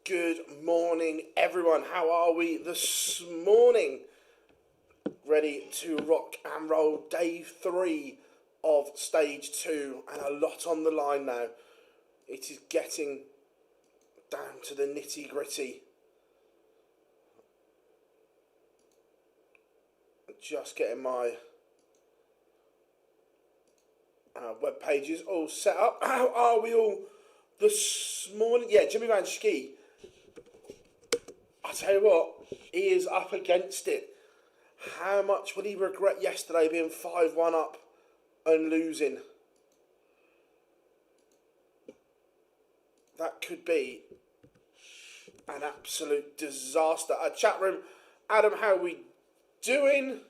Good morning, everyone. How are we this morning? Ready to rock and roll day 3 of stage 2, and a lot on the line now. It is getting down to the nitty gritty. Just getting my web pages all set up. How are we all this morning? Yeah, Jimmy Van Schie, I tell you what, he is up against it. How much would he regret yesterday being 5-1 up and losing? That could be an absolute disaster. Chat room, Adam, how are we doing?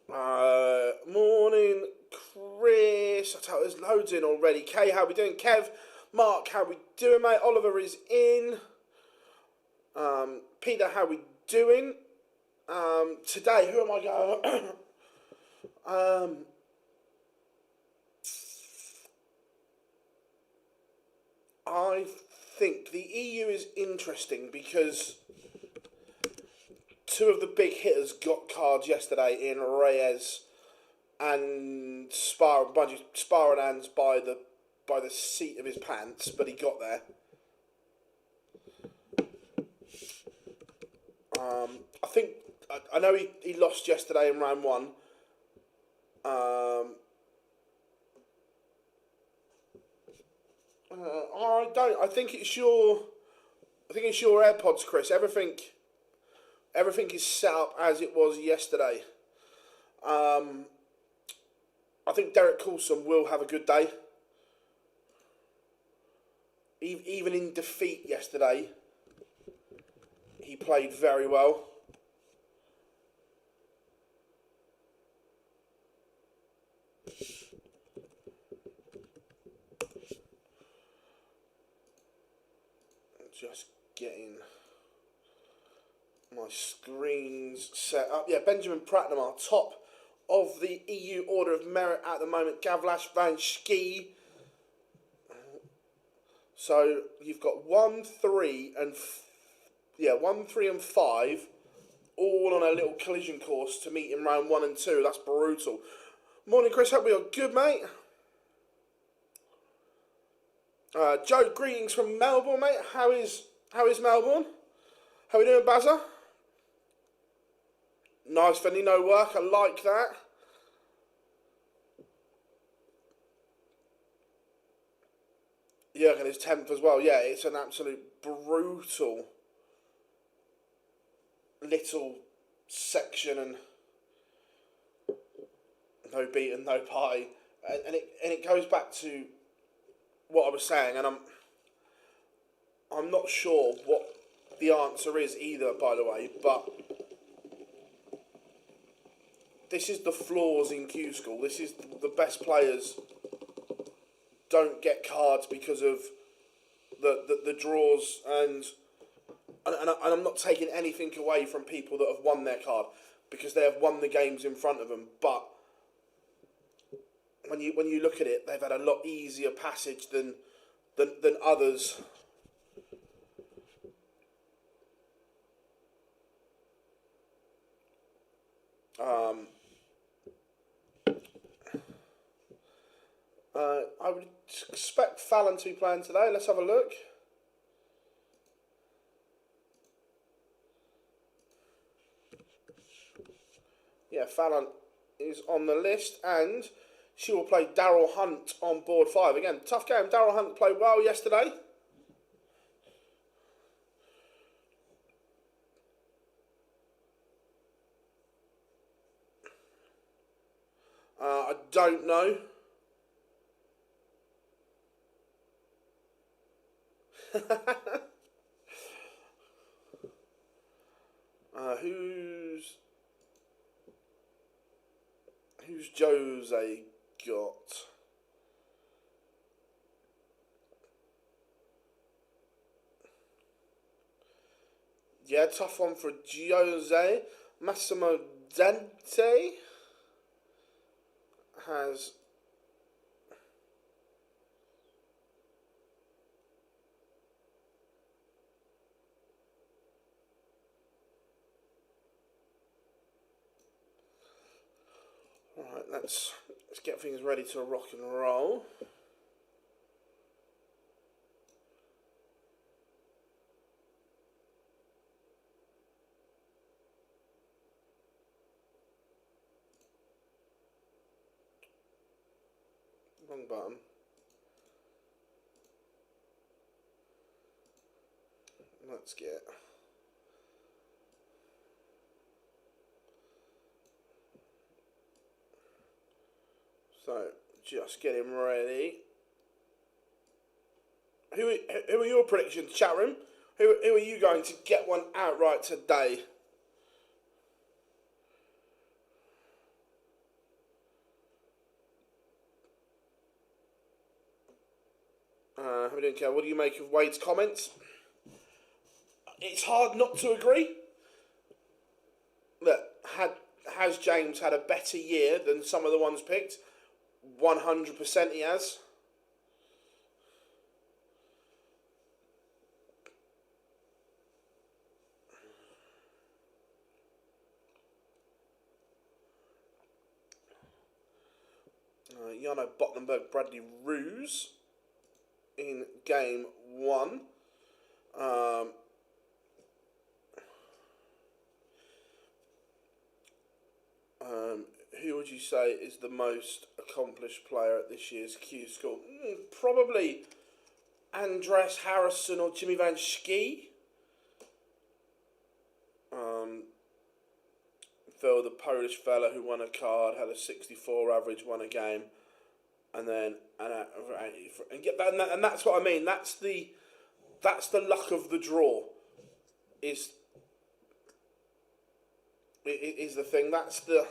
Morning, Chris. I tell you, there's loads in already. Kay, how we doing? Kev, Mark, how we doing, mate? Oliver is in. Peter, how we doing? Today, who am I going? I think the EU is interesting because two of the big hitters got cards yesterday in Reyes and Sparanans by the seat of his pants, but he got there. I know he lost yesterday in round 1. I think it's your AirPods, Chris. Everything is set up as it was yesterday. I think Derek Coulson will have a good day. Even in defeat yesterday, he played very well. Just getting my screens set up. Yeah, Benjamin Pratnam, our top of the EU Order of Merit at the moment. Gavlash Van Schie. So you've got 1, 3, and 5, all on a little collision course to meet in round 1 and 2. That's brutal. Morning, Chris. Hope you're good, mate. Joe, greetings from Melbourne, mate. How is Melbourne? How are we doing, Bazza? Nice, Finley, no work. I like that. Jürgen is 10th as well. Yeah, it's an absolute brutal little section, and no beaten, no pie, and it goes back to what I was saying, and I'm not sure what the answer is either, by the way, but this is the flaws in Q-School. This is the best players don't get cards because of the draws, and I'm not taking anything away from people that have won their card because they have won the games in front of them, but when you look at it, they've had a lot easier passage than others. I would expect Fallon to be playing today. Let's have a look. Yeah, Fallon is on the list, and she will play Daryl Hunt on board 5. Again, tough game. Daryl Hunt played well yesterday. I don't know. Who's Jose got? Yeah, tough one for Jose. Massimo Dente has Right, let's get things ready to rock and roll. Wrong button. Let's get... So, just get him ready. Who are your predictions, chat room? Who are you going to get one outright today? How we doing, Kev? What do you make of Wade's comments? It's hard not to agree. Look, has James had a better year than some of the ones picked? 100% he has. Jano Bottenberg, Bradley Roos in game 1. Who would you say is the most accomplished player at this year's Q-School? Probably Andres Harrison or Jimmy Van Schie. Phil, the Polish fella who won a card, had a 64 average, won a game, and that's what I mean. That's the luck of the draw. Is the thing. That's the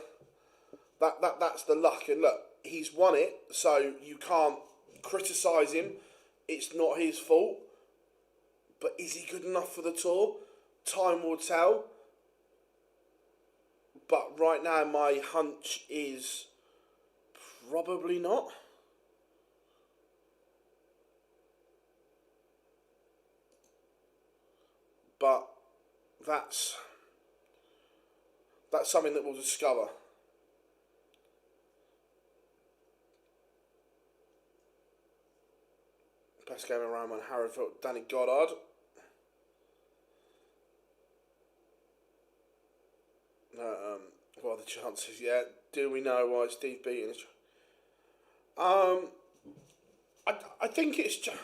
luck. And look, he's won it, so you can't criticise him. It's not his fault. But is he good enough for the tour? Time will tell. But right now, my hunch is probably not. But that's something that we'll discover. Best game around when Harry felt Danny Goddard. What are the chances? Yeah, do we know why Steve Beaton is? I think it's just,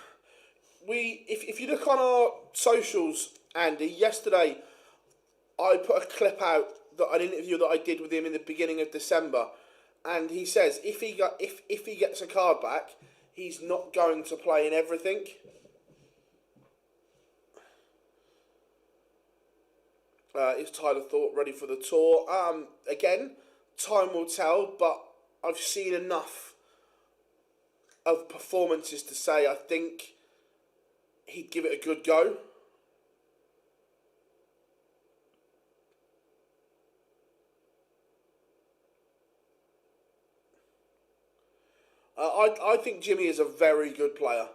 if you look on our socials, Andy, yesterday I put a clip out an interview that I did with him in the beginning of December, and he says if he gets a card back, he's not going to play in everything. Is Tyler Thorpe ready for the tour? Again, time will tell, but I've seen enough of performances to say I think he'd give it a good go. I think Jimmy is a very good player.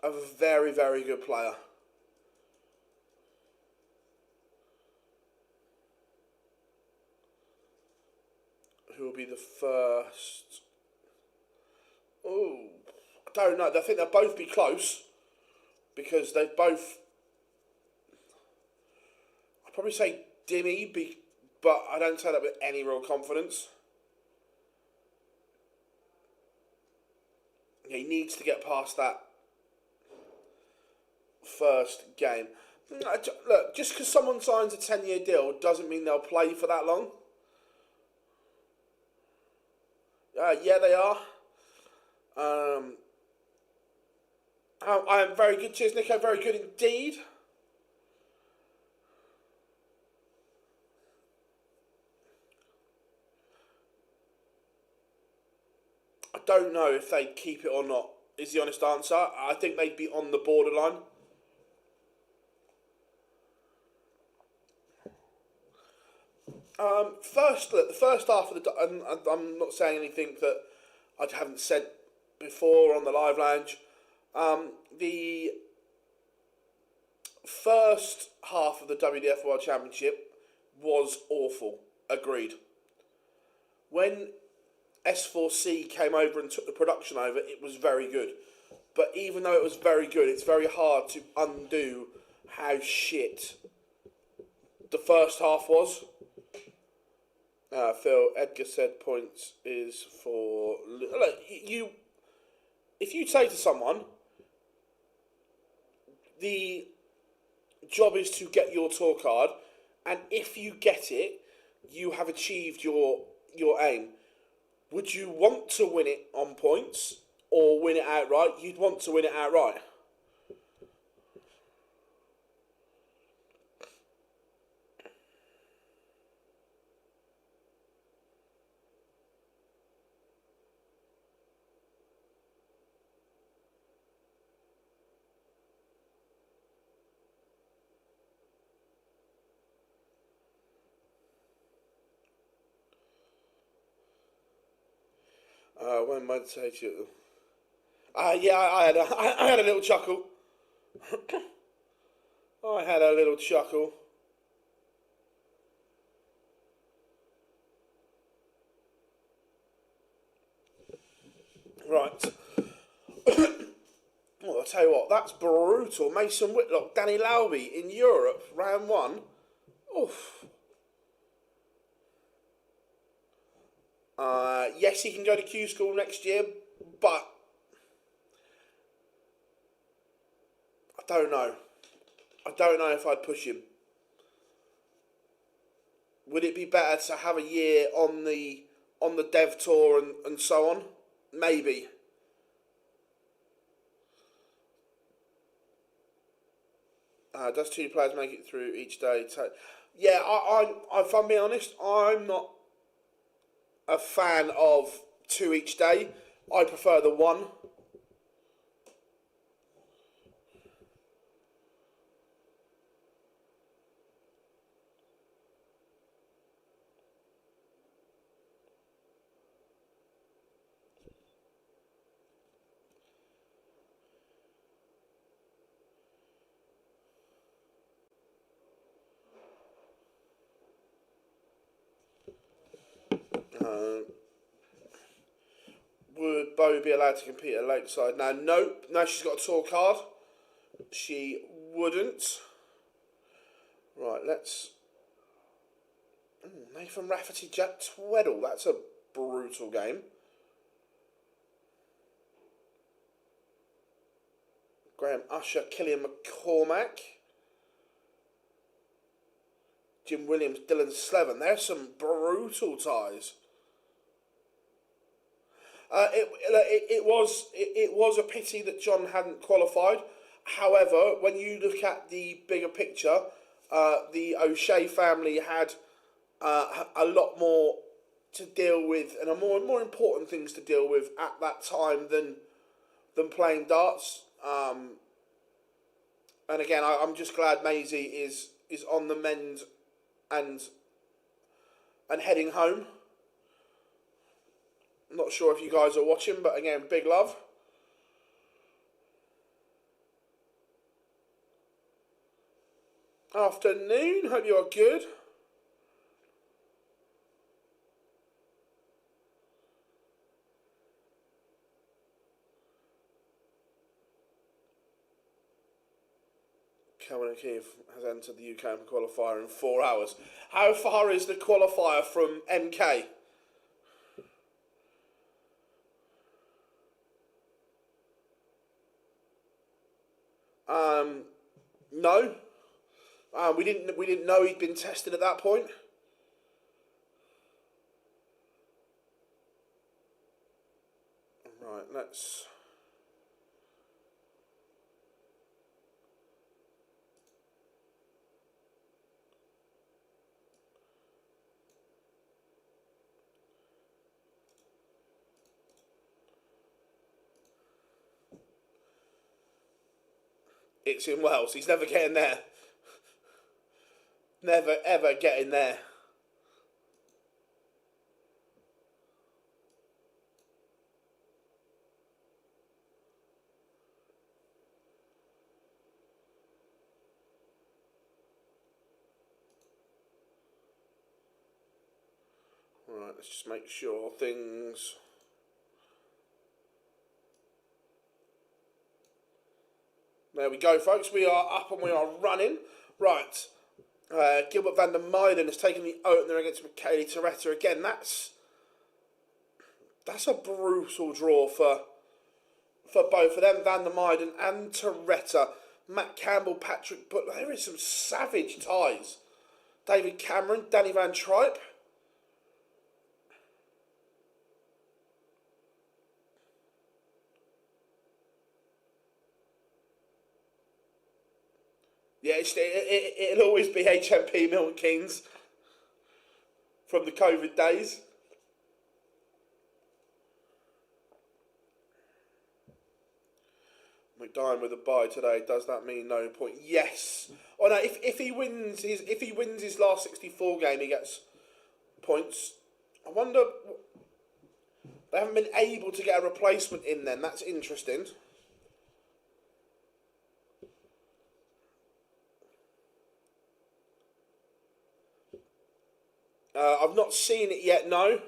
A very, very good player. Who will be the first? Oh, I don't know. I think they'll both be close because they've both. I'd probably say Dimmy, but I don't say that with any real confidence. He needs to get past that first game. Look, just because someone signs a 10-year deal doesn't mean they'll play for that long. Yeah, they are. I am very good. Cheers, Nico. Very good indeed. I don't know if they'd keep it or not, is the honest answer. I think they'd be on the borderline. The first half of and I'm not saying anything that I haven't said before on the live lounge. The first half of the WDF World Championship was awful. Agreed. When S4C came over and took the production over, it was very good. But even though it was very good, it's very hard to undo how shit the first half was. Phil Edgar said points is for... Look, you... If you say to someone, the job is to get your tour card, and if you get it, you have achieved your aim. Would you want to win it on points or win it outright? You'd want to win it outright. When might say to you? Yeah, I had a little chuckle. I had a little chuckle. Right. Well, I'll tell you what, that's brutal. Mason Whitlock, Danny Lauby in Europe, round one. Oof. Yes, he can go to Q-School next year, but I don't know. I don't know if I'd push him. Would it be better to have a year on the dev tour and so on? Maybe. Does two players make it through each day? Yeah, if I'm being honest, I'm not a fan of two each day. I prefer the one. Would Bo be allowed to compete at Lakeside? Now, nope. No, she's got a tour card. She wouldn't. Right, let's... Nathan Rafferty, Jack Tweddle. That's a brutal game. Graham Usher, Killian McCormack. Jim Williams, Dylan Slevin. There's some brutal ties. It was a pity that John hadn't qualified. However, when you look at the bigger picture, the O'Shea family had a lot more to deal with and more important things to deal with at that time than playing darts. And again, I'm just glad Maisie is on the mend and heading home. I'm not sure if you guys are watching, but again, big love. Afternoon, hope you are good. Cameron O'Keefe has entered the UK qualifier in 4 hours. How far is the qualifier from MK? No. We didn't know he'd been tested at that point. Right, let's... It's in Wales. He's never getting there. Never, ever getting there. Right. let's just make sure things... There we go, folks. We are up and we are running. Right. Gilbert van der Meyden has taken the opener against Michele Toretta. Again, that's a brutal draw for both of them, Van der Meyden and Toretta. Matt Campbell, Patrick Butler. There is some savage ties. David Cameron, Danny Van Tripe. Yeah, it'll always be HMP Milton Keynes from the COVID days. McDine with a bye today. Does that mean no point? Yes. Oh no. If he wins his last 64 game, he gets points. I wonder. They haven't been able to get a replacement in. Then that's interesting. I've not seen it yet. No.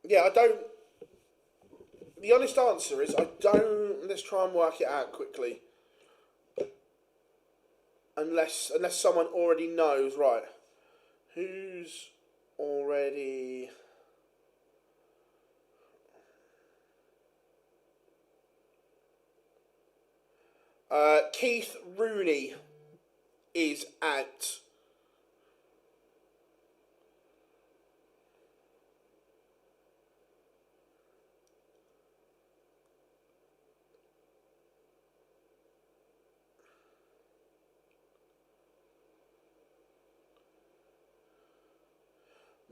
Yeah, I don't... The honest answer is I don't... Let's try and work it out quickly. Unless someone already knows. Right. Who's already... Keith Rooney is out.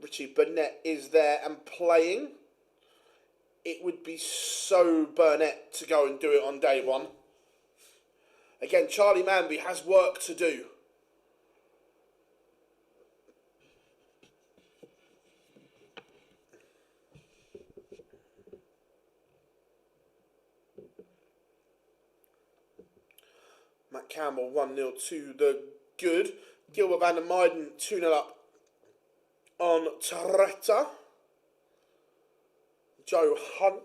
Richie Burnett is there and playing. It would be so Burnett to go and do it on day one. Again, Charlie Manby has work to do. Matt Campbell 1-0 to the good. Gilbert van der Meyden 2-0 up on Toretta. Joe Hunt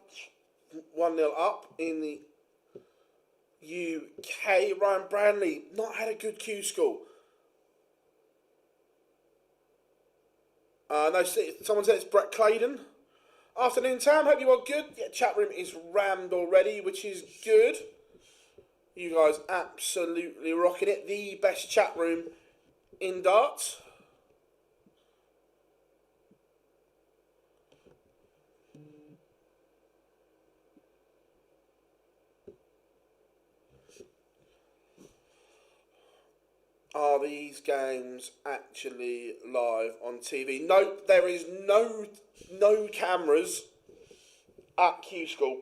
1-0 up in the UK. Ryan Branley not had a good Q-School. No, someone said it's Brett Claydon. Afternoon, Tam. Hope you are good. Yeah, chat room is rammed already, which is good. You guys absolutely rocking it. The best chat room in darts. Are these games actually live on TV? Nope, there is no cameras at Q-School.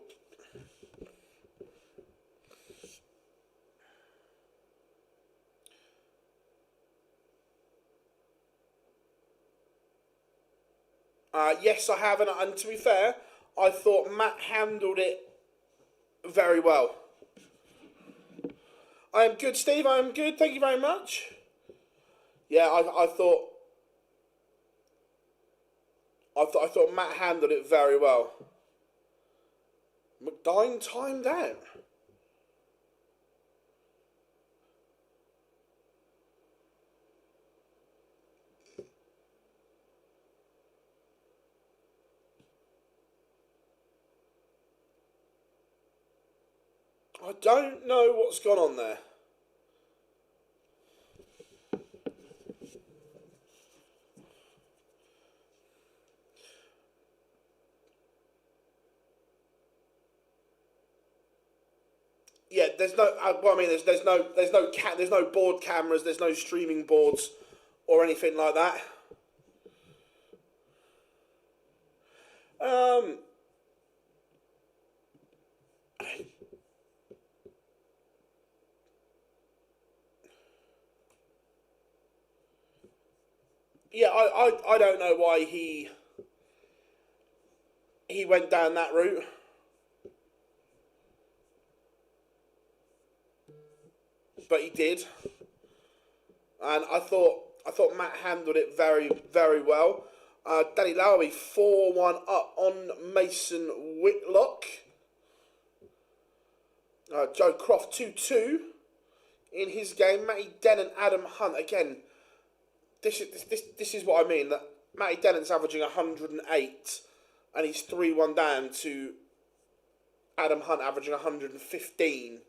Yes, I have, and to be fair, I thought Matt handled it very well. I am good, Steve. I am good. Thank you very much. Yeah, I thought Matt handled it very well. McDine timed out. I don't know what's gone on there. Yeah, there's no. Well, I mean, there's no board cameras, there's no streaming boards or anything like that. yeah, I don't know why he went down that route. But he did. And I thought Matt handled it very, very well. Danny Lowery 4-1 up on Mason Whitlock. Joe Croft 2-2 in his game. Matty Denon, Adam Hunt again. This is what I mean. That Matty Denon's averaging 108, and he's 3-1 down to Adam Hunt averaging 115.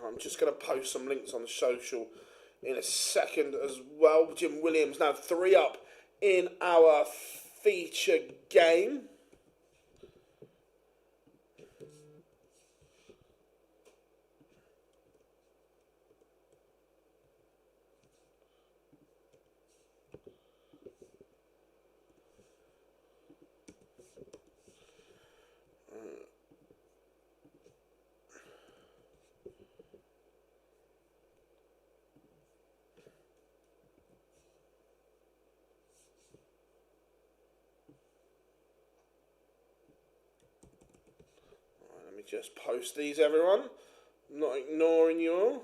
I'm just going to post some links on the social in a second as well. Jim Williams now 3 up in our feature game. Just post these, everyone. I'm not ignoring you all.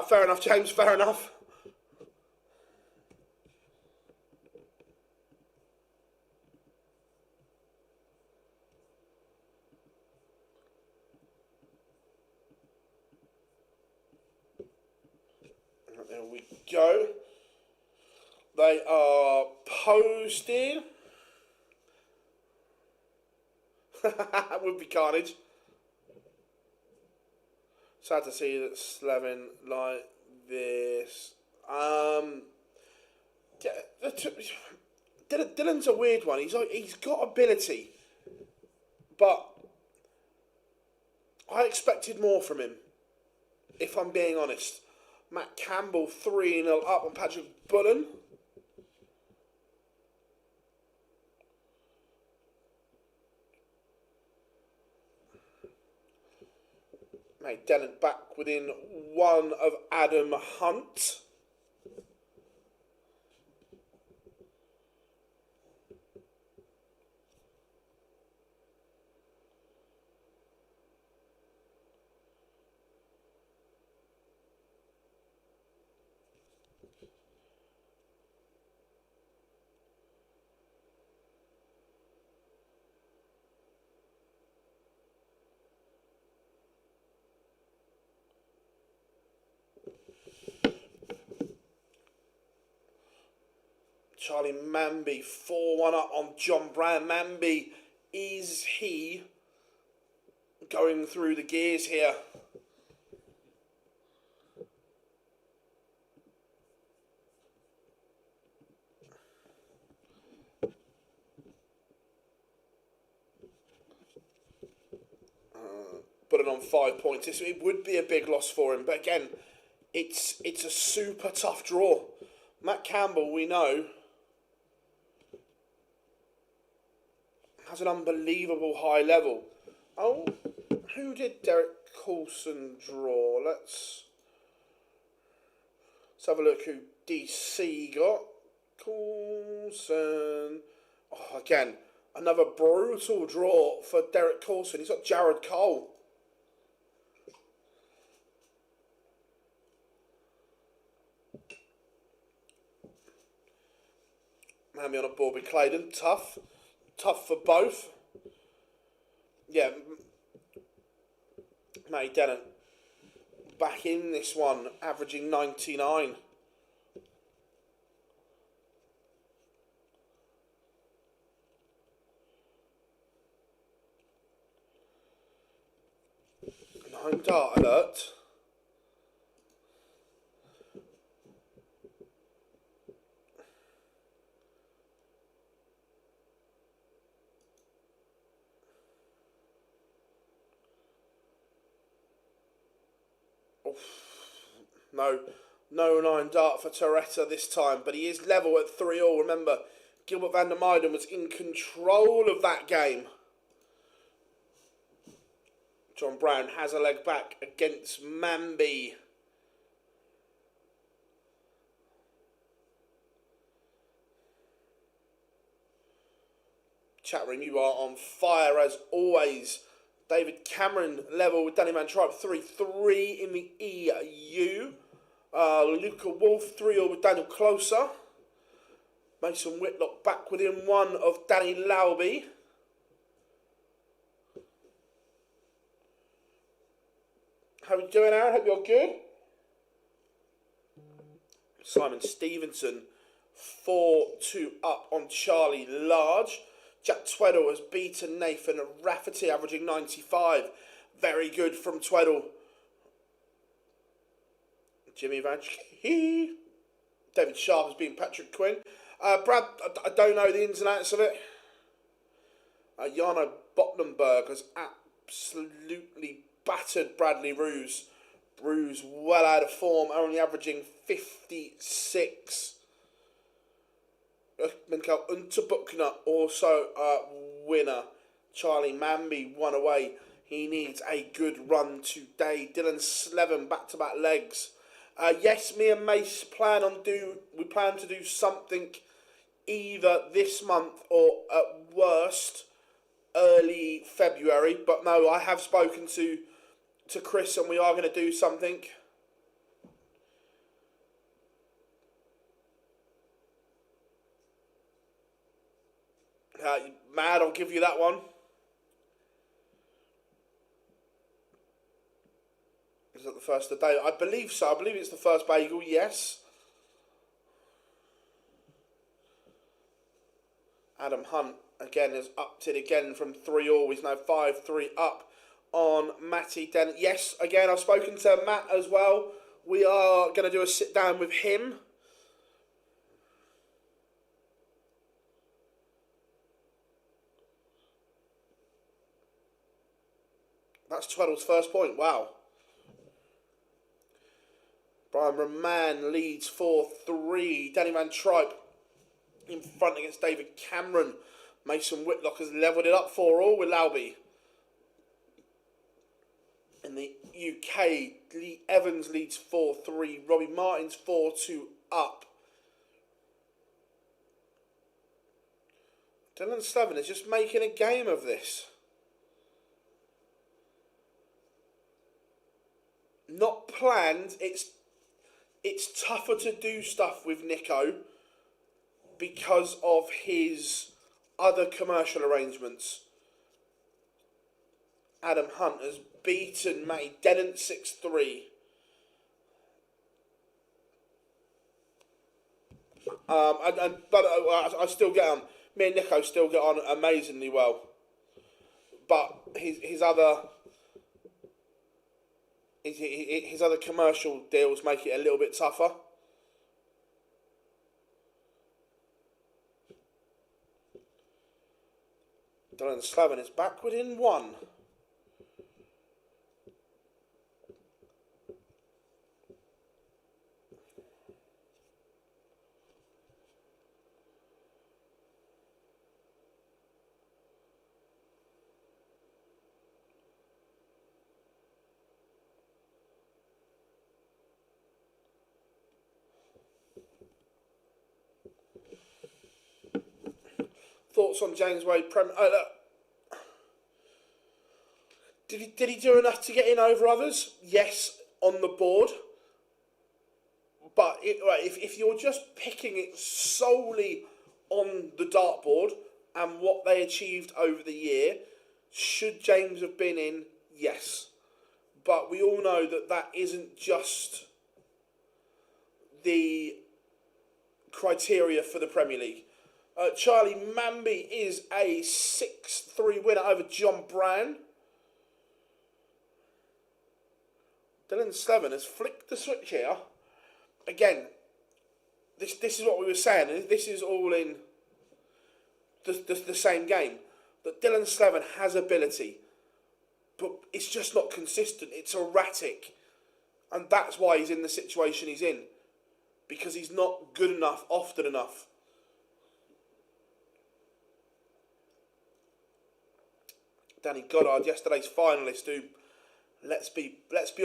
Fair enough, James, fair enough. There we go. They are posted. That would be carnage. Sad to see that Slevin like this. Dylan's a weird one. He's got ability, but I expected more from him, if I'm being honest. Matt Campbell 3-0 up on Patrick Bullen. Mate, Denon back within 1 of Adam Hunt. Charlie Manby 4-1 up on John Brown. Manby, is he going through the gears here? Putting on 5 points. It would be a big loss for him, but again, it's a super tough draw. Matt Campbell, we know, has an unbelievable high level. Oh, who did Derek Coulson draw? Let's have a look who DC got. Coulson. Oh, again, another brutal draw for Derek Coulson. He's got Jared Cole. Mammy on a board with Claydon. Tough for both. Yeah, Matty Dennett back in this one, averaging 99. Nine dart alert. No 9 dart for Toretta this time, but he is level at 3-all. Remember, Gilbert van der Meijden was in control of that game. John Brown has a leg back against Mambi. Chat room, you are on fire as always. David Cameron level with Danny Van Tripe, 3-3 in the EU. Luca Wolf, 3-all with Daniel Closer. Mason Whitlock back within 1 of Danny Lauby. How are you doing, Aaron? Hope you're good. Simon Stevenson, 4-2 up on Charlie Large. Jack Tweddle has beaten Nathan Rafferty, averaging 95. Very good from Tweddle. Jimmy Vanchke. David Sharp has beaten Patrick Quinn. Brad, I don't know the ins and outs of it. Jarno Bottenberg has absolutely battered Bradley Ruse. Ruse well out of form, only averaging 56. Mikael Unterbuchner also a winner. Charlie Mambi won away. He needs a good run today. Dylan Slevin back-to-back legs. Yes, me and Mace plan to do something either this month or at worst early February. But no, I have spoken to Chris and we are going to do something. Mad, I'll give you that one. Is that the first of the day? I believe so. I believe it's the first bagel, yes. Adam Hunt, again, has upped it again from 3-all. He's now 5-3 up on Matty Dennett. Yes, again, I've spoken to Matt as well. We are going to do a sit-down with him. That's Tweddle's first point. Wow. Brian Roman leads 4-3. Danny Van Tripe in front against David Cameron. Mason Whitlock has levelled it up 4-all with Lauby. In the UK, Lee Evans leads 4-3. Robbie Martin's 4-2 up. Dylan Slevin is just making a game of this. Not planned. It's tougher to do stuff with Nico because of his other commercial arrangements. Adam Hunt has beaten Matty Dennett 6-3. But I still get on. Me and Nico still get on amazingly well. But his other commercial deals make it a little bit tougher. Dylan Slevin is back within 1. Thoughts on James Wade Prem? Did he do enough to get in over others? Yes, on the board. But if you're just picking it solely on the dartboard and what they achieved over the year, should James have been in? Yes. but we all know that that isn't just the criteria for the Premier League. Charlie Mamby is a 6-3 winner over John Brown. Dylan Slevin has flicked the switch here. Again, this is what we were saying, and this is all in the same game. That Dylan Slevin has ability, but it's just not consistent. It's erratic. And that's why he's in the situation he's in. Because he's not good enough often enough. Danny Goddard, yesterday's finalist, who, let's be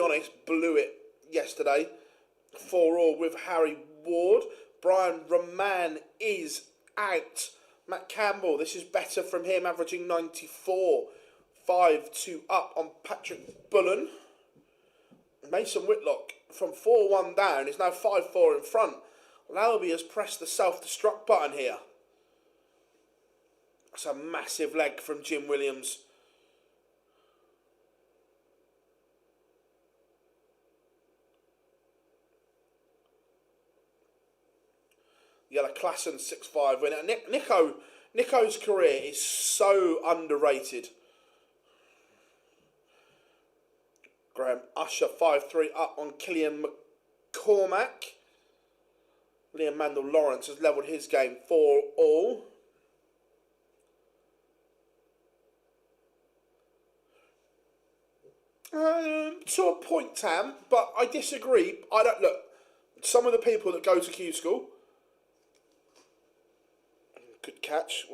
honest, blew it yesterday. 4-4 with Harry Ward. Brian Roman is out. Matt Campbell, this is better from him, averaging 94. 5-2 up on Patrick Bullen. Mason Whitlock from 4-1 down is now 5-4 in front. Lalby has pressed the self-destruct button here. That's a massive leg from Jim Williams. Yella Klassen 6-5 winner. Nico's career is so underrated. Graham Usher 5-3 up on Killian McCormack. Liam Mandel Lawrence has levelled his game 4-all. To a point, Tam, but I disagree. Look. Some of the people that go to Q-School. Good catch.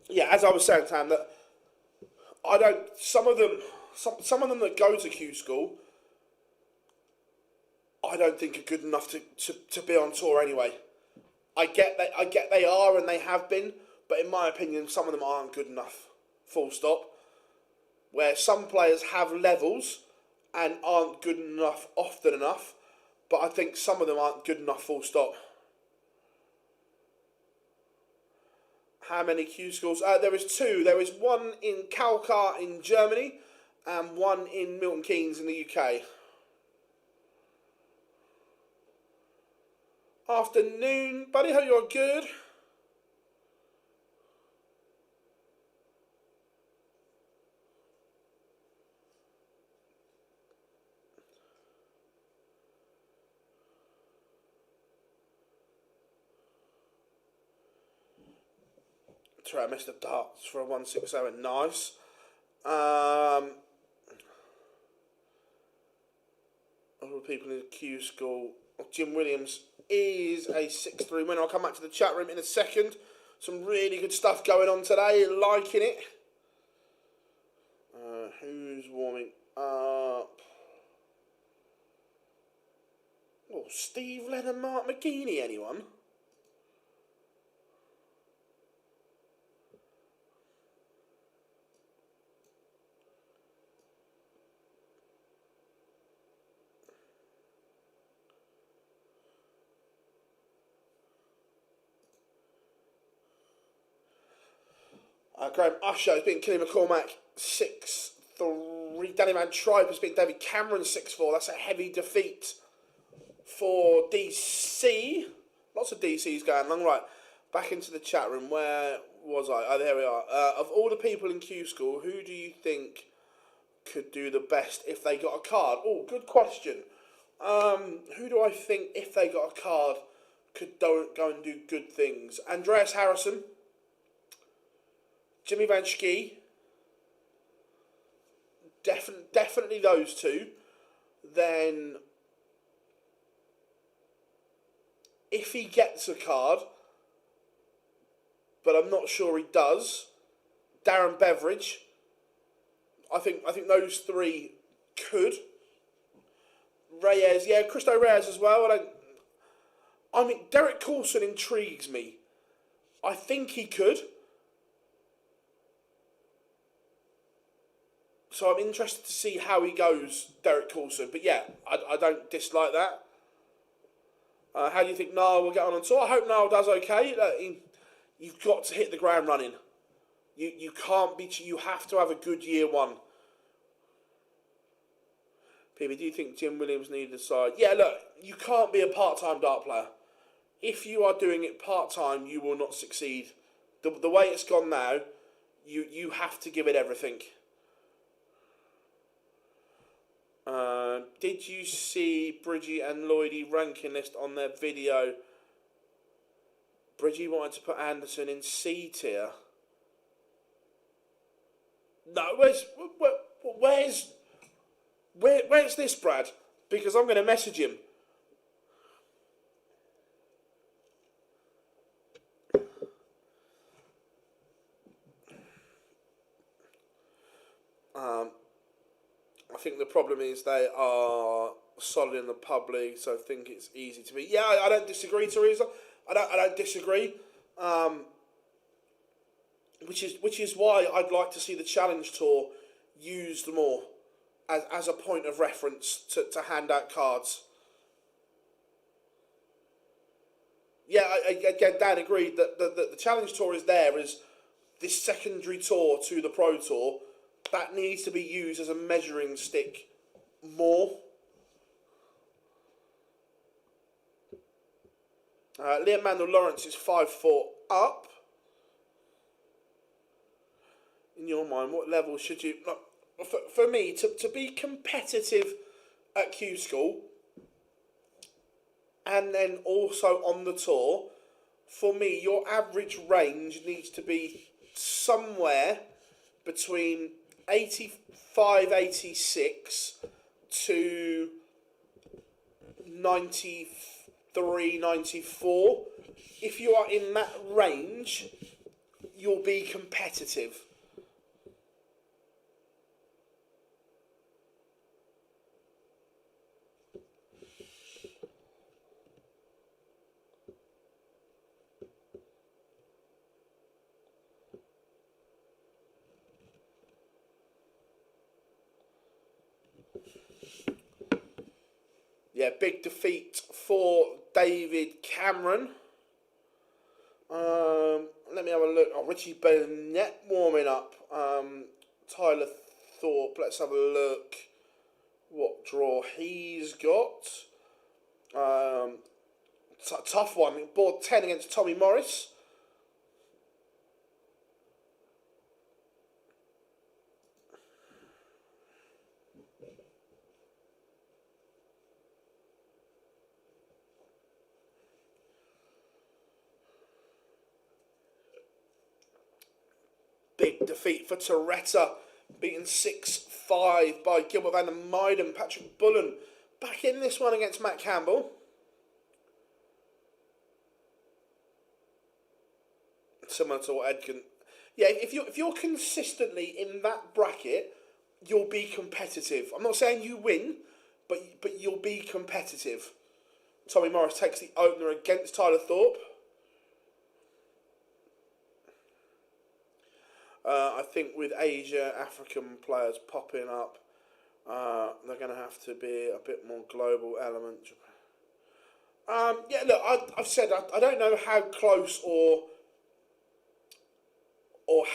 Yeah, as I was saying, Tam, that some of them that go to Q-School, I don't think are good enough to be on tour anyway. I get they are and they have been, but in my opinion, some of them aren't good enough. Full stop. Where some players have levels and aren't good enough often enough, but I think some of them aren't good enough. Full stop. How many Q-Schools? There is two. There is one in Kalkar in Germany and one in Milton Keynes in the UK. Afternoon, buddy. Hope you're good. Sorry, I missed the darts for a 167. Nice. All the people in the Q-School. Jim Williams is a 6-3 winner. I'll come back to the chat room in a second. Some really good stuff going on today. Liking it. Who's warming up? Oh, Steve Lennon, Mark McGeaney, anyone? Graham Usher has been Killian McCormack 6-3. Danny Van Tripe has been David Cameron 6-4. That's a heavy defeat for DC. Lots of DCs going along. Right, back into the chat room. Where was I? Oh, there we are. Of all the people in Q-School, who do you think could do the best if they got a card? Oh, good question. Who do I think, if they got a card, could go and do good things? Andreas Harrison. Jimmy Van Schie, definitely those two. Then, if he gets a card, but I'm not sure he does, Darren Beveridge. I think those three could. Reyes, yeah, Cristo Reyes as well. I mean, Derek Coulson intrigues me. I think he could. So I'm interested to see how he goes, Derek Coulson. But yeah, I don't dislike that. How do you think Niall will get on tour? I hope Niall does okay. You've got to hit the ground running. You can't be. You have to have a good year one. PB, do you think Jim Williams needed a side? Yeah, look, you can't be a part-time dart player. If you are doing it part-time, you will not succeed. The way it's gone now, you have to give it everything. Did you see Bridgie and Lloydie ranking list on their video? Bridgie wanted to put Anderson in C tier. No, where's this, Brad? Because I'm going to message him. I think the problem is they are solid in the public, so I think it's easy to be. Yeah, I don't disagree, Teresa. I don't disagree. Which is why I'd like to see the Challenge Tour used more as a point of reference to hand out cards. Yeah, again, Dan agreed that the Challenge Tour is there as this secondary tour to the Pro Tour. That needs to be used as a measuring stick more. Liam Manuel Lawrence is 5 foot up. In your mind, what level should you... Look, for me, to be competitive at Q-School and then also on the tour, for me, your average range needs to be somewhere between 85, 86 to 93, 94. If you are in that range, you'll be competitive. Yeah, big defeat for David Cameron. Let me have a look. Oh, Richie Burnett warming up. Tyler Thorpe. Let's have a look what draw he's got. Tough one. Board 10 against Tommy Morris. Big defeat for Toretta, beaten 6-5 by Gilbert van der Meiden. Patrick Bullen back in this one against Matt Campbell. Similar to what Ed can... Yeah, if you're consistently in that bracket, you'll be competitive. I'm not saying you win, but you'll be competitive. Tommy Morris takes the opener against Tyler Thorpe. I think with Asia, African players popping up, they're going to have to be a bit more global element. Yeah, look, I've said I don't know how close or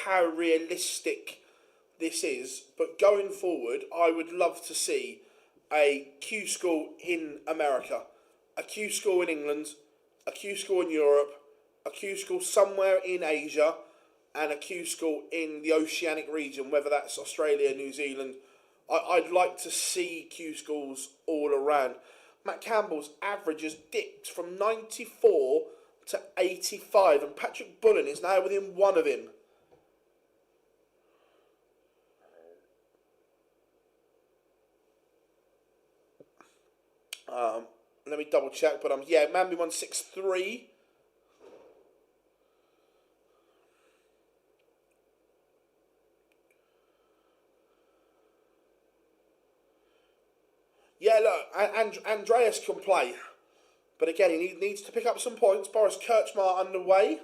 how realistic this is, but going forward, I would love to see a Q-School in America, a Q-School in England, a Q-School in Europe, a Q-School somewhere in Asia, and a Q-School in the Oceanic region, whether that's Australia, New Zealand. I'd like to see Q-Schools all around. Matt Campbell's average has dipped from 94 to 85, and Patrick Bullen is now within one of him. Let me double check, but yeah, Manby 163. Yeah, look, Andreas can play. But again, he needs to pick up some points. Boris Kirchmar underway.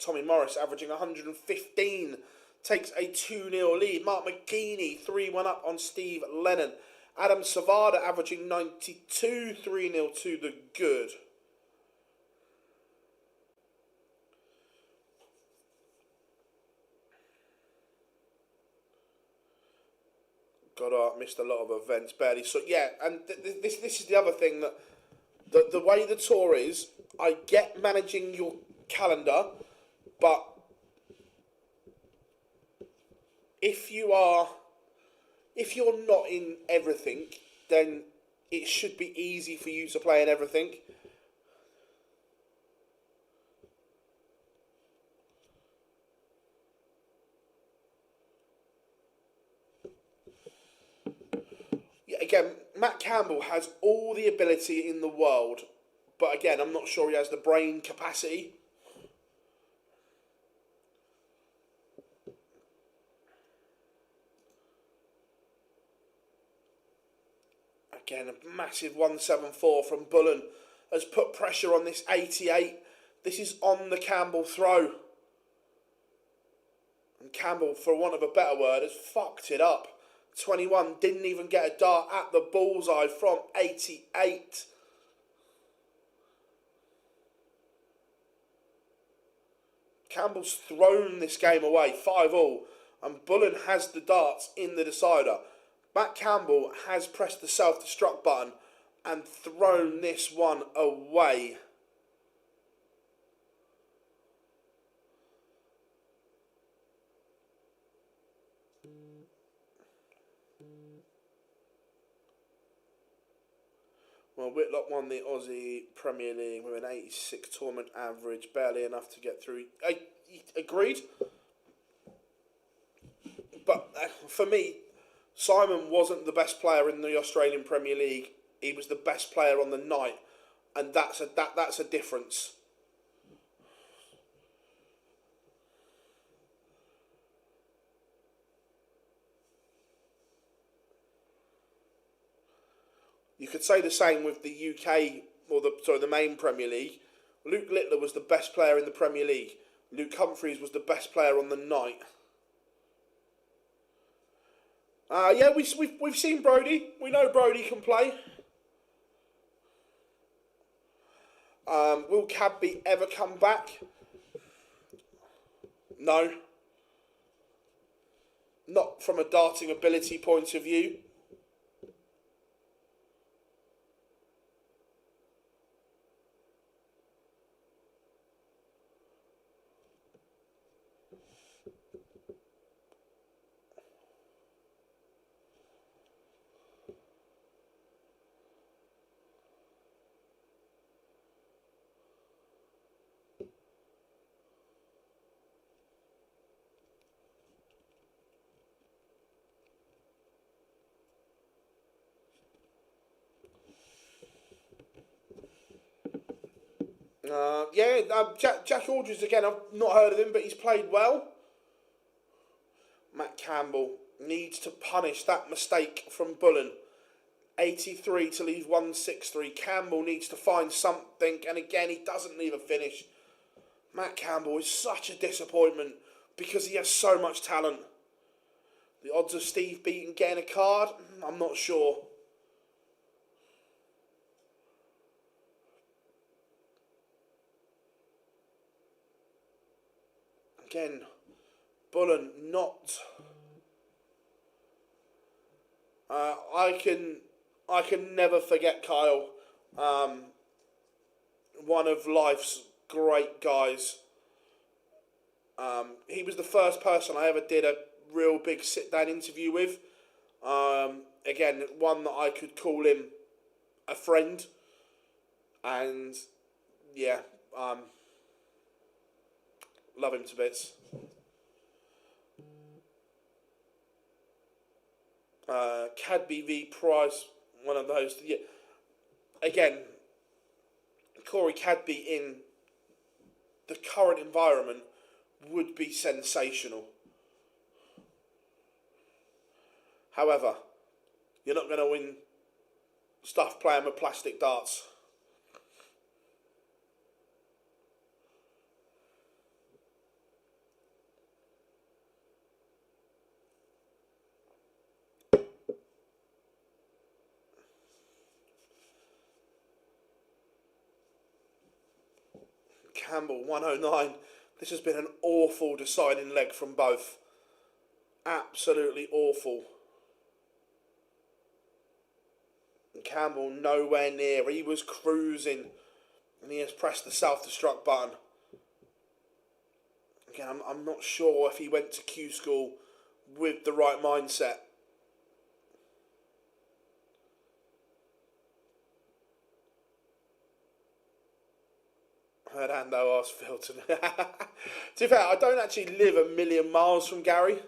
Tommy Morris averaging 115 takes a 2-0 lead. Mark McGeaney 3-1 up on Steve Lennon. Adam Savada averaging 92, 3-0 to the good. Missed a lot of events barely. So yeah, and this is the other thing, that the way the tour is, I get managing your calendar, but if you're not in everything, then it should be easy for you to play in everything. Again, Matt Campbell has all the ability in the world, but again, I'm not sure he has the brain capacity. Again, a massive 174 from Bullen has put pressure on this 88. This is on the Campbell throw. And Campbell, for want of a better word, has fucked it up. 21 didn't even get a dart at the bullseye from 88. Campbell's thrown this game away, 5-all, and Bullen has the darts in the decider. Matt Campbell has pressed the self-destruct button and thrown this one away. Well, Whitlock won the Aussie Premier League with an 86 tournament average, barely enough to get through. Agreed. But for me, Simon wasn't the best player in the Australian Premier League. He was the best player on the night, and that's a difference. You could say the same with the UK, or the main Premier League. Luke Littler was the best player in the Premier League. Luke Humphries was the best player on the night. Yeah, we've seen Brody. We know Brody can play. Will Cadby ever come back? No. Not from a darting ability point of view. Jack Aldridge, again, I've not heard of him, but he's played well. Matt Campbell needs to punish that mistake from Bullen. 83 to leave 163. Campbell needs to find something, and again, he doesn't leave a finish. Matt Campbell is such a disappointment because he has so much talent. The odds of Steve Beaton getting a card, I'm not sure. Again, Bullen not. I can never forget Kyle. One of life's great guys. He was the first person I ever did a real big sit-down interview with. Again, one that I could call him a friend. And yeah, love him to bits. Cadby v Price, one of those. Yeah. Again, Corey Cadby in the current environment would be sensational. However, you're not going to win stuff playing with plastic darts. Campbell, 109. This has been an awful deciding leg from both. Absolutely awful. And Campbell nowhere near. He was cruising and he has pressed the self-destruct button. Again, I'm not sure if he went to Q-School with the right mindset. I heard Ando ask Phil to... To be fair, I don't actually live a million miles from Gary.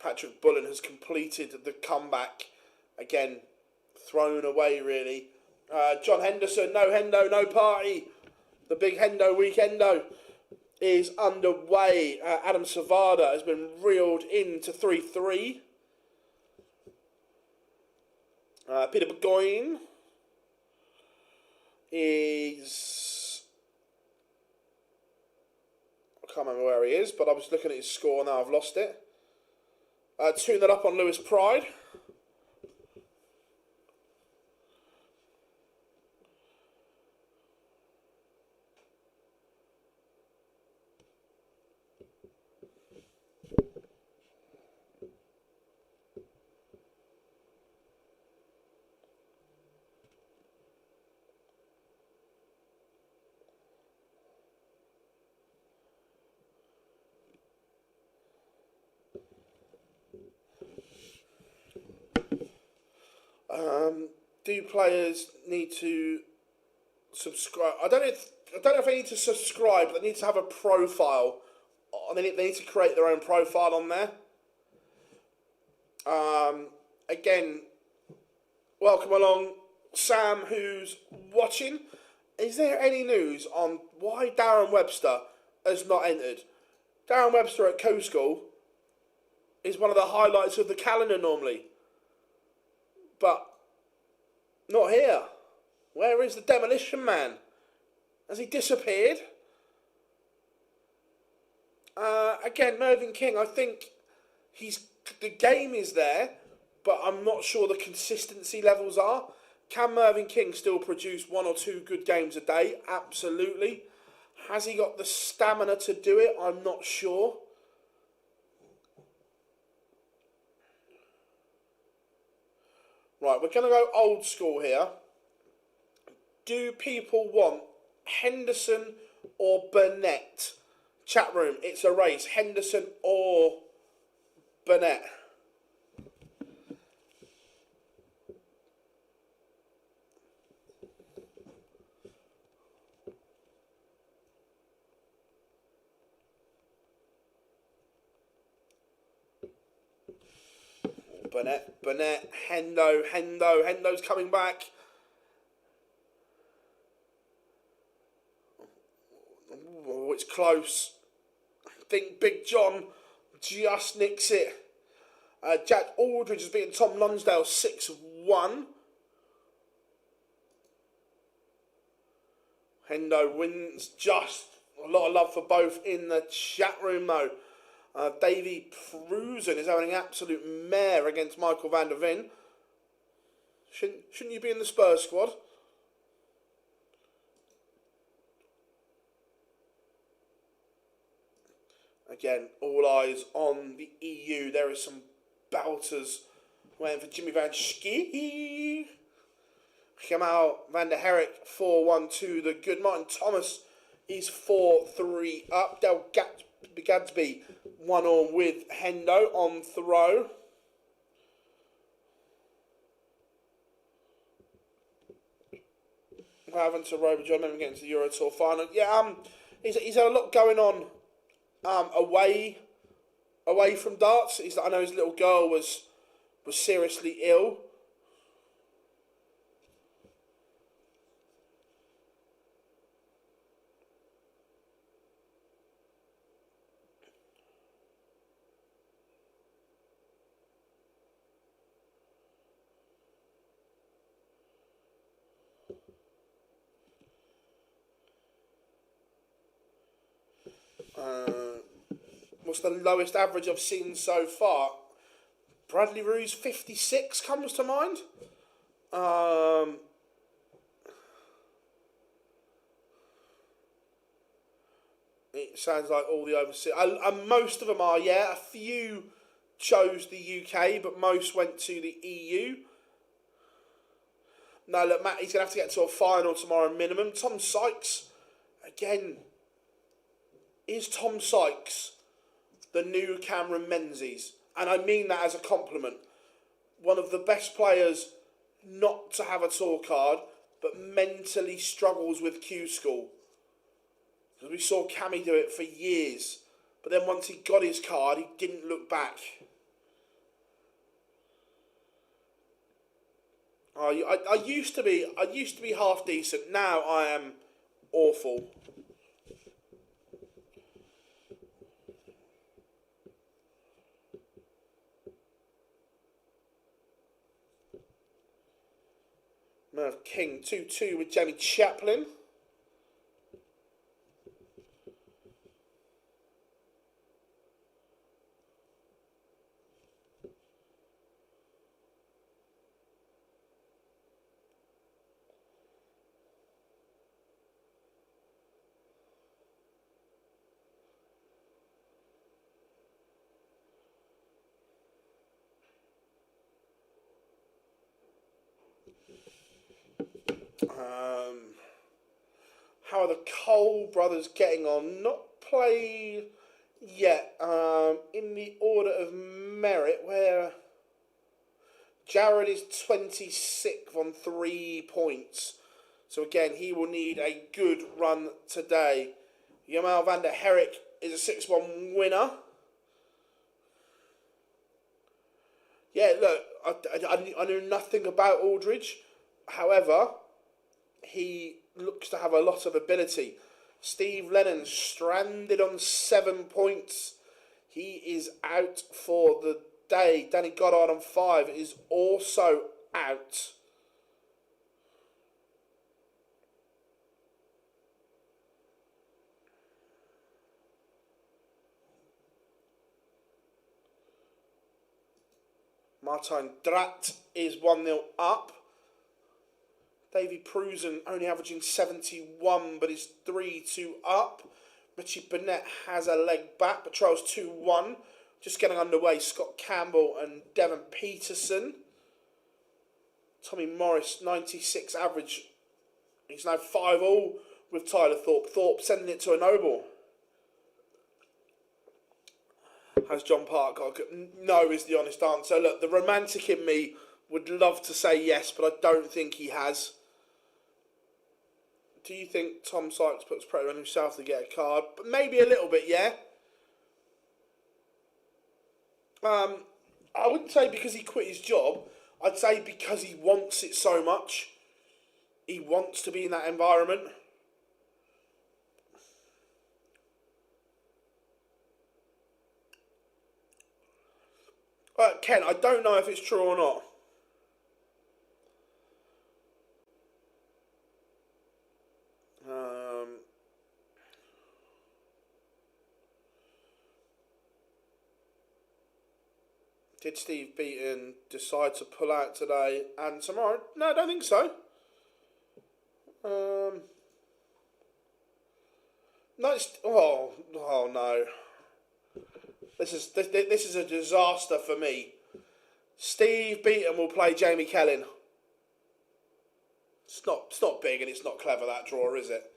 Patrick Bullen has completed the comeback. Again, thrown away really. John Henderson, no Hendo, no party. The big Hendo weekendo is underway. Adam Savada has been reeled into 3-3. Peter Burgoyne is... I can't remember where he is, but I was looking at his score, now I've lost it. 2-0 up on Lewis Pride. Do players need to subscribe? I don't know if they need to subscribe, but they need to have a profile. They need to create their own profile on there. Again, welcome along, Sam, who's watching. Is there any news on why Darren Webster has not entered? Darren Webster at Q-School is one of the highlights of the calendar normally. But not here. Where is the Demolition Man? Has he disappeared? Again, Mervyn King, I think the game is there, but I'm not sure the consistency levels are. Can Mervyn King still produce 1 or 2 good games a day? Absolutely. Has he got the stamina to do it? I'm not sure. Right, we're going to go old school here. Do people want Henderson or Burnett? Chat room, it's a race. Henderson or Burnett? Burnett, Hendo's coming back. Oh, it's close. I think Big John just nicks it. Jack Aldridge has beaten Tom Lonsdale 6-1. Hendo wins just. A lot of love for both in the chat room though. Davey Prusen is having an absolute mare against Michael van der Ven. Shouldn't you be in the Spurs squad? Again, all eyes on the EU. There is some belters waiting for Jimmy Van Schie. Jamal van der Herrick 4-1 to the good. Martin Thomas is 4-3 up. Del Gadsby 1-1 with Hendo on throw. What happened to Robert John? Remember getting to the Euro Tour final? Yeah, he's had a lot going on away from darts. I know his little girl was seriously ill. What's the lowest average I've seen so far? Bradley Ruiz 56 comes to mind. sounds like all the overseas. And most of them are, yeah. A few chose the UK, but most went to the EU. No, look, Matt, he's going to have to get to a final tomorrow minimum. Tom Sykes, again, is Tom Sykes the new Cameron Menzies? And I mean that as a compliment. One of the best players not to have a tour card, but mentally struggles with Q-School. Because we saw Cammy do it for years. But then once he got his card, he didn't look back. I used to be half decent. Now I am awful. Merv King 2-2 with Jamie Chaplin. How are the Cole brothers getting on? Not played yet. In the order of merit, where Jared is 26th on 3 points. So again, he will need a good run today. Jamal van der Herrick is a 6-1 winner. Yeah, look, I know nothing about Aldridge. However, he looks to have a lot of ability. Steve Lennon stranded on 7 points. He is out for the day. Danny Goddard on 5 is also out. Martin Drat is 1-0 up. Davy Prusen only averaging 71, but is 3-2 up. Richie Burnett has a leg back, but trails 2-1. Just getting underway, Scott Campbell and Devon Peterson. Tommy Morris, 96 average. He's now 5-all with Tyler Thorpe. Thorpe sending it to a Noble. Has John Park got no is the honest answer. Look, the romantic in me would love to say yes, but I don't think he has. Do you think Tom Sykes puts pressure on himself to get a card? But maybe a little bit, yeah. I wouldn't say because he quit his job. I'd say because he wants it so much. He wants to be in that environment. Ken, I don't know if it's true or not. Did Steve Beaton decide to pull out today and tomorrow? No, I don't think so. No, oh no. This is a disaster for me. Steve Beaton will play Jamie Kellin. It's not big and it's not clever, that draw, is it?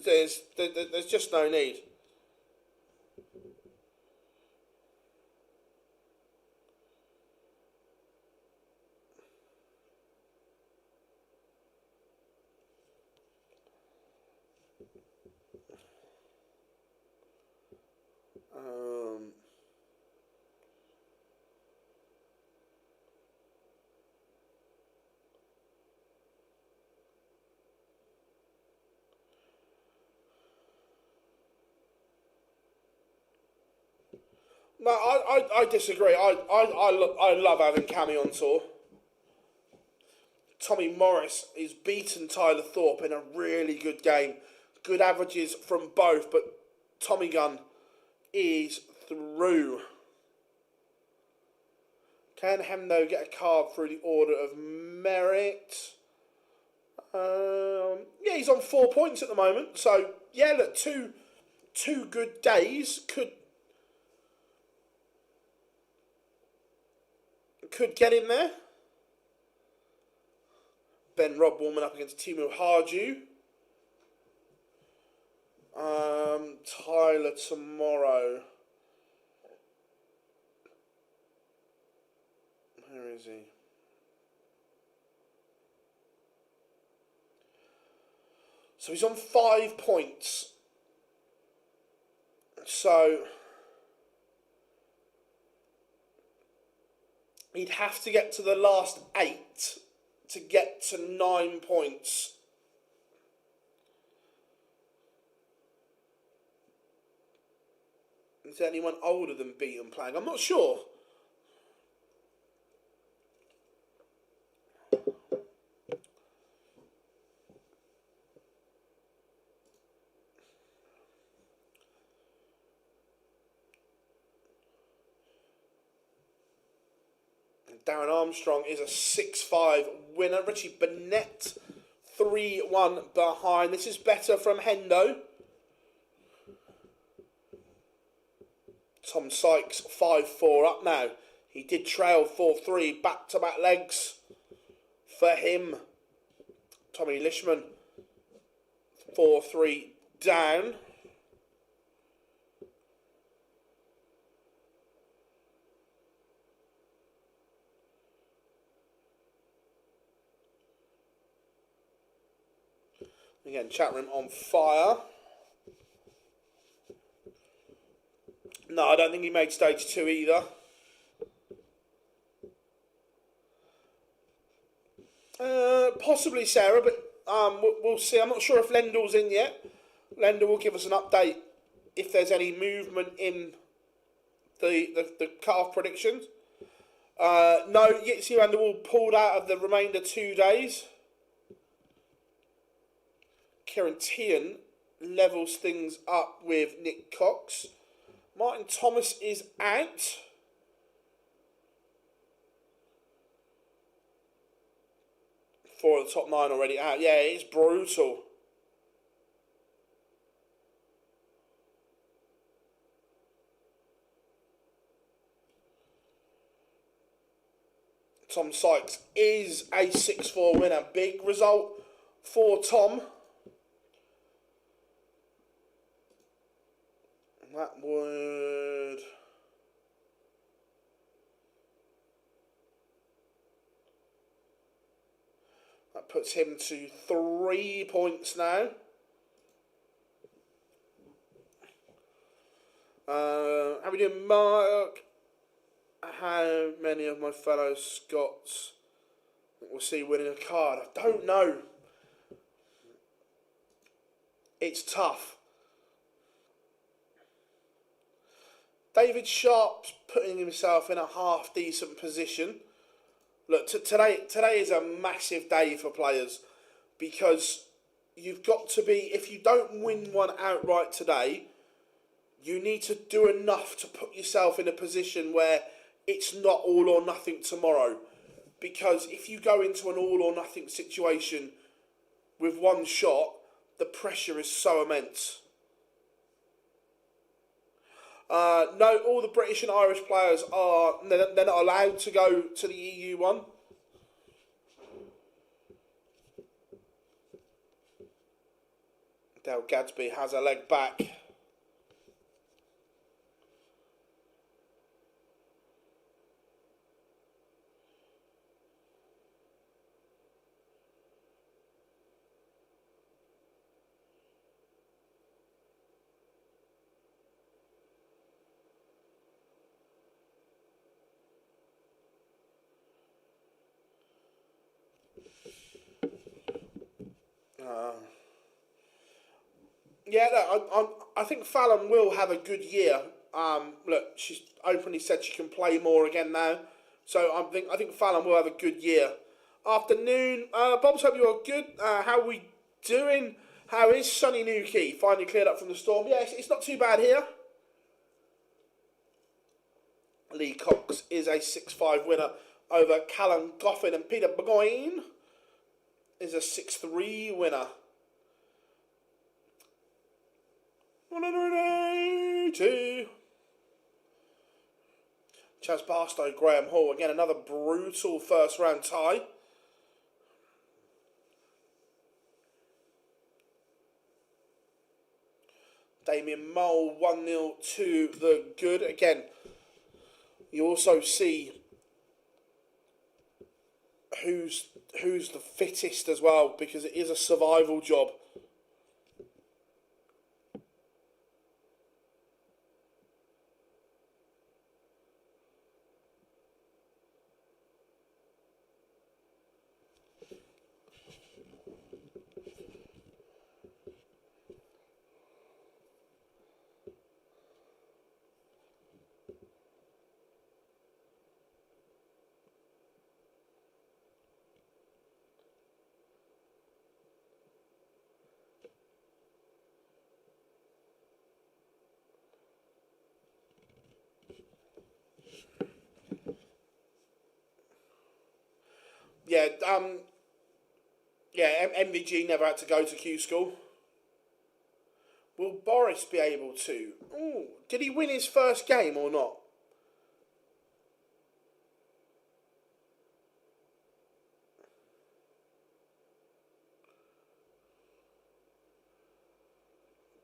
There's just no need. No, I disagree. I love having Cammy on tour. Tommy Morris is beaten Tyler Thorpe in a really good game. Good averages from both, but Tommy Gunn is through. Can Hemdo get a card through the order of merit? Yeah, he's on 4 points at the moment. So, yeah, look, two 2 good days could get in there. Ben Robb warming up against Timu Harju. Tyler tomorrow. Where is he? So he's on 5 points. So he'd have to get to the last 8 to get to 9 points. Is there anyone older than Beaton playing? I'm not sure. Darren Armstrong is a 6-5 winner. Richie Burnett 3-1 behind. This is better from Hendo. Tom Sykes 5-4 up now. He did trail 4-3. Back-to-back legs for him. Tommy Lishman 4-3 down. Again, chat room on fire. No, I don't think he made stage 2 either. Possibly Sarah, but we'll see. I'm not sure if Lendl's in yet. Lendl will give us an update if there's any movement in the cut-off predictions. No, Yitzi Randall pulled out of the remainder 2 days. Kieran Tian levels things up with Nick Cox. Martin Thomas is out. Four of the top 9 already out. Yeah, it's brutal. Tom Sykes is a 6-4 winner. Big result for Tom. That puts him to 3 points now. How we doing, Mark? How many of my fellow Scots will see winning a card? I don't know. It's tough. David Sharp's putting himself in a half-decent position. Look, today is a massive day for players because you've got to be, if you don't win one outright today, you need to do enough to put yourself in a position where it's not all or nothing tomorrow. Because if you go into an all or nothing situation with one shot, the pressure is so immense. No, all the British and Irish players they're not allowed to go to the EU one. Dale Gadsby has a leg back. Yeah, look, I think Fallon will have a good year. Look, she's openly said she can play more again now, so I think Fallon will have a good year. Afternoon, Bob's, hope you are good. How are we doing? How is sunny Newquay? Finally cleared up from the storm. Yeah, it's not too bad here. Lee Cox is a 6-5 winner over Callum Goffin, and Peter Burgoyne is a 6-3 winner. 180. Chaz Barstow, Graham Hall. Again, another brutal first round tie. Damien Mole 1-0 to the good. Again, you also see who's the fittest as well, because it is a survival job. Yeah, MVG never had to go to Q-School. Will Boris be able to? Ooh, did he win his first game or not?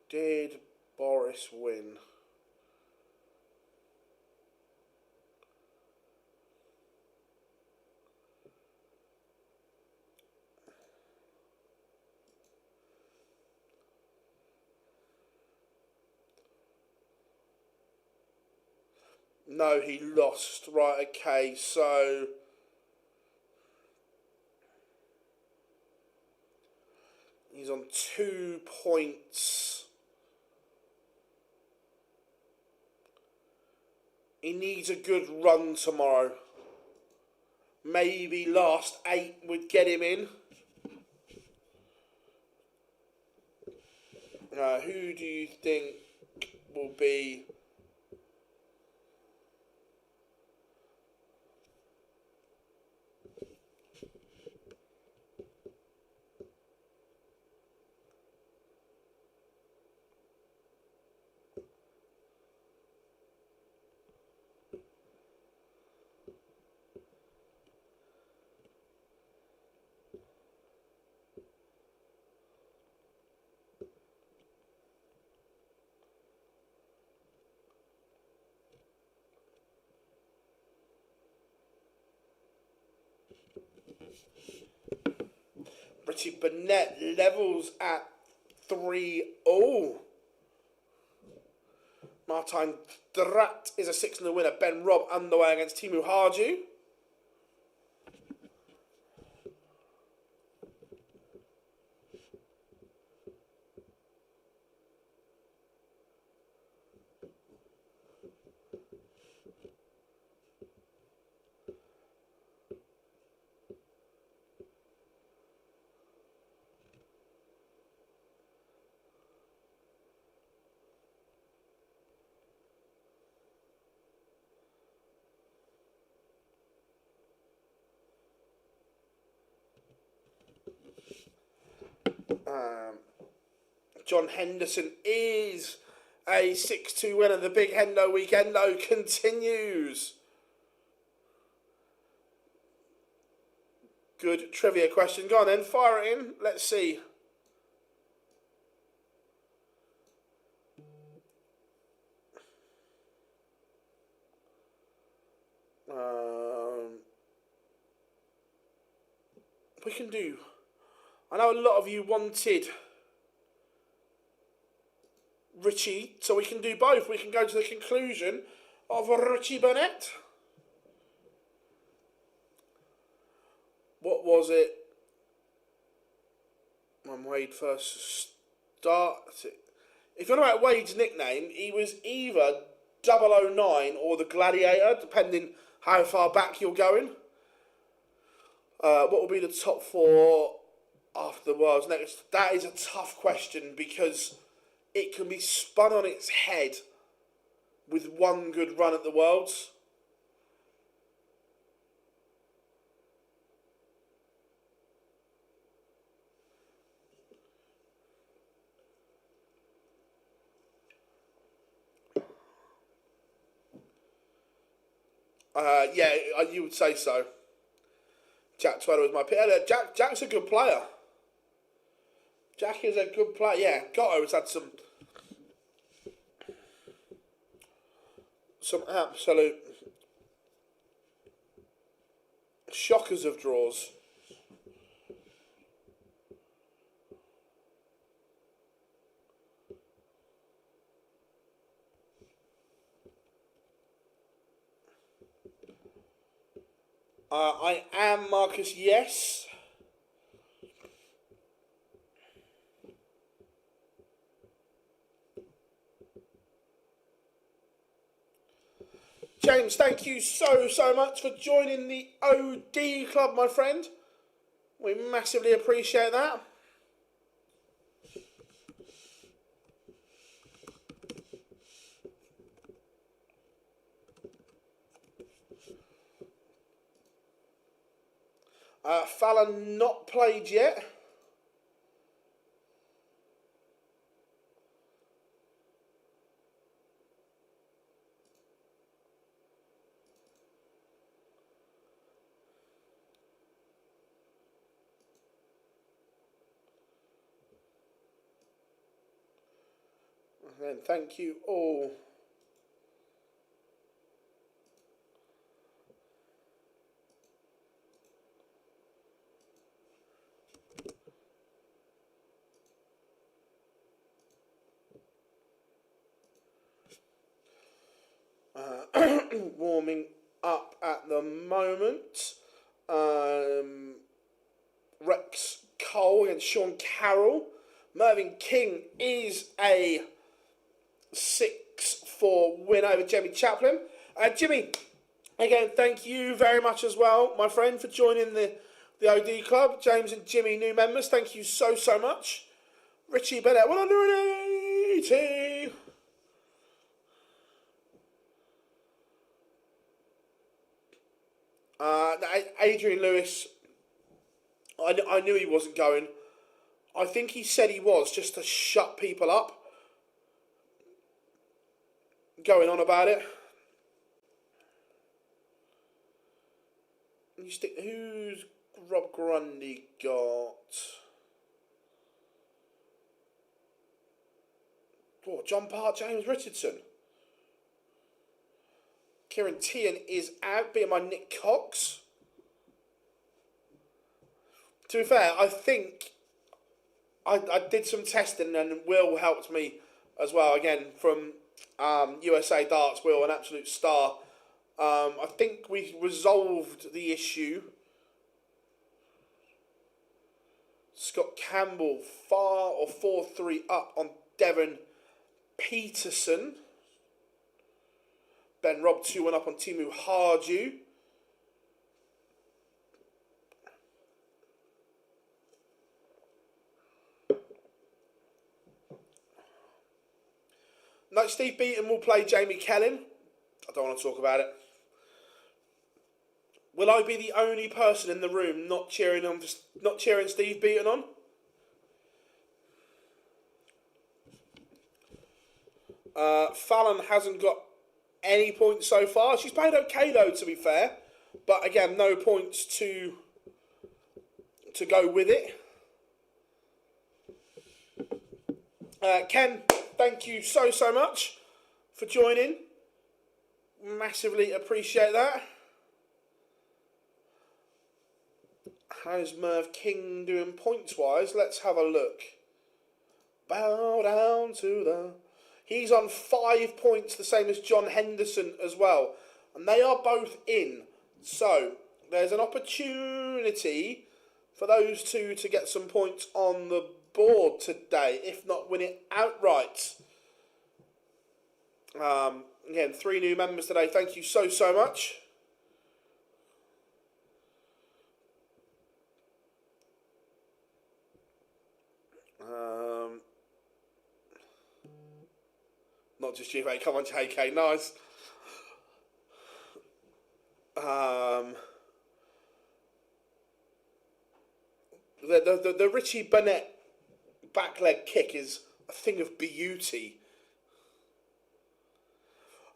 Did Boris win? No, he lost. Right, okay, so he's on 2 points. He needs a good run tomorrow. Maybe last 8 would get him in. Who do you think will be... Richie Burnett levels at 3-0. Martijn Drat is a 6-0 winner. Ben Robb underway against Timu Harju. John Henderson is a 6-2 winner. The big Hendo Weekendo continues. Good trivia question. Go on then, fire it in. Let's see. We can do... I know a lot of you wanted Richie, so we can do both. We can go to the conclusion of Richie Burnett. What was it when Wade first started? If you're talking about Wade's nickname, he was either 009 or the Gladiator, depending how far back you're going. What will be the top 4 after the Worlds next? That is a tough question, because it can be spun on its head with one good run at the Worlds. Yeah, you would say so. Jack Tweller was my pick. Jack's a good player. Jack is a good player. Yeah, Gotto's had some absolute shockers of draws. I am Marcus, yes. James, thank you so much for joining the OD club, my friend. We massively appreciate that. Fallon not played yet. And thank you all. Warming up at the moment. Rex Cole against Sean Carroll. Mervyn King is a 6-4 win over Jimmy Chaplin. Jimmy, again, thank you very much as well, my friend, for joining the OD club. James and Jimmy, new members, thank you so much. Richie Bennett, 180. Adrian Lewis, I knew he wasn't going. I think he said he was just to shut people up. Going on about it. Who's Rob Grundy got? Oh, John Part, James Richardson. Kieran Tian is out, being my Nick Cox. To be fair, I think I did some testing and Will helped me as well, again, from USA Darts. Will, an absolute star. I think we resolved the issue. Scott Campbell 4-3 up on Devon Peterson. Ben Robb 2-1 up on Timu Harju. No, Steve Beaton will play Jamie Kellen. I don't want to talk about it. Will I be the only person in the room not cheering Steve Beaton on? Fallon hasn't got any points so far. She's played okay though, to be fair, but again, no points to go with it. Ken, thank you so much for joining. Massively appreciate that. How's Merv King doing points-wise? Let's have a look. Bow down to the... He's on 5 points, the same as John Henderson as well. And they are both in. So, there's an opportunity for those two to get some points on the board today, if not win it outright. Again, 3 new members today. Thank you so much. Not just GV, come on JK, nice. The Richie Bennett back leg kick is a thing of beauty.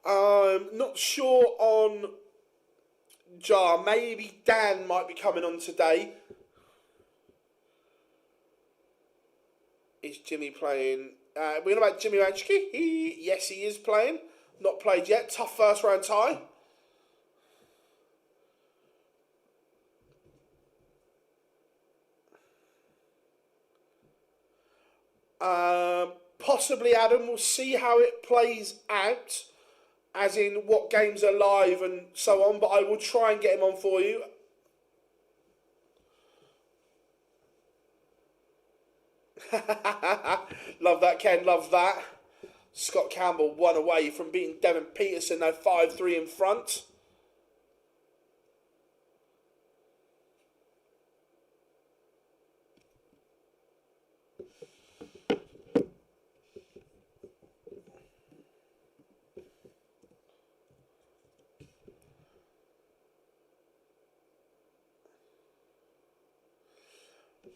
I'm not sure on jar. Maybe Dan might be coming on today. Is Jimmy playing? We're going about Jimmy Vanchke. Yes, he is playing. Not played yet. Tough first round tie. Possibly Adam. We'll see how it plays out, as in what games are live and so on. But I will try and get him on for you. Love that, Ken. Love that. Scott Campbell 1 away from beating Devin Peterson. Now 5-3 in front.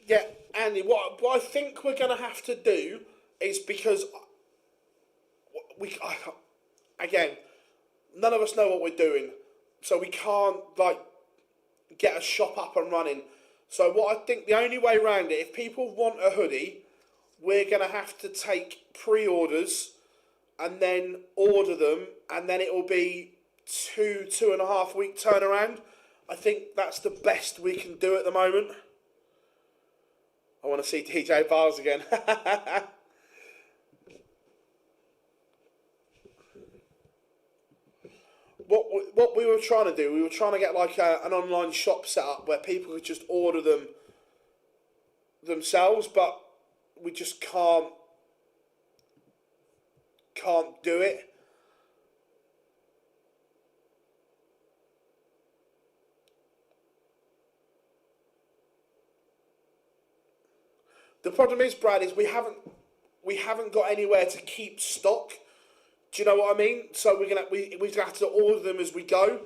Yeah, Andy, what I think we're going to have to do is, because again, none of us know what we're doing, so we can't, like, get a shop up and running. So what I think the only way around it, if people want a hoodie, we're going to have to take pre-orders and then order them, and then it will be 2.5 week turnaround. I think that's the best we can do at the moment. I want to see DJ Bars again. What we were trying to do, we were trying to get like an online shop set up where people could just order them themselves, but we just can't do it. The problem is, Brad, is we haven't got anywhere to keep stock. Do you know what I mean? So we're gonna have to order them as we go.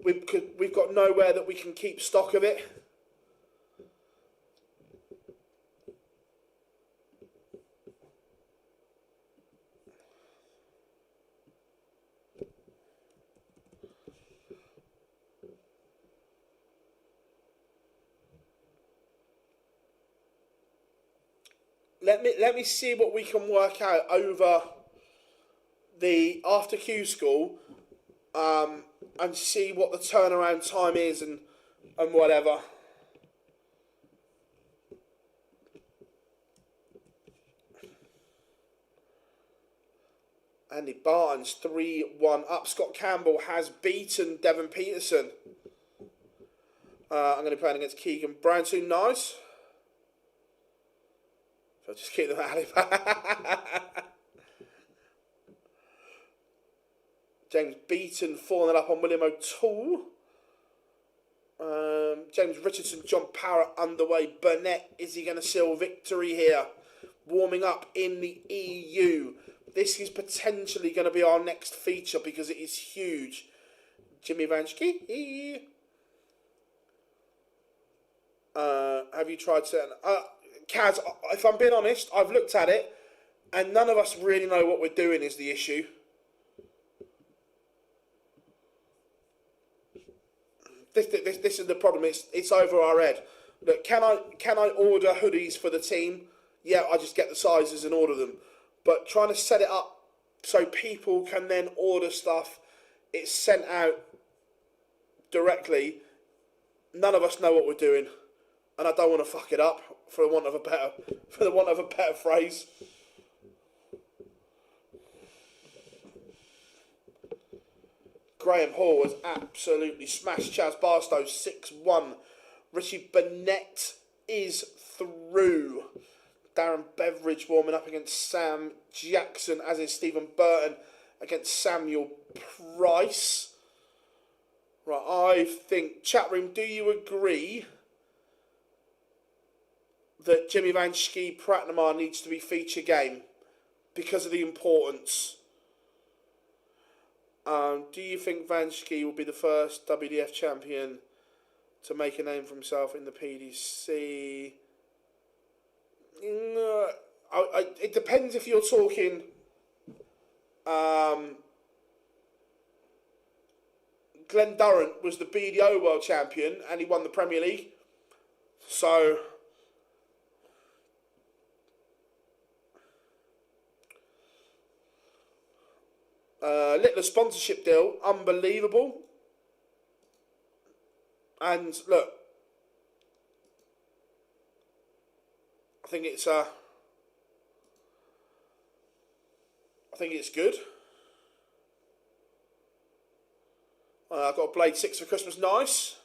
We've got nowhere that we can keep stock of it. Let me see what we can work out over the after Q-School, and see what the turnaround time is and whatever. Andy Barton's 3-1 up. Scott Campbell has beaten Devin Peterson. I'm going to be playing against Keegan Brown soon. Nice. So just keep them out of James Beaton 4-0 up on William O'Toole. James Richardson, John Power underway. Burnett, is he going to seal victory here? Warming up in the EU. This is potentially going to be our next feature because it is huge. Jimmy Vanchke. Have you tried certain... Kaz, if I'm being honest, I've looked at it and none of us really know what we're doing is the issue. This is the problem. It's over our head. Look, can I order hoodies for the team? Yeah, I just get the sizes and order them. But trying to set it up so people can then order stuff, it's sent out directly. None of us know what we're doing, and I don't want to fuck it up for the want of a better phrase. Graham Hall has absolutely smashed Chaz Barstow 6-1. Richie Burnett is through. Darren Beveridge warming up against Sam Jackson, as is Stephen Burton against Samuel Price. Right, I think, chat room, do you agree that Jimmy Vanchke Pratnamar needs to be feature game because of the importance? Do you think Vanchke will be the first WDF champion to make a name for himself in the PDC? It depends if you're talking Glenn Durrant was the BDO World Champion and he won the Premier League. So, Littler sponsorship deal, unbelievable. And look, I think it's good. I've got a Blade 6 for Christmas, nice.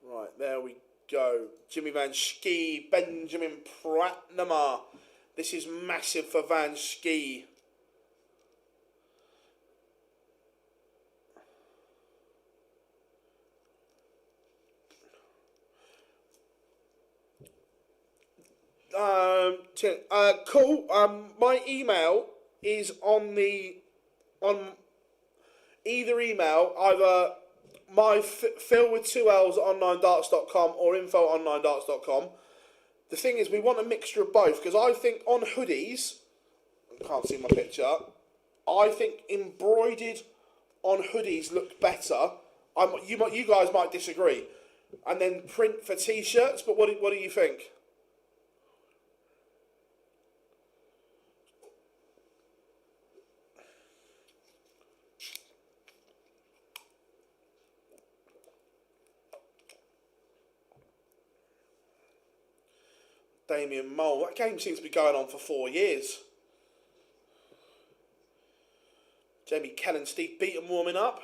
Right, there we go. Jimmy Van Schie, Benjamin Pratnama. This is massive for Van Schie. Cool. My email is on either email, either Phil with 2 L's at onlinedarts.com or info at onlinedarts.com. The thing is, we want a mixture of both, because I think on hoodies, I can't see my picture, I think embroidered on hoodies look better. You guys might disagree. And then print for t-shirts, but what do you think? Damien Mole. That game seems to be going on for 4 years. Jamie Kellen, Steve Beaton warming up.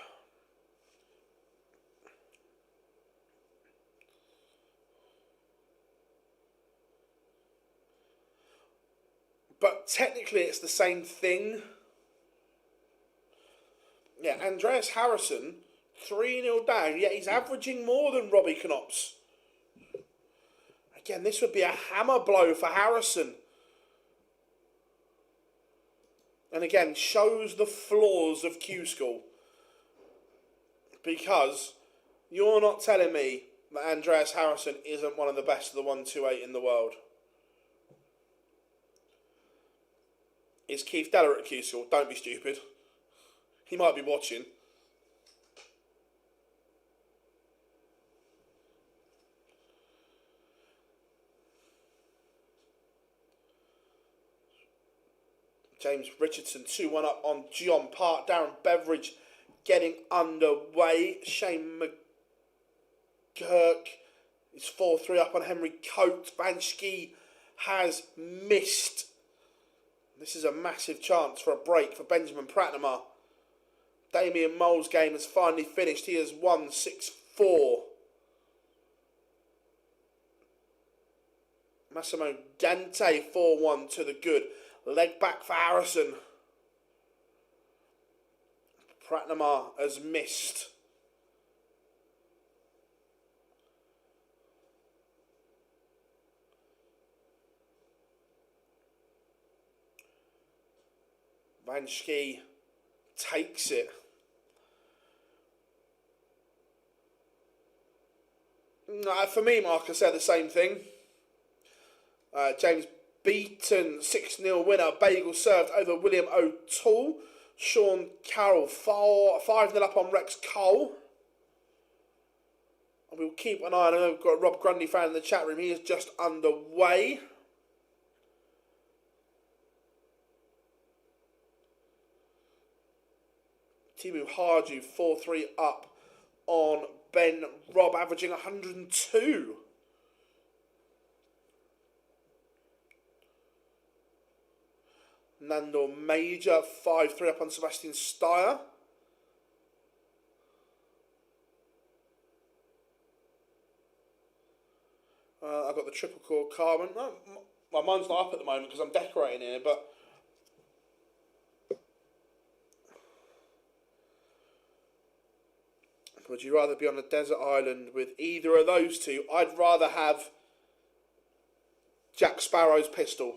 But technically it's the same thing. Yeah, Andreas Harrison, 3-0 down, yet he's averaging more than Robbie Knops. Again, this would be a hammer blow for Harrison. And again, shows the flaws of Q-School. Because you're not telling me that Andreas Harrison isn't one of the best of the 128 in the world. Is Keith Deller at Q-School? Don't be stupid. He might be watching. James Richardson 2-1 up on John Park. Darren Beveridge getting underway. Shane McGurk is 4-3 up on Henry Coates. Banshki has missed. This is a massive chance for a break for Benjamin Pratnama. Damien Mole's game has finally finished. He has won 6-4. Massimo Dante 4-1 to the good. Leg back for Harrison. Pratnama has missed. Van Schie takes it. For me, Mark, I said the same thing. James Beaton, 6-0 winner. Bagel served over William O'Toole. Sean Carroll, 5-0 up on Rex Cole. And we'll keep an eye on him. We've got a Rob Grundy fan in the chat room. He is just underway. Timu Harju, 4-3 up on Ben Robb, averaging 102. Nando Major, 5-3 up on Sebastian Steyer. I've got the triple core carbon. My mine's not up at the moment because I'm decorating here, but would you rather be on a desert island with either of those two? I'd rather have Jack Sparrow's pistol.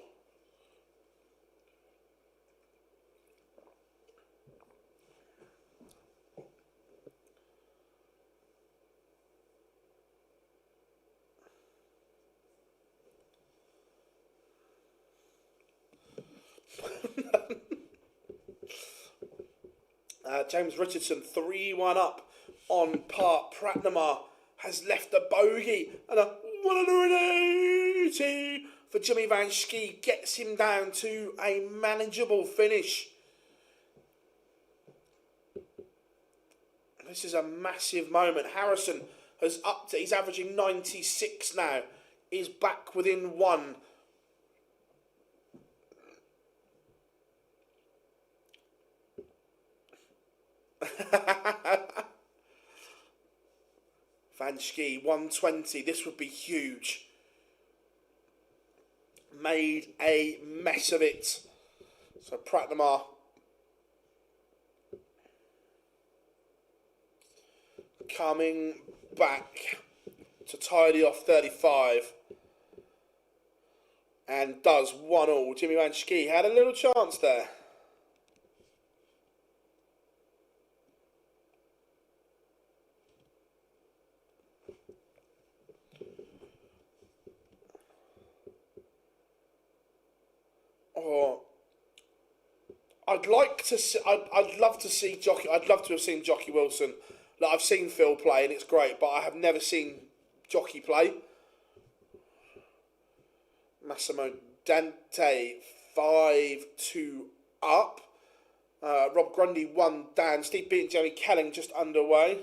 James Richardson 3-1 up on Park. Pratnamar has left a bogey, and a 180 for Jimmy Van Schie gets him down to a manageable finish. This is a massive moment. Harrison has upped it. He's averaging 96 now. He's back within one. Van Schie, 120. This would be huge. Made a mess of it. So Pratnamar coming back to tidy off 35. And does 1-1. Jimmy Van Schie had a little chance there. Oh, I'd like to see. I'd love to see Jockey. I'd love to have seen Jockey Wilson. Like, I've seen Phil play and it's great, but I have never seen Jockey play. Massimo Dante 5-2 up. Rob Grundy 1 down. Steve Beat and Jeremy Kelling just underway.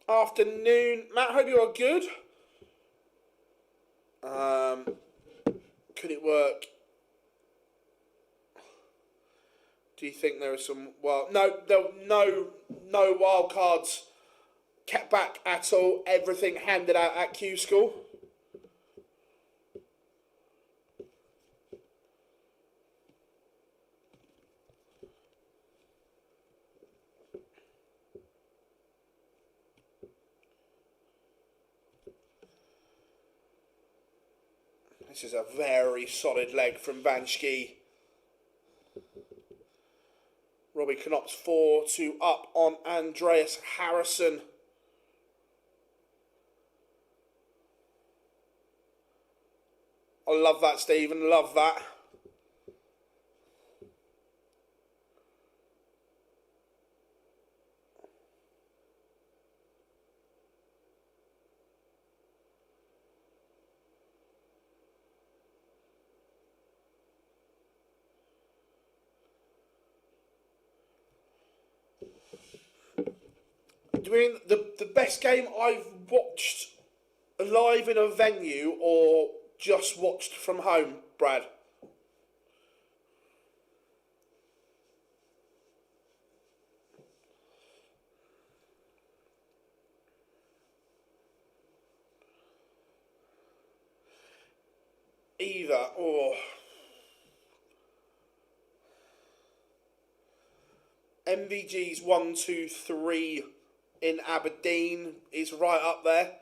Afternoon, Matt. Hope you are good. Could it work? Do you think there are some? Well, no wild cards kept back at all. Everything handed out at Q-School. This is a very solid leg from Van Schie. Robbie Knops 4-2 up on Andreas Harrison. I love that, Stephen. Love that. Do you mean the best game I've watched live in a venue or just watched from home, Brad? Either or. MVG's 1-2-3 in Aberdeen is right up there.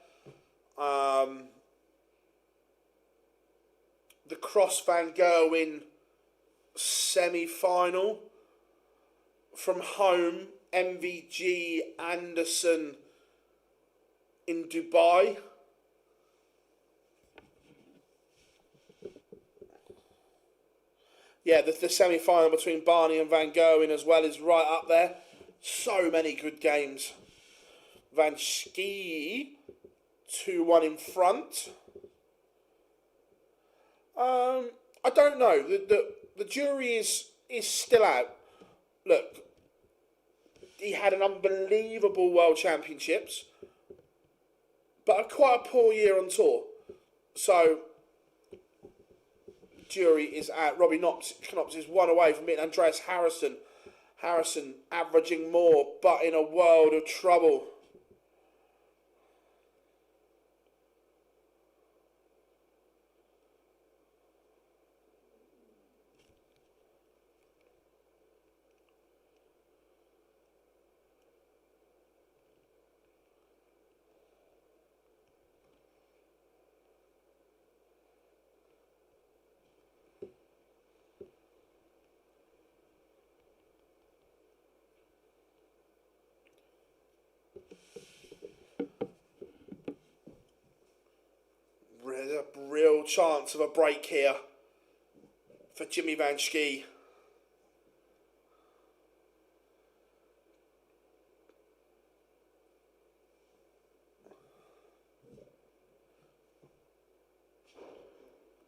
The Cross Van Gerwen semi-final from home. MVG Anderson in Dubai. Yeah, the semi-final between Barney and Van Gerwen as well is right up there. So many good games. Van Schie 2-1 in front. I don't know. The jury is still out. Look, he had an unbelievable World Championships, but quite a poor year on tour. So, jury is out. Robbie Knops is 1 away from it. Andreas Harrison. Harrison averaging more, but in a world of trouble. real chance of a break here for Jimmy Van Schie.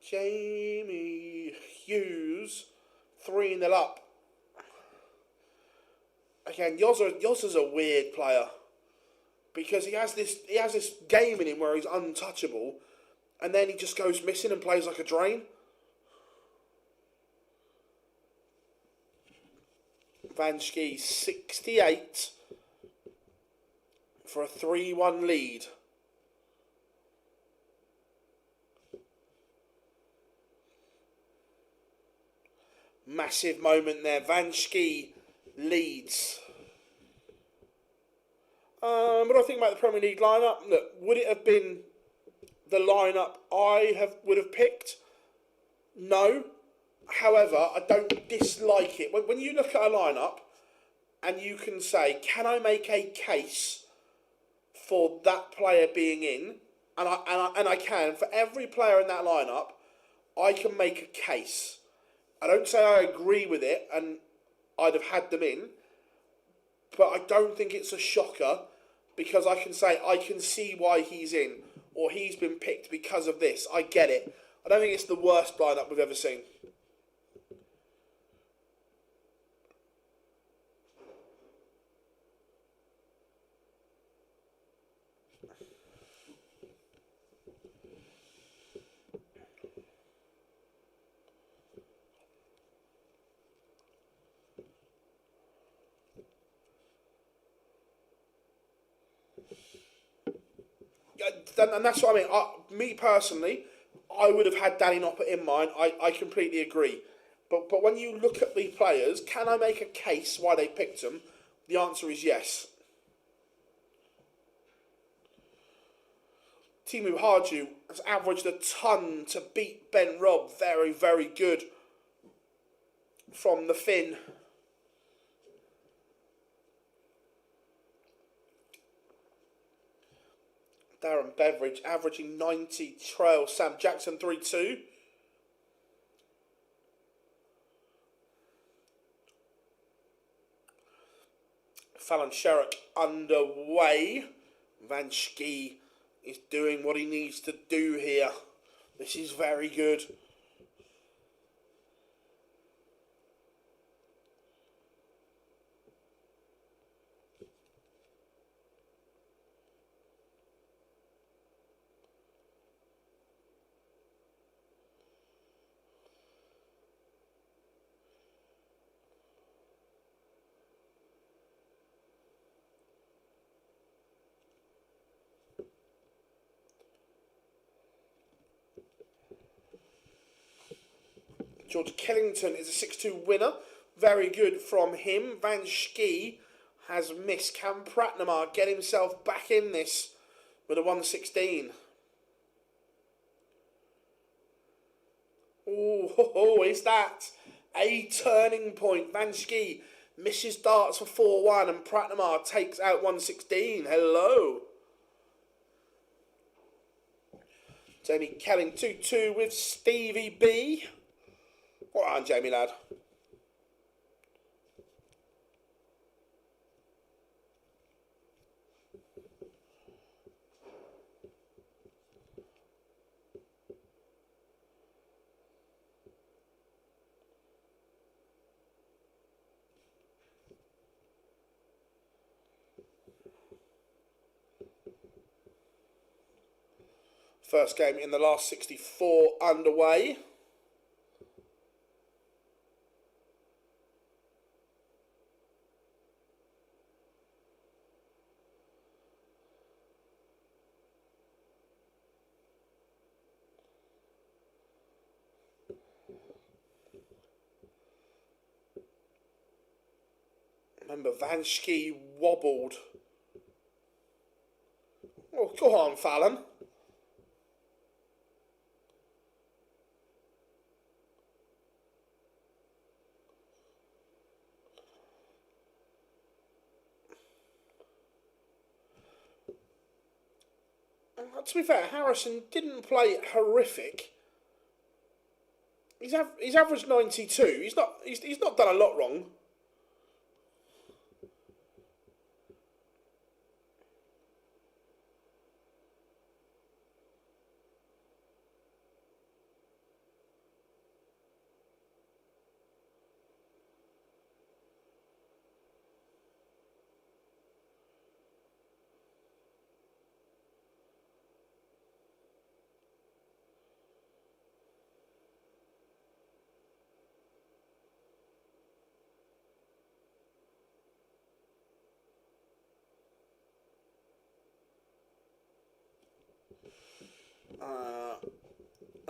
Jamie Hughes, 3-0 up. Again, Yozza's a weird player because he has this game in him where he's untouchable, and then he just goes missing and plays like a drain. Van Schie 68 for a 3-1 lead. Massive moment there. Van Schie leads. What do I think about the Premier League lineup? Look, would it have been the lineup would have picked? No. However, I don't dislike it. When you look at a lineup and you can say, can I make a case for that player being in? And I can. For every player in that lineup, I can make a case. I don't say I agree with it and I'd have had them in, but I don't think it's a shocker because I can say I can see why he's in or he's been picked because of this. I get it. I don't think it's the worst lineup we've ever seen. And that's what I mean. Me personally, I would have had Danny Noppert in mind. I completely agree. But when you look at the players, can I make a case why they picked them? The answer is yes. Timu Harju has averaged a ton to beat Ben Robb. Very, very good from the Finn. Darren Beveridge averaging 90, trail Sam Jackson 3-2. Fallon Sherrock underway. Van Schie is doing what he needs to do here. This is very good. George Killington is a 6-2 winner. Very good from him. Van Schie has missed. Can Pratnamar get himself back in this with a 116? Oh, is that a turning point? Van Schie misses darts for 4-1 and Pratnamar takes out 116. Hello. Jamie Kelling 2-2 with Stevie B. What on, Jamie, lad? First game in the last 64 underway. Remember, Van Schie wobbled. Oh, go on, Fallon. To be fair, Harrison didn't play horrific. He's averaged 92. He's not done a lot wrong.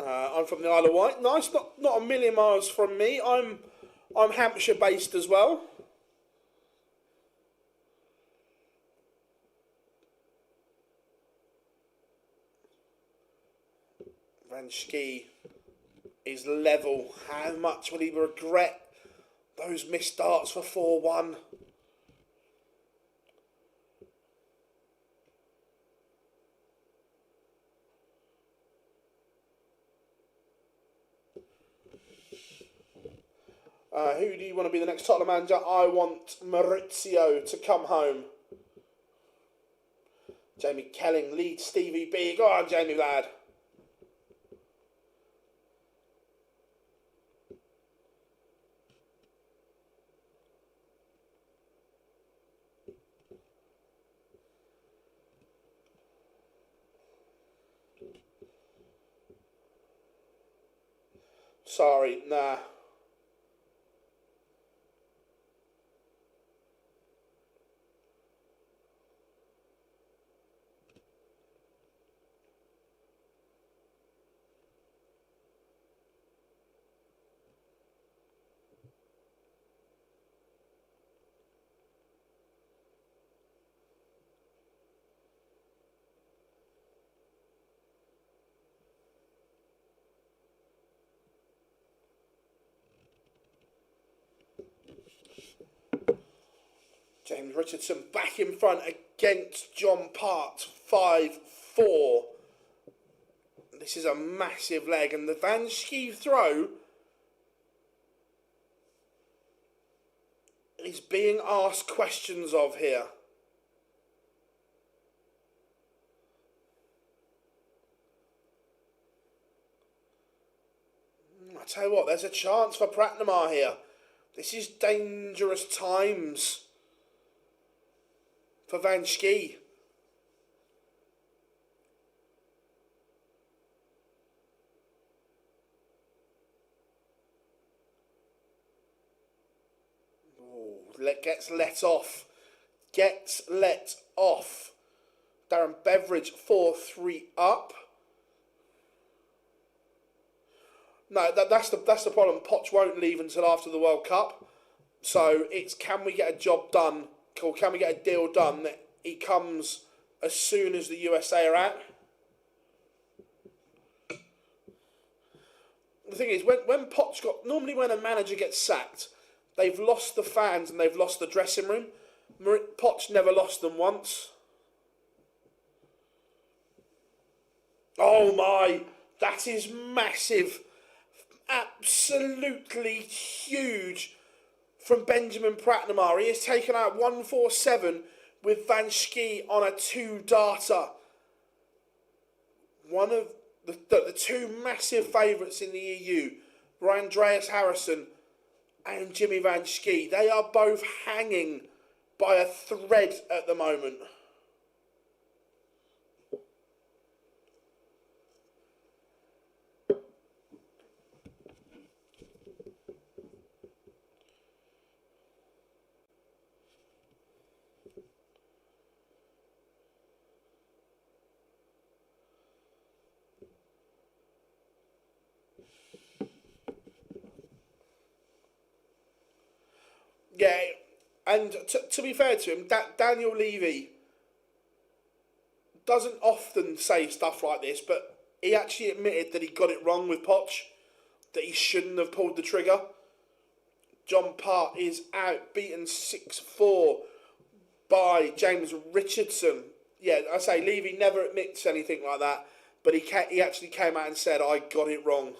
I'm from the Isle of Wight. Nice, not a million miles from me. I'm Hampshire based as well. Van Schie is level. How much will he regret those missed starts for 4-1? Who do you want to be the next Tottenham manager? I want Maurizio to come home. Jamie Kelling leads Stevie B. Go on, Jamie, lad. Sorry, nah. James Richardson back in front against John Part, 5-4. This is a massive leg, and the Van Schie throw is being asked questions of here. I tell you what, there's a chance for Pratnamar here. This is dangerous times for Van Schie. Gets let off. Gets let off. Darren Beveridge 4-3 up. No, that's the problem. Poch won't leave until after the World Cup. So it's, can we get a job done, or can we get a deal done that he comes as soon as the USA are out? The thing is, when Poch normally when a manager gets sacked, they've lost the fans and they've lost the dressing room. Poch never lost them once. Oh my, that is massive. Absolutely huge from Benjamin Pratnamar. He has taken out 147 with Van Schie on a 2-darter. One of the two massive favourites in the EU, Andreas Harrison and Jimmy Van Schie, they are both hanging by a thread at the moment. Yeah, and to be fair to him, Daniel Levy doesn't often say stuff like this, but he actually admitted that he got it wrong with Poch, that he shouldn't have pulled the trigger. John Part is out, beaten 6-4 by James Richardson. Yeah, I say Levy never admits anything like that, but he actually came out and said, I got it wrong.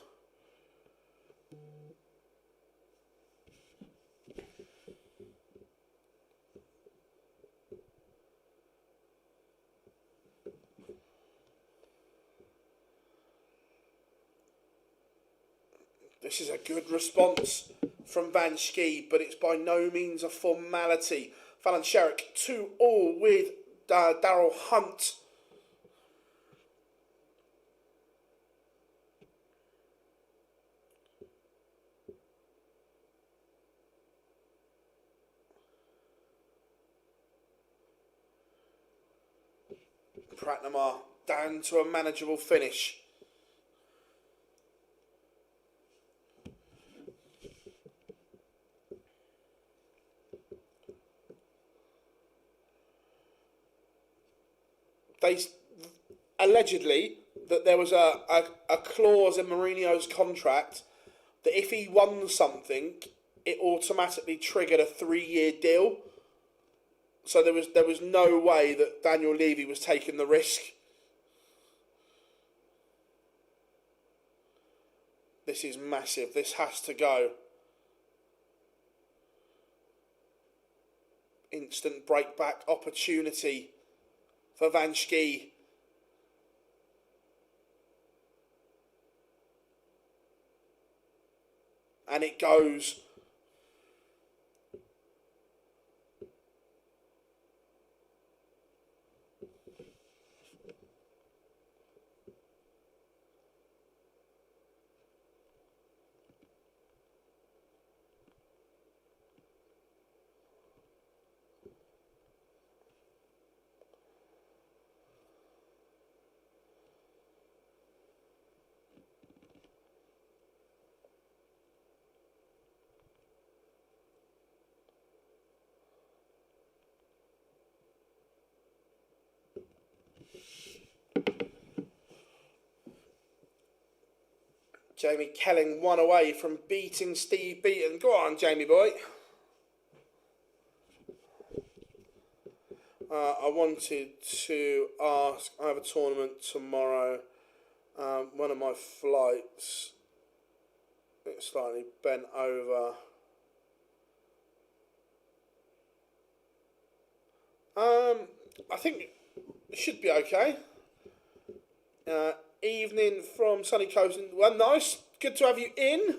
This is a good response from Van Schie, but it's by no means a formality. Fallon Sherrick 2-all with Daryl Hunt. Pratnamar down to a manageable finish. They allegedly that there was a clause in Mourinho's contract that if he won something, it automatically triggered a 3-year deal. So there was no way that Daniel Levy was taking the risk. This is massive. This has to go. Instant breakback opportunity for Van Schie. And it goes. Jamie Kelling 1 away from beating Steve Beaton. Go on, Jamie boy. I wanted to ask, I have a tournament tomorrow. One of my flights, it's slightly bent over. I think it should be okay. Evening from sunny coast. Well, nice. Good to have you in.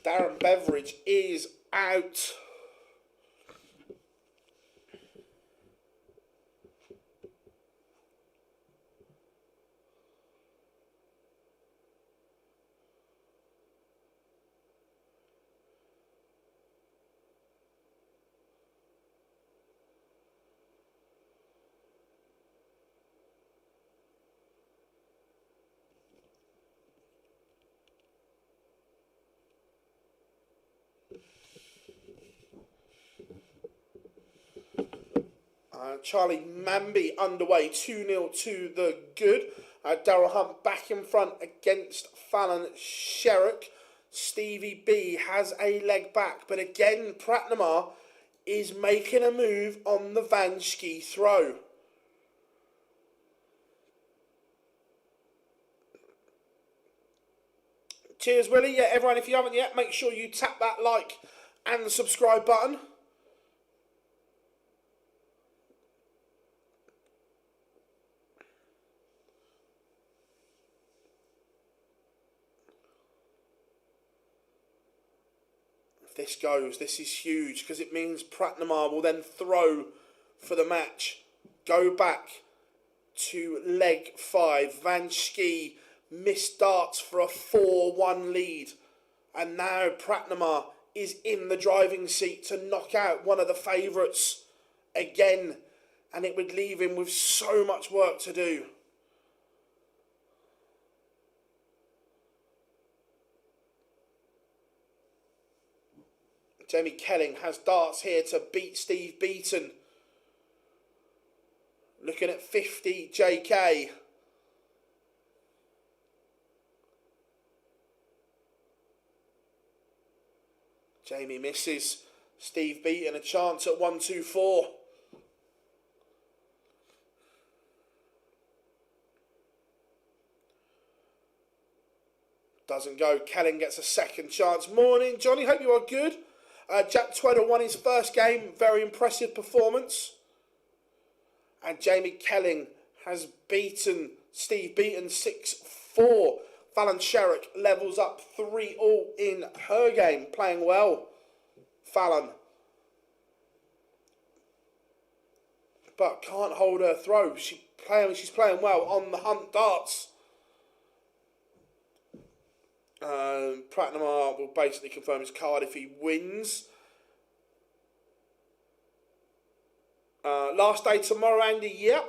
Darren Beveridge is out. Charlie Manby underway 2-0 to the good. Daryl Hunt back in front against Fallon Sherrick. Stevie B has a leg back, but again Pratnamar is making a move on the Van Schie throw. Cheers, Willie. Yeah, everyone, if you haven't yet, make sure you tap that like and subscribe button. If this goes, this is huge because it means Pratnamar will then throw for the match. Go back to leg 5. Van Schie missed darts for a 4-1 lead. And now Pratnamar is in the driving seat to knock out one of the favourites again. And it would leave him with so much work to do. Jamie Kelling has darts here to beat Steve Beaton. Looking at 50 JK. Jamie misses. Steve Beaton a chance at 1-2-4. Doesn't go. Kelling gets a second chance. Morning, Johnny. Hope you are good. Jack Tweddle won his first game. Very impressive performance. And Jamie Kelling has beaten Steve Beaton 6-4. Fallon Sherrick levels up 3-all in her game. Playing well, Fallon. But can't hold her throw. She's playing well on the hunt darts. Pratnamar will basically confirm his card if he wins. Last day tomorrow, Andy. Yep.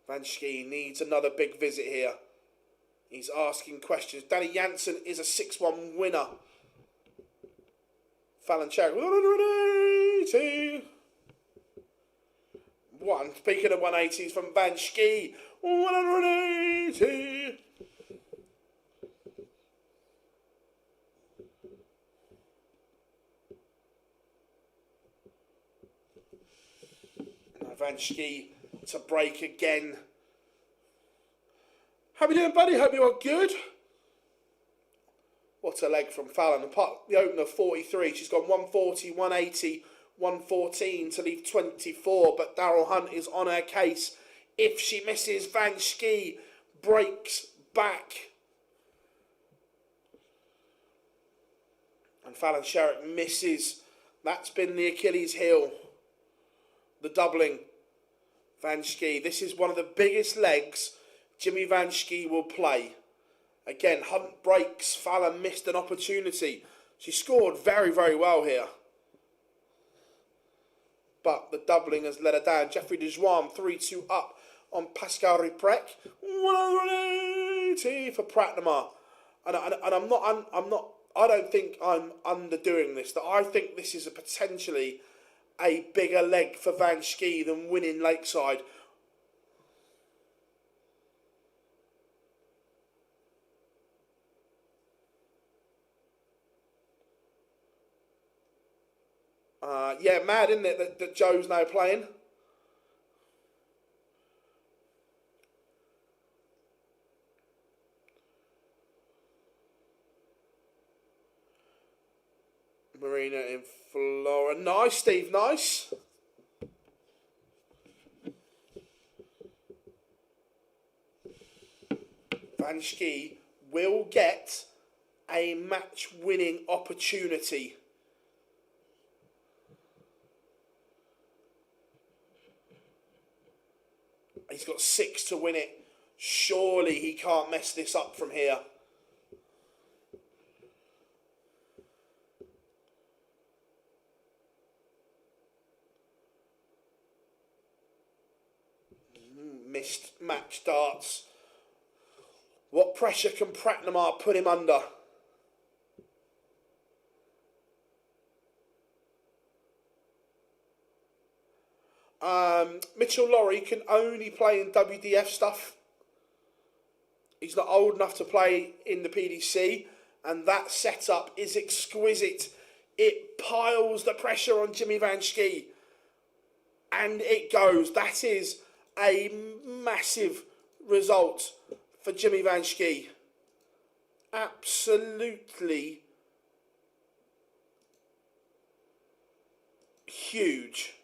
Van Schie needs another big visit here. He's asking questions. Danny Jansen is a 6-1 winner. Fallon Sherrick 180. Speaking of 180s from Van Schie, 180. Now Van Schie to break again. How you doing, buddy? Hope you are good. What a leg from Fallon. Apart the opener 43, she's gone 140, 180, 114 to leave 24. But Daryl Hunt is on her case. If she misses, Van Schie breaks back. And Fallon Sherrick misses. That's been the Achilles heel. The doubling. Van Schie. This is one of the biggest legs Jimmy Van Schie will play. Again, Hunt breaks. Fallon missed an opportunity. She scored very, very well here. But the doubling has let her down. Jeffrey Dejuan 3-2 up on Pascal Riprec. 180 for Pratnamar. And I don't think I'm underdoing this. That I think this is potentially a bigger leg for Van Schie than winning Lakeside. Yeah, mad, isn't it, that Joe's now playing? Marina in Flora. Nice, Steve, nice. Van Schie will get a match-winning opportunity. He's got 6 to win it. Surely he can't mess this up from here. Missed match darts. What pressure can Pratnamar put him under? Mitchell Laurie can only play in WDF stuff. He's not old enough to play in the PDC, and that setup is exquisite. It piles the pressure on Jimmy Van Schie, and it goes. That is a massive result for Jimmy Van Schie. Absolutely huge.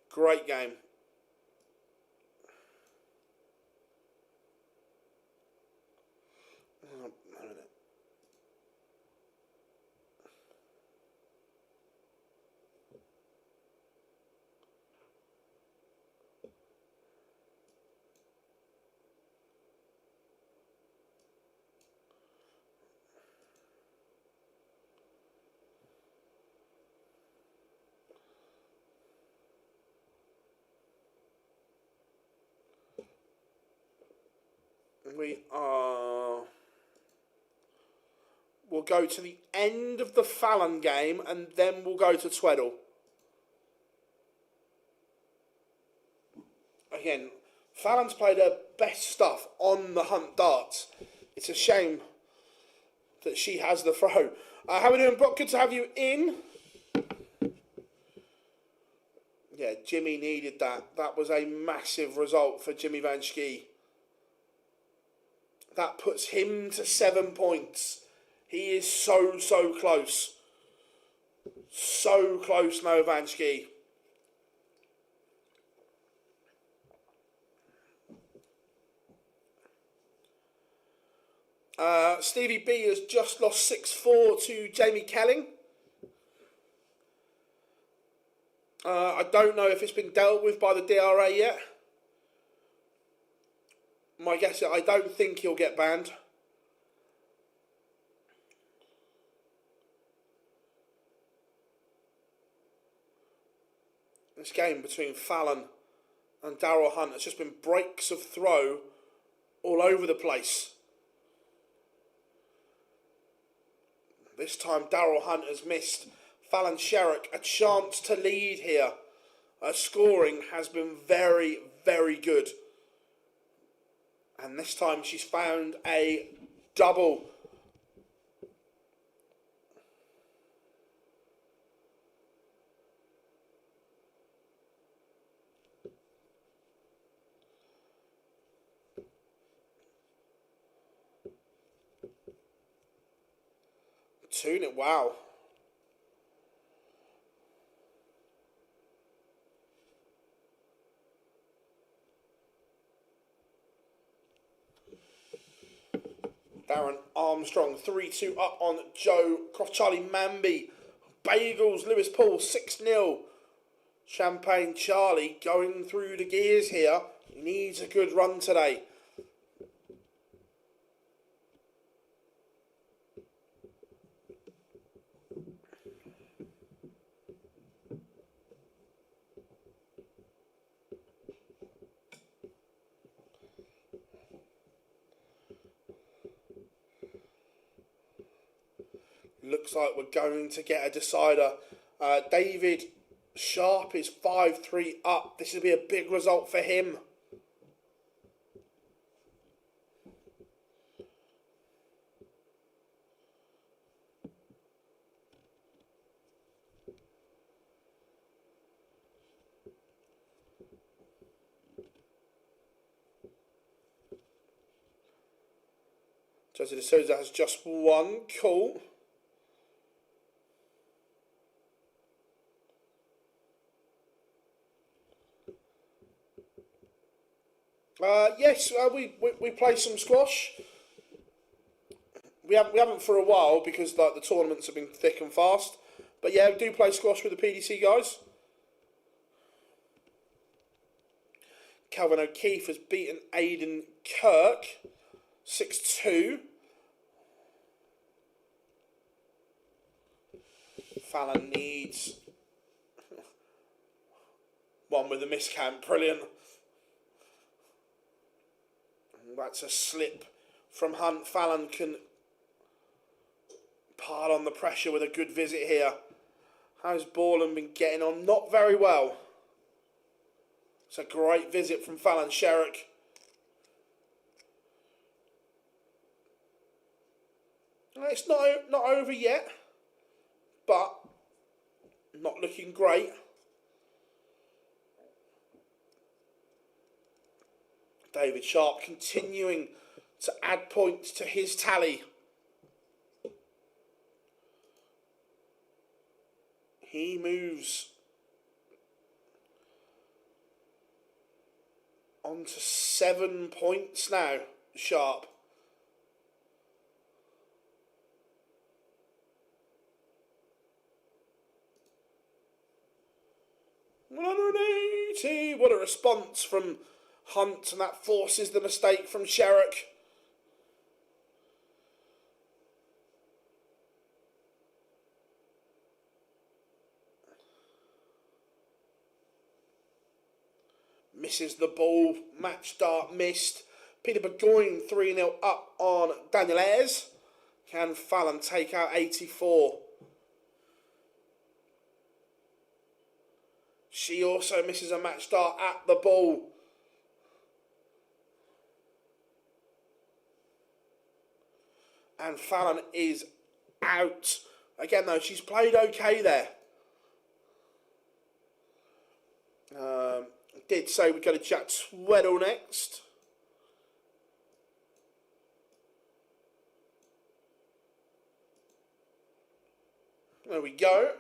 Great game. We'll go to the end of the Fallon game and then we'll go to Tweddle. again, Fallon's played her best stuff on the Hunt darts. It's a shame that she has the throw. How are we doing, Brock? Good to have you in. Yeah, Jimmy needed that. That was a massive result for Jimmy Van Schie. That puts him to 7 points. He is so close. So close now, Van Schie. Stevie B has just lost 6-4 to Jamie Kelling. I don't know if it's been dealt with by the DRA yet. My guess is I don't think he'll get banned. This game between Fallon and Daryl Hunt has just been breaks of throw all over the place. This time Daryl Hunt has missed Fallon Sherrick a chance to lead here. Her scoring has been very good. And this time she's found a double. Tune it, wow. Darren Armstrong, 3-2 up on Joe Croft. Charlie Manby, Bagels, Lewis Paul, 6-0. Champagne Charlie going through the gears here. He needs a good run today. Looks like we're going to get a decider. David Sharp is 5-3 up. This will be a big result for him. Jose de Souza has just one. Cool. Yes, we play some squash. We haven't for a while because like the tournaments have been thick and fast. But yeah, we do play squash with the PDC guys. Calvin O'Keefe has beaten Aidan Kirk 6-2. Fallon needs one with a miscount. Brilliant. That's a slip from Hunt. Fallon can pile on the pressure with a good visit here. How's Borland been getting on? Not very well. It's a great visit from Fallon Sherrick. It's not over yet, but not looking great. David Sharp continuing to add points to his tally. He moves on to 7 points now, Sharp. $180. What a response from Hunt, and that forces the mistake from Sherrick. Misses the ball. Match dart missed. Peter Burgoyne 3-0 up on Daniel Ayres. Can Fallon take out 84? She also misses a match dart at the ball. And Fallon is out. Again, though, she's played okay there. Did say we're going to Jack Tweddle next. There we go.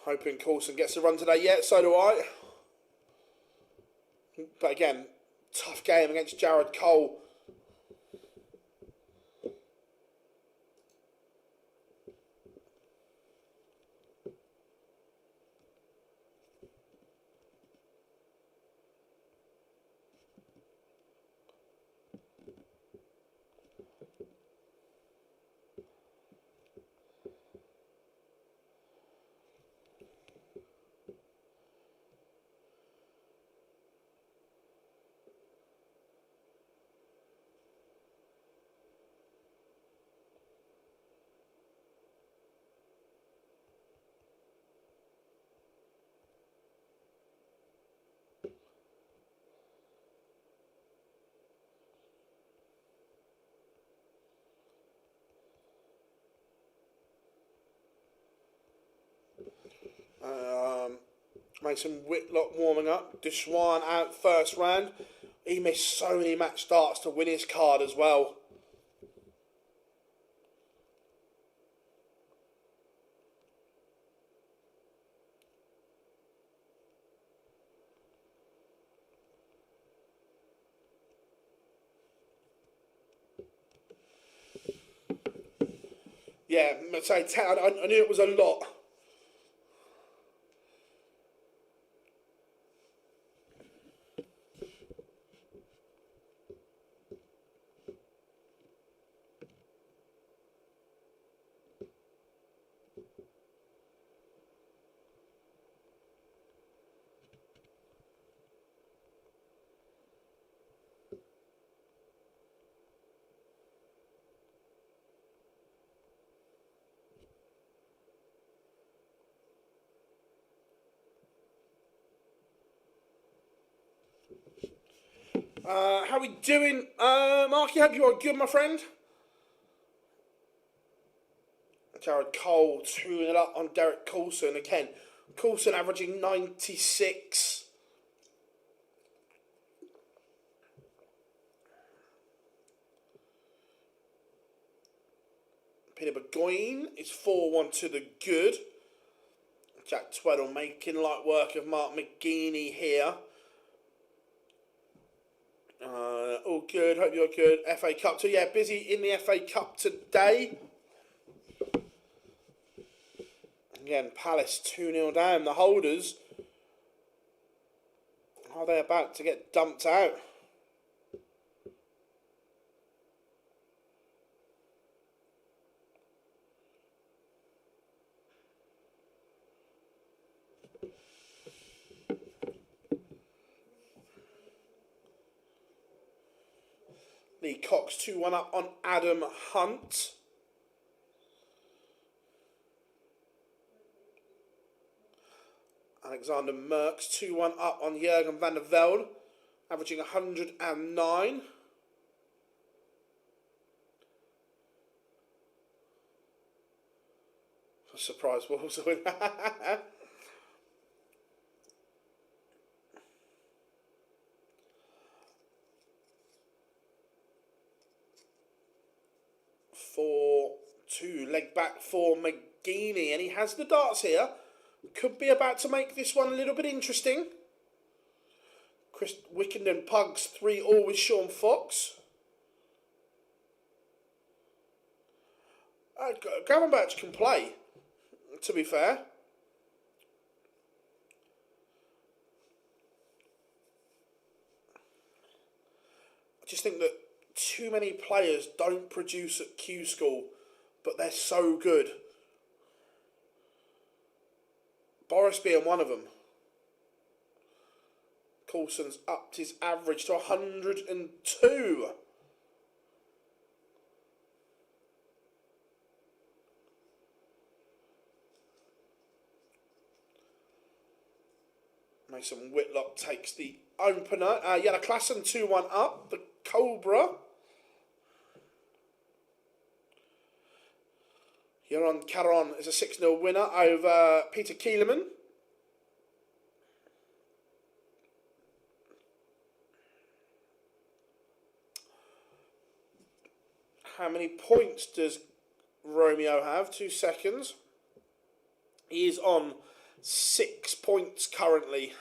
Hoping Coulson gets a run today. Yeah, so do I. But again, tough game against Jared Cole. Mason Whitlock warming up. Deshawn out first round. He missed so many match starts to win his card as well. Yeah, I'd say 10, I knew it was a lot. How we doing, Marky? Hope you are good, my friend. Jared Cole 2-0 up on Derek Coulson again. Coulson averaging 96. Peter Burgoyne is 4-1 to the good. Jack Tweddle making light work of Mark McGeaney here. All good, hope you're good. FA Cup, so yeah, busy in the FA Cup today. Again, Palace 2-0 down. The holders, are they about to get dumped out? Lee Cox 2-1 up on Adam Hunt. Alexander Merckx 2-1 up on Jurgen van der Velde, averaging 109. I was surprised Wolves win. 4-2, leg back for McGeaney, and he has the darts here. Could be about to make this one a little bit interesting. Chris Wickenden Pugs 3-all with Sean Fox. Gravenberch can play, to be fair. I just think that too many players don't produce at Q-School, but they're so good. Boris being one of them. Coulson's upped his average to 102. Mason Whitlock takes the opener. Yellow Klassen 2-1 up. The Cobra. Joran Caron is a 6-0 winner over Peter Kieleman. How many points does Romeo have? 2 seconds. He is on 6 points currently.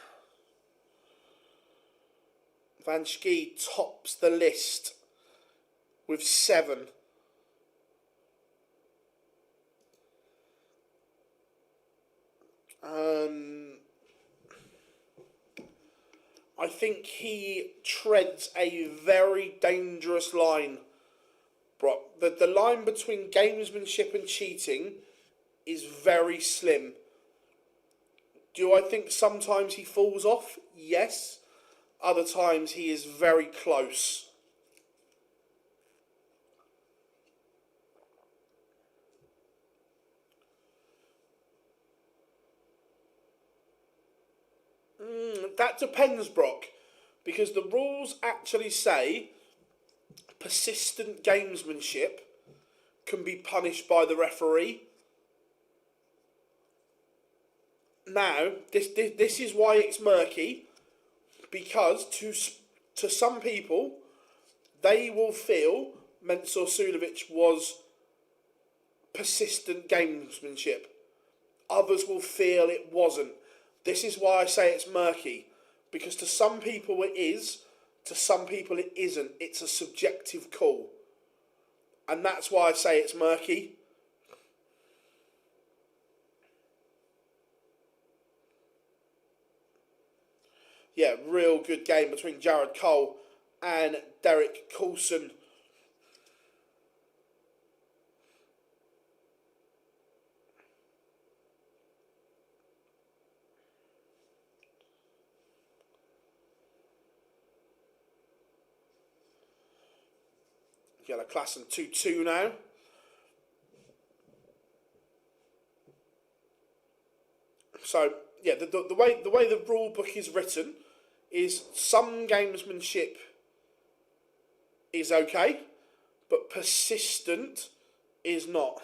Van Schie tops the list with 7. I think he treads a very dangerous line, Brock. The line between gamesmanship and cheating is very slim. Do I think sometimes he falls off? Yes. Other times he is very close. That depends, Brock, because the rules actually say persistent gamesmanship can be punished by the referee. Now, this is why it's murky, because to some people, they will feel Mensur Suljovic was persistent gamesmanship. Others will feel it wasn't. This is why I say it's murky, because to some people it is, to some people it isn't. It's a subjective call. And that's why I say it's murky. Yeah, real good game between Jared Cole and Derek Coulson. Yellow Klassen 2-2 now. So, yeah, the way the rule book is written is some gamesmanship is okay, but persistent is not.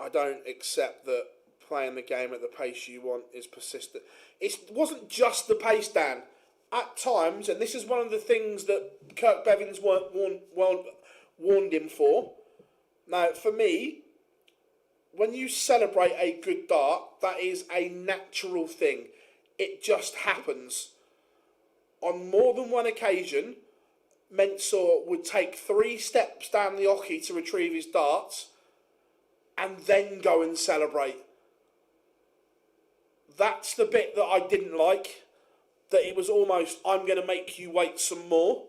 I don't accept that playing the game at the pace you want is persistent. It wasn't just the pace, Dan. At times, and this is one of the things that Kirk Bevins warned him for. Now, for me, when you celebrate a good dart, that is a natural thing. It just happens. On more than one occasion, Mensur would take 3 steps down the oche to retrieve his darts and then go and celebrate. That's the bit that I didn't like. That it was almost, I'm going to make you wait some more.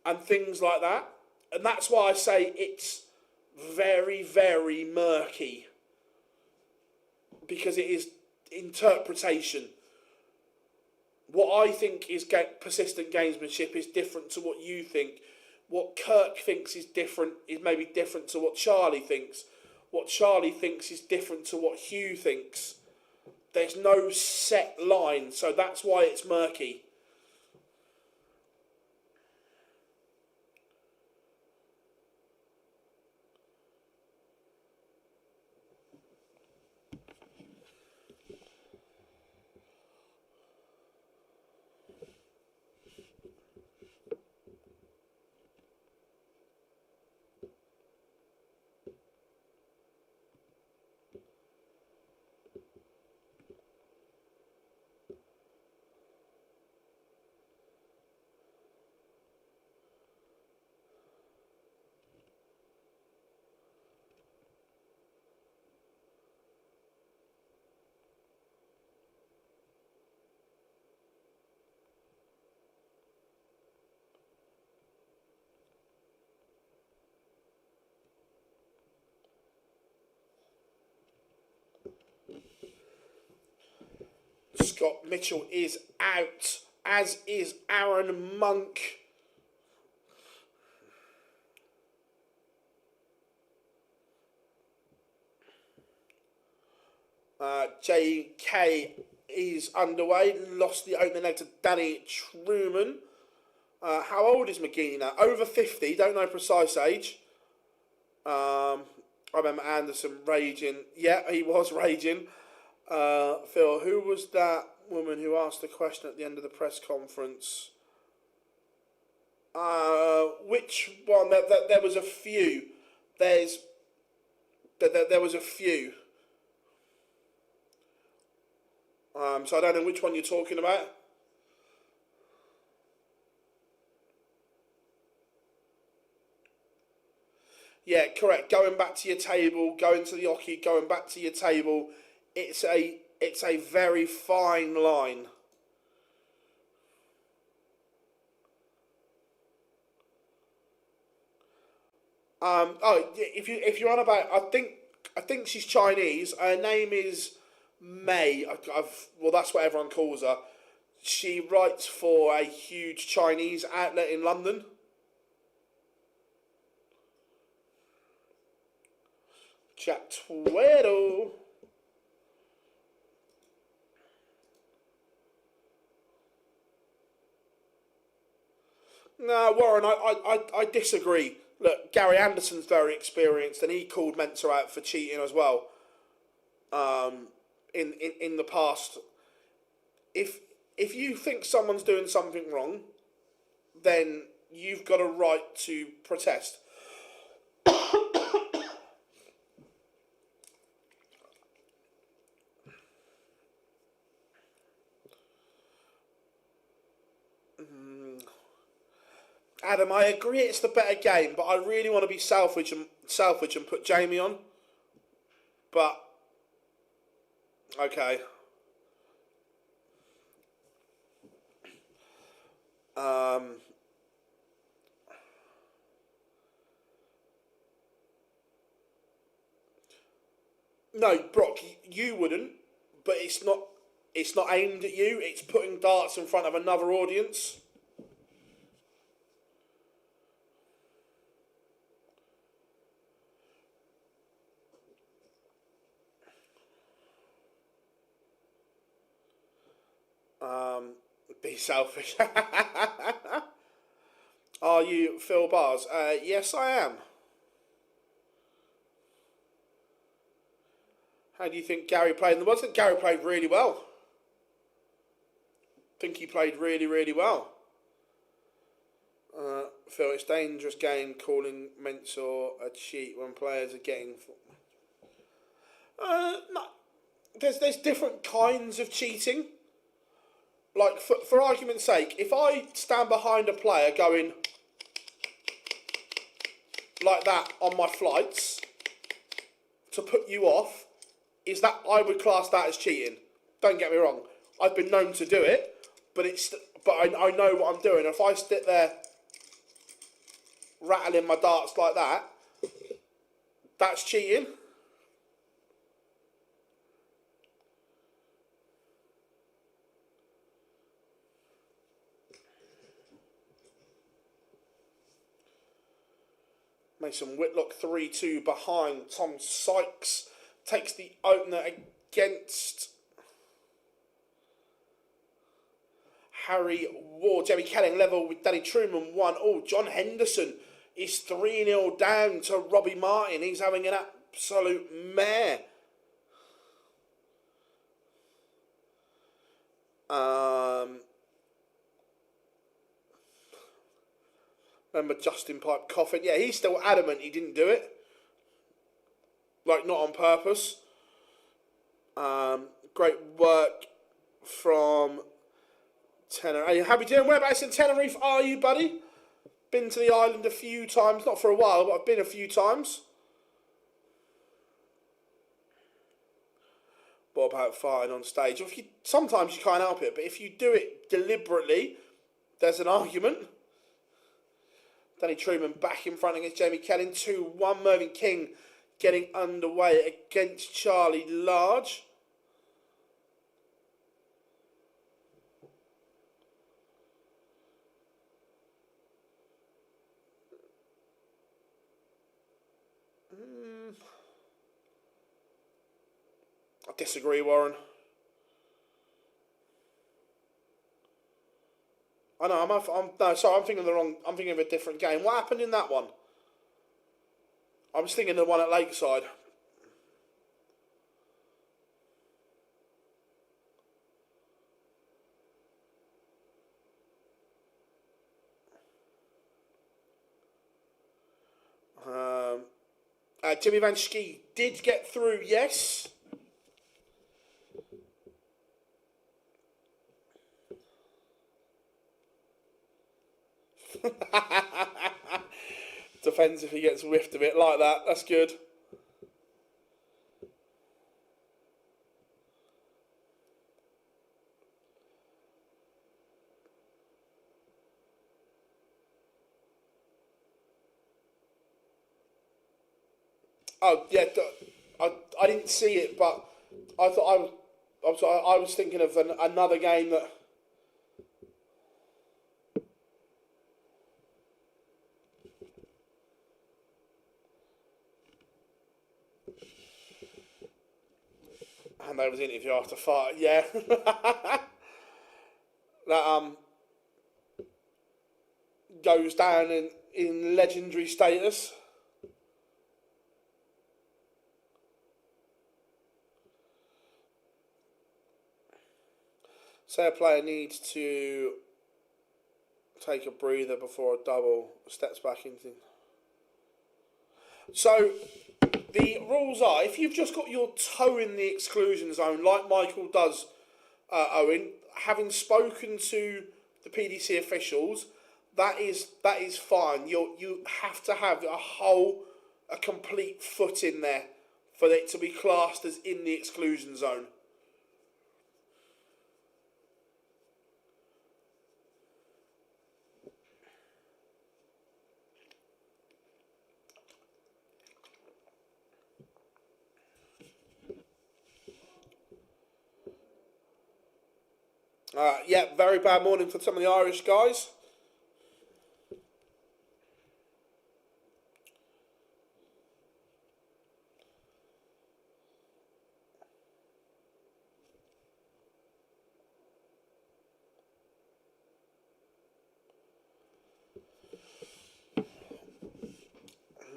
And things like that. And that's why I say it's very, very murky. Because it is interpretation. What I think is persistent gamesmanship is different to what you think. What Kirk thinks is different is maybe different to what Charlie thinks. What Charlie thinks is different to what Hugh thinks. There's no set line, so that's why it's murky. Scott Mitchell is out, as is Aaron Monk. JK is underway, lost the opening leg to Danny Truman. How old is McGeaney now? Over 50, don't know precise age. I remember Anderson raging. Yeah, he was raging. Phil, who was that woman who asked the question at the end of the press conference? Which one? There was a few. There was a few. So I don't know which one you're talking about. Yeah, correct. Going back to your table, going to the hockey, going back to your table. It's a very fine line. If you're on about, I think she's Chinese. Her name is May. Well, that's what everyone calls her. She writes for a huge Chinese outlet in London. Chatuero. No, Warren, I disagree. Look, Gary Anderson's very experienced, and he called Mensah out for cheating as well. In the past, if you think someone's doing something wrong, then you've got a right to protest. Adam, I agree it's the better game, but I really want to be selfish and put Jamie on. But okay. No, Brock, you wouldn't, but it's not aimed at you. It's putting darts in front of another audience. Be selfish. Are you Phil Bars? Yes, I am. How do you think Gary played in the World? I think Gary played really well. I think he played really, really well. Phil, it's a dangerous game calling Mensah a cheat when players are getting... no. There's different kinds of cheating. Like, for argument's sake, if I stand behind a player going like that on my flights to put you off, I would class that as cheating. Don't get me wrong. I've been known to do it, but I know what I'm doing. If I sit there rattling my darts like that, that's cheating. Mason Whitlock 3-2 behind. Tom Sykes takes the opener against Harry Ward. Jerry Kelling level with Danny Truman 1-1. John Henderson is 3-0 down to Robbie Martin. He's having an absolute mare. Remember Justin Pipe Coffin? Yeah, he's still adamant he didn't do it. Like, not on purpose. Great work from Tenerife. Hey, how are you doing? Whereabouts in Tenerife are you, buddy? Been to the island a few times. Not for a while, but I've been a few times. What about farting on stage? Sometimes you can't help it, but if you do it deliberately, there's an argument. Danny Truman back in front against Jamie Kelling. 2-1. Mervyn King getting underway against Charlie Large. I disagree, Warren. I know. No, sorry. I'm thinking of the wrong. I'm thinking of a different game. What happened in that one? I was thinking the one at Lakeside. Jimmy Van Schie did get through, yes. Depends if he gets whiffed a bit like that. That's good. Oh yeah, I didn't see it, but I thought I was thinking of another game that. And there was an interview after fight, yeah. That goes down in legendary status. Say a player needs to take a breather before a double, steps back into. So the rules are, if you've just got your toe in the exclusion zone, like Michael does, Owen, having spoken to the PDC officials, that is fine. You have to have a complete foot in there for it to be classed as in the exclusion zone. Yeah, very bad morning for some of the Irish guys.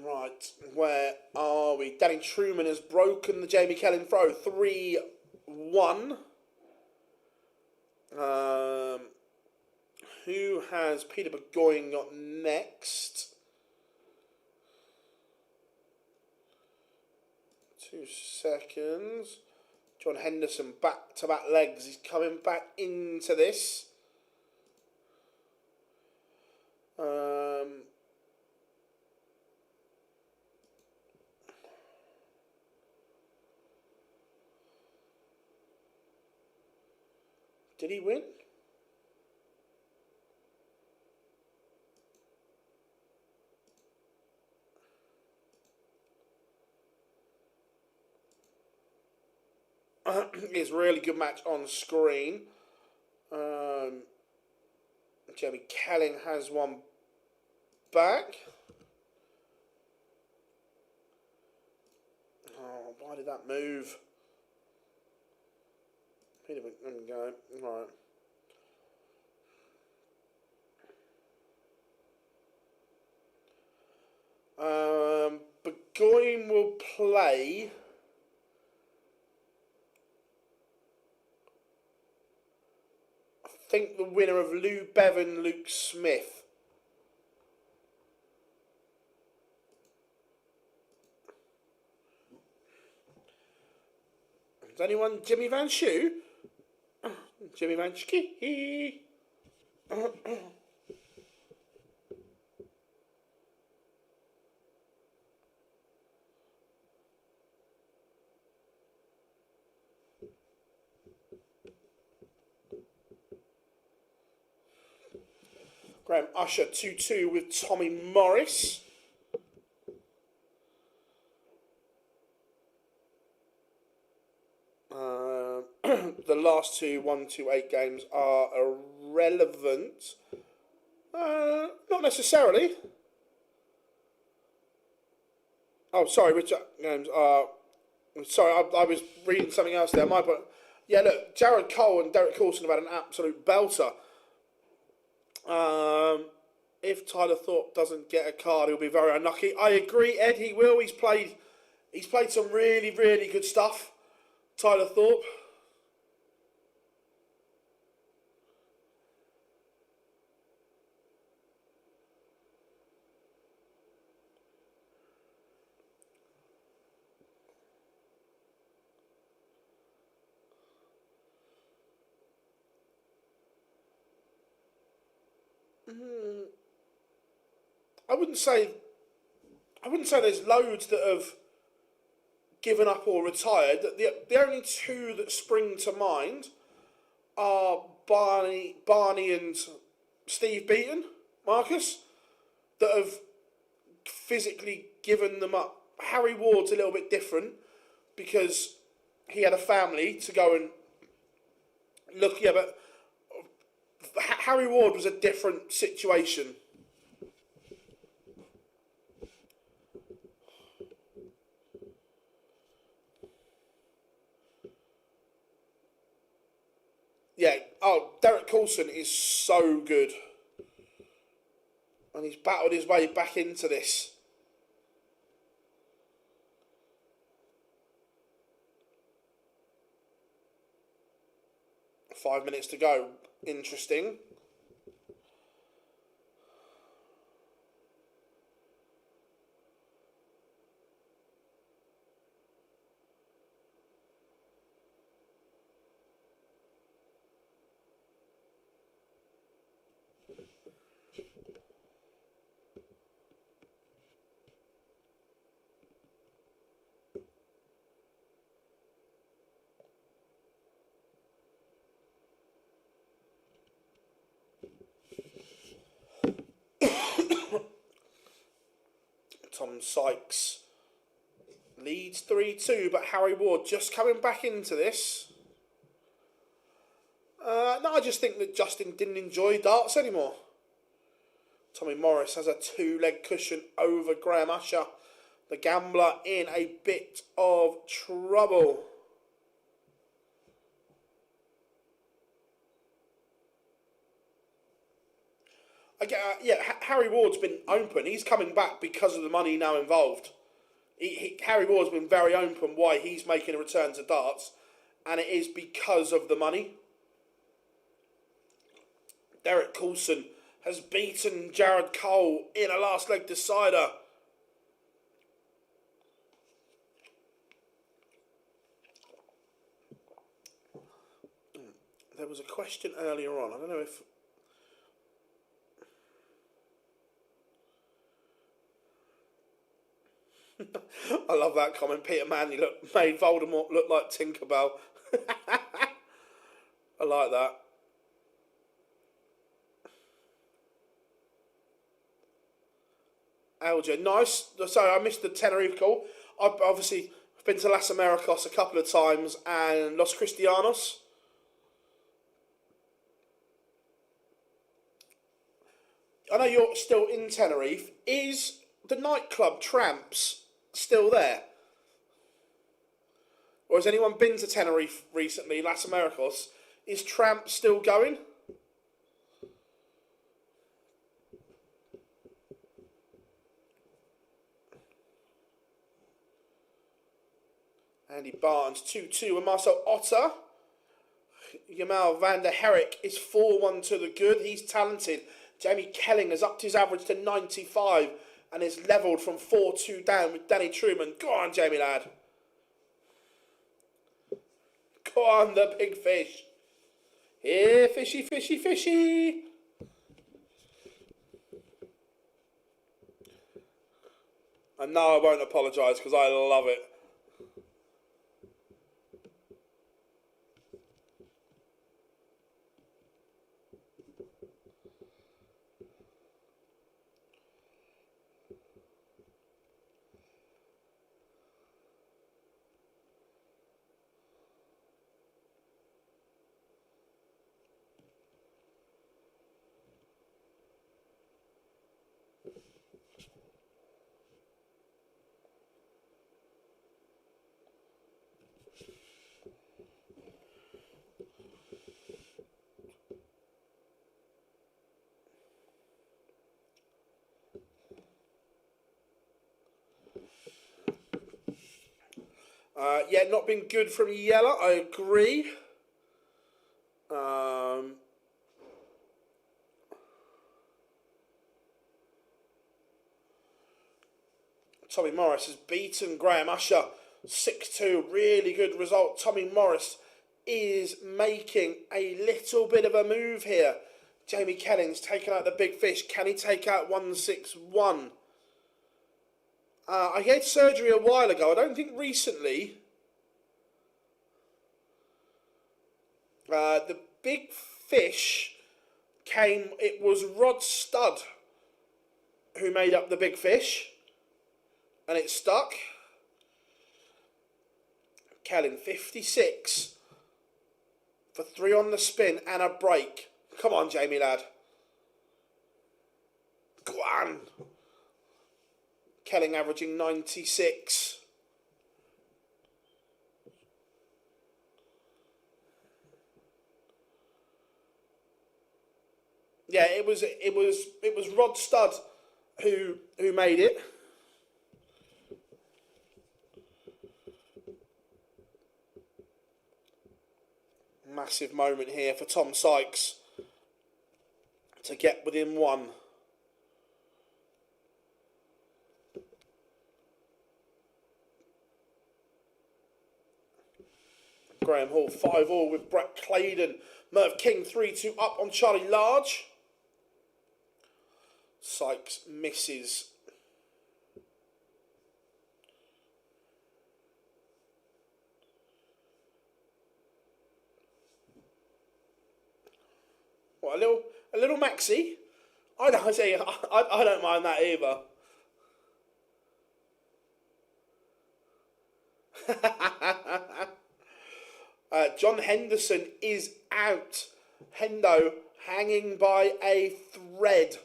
Right, where are we? Danny Truman has broken the Jamie Kellen throw, 3-1. Who has Peter Burgoyne got next? 2 seconds. John Henderson back-to-back legs. He's coming back into this. Did he win? It's a really good match on screen. Jamie Kelling has one back. Oh, why did that move? There we go. Right. Burgoyne will play. I think the winner of Lou Bevan, Luke Smith. Is anyone Jimmy Van Schie? Jimmy Van Schie. Graham Usher 2-2 with Tommy Morris. The last two 1-2-8 games are irrelevant. Not necessarily. Oh, sorry, Richard. Sorry, I was reading something else there. But yeah, look, Jared Cole and Derek Coulson have had an absolute belter. If Tyler Thorpe doesn't get a card, he'll be very unlucky. I agree, Ed. He will. He's played some really, really good stuff. Tyler Thorpe. I wouldn't say there's loads that have given up or retired. The only two that spring to mind are Barney and Steve Beaton, Marcus, that have physically given them up. Harry Ward's a little bit different because he had a family to go and look. Yeah, but Harry Ward was a different situation. Yeah. Oh, Derek Coulson is so good, and he's battled his way back into this. 5 minutes to go. Interesting. Tom Sykes leads 3-2, but Harry Ward just coming back into this. No, I just think that Justin didn't enjoy darts anymore. Tommy Morris has a 2-leg cushion over Graham Usher. The gambler in a bit of trouble. Harry Ward's been open. He's coming back because of the money now involved. Harry Ward's been very open why he's making a return to darts, and it is because of the money. Derek Coulson has beaten Jared Cole in a last leg decider. There was a question earlier on. I don't know if... I love that comment. Peter Manley made Voldemort look like Tinkerbell. I like that. Alger, nice. Sorry, I missed the Tenerife call. I've obviously been to Las Americas a couple of times and Los Cristianos. I know you're still in Tenerife. Is the nightclub Tramps still there? Or has anyone been to Tenerife recently, Las Americas? Is Tramp still going? Andy Barnes 2-2 and Marcel Otter. Jamal van der Herrick is 4-1 to the good. He's talented. Jamie Kelling has upped his average to 95 and is levelled from 4-2 down with Danny Truman. Go on, Jamie lad. Go on, the big fish. Here, fishy, fishy, fishy. And no, I won't apologise because I love it. Yeah, not been good from Yella, I agree. Tommy Morris has beaten Graham Usher 6-2. Really good result. Tommy Morris is making a little bit of a move here. Jamie Kelling's taken out the big fish. Can he take out 161? I had surgery a while ago. I don't think recently. The big fish came, it was Rod Studd who made up the big fish. And it stuck. Kelling, 56 for 3 on the spin and a break. Come on, Jamie, lad. Go on. Kelling averaging 96. Yeah, it was Rod Studd who made it. Massive moment here for Tom Sykes to get within 1. Graham Hall 5-all with Brett Claydon. Merv King 3-2 up on Charlie Large. Sykes misses. What, a little Maxi? I don't mind that either. John Henderson is out. Hendo hanging by a thread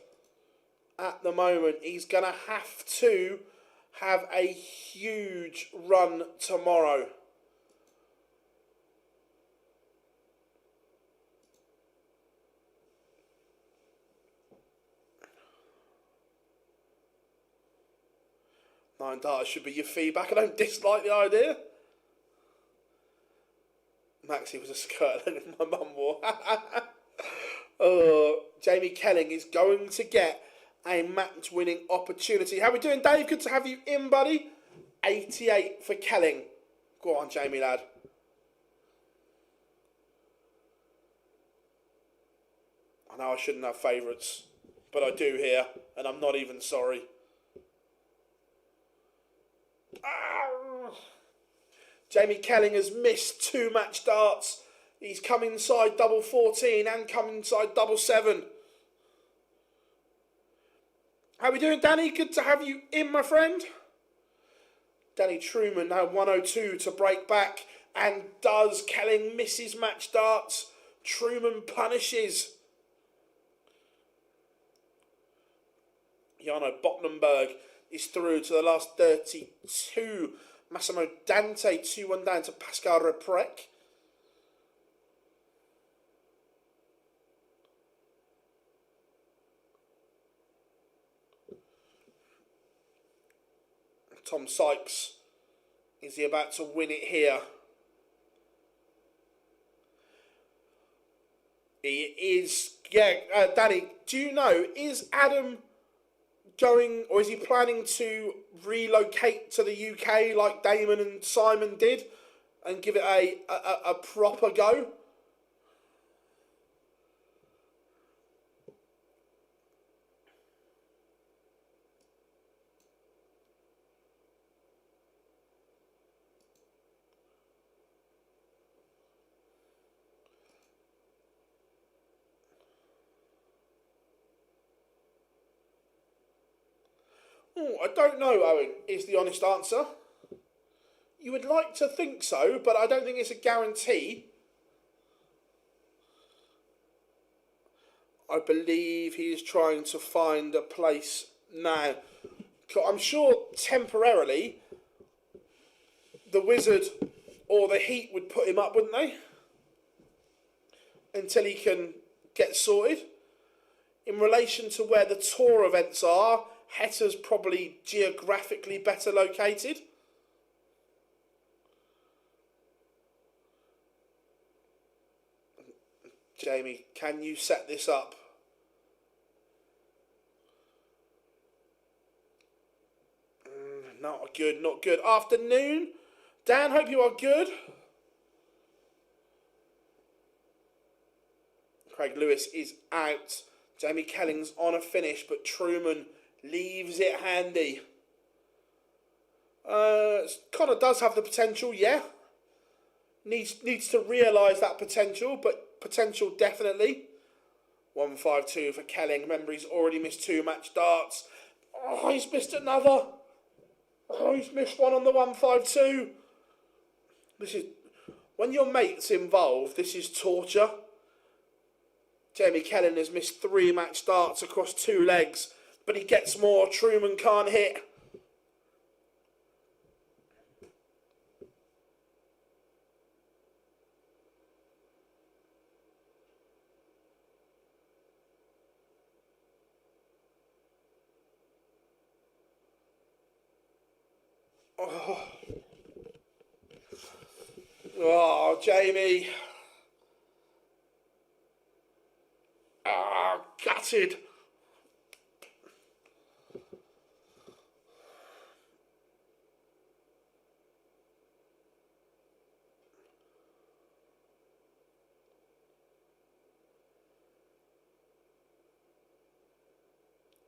at the moment. He's going to have a huge run tomorrow. $9 should be your feedback. I don't dislike the idea. Maxie was a skirt that my mum wore. Jamie Kelling is going to get a match-winning opportunity. How are we doing, Dave? Good to have you in, buddy. 88 for Kelling. Go on, Jamie, lad. I know I shouldn't have favourites, but I do here, and I'm not even sorry. Jamie Kelling has missed 2 match darts. He's come inside double 14 and come inside double 7. How are we doing, Danny? Good to have you in, my friend. Danny Truman now 102 to break back, and does. Kelling misses match darts. Truman punishes. Jarno Bottenberg is through to the last 32. Massimo Dante 2-1 down to Pascal Reprec. Tom Sykes, is he about to win it here? He is. Yeah, Danny, do you know, is Adam going, or is he planning to relocate to the UK like Damon and Simon did and give it a proper go? Oh, I don't know, Owen, is the honest answer. You would like to think so, but I don't think it's a guarantee. I believe he is trying to find a place now. I'm sure temporarily the Wizard or the Heat would put him up, wouldn't they? Until he can get sorted. In relation to where the tour events are, Hetter's probably geographically better located. Jamie, can you set this up? Not good, not good. Afternoon. Dan, hope you are good. Craig Lewis is out. Jamie Kelling's on a finish, but Truman leaves it handy. Connor does have the potential, yeah. Needs to realise that potential, but potential definitely. 152 for Kelling. Remember, he's already missed 2 match darts. Oh, he's missed another. Oh, he's missed one on the 152. This is, when your mate's involved, this is torture. Jamie Kelling has missed 3 match darts across 2 legs, but he gets more. Truman can't hit. Oh, Jamie. Ah, gutted.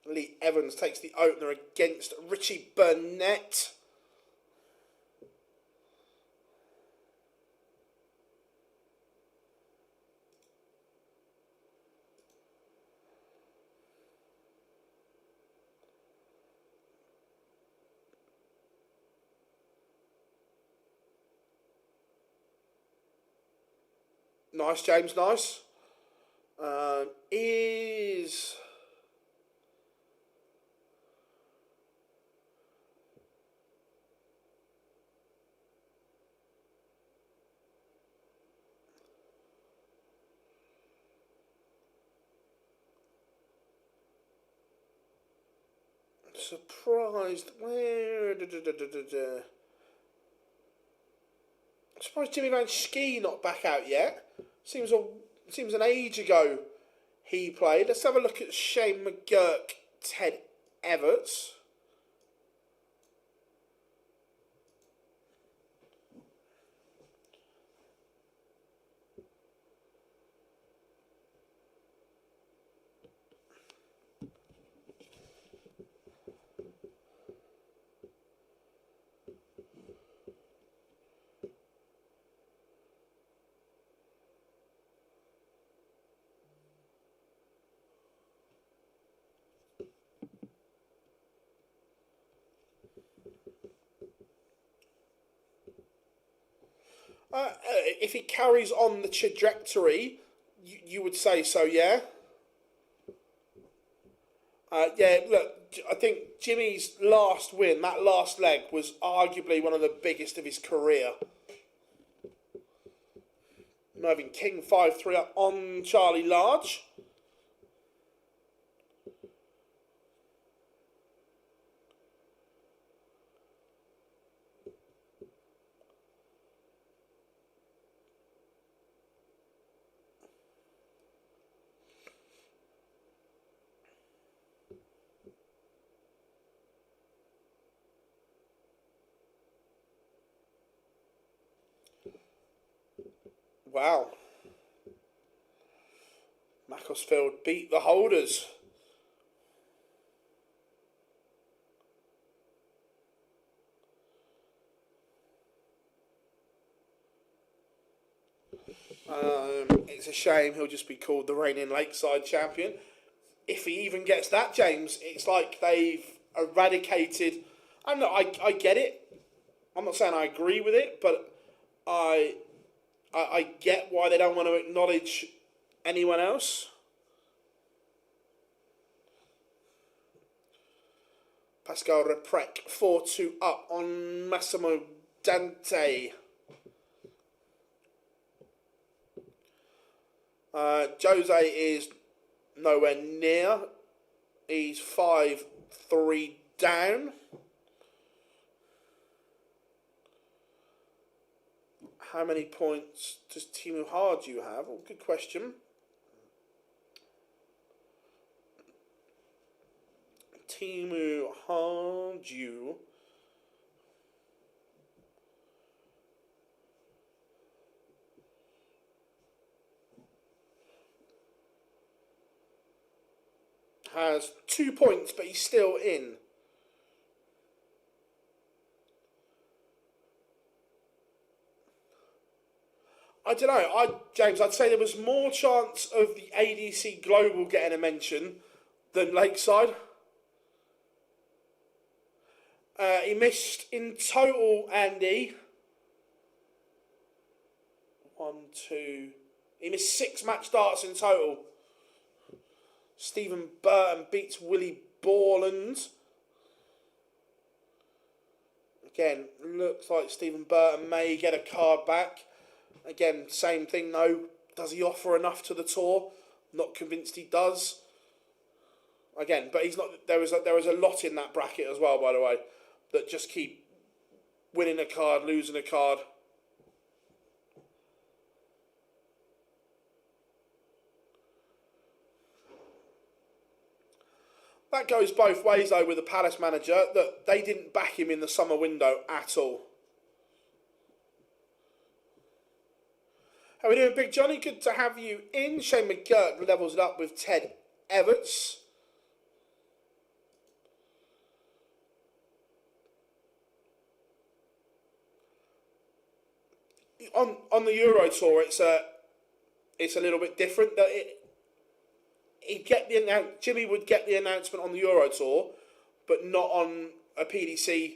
Lee Evans takes the opener against Richie Burnett. Nice, James, nice. Is... Surprised. Where? Surprised Jimmy Van Schie not back out yet. Seems an age ago he played. Let's have a look at Shane McGurk, Ted Everts. If he carries on the trajectory, you would say so, yeah? Yeah, look, I think Jimmy's last win, that last leg, was arguably one of the biggest of his career. Mervyn King 5-3 up on Charlie Large. Wow. Macclesfield beat the holders. It's a shame he'll just be called the reigning Lakeside champion. If he even gets that, James, it's like they've eradicated... I get it. I'm not saying I agree with it, but I get why they don't want to acknowledge anyone else. Pascal Reprec 4-2 up on Massimo Dante. Jose is nowhere near. He's 5-3 down. How many points does Timu Harju have? Oh, good question. Timu Haju. Has 2 points, but he's still in. I don't know, James, I'd say there was more chance of the ADC Global getting a mention than Lakeside. He missed in total, Andy. 1, 2. He missed 6 match darts in total. Stephen Burton beats Willie Borland. Again, looks like Stephen Burton may get a card back. Again, same thing though. Does he offer enough to the tour? Not convinced he does. Again, but he's not. There is a lot in that bracket as well, by the way, that just keep winning a card, losing a card. That goes both ways though with the Palace manager, that they didn't back him in the summer window at all. How are we doing, Big Johnny? Good to have you in. Shane McGurk levels it up with Ted Everts. On the Euro Tour, it's a little bit different. Jimmy would get the announcement on the Euro Tour, but not on a PDC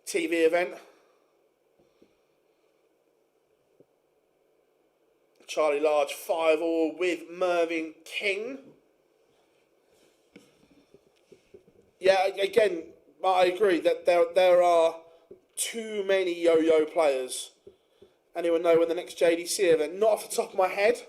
TV event. Charlie Large 5-all with Mervyn King. Yeah, again, I agree that there are too many yo-yo players. Anyone know when the next JDC event? Not off the top of my head.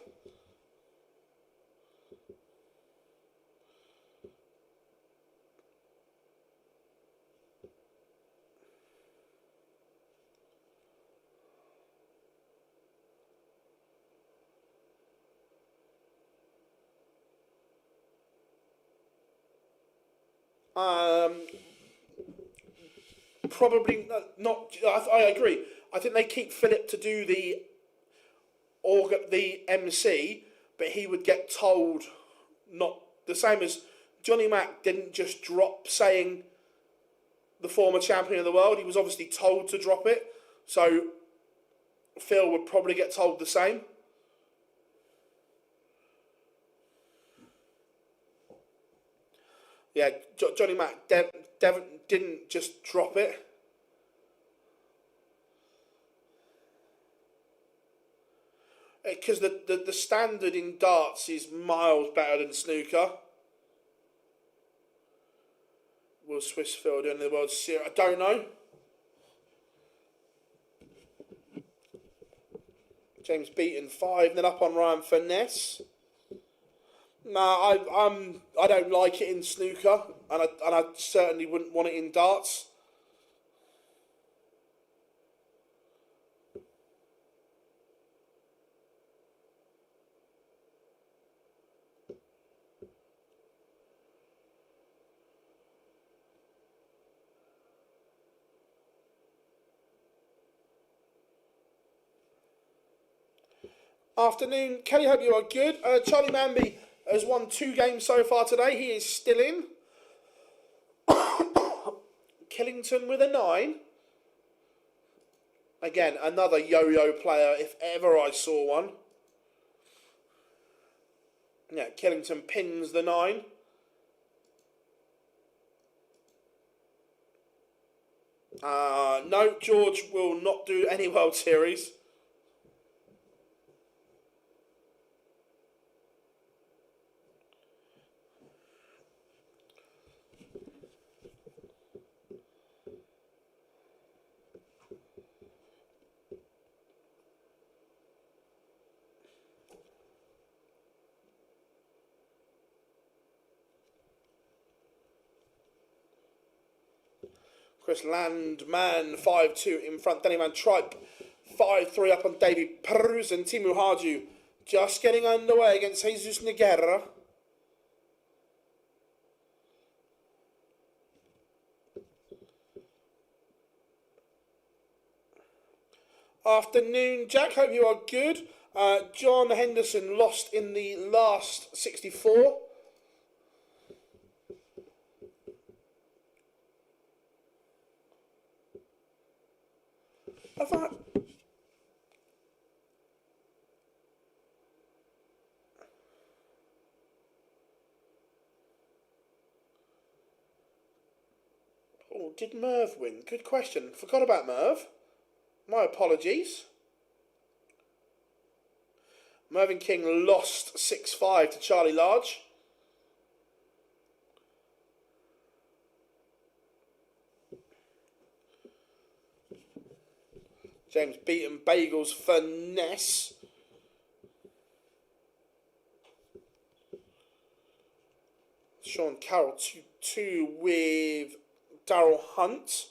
Probably not. I agree. I think they keep Philip to do the MC, but he would get told not the same as Johnny Mack didn't just drop saying the former champion of the world. He was obviously told to drop it, so Phil would probably get told the same. Yeah, Johnny Mack didn't just drop it. Because the standard in darts is miles better than snooker. Will Swissfield in the World Series? I don't know. James Beaton 5-0 up on Ryan Finesse. No, I don't like it in snooker, and I certainly wouldn't want it in darts. Afternoon, Kelly, hope you are good. Charlie Manby has won 2 games so far today. He is still in. Killington with a 9. Again, another yo-yo player, if ever I saw one. Yeah, Killington pins the 9. No, George will not do any World Series. Chris Landman 5-2 in front. Danny Van Tripe 5-3 up on Davy Perus and Timu Haju just getting underway against Jesus Niguerra. Afternoon, Jack. Hope you are good. John Henderson lost in the last 64. Have I... Oh, did Merv win? Good question. Forgot about Merv. My apologies. Mervyn King lost 6-5 to Charlie Large. James Beaton Bagels finesse. Sean Carroll 2-2 with Darryl Hunt.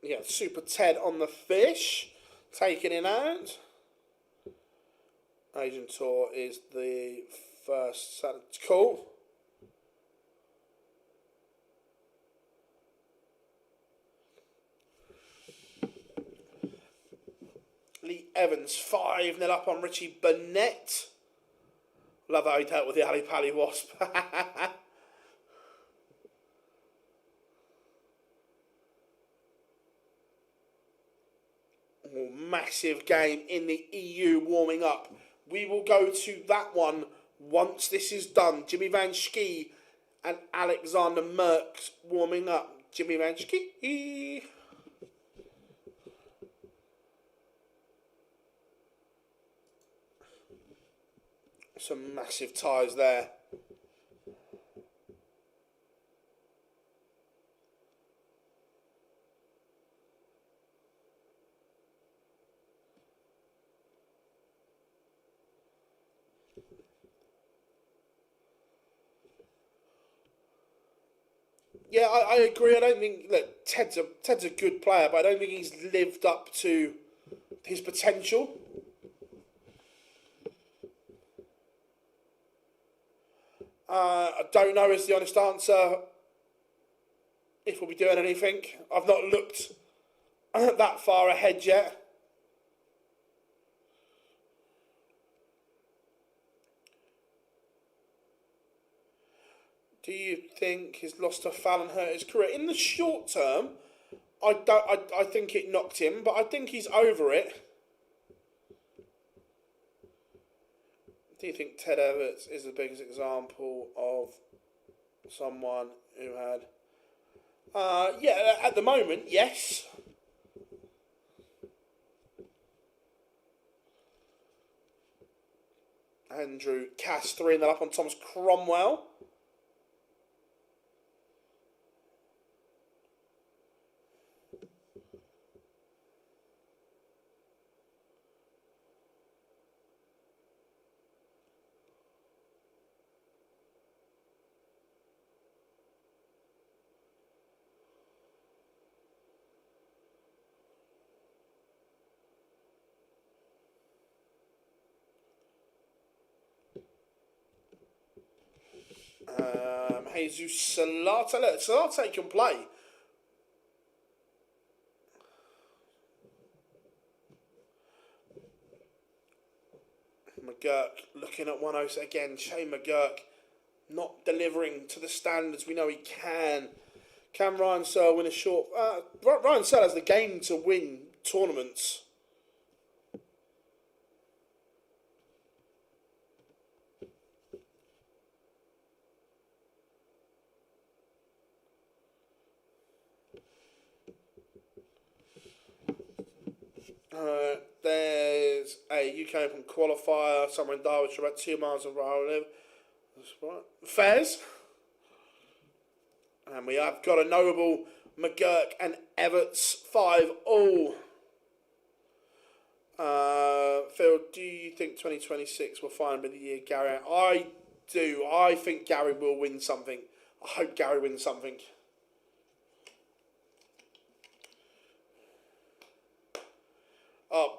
Yeah, Super Ted on the fish, taking it out. Asian Tour is the first Saturday. Cool. Lee Evans 5-0 up on Richie Burnett. Love how he dealt with the Ali Pally Wasp. Oh, massive game in the EU warming up. We will go to that one once this is done. Jimmy Van Schie and Alexander Merckx warming up. Jimmy Van Schie. Some massive ties there. Yeah, I agree. I don't think that Ted's a good player, but I don't think he's lived up to his potential. I don't know is the honest answer. If we'll be doing anything, I've not looked that far ahead yet. Do you think his loss to Fallon hurt his career? In the short term, I think it knocked him, but I think he's over it. Do you think Ted Everts is the biggest example of someone who had... yeah, at the moment, yes. Andrew Cass 3-0 up on Thomas Cromwell. Jesus Salata. Look, Salata can play. McGurk looking at 106 again. Shane McGurk not delivering to the standards we know he can. Can Ryan Searle win a short... Ryan Searle has the game to win tournaments. There's a UK Open qualifier somewhere in Derbyshire, about 2 miles from where I live. That's right. Fairs. And we have got a Noble, McGurk and Everts 5-all. Phil, do you think 2026 will finally be the year Gary? I do. I think Gary will win something. I hope Gary wins something.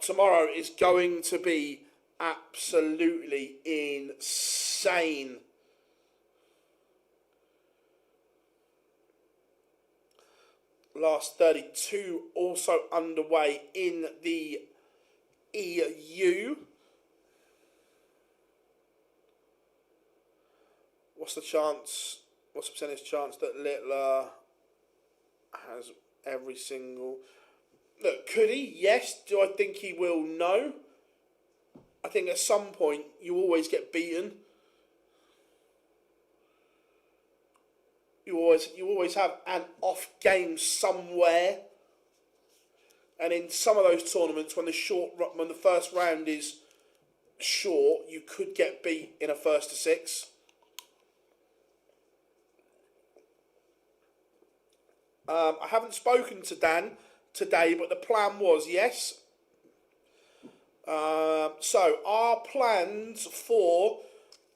Tomorrow is going to be absolutely insane. Last 32 also underway in the EU. What's the chance? What's the percentage chance that Littler has every single... Look, could he? Yes. Do I think he will? No. I think at some point you always get beaten. You always have an off game somewhere. And in some of those tournaments, when the first round is short, you could get beat in a first to six. I haven't spoken to Dan today, but the plan was, yes. So our plans for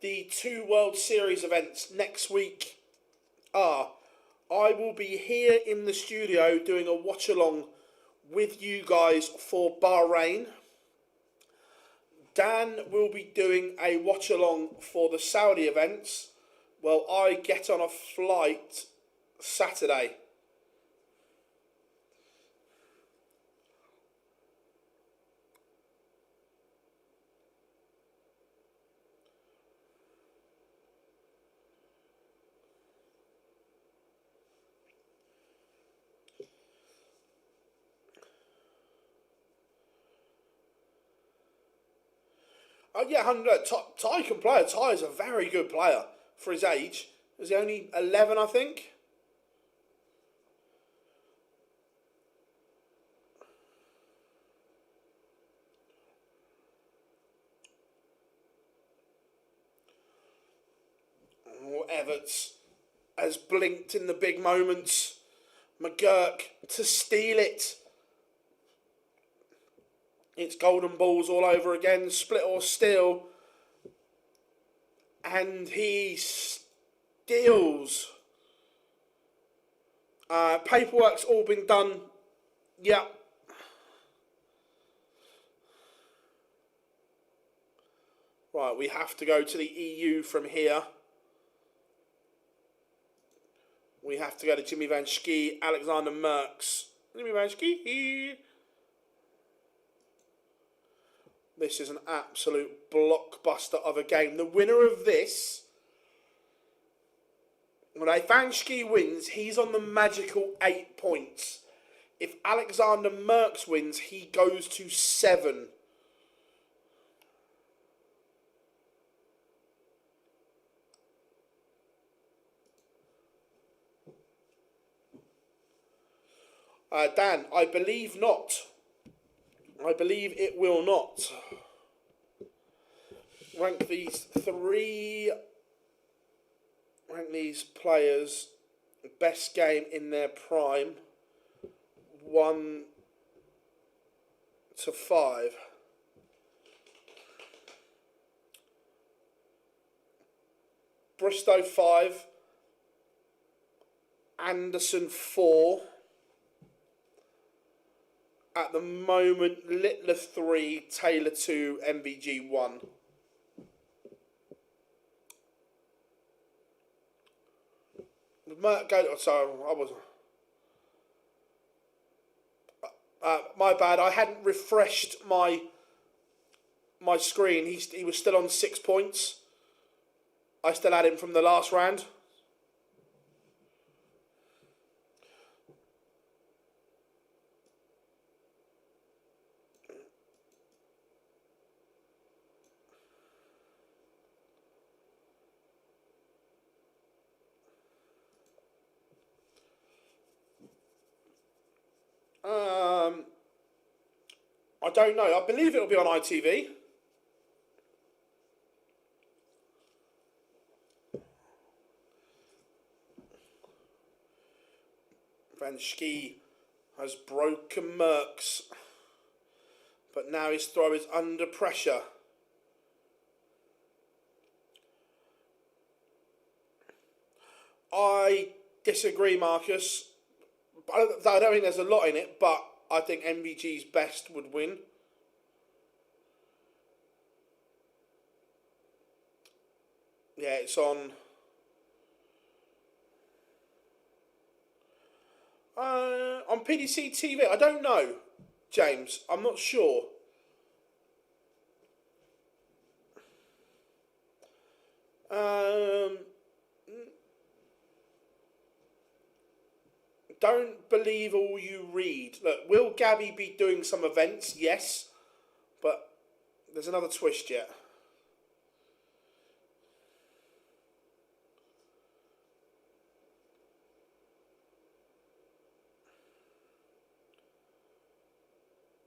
the 2 World Series events next week are, I will be here in the studio doing a watch along with you guys for Bahrain. Dan will be doing a watch along for the Saudi events. Well, I get on a flight Saturday. Yeah, 100. Ty can play. Ty is a very good player for his age. Is he only 11, I think? Everts has blinked in the big moments. McGurk to steal it. It's golden balls all over again, split or steal. And he steals. Paperwork's all been done. Yep. Right, we have to go to the EU from here. We have to go to Jimmy Van Schie, Alexander Merckx. Jimmy Van Schie. This is an absolute blockbuster of a game. The winner of this, when Van Schie wins, he's on the magical 8 points. If Alexander Merckx wins, he goes to 7. Dan, I believe not. I believe it will not. Rank these players best game in their prime, 1 to 5. Bristow 5, Anderson 4. At the moment, Littler 3, Taylor 2, MBG 1. Sorry, I wasn't. My bad. I hadn't refreshed my screen. He was still on 6 points. I still had him from the last round. I don't know. I believe it'll be on ITV. Van Schie has broken Merckx, but now his throw is under pressure. I disagree, Marcus. I don't think there's a lot in it, but I think MVG's best would win. Yeah, it's on PDC TV. I don't know, James. I'm not sure. Don't believe all you read. Look, will Gabby be doing some events? Yes, but there's another twist yet.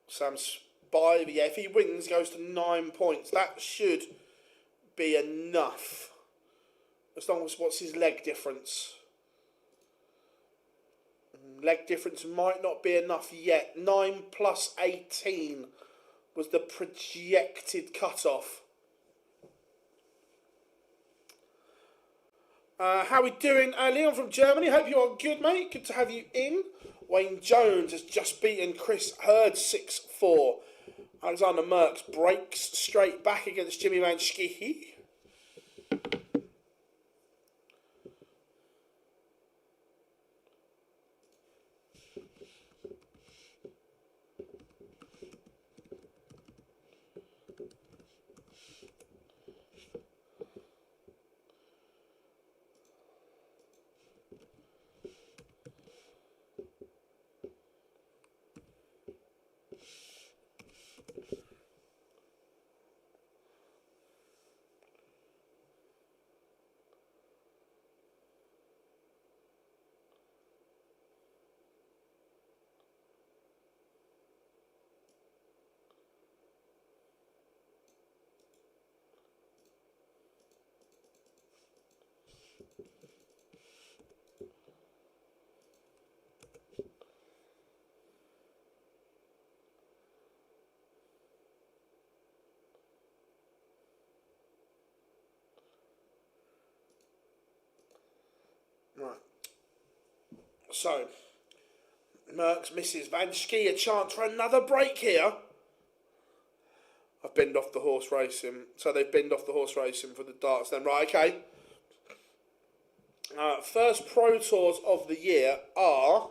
Sam Spivey, yeah, if he wins, goes to 9 points. That should be enough. As long as, what's his leg difference? Leg difference might not be enough yet. 9 plus 18 was the projected cutoff. How we doing, Leon from Germany? Hope you are good, mate. Good to have you in. Wayne Jones has just beaten Chris Hurd 6-4. Alexander Merckx breaks straight back against Jimmy Van Schie. Right. So, Merckx misses. Van Schie, a chance for another break here. I've binned off the horse racing. So they've binned off the horse racing for the darts then. Right, okay. First Pro Tours of the year are...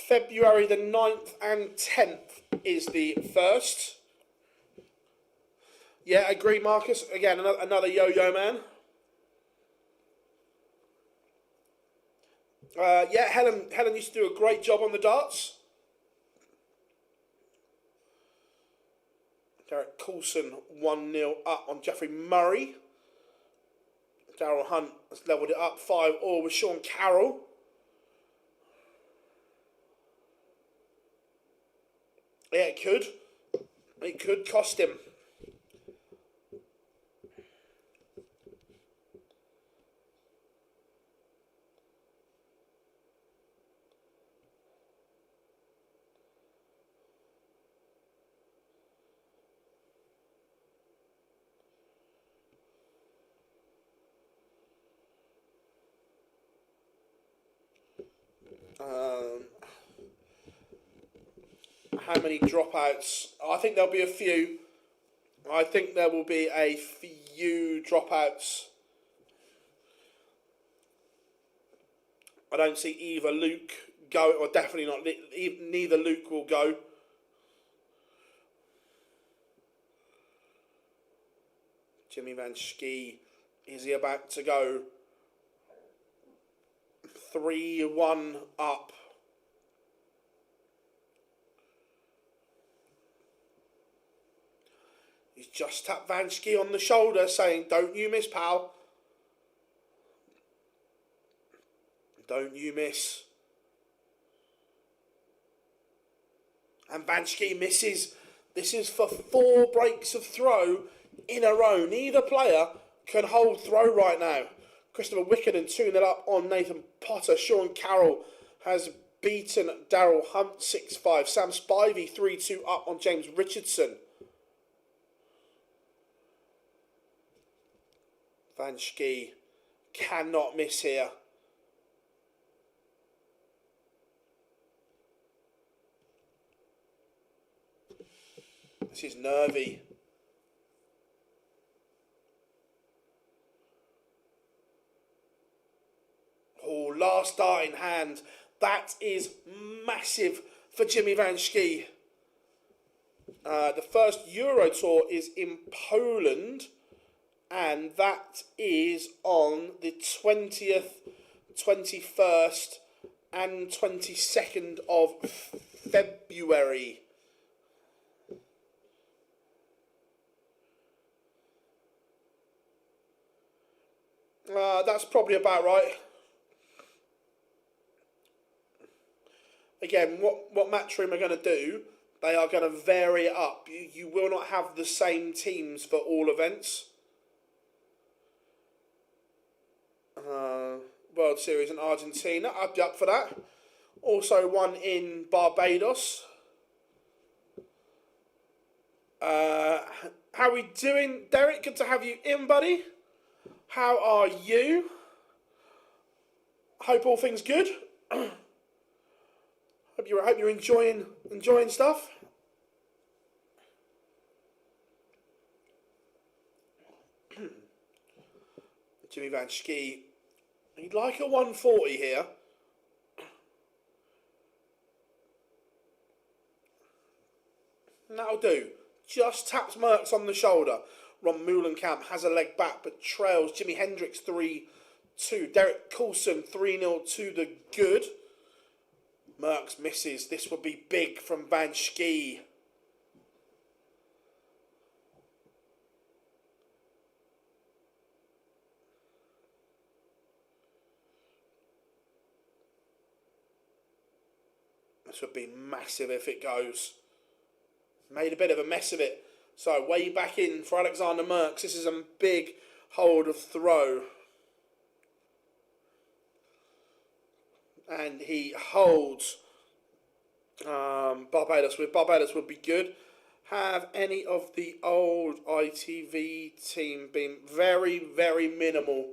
February the 9th and 10th is the first. Yeah, agree, Marcus. Again, another yo-yo man. Yeah, Helen used to do a great job on the darts. Derek Coulson 1-0 up on Jeffrey Murray. Darryl Hunt has levelled it up 5-all with Sean Carroll. Yeah, it could. It could cost him. How many dropouts? I think there'll be a few. I think there will be a few dropouts. I don't see either Luke go, or definitely not. Neither Luke will go. Jimmy Van Schie, is he about to go 3-1 up? He's just tapped Van Schie on the shoulder saying, don't you miss, pal. Don't you miss. And Van Schie misses. This is for 4 breaks of throw in a row. Neither player can hold throw right now. Christopher Wickenden 2-0 up on Nathan Potter. Sean Carroll has beaten Daryl Hunt 6-5. Sam Spivey 3-2 up on James Richardson. Van Schie cannot miss here. This is nervy. Oh, last dart in hand. That is massive for Jimmy Van Schie. The first Euro Tour is in Poland, and that is on the 20th, 21st and 22nd of February. That's probably about right. Again, what Matchroom are going to do, they are going to vary it up. You will not have the same teams for all events. World Series in Argentina, I'd be up for that. Also one in Barbados. How are we doing, Derek? Good to have you in, buddy. How are you? Hope all things good. Hope you're enjoying stuff. Jimmy Van Schie, he'd like a 140 here. That'll do. Just taps Merckx on the shoulder. Ron Meulenkamp has a leg back but trails Jimi Hendrix 3-2. Derek Coulson 3-0 to the good. Merckx misses. This would be big from Van Schie. This would be massive if it goes. Made a bit of a mess of it. So way back in for Alexander Merckx. This is a big hold of throw. And he holds Barbados. With Barbados would be good. Have any of the old ITV team been very, very minimal?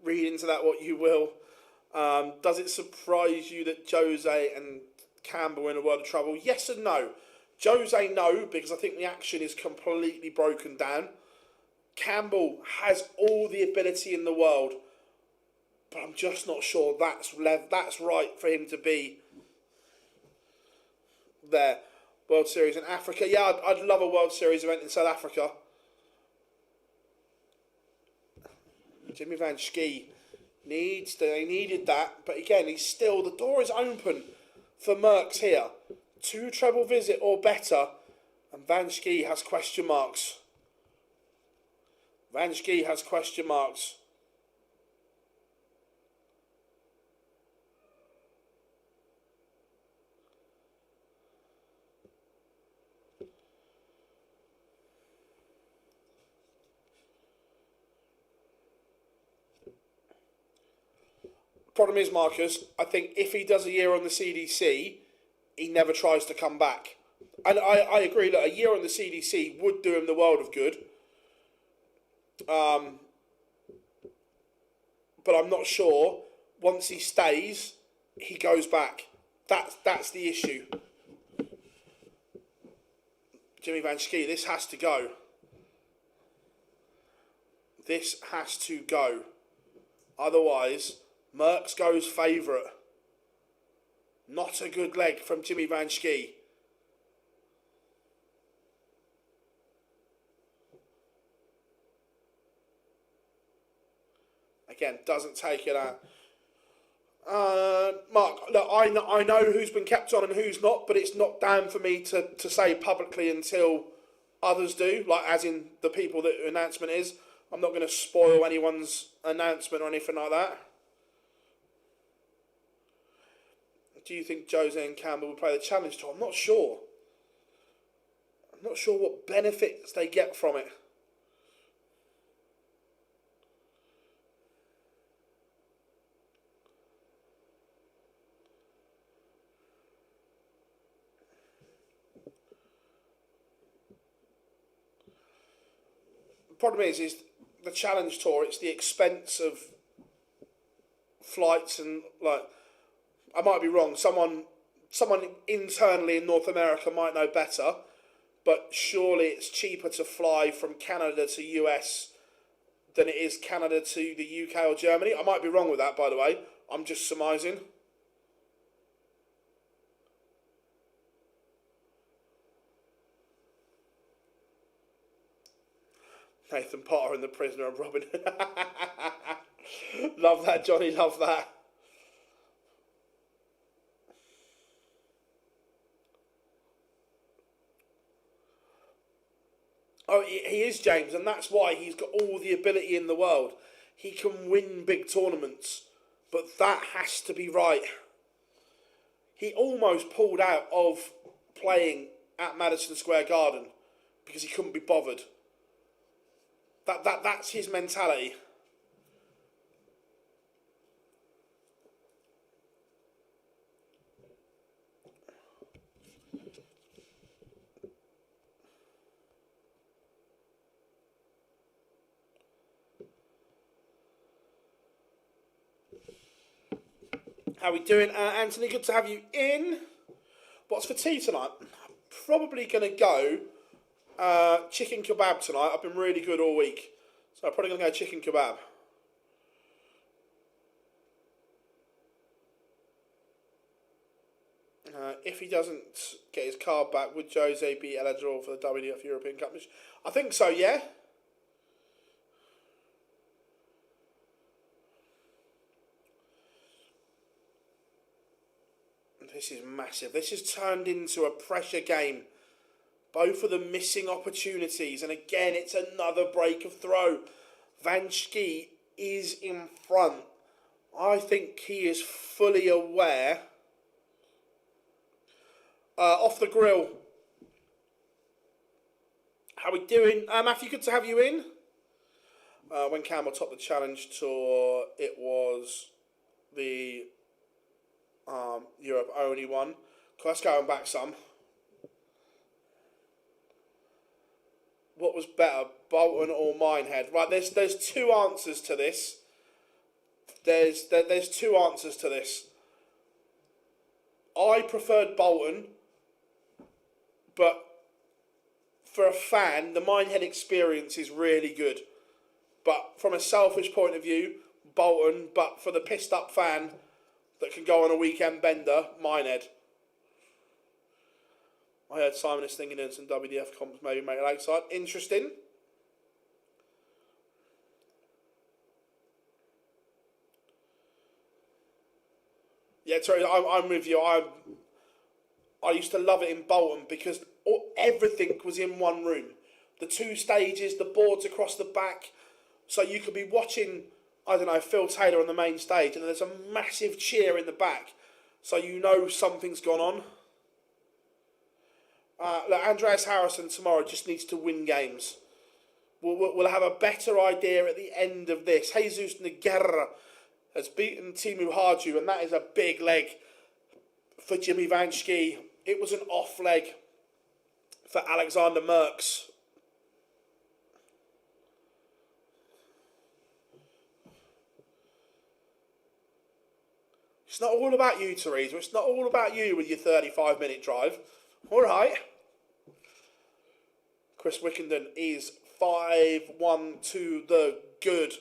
Read into that what you will. Does it surprise you that Jose and Campbell are in a world of trouble? Yes and no. Jose, no, because I think the action is completely broken down. Campbell has all the ability in the world, but I'm just not sure that's right for him to be there. World Series in Africa. Yeah, I'd love a World Series event in South Africa. Jimmy Van Schie needed that, but again, the door is open for Merckx here. 2 treble visit or better, and Van Schie has question marks. Van Schie has question marks. Problem is, Marcus, I think if he does a year on the CDC, he never tries to come back. And I agree that a year on the CDC would do him the world of good. But I'm not sure, once he stays, he goes back. That's the issue. Jimmy Van Schie, this has to go. This has to go. Otherwise, Merckx goes favourite. Not a good leg from Jimmy Van Schie. Again, doesn't take it out. Mark, look, I know who's been kept on and who's not, but it's not down for me to say publicly until others do, like as in the people that the announcement is. I'm not going to spoil anyone's announcement or anything like that. do you think Jose and Campbell will play the Challenge Tour? I'm not sure. I'm not sure what benefits they get from it. The problem is the Challenge Tour, it's the expense of flights and, like, I might be wrong, someone internally in North America might know better, but surely it's cheaper to fly from Canada to US than it is Canada to the UK or Germany. I might be wrong with that, by the way. I'm just surmising. Nathan Potter and the Prisoner of Robin Hood. Love that, Johnny, love that. Oh, he is, James, and that's why he's got all the ability in the world. He can win big tournaments, but that has to be right. He almost pulled out of playing at Madison Square Garden because he couldn't be bothered. That's his mentality. How we doing, Anthony? Good to have you in. What's for tea tonight? Probably going to go chicken kebab tonight. I've been really good all week, so I'm probably going to go chicken kebab. If he doesn't get his card back, would Jose be eligible for the WDF European Cup? I think so, yeah. This is massive. This has turned into a pressure game. Both of them missing opportunities. And again, it's another break of throw. Van Schie is in front. I think he is fully aware. Off the grill. How we doing? Matthew, good to have you in. When Campbell topped the Challenge Tour, it was the Europe only one. Let's go back some. What was better, Bolton or Minehead? Right, there's two answers to this. There's two answers to this. I preferred Bolton, but for a fan, the Minehead experience is really good. But from a selfish point of view, Bolton. But for the pissed up fan that can go on a weekend bender, Minehead. I heard Simon is thinking in some WDF comps, maybe make a lakeside. Interesting. Yeah, sorry, I'm with you. I used to love it in Bolton because everything was in one room. The two stages, the boards across the back. So you could be watching, I don't know, Phil Taylor on the main stage, and there's a massive cheer in the back. So you know something's gone on. Look, Andreas Harrison tomorrow just needs to win games. We'll have a better idea at the end of this. Jesus Nogueira has beaten Timu Harju, and that is a big leg for Jimmy Van Schie. It was an off leg for Alexander Merckx. It's not all about you, Teresa. It's not all about you with your 35-minute drive. All right. Chris Wickenden is 5-1 to the good.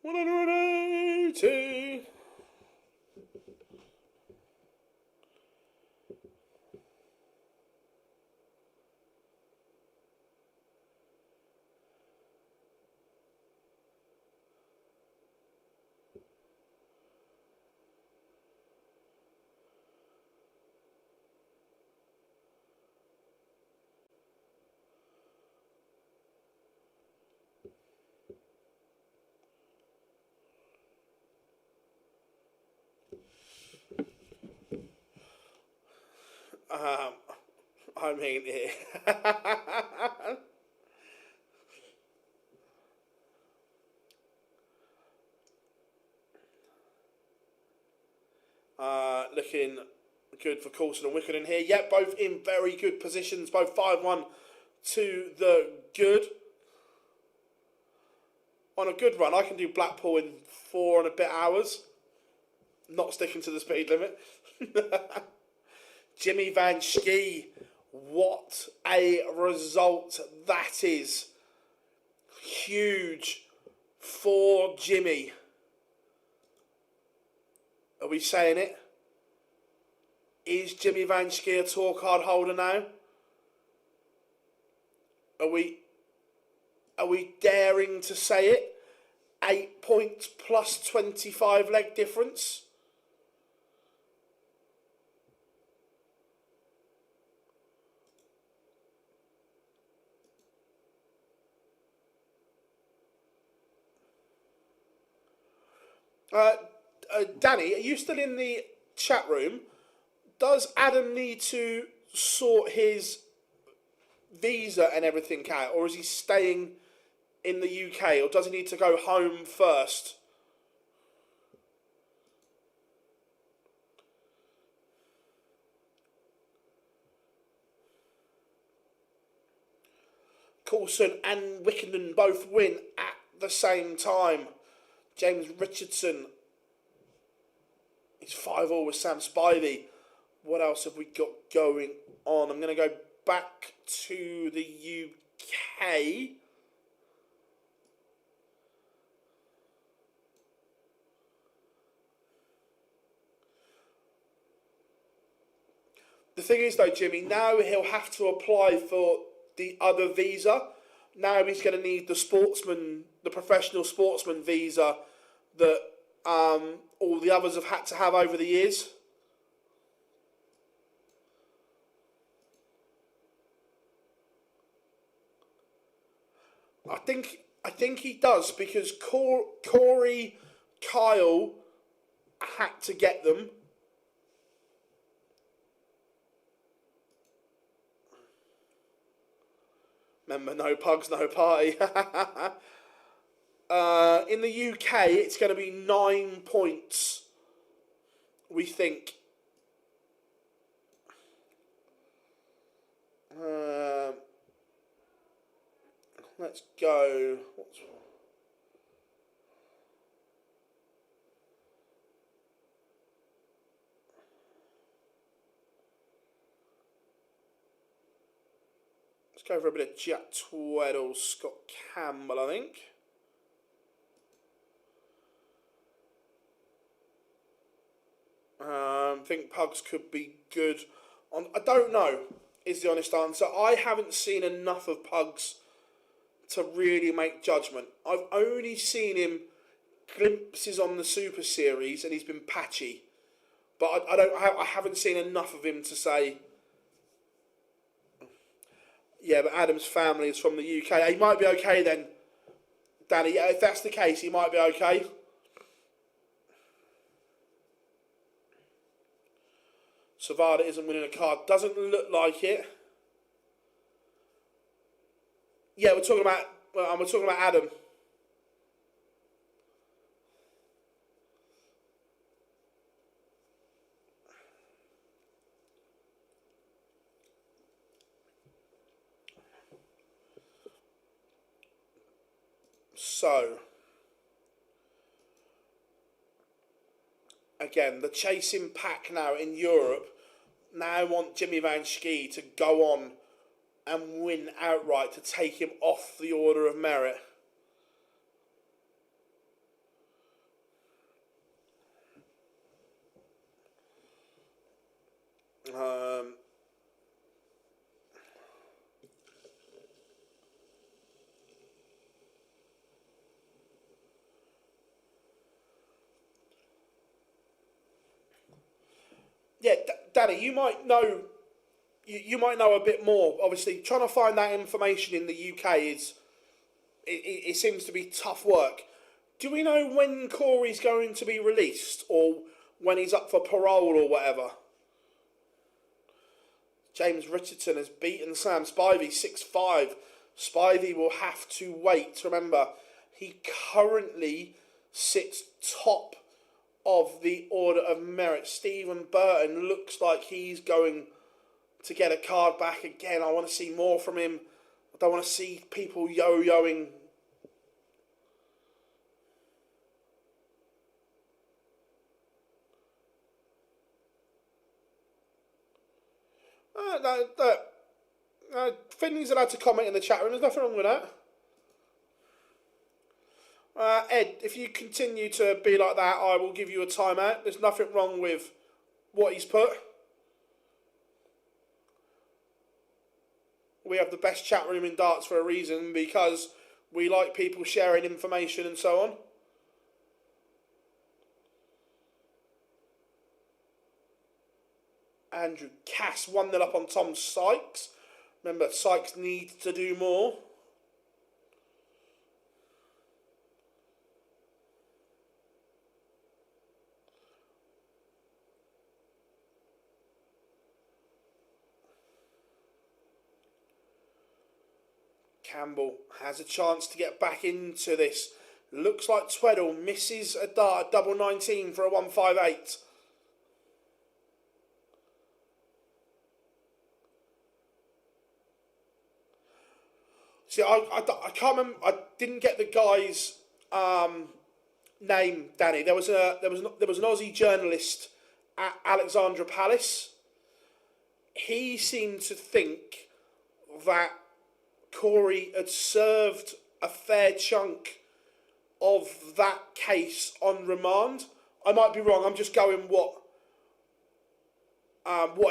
$180. I mean, looking good for Coulson and Wickenden here. Yep, both in very good positions. Both 5-1 to the good. On a good run, I can do Blackpool in 4 and a bit hours. Not sticking to the speed limit. Jimmy Van Schie. What a result that is. Huge for Jimmy. Are we saying it? Is Jimmy Van Schie a tour card holder now? Are we daring to say it? 8 points plus 25 leg difference. Danny, are you still in the chat room? Does Adam need to sort his visa and everything out, or is he staying in the UK, or does he need to go home first? Coulson and Wickenden both win at the same time. James Richardson is 5-all with Sam Spivey. What else have we got going on? I'm going to go back to the UK. The thing is though, Jimmy, now he'll have to apply for the other visa. Now he's going to need the professional sportsman visa that all the others have had to have over the years. I think he does, because Corey, Kyle had to get them. Remember, no pugs, no party. In the UK, it's going to be 9 points, we think. Let's go. Let's go for a bit of Jack Tweddle, Scott Campbell, I think. I think pugs could be good. I don't know, is the honest answer. I haven't seen enough of pugs to really make judgment. I've only seen him glimpses on the Super Series, and he's been patchy. But I haven't seen enough of him to say. Yeah, but Adam's family is from the UK. He might be okay then, Danny. Yeah, if that's the case, he might be okay. Savada isn't winning a card. Doesn't look like it. Yeah, we're talking about Adam. So, again, the chasing pack now in Europe now want Jimmy Van Schie to go on and win outright to take him off the order of merit. Yeah, Danny, you might know. You might know a bit more. Obviously, trying to find that information in the UK it seems to be tough work. Do we know when Corey's going to be released, or when he's up for parole or whatever? James Richardson has beaten Sam Spivey 6-5. Spivey will have to wait. Remember, he currently sits top of the order of merit. Stephen Burton looks like he's going to get a card back again. I want to see more from him. I don't want to see people yo-yoing. Finley's allowed to comment in the chat room. There's nothing wrong with that. Ed, if you continue to be like that, I will give you a timeout. There's nothing wrong with what he's put. We have the best chat room in darts for a reason, because we like people sharing information and so on. Andrew Cass 1-0 up on Tom Sykes. Remember, Sykes needs to do more. Campbell has a chance to get back into this. Looks like Tweddle misses a dart at double 19 for a 158. See, I can't remember. I didn't get the guy's name, Danny. There was an Aussie journalist at Alexandra Palace. He seemed to think that Corey had served a fair chunk of that case on remand. I might be wrong. I'm just going what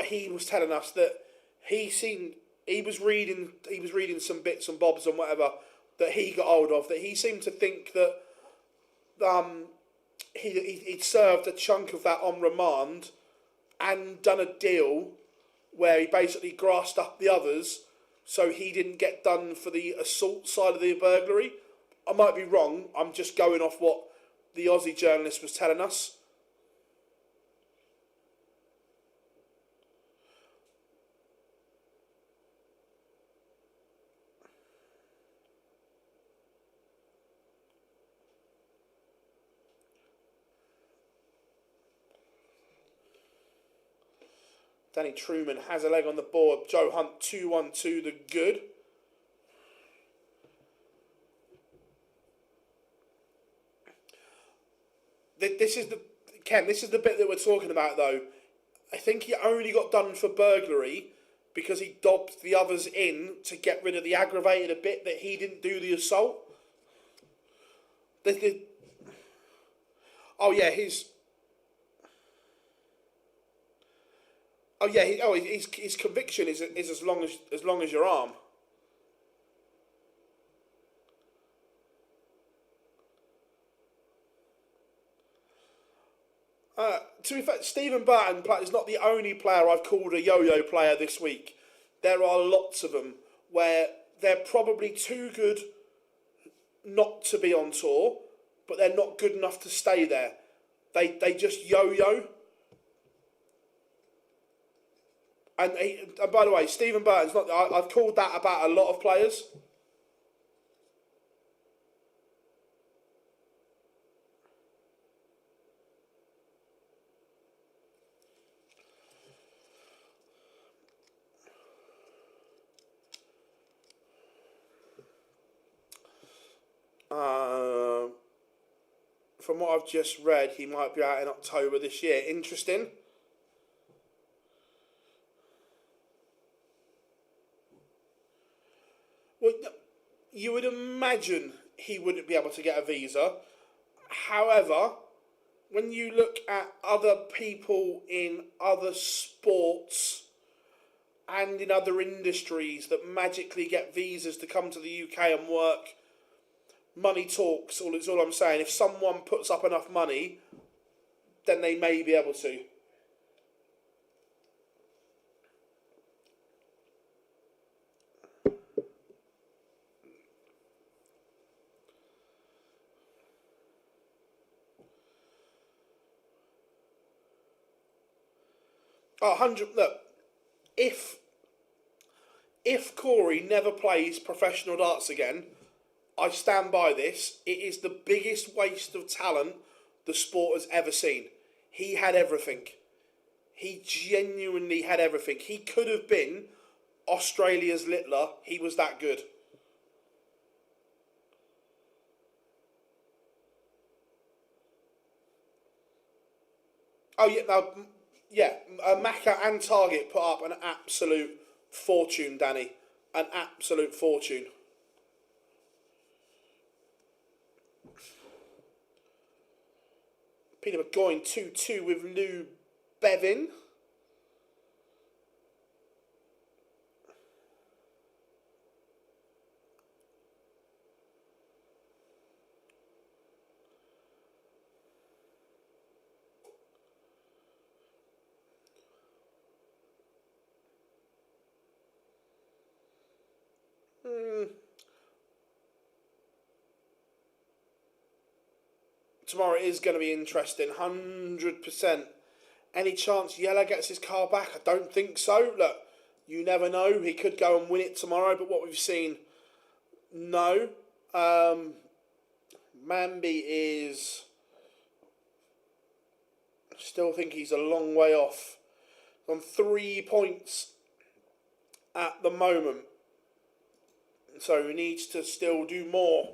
he was telling us, that he was reading some bits and bobs and whatever that he got hold of, that he seemed to think that he'd served a chunk of that on remand and done a deal where he basically grassed up the others so he didn't get done for the assault side of the burglary. I might be wrong. I'm just going off what the Aussie journalist was telling us. Danny Truman has a leg on the board. Joe Hunt 2-1-2 the good. This is the bit that we're talking about, though. I think he only got done for burglary because he dobbed the others in to get rid of the aggravated a bit that he didn't do the assault. His conviction is as long as your arm. To be fair, Stephen Barton is not the only player I've called a yo-yo player this week. There are lots of them where they're probably too good not to be on tour, but they're not good enough to stay there. They just yo-yo. And by the way, Stephen Burton's not. I've called that about a lot of players. From what I've just read, he might be out in October this year. Interesting. Well, you would imagine he wouldn't be able to get a visa. However, when you look at other people in other sports and in other industries that magically get visas to come to the UK and work, money talks, is all I'm saying. If someone puts up enough money, then they may be able to. Oh, 100. Look, if if Corey never plays professional darts again, I stand by this. It is the biggest waste of talent the sport has ever seen. He had everything. He genuinely had everything. He could have been Australia's Littler. He was that good. Oh, yeah, no, yeah. Macca and Target put up an absolute fortune, Danny. An absolute fortune. Peter McGoyne 2-2 with Lou Bevin. Tomorrow is going to be interesting, 100%. Any chance Yella gets his car back? I don't think so. Look, you never know. He could go and win it tomorrow, but what we've seen, no. Mamby is... Still think he's a long way off. On 3 points at the moment. So he needs to still do more.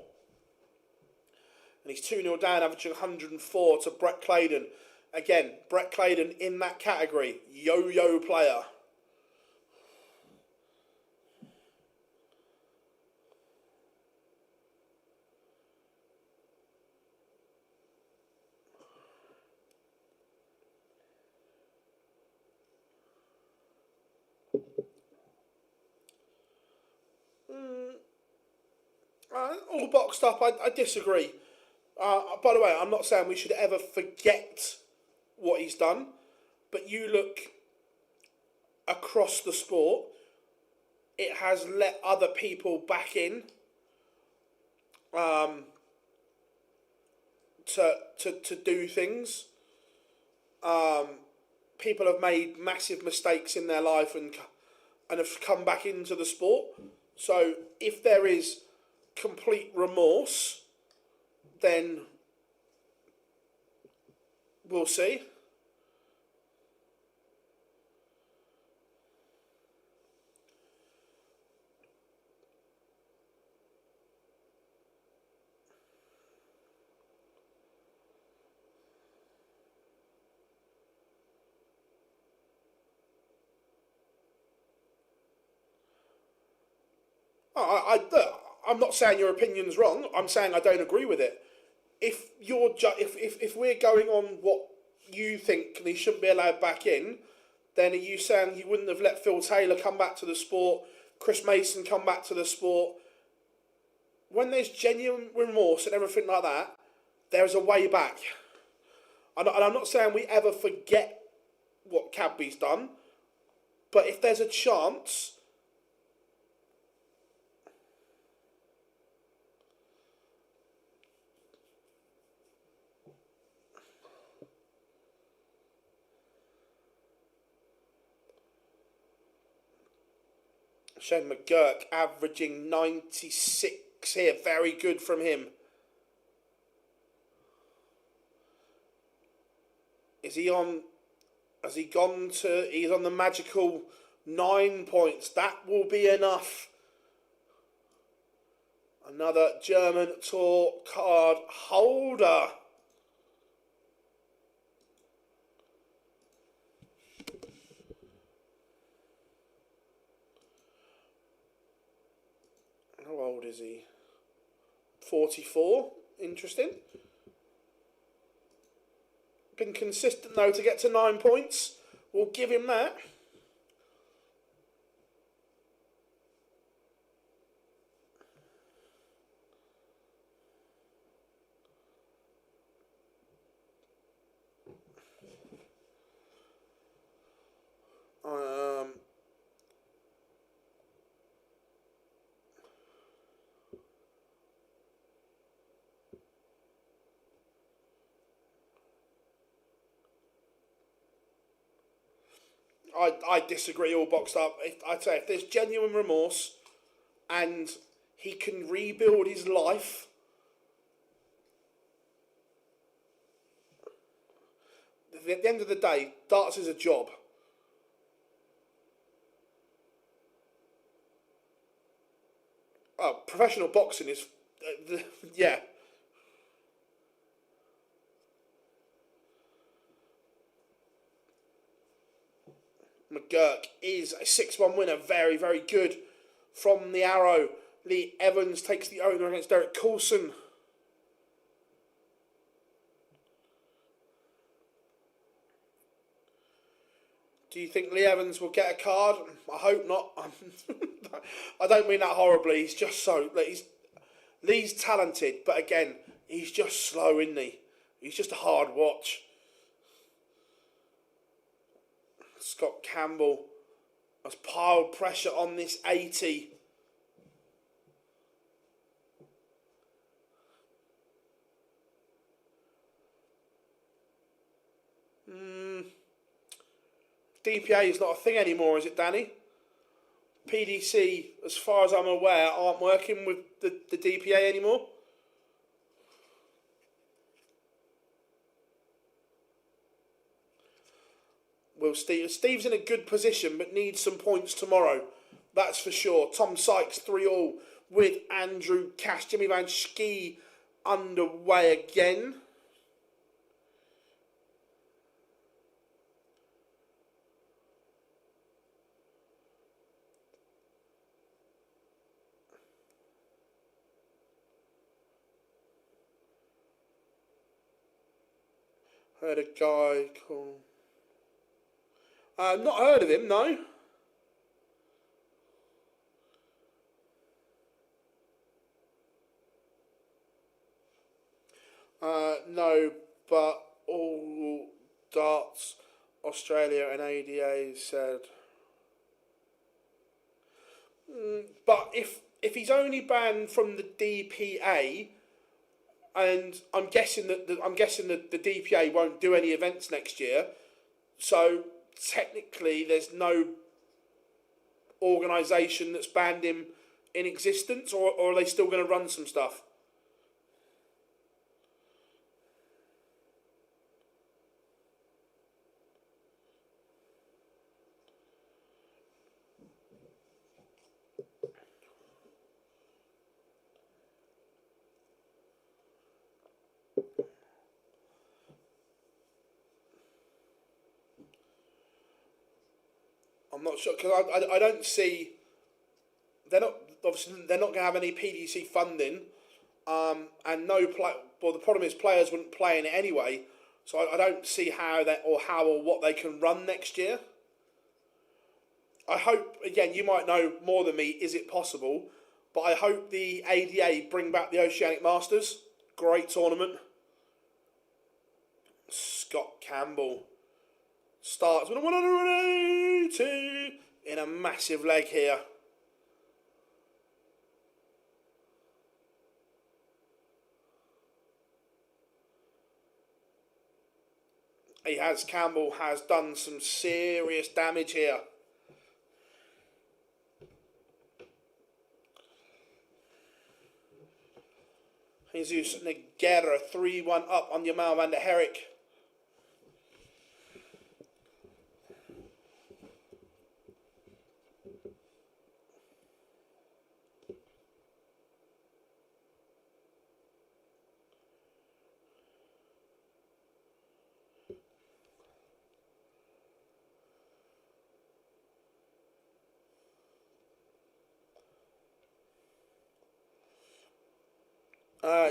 And he's 2-0 down, averaging 104 to Brett Claydon. Again, Brett Claydon in that category. Yo-yo player. All boxed up, I disagree. By the way, I'm not saying we should ever forget what he's done, but you look across the sport, it has let other people back in to do things. People have made massive mistakes in their life and have come back into the sport. So if there is complete remorse, then we'll see. I'm not saying your opinion's wrong. I'm saying I don't agree with it. If if we're going on what you think and he shouldn't be allowed back in, then are you saying you wouldn't have let Phil Taylor come back to the sport, Chris Mason come back to the sport? When there's genuine remorse and everything like that, there's a way back. And I'm not saying we ever forget what Cadby's done, but if there's a chance... Shane McGurk averaging 96 here. Very good from him. Is he on... Has he gone to... He's on the magical 9 points. That will be enough. Another German Tour card holder. How old is he? 44. Interesting. Been consistent though to get to 9 points. We'll give him that. I disagree. All boxed up. I'd say if there's genuine remorse, and he can rebuild his life. At the end of the day, darts is a job. Oh, professional boxing is, yeah. McGurk is a 6-1 winner. Very, very good from the arrow. Lee Evans takes the owner against Derek Coulson. Do you think Lee Evans will get a card? I hope not. I don't mean that horribly. He's just so... Lee's talented, but again, he's just slow, isn't he? He's just a hard watch. Scott Campbell has piled pressure on this 80. DPA is not a thing anymore, is it, Danny? PDC, as far as I'm aware, aren't working with the DPA anymore. Well, Steve's in a good position, but needs some points tomorrow. That's for sure. Tom Sykes 3-all with Andrew Cash. Jimmy Van Schie underway again. Heard a guy called... not heard of him, no. No, but all darts, Australia and ADA said... But if he's only banned from the DPA... And I'm guessing that the DPA won't do any events next year, so technically there's no organisation that's banned him in existence, or are they still going to run some stuff? I'm not sure, because I don't see... They're not going to have any PDC funding, and no play. Well, the problem is players wouldn't play in it anyway, so I don't see how or what they can run next year. I hope, again, you might know more than me, is it possible? But I hope the ADA bring back the Oceanic Masters. Great tournament. Scott Campbell starts with a 180 in a massive leg here. Campbell has done some serious damage here. Jesus Nogueira 3-1 up on Jamal van der Herrick.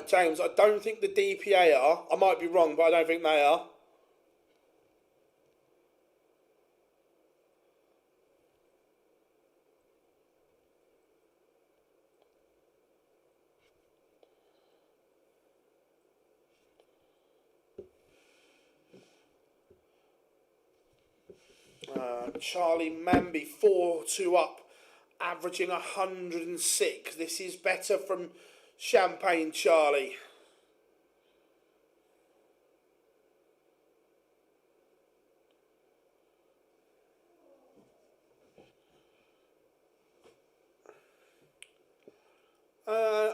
James, I don't think the DPA are. I might be wrong, but I don't think they are. Charlie Mamby 4-2 up, averaging 106. This is better from Champagne Charlie.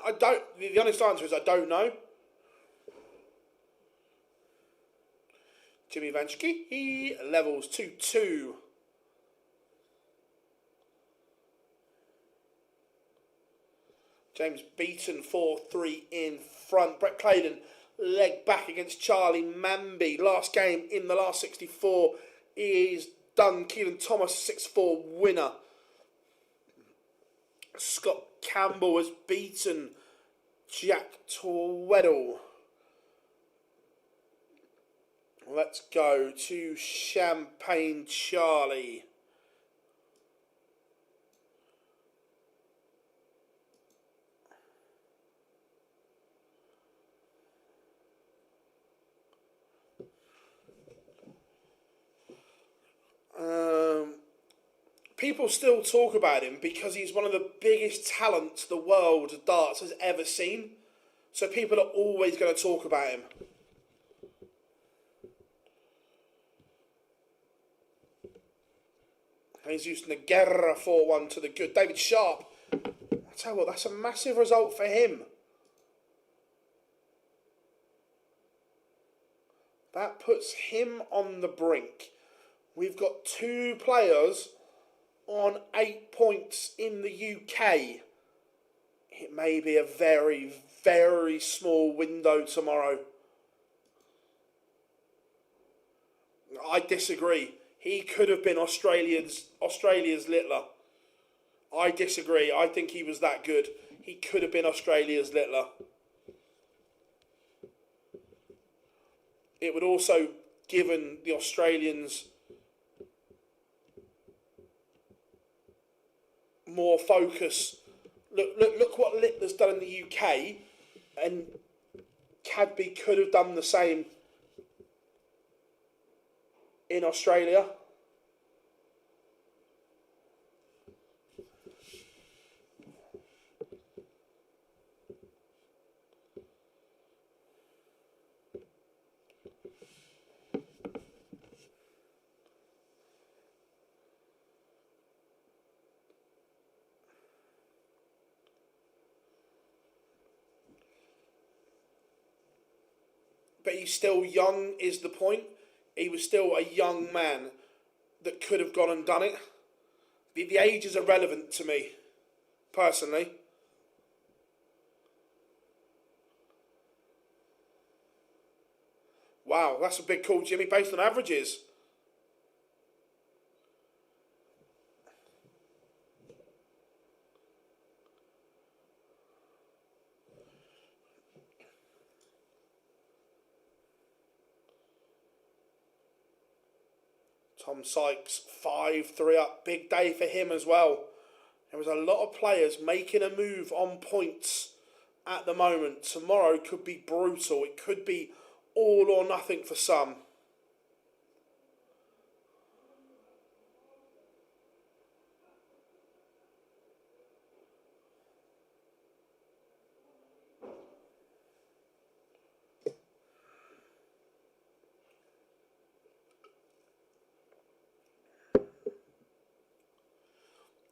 I don't. The honest answer is I don't know. Jimmy Vansky, he levels 2-2. James Beaton 4-3 in front. Brett Claydon leg back against Charlie Manby. Last game in the last 64 is done. Keelan Thomas 6-4 winner. Scott Campbell has beaten Jack Tweddle. Let's go to Champagne Charlie. People still talk about him because he's one of the biggest talents the world of darts has ever seen. So people are always going to talk about him. Jesus Naguerra 4-1 to the good. David Sharp. I tell you what, that's a massive result for him. That puts him on the brink. We've got 2 players on 8 points in the UK. It may be a very, very small window tomorrow. I disagree. He could have been Australia's Littler. I disagree. I think he was that good. He could have been Australia's Littler. It would also given the Australians more focus. Look what Littler's done in the UK, and Cadby could have done the same in Australia. But he's still young is the point. He was still a young man that could have gone and done it. The age is irrelevant to me, personally. Wow, that's a big call, Jimmy, based on averages. Tom Sykes, 5-3 up. Big day for him as well. There was a lot of players making a move on points at the moment. Tomorrow could be brutal. It could be all or nothing for some.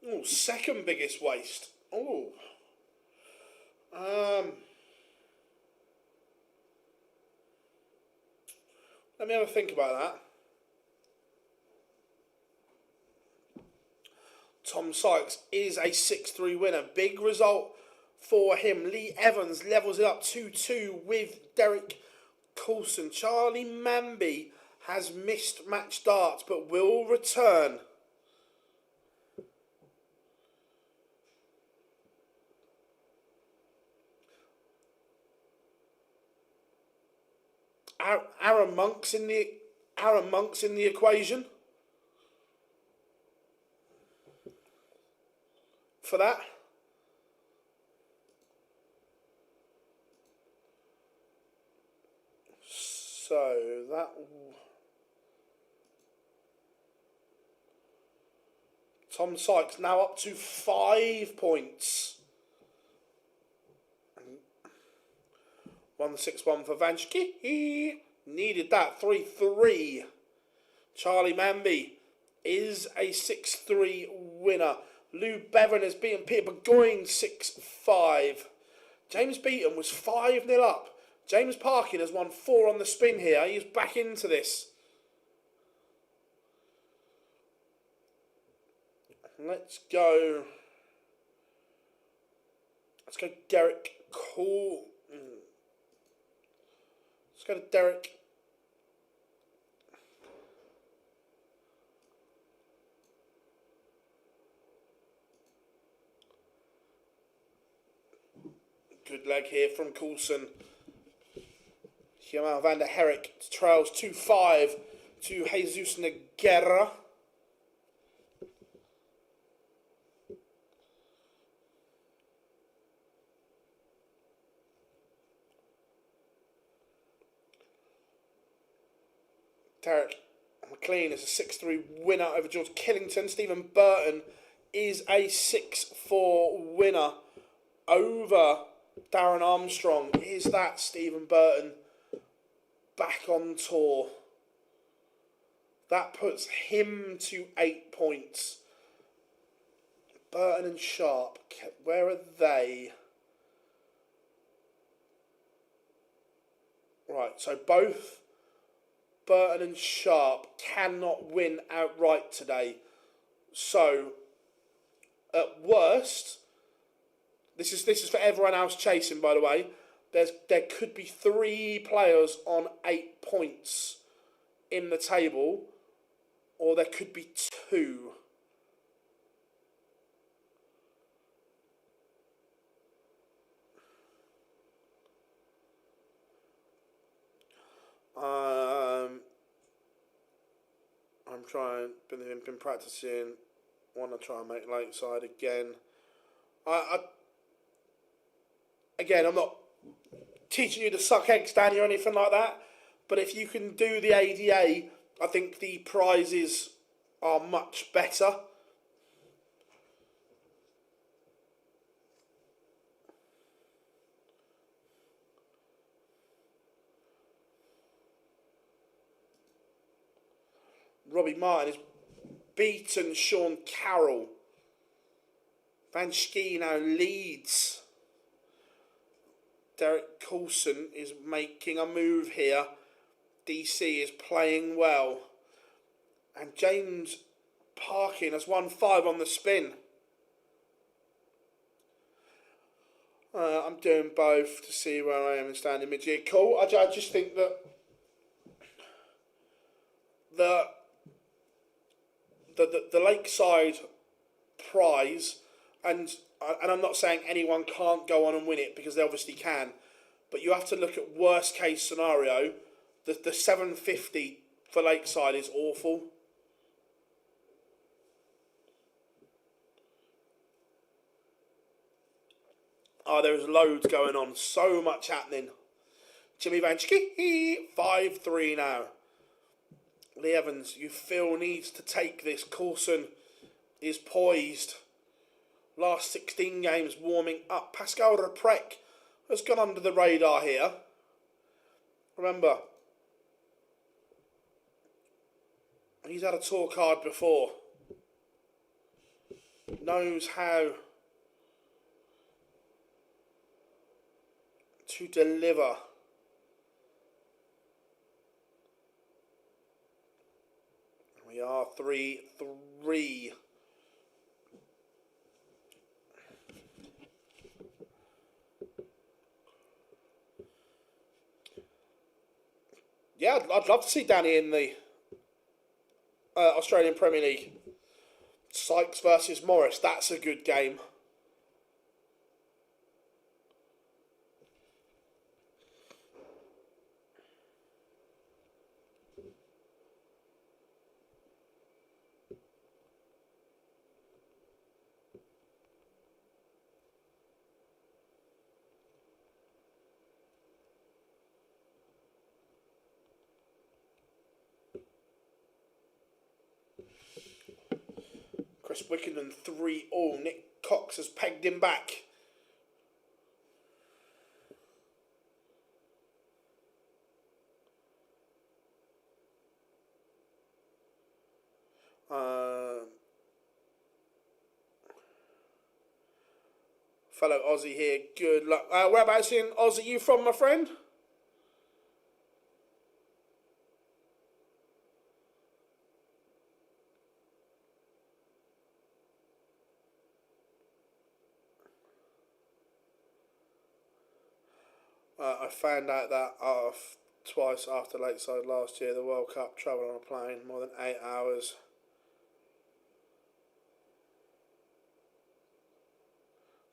Oh, second biggest waste. Oh. Let me have a think about that. Tom Sykes is a 6-3 winner. Big result for him. Lee Evans levels it up 2-2 with Derek Coulson. Charlie Manby has missed match darts but will return. Aaron Monk's in the equation for that. So that Tom Sykes now up to 5 points. 1-6-1 for Vanchki. He needed that. 3-3. Charlie Manby is a 6-3 winner. Lou Bevan has beaten Peter Burgoyne 6-5. James Beaton was 5-0 up. James Parkin has won 4 on the spin here. He's back into this. Let's go Derek Cool. Let's go to Derek. Good leg here from Coulson. Jamal van der Herrick trails 2-5 to Jesus Nogueira. Derek McLean is a 6-3 winner over George Killington. Stephen Burton is a 6-4 winner over Darren Armstrong. Is that Stephen Burton back on tour? That puts him to 8 points. Burton and Sharp, where are they? Right, so both Burton and Sharp cannot win outright today. So, at worst, this is for everyone else chasing, by the way. There could be 3 players on 8 points in the table, or there could be 2. I'm trying, been practicing. Want to try and make late side again. Again, I'm not teaching you to suck eggs, Danny, or anything like that. But if you can do the ADA, I think the prizes are much better. Robbie Martin has beaten Sean Carroll. Van Schie now leads. Derek Coulson is making a move here. DC is playing well. And James Parkin has won 5 on the spin. I'm doing both to see where I am in standing mid-year. Cool. I just think that the Lakeside prize, and I'm not saying anyone can't go on and win it, because they obviously can, but you have to look at worst case scenario. The 750 for Lakeside is awful. Oh, there's loads going on. So much happening. Jimmy Vanchke, 5-3 now. Lee Evans, you feel needs to take this. Coulson is poised. Last 16 games warming up. Pascal Reprec has gone under the radar here. Remember, he's had a tour card before. Knows how to deliver. We are 3-3. Yeah, I'd love to see Danny in the Australian Premier League. Sykes versus Morris, that's a good game. Chris Wickenden 3-all. Nick Cox has pegged him back. Fellow Aussie here, good luck. Whereabouts in Aussie you from, my friend? I found out that twice after Lakeside last year, the World Cup, travelling on a plane, more than 8 hours.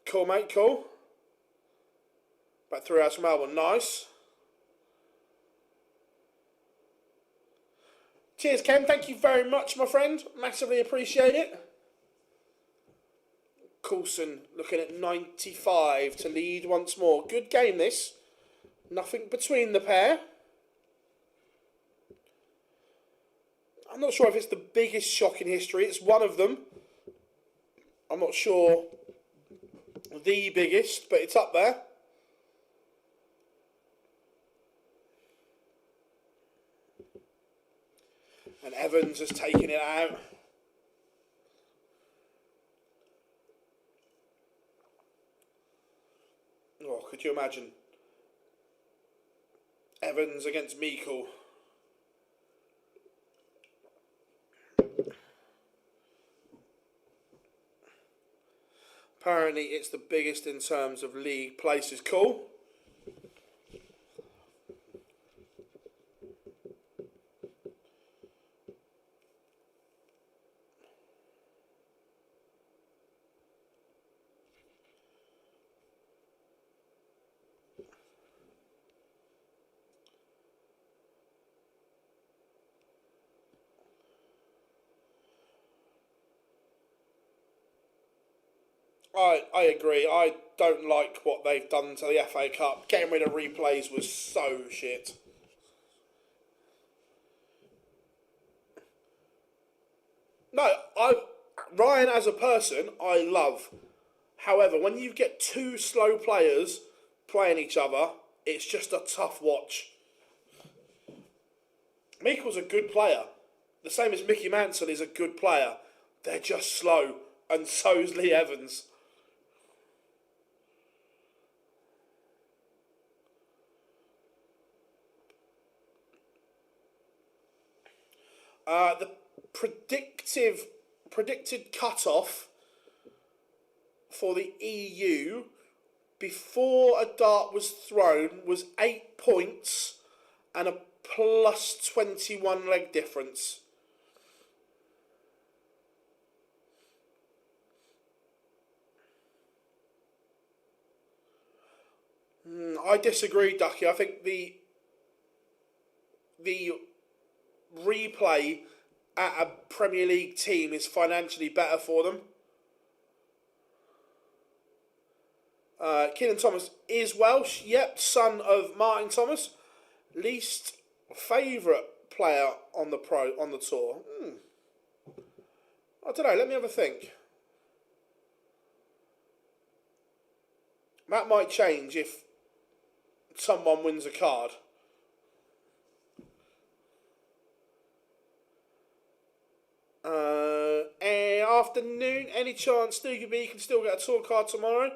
Cool, mate, cool. About 3 hours from Melbourne, nice. Cheers, Ken, thank you very much, my friend. Massively appreciate it. Coulson looking at 95 to lead once more. Good game, this. Nothing between the pair. I'm not sure if it's the biggest shock in history. It's one of them. I'm not sure the biggest, but it's up there. And Evans has taken it out. Oh, could you imagine? Evans against Meikle. Apparently it's the biggest in terms of league places. Cool. I agree. I don't like what they've done to the FA Cup. Getting rid of replays was so shit. No, Ryan as a person, I love. However, when you get two slow players playing each other, it's just a tough watch. Meikle's a good player. The same as Mickey Mansell is a good player. They're just slow, and so's Lee Evans. The predicted cut-off for the EU before a dart was thrown was 8 points and a plus 21 leg difference. I disagree, Ducky. I think the replay at a Premier League team is financially better for them. Keenan Thomas is Welsh. Yep, son of Martin Thomas. Least favourite player on the tour. I don't know. Let me have a think. That might change if someone wins a card. Afternoon. Any chance Stevie B can still get a tour card tomorrow?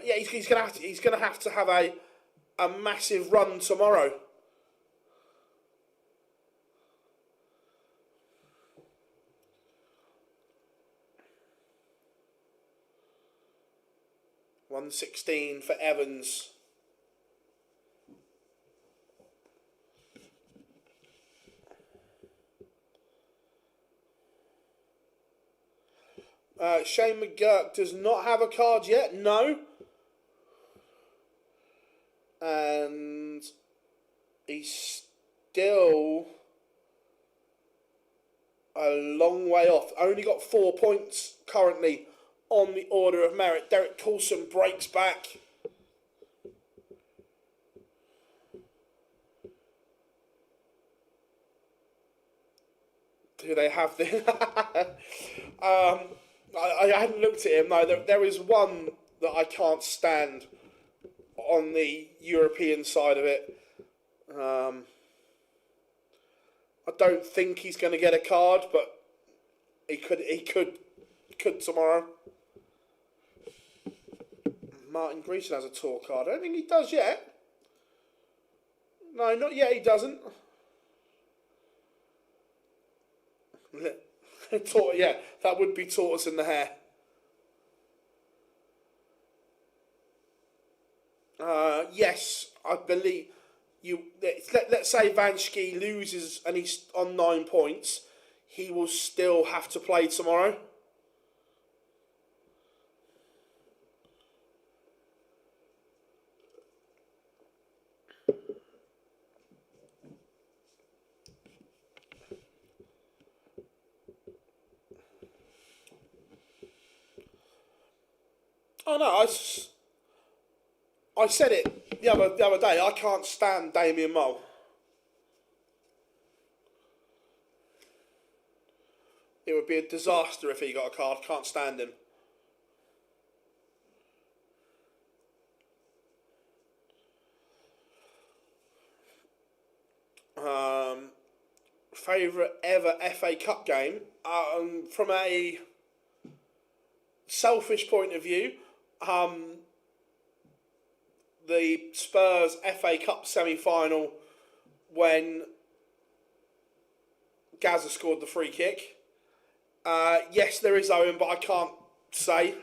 Yeah, he's gonna have to have a massive run tomorrow. $116 for Evans. Shane McGurk does not have a card yet, no. And he's still a long way off. Only got 4 points currently on the order of merit. Derek Coulson breaks back. Do they have the... I hadn't looked at him. No, there is one that I can't stand on the European side of it. I don't think he's going to get a card, but he could tomorrow. Martin Greason has a tour card. I don't think he does yet. No, not yet, he doesn't. Yeah, that would be tortoise in the hair. Yes, I believe you. Let's say Vanschke loses and he's on 9 points. He will still have to play tomorrow. Oh no, I said it the other day. I can't stand Damien Mole. It would be a disaster if he got a card. Can't stand him. Favourite ever FA Cup game? From a selfish point of view, the Spurs FA Cup semi-final when Gaza scored the free kick. Yes, there is Owen, but I can't say.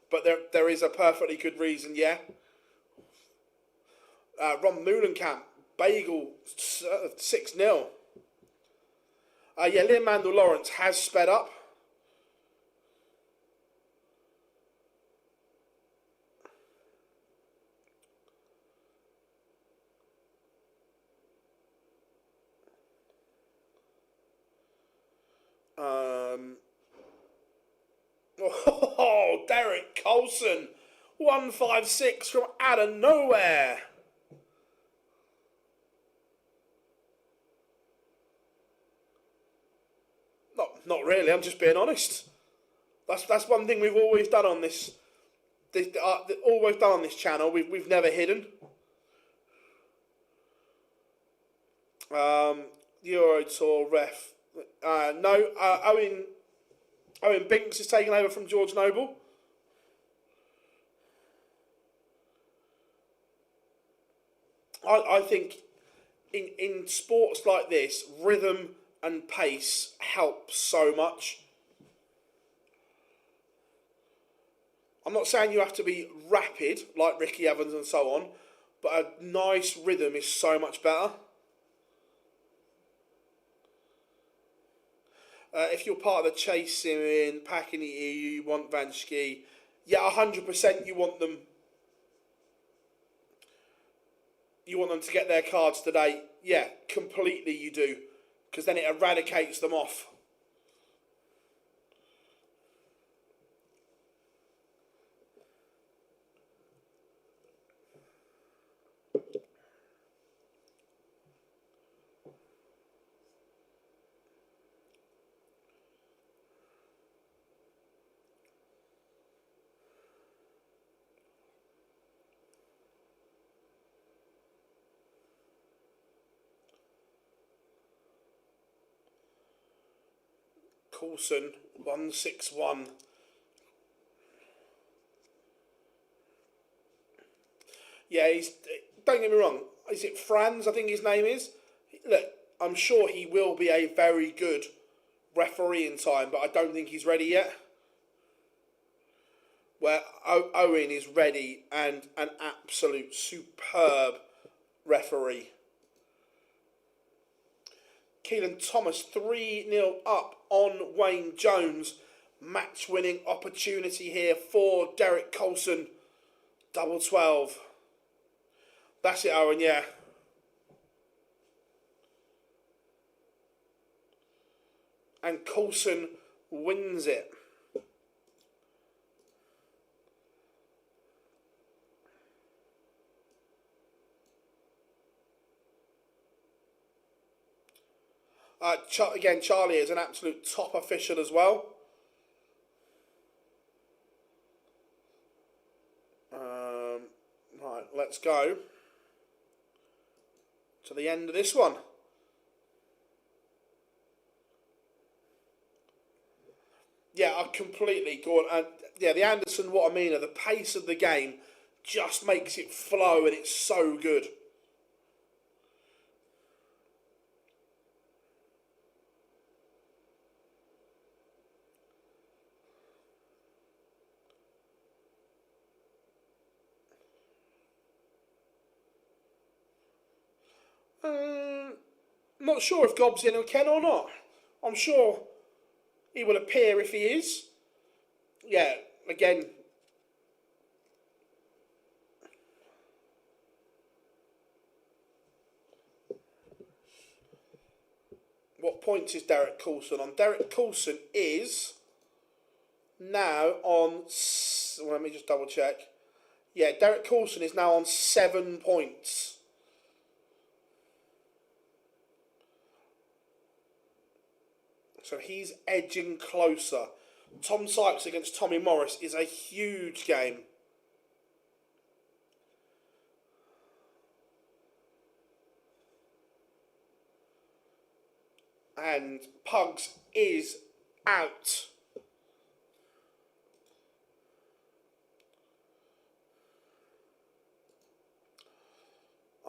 But there is a perfectly good reason, yeah. Ron Moulenkamp, Bagel, 6-0. Yeah, Liam Mandel Lawrence has sped up. Oh, Derek Coulson, 156 from out of nowhere. Not really. I'm just being honest. That's one thing we've always done on this. Always done on this channel. We've never hidden. Euro Tour ref. No. Owen Binks is taking over from George Noble. I think in sports like this, rhythm and pace help so much. I'm not saying you have to be rapid like Ricky Evans and so on, but a nice rhythm is so much better. If you're part of the chasing, packing the EU, you want Vanschke. Yeah, 100% you want them. You want them to get their cards today. Yeah, completely you do. Because then it eradicates them off. Coulson, 161. Yeah, don't get me wrong. Is it Franz, I think his name is? Look, I'm sure he will be a very good referee in time, but I don't think he's ready yet. Where Owen is ready and an absolute superb referee. Keelan Thomas 3-0 up on Wayne Jones. Match-winning opportunity here for Derek Coulson. Double 12. That's it, Owen, yeah. And Coulson wins it. Again, Charlie is an absolute top official as well. Right, let's go to the end of this one. Yeah, I completely go on. And yeah, the Anderson, what I mean, the pace of the game just makes it flow, and it's so good. Not sure if Gobb's in Ken or not. I'm sure he will appear if he is. Yeah, again. What points is Derek Coulson on? Derek Coulson is now on. Well, let me just double check. Yeah, Derek Coulson is now on 7 points. So he's edging closer. Tom Sykes against Tommy Morris is a huge game. And Pugs is out.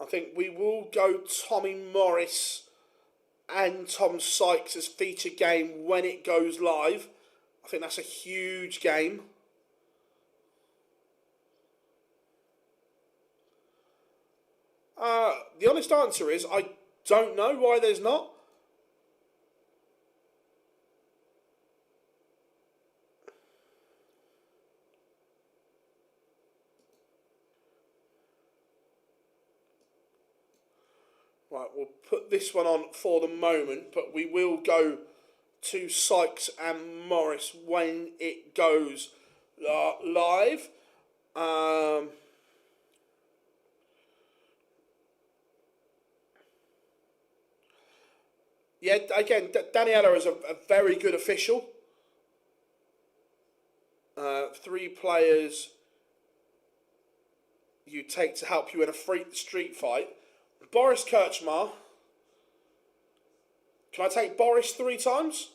I think we will go Tommy Morris and Tom Sykes as feature game when it goes live. I think that's a huge game. The honest answer is I don't know why there's not. Right, we'll put this one on for the moment, but we will go to Sykes and Morris when it goes live. Yeah, again, Daniela is a very good official. 3 players you take to help you in a street fight. Boris Kirchmar. Can I take Boris 3 times?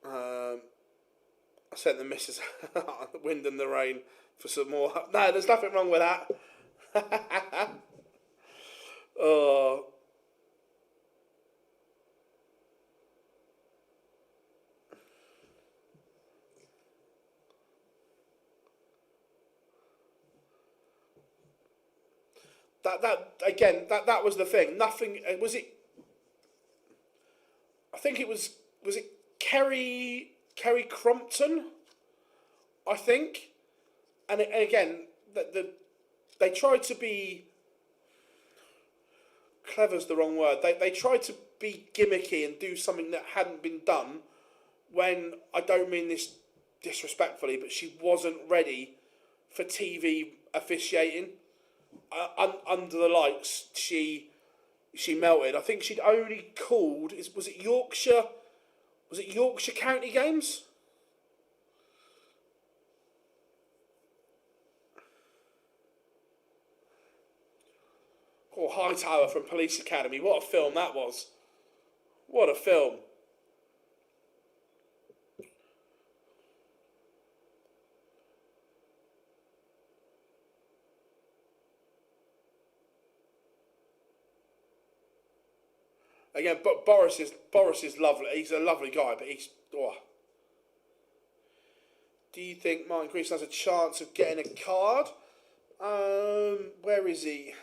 I sent the missus the wind and the rain for some more. No, there's nothing wrong with that. That was the thing. Nothing was it. I think it was it Kerry Crompton, I think, and again they tried to be clever's the wrong word. They tried to be gimmicky and do something that hadn't been done. When I don't mean this disrespectfully, but she wasn't ready for TV officiating. Under the lights, she melted. I think she'd only called. Was it Yorkshire? Was it Yorkshire County games? Oh, Hightower from Police Academy. What a film that was. What a film. Again, but Boris is lovely. He's a lovely guy, but he's. Oh. Do you think Martin Greason has a chance of getting a card? Where is he?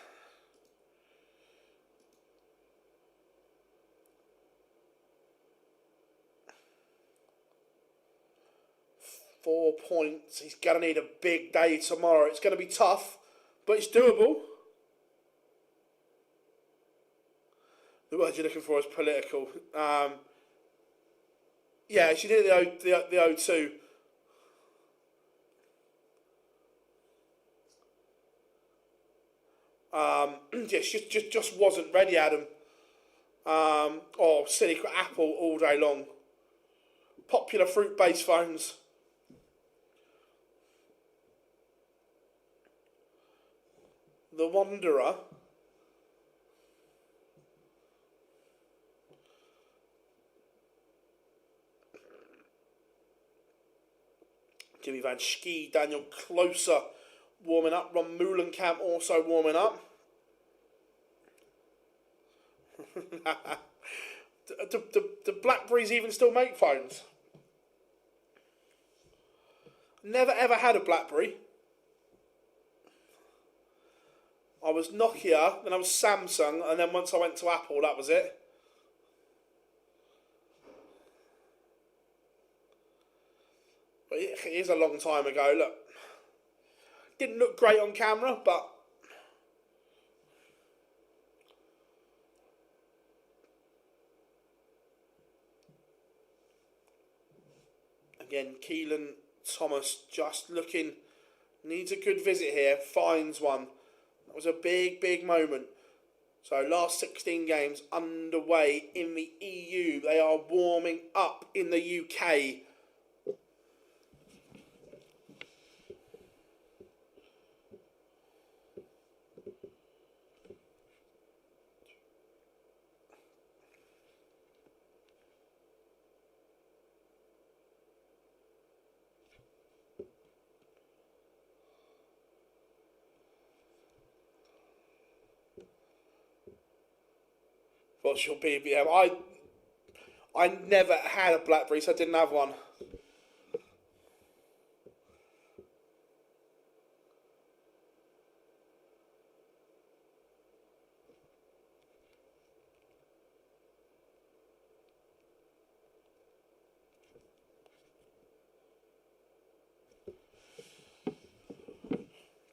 Four points. He's going to need a big day tomorrow. It's going to be tough, but it's doable. The word you're looking for is political. Yeah, she did the O2. Yeah, she just wasn't ready, Adam. Silly Apple all day long. Popular fruit-based phones. the Wanderer. Jimmy Van Schie, Daniel Closer warming up. Ron Moulenkamp also warming up. Do Blackberries even still make phones? Never ever had a Blackberry. I was Nokia, then I was Samsung, and then once I went to Apple, that was it. But it is a long time ago. Look, didn't look great on camera, but again, Keelan Thomas just looking, needs a good visit here, finds one. That was a big, big moment. So last 16 games underway in the EU. They are warming up in the UK. What's your BBM? I never had a Blackberry, so I didn't have one.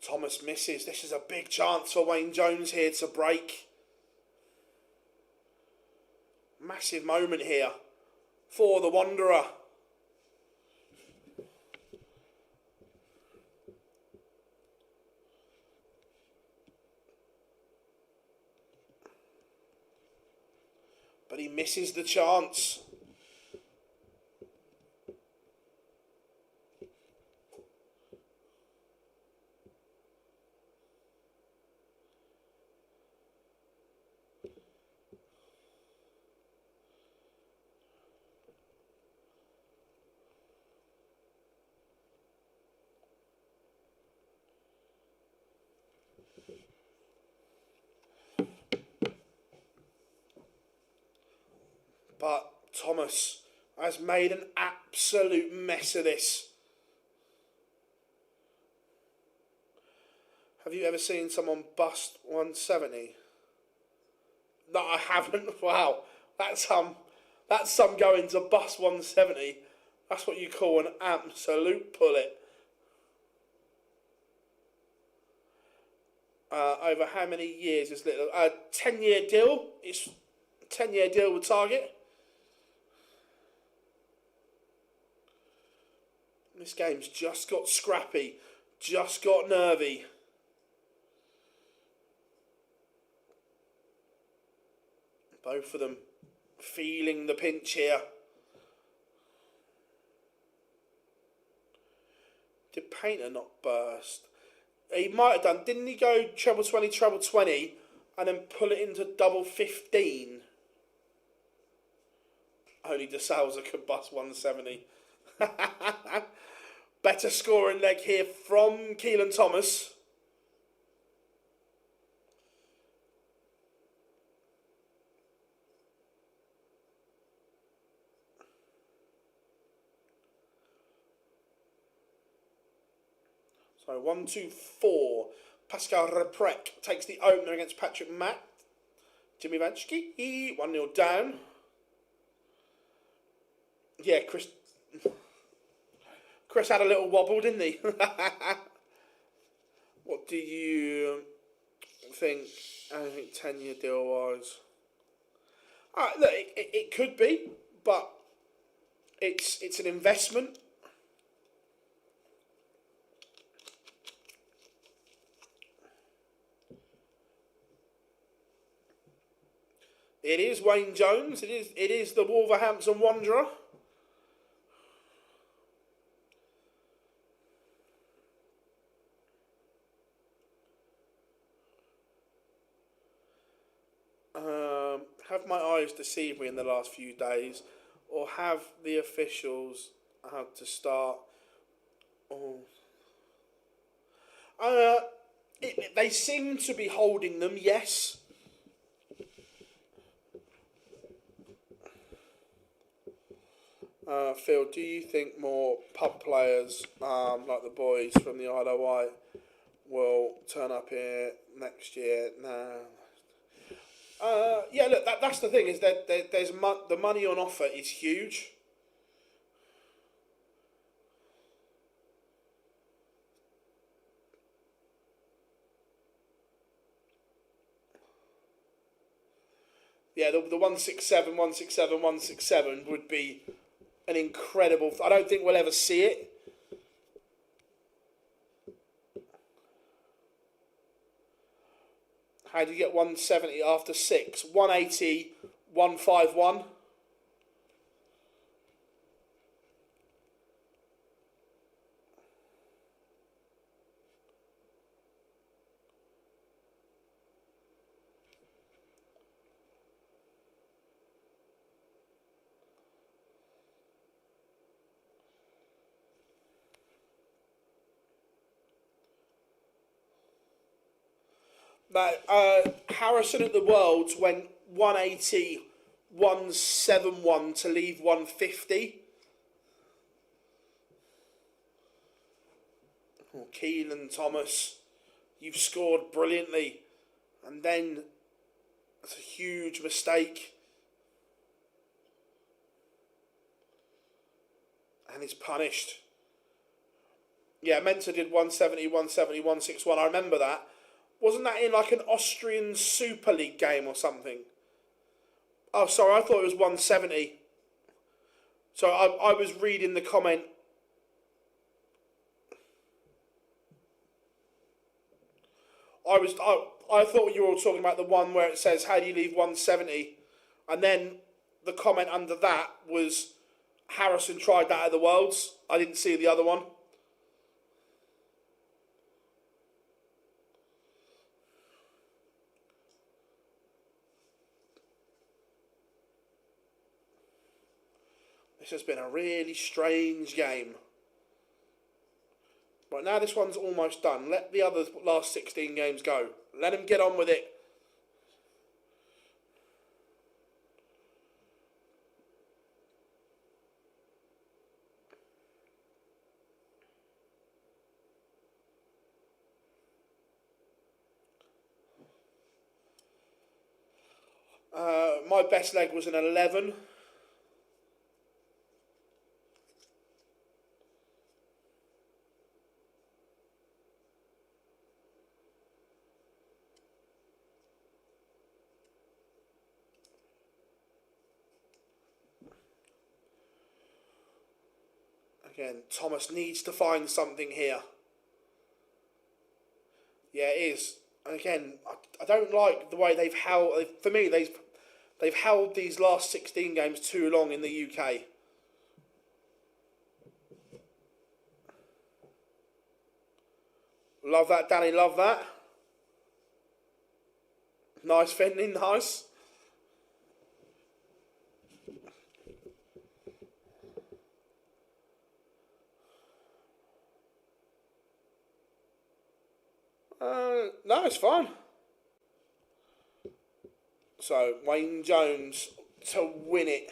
Thomas misses. This is a big chance for Wayne Jones here to break. Massive moment here for the Wanderer. But he misses the chance. But Thomas has made an absolute mess of this. Have you ever seen someone bust 170? No, I haven't. Wow, that's some going to bust 170. That's what you call an absolute pullet. Over how many years is little? 10-year deal. It's a 10-year deal with Target. This game's just got scrappy, just got nervy. Both of them feeling the pinch here. Did Painter not burst? He might have done. Didn't he go treble 20, treble 20, and then pull it into double 15? Only De Souza could bust 170. Better scoring leg here from Keelan Thomas. So 1-2-4. Pascal Reprec takes the opener against Patrick Matt. Jimmy Van Schie, 1-0 down. Yeah, Chris had a little wobble, didn't he? What do you think? I think 10-year deal wise. Look, it could be, but it's an investment. It is Wayne Jones. It is the Wolverhampton Wanderer. have my eyes deceived me in the last few days, or have the officials had to start? Oh. They seem to be holding them, yes. Phil, do you think more pub players, like the boys from the Isle of Wight, will turn up here next year? No. Yeah, look, that's the thing, is that there's the money on offer is huge. Yeah, the 167, 167, 167 would be an incredible... I don't think we'll ever see it. How do you get 170 after 6? 180, 151. Harrison at the Worlds went 180, 171 to leave 150. Oh, Keelan Thomas, you've scored brilliantly, and then it's a huge mistake, and he's punished. Yeah, Mentor did 170, 170, 161. I remember that. Wasn't that in like an Austrian Super League game or something? Oh, sorry, I thought it was 170. So I was reading the comment. I thought you were all talking about the one where it says, how do you leave 170? And then the comment under that was, Harrison tried that at the Worlds. I didn't see the other one. This has been a really strange game. Right, now this one's almost done. Let the other last 16 games go. Let them get on with it. My best leg was an 11. Again, Thomas needs to find something here. Yeah, it is. And again, I don't like the way they've held... For me, they've held these last 16 games too long in the UK. Love that, Danny, love that. Nice fending, nice. No, it's fine. So, Wayne Jones to win it.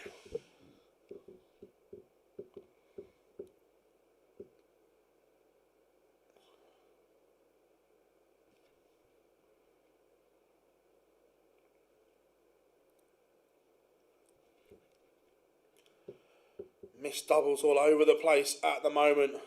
Missed doubles all over the place at the moment.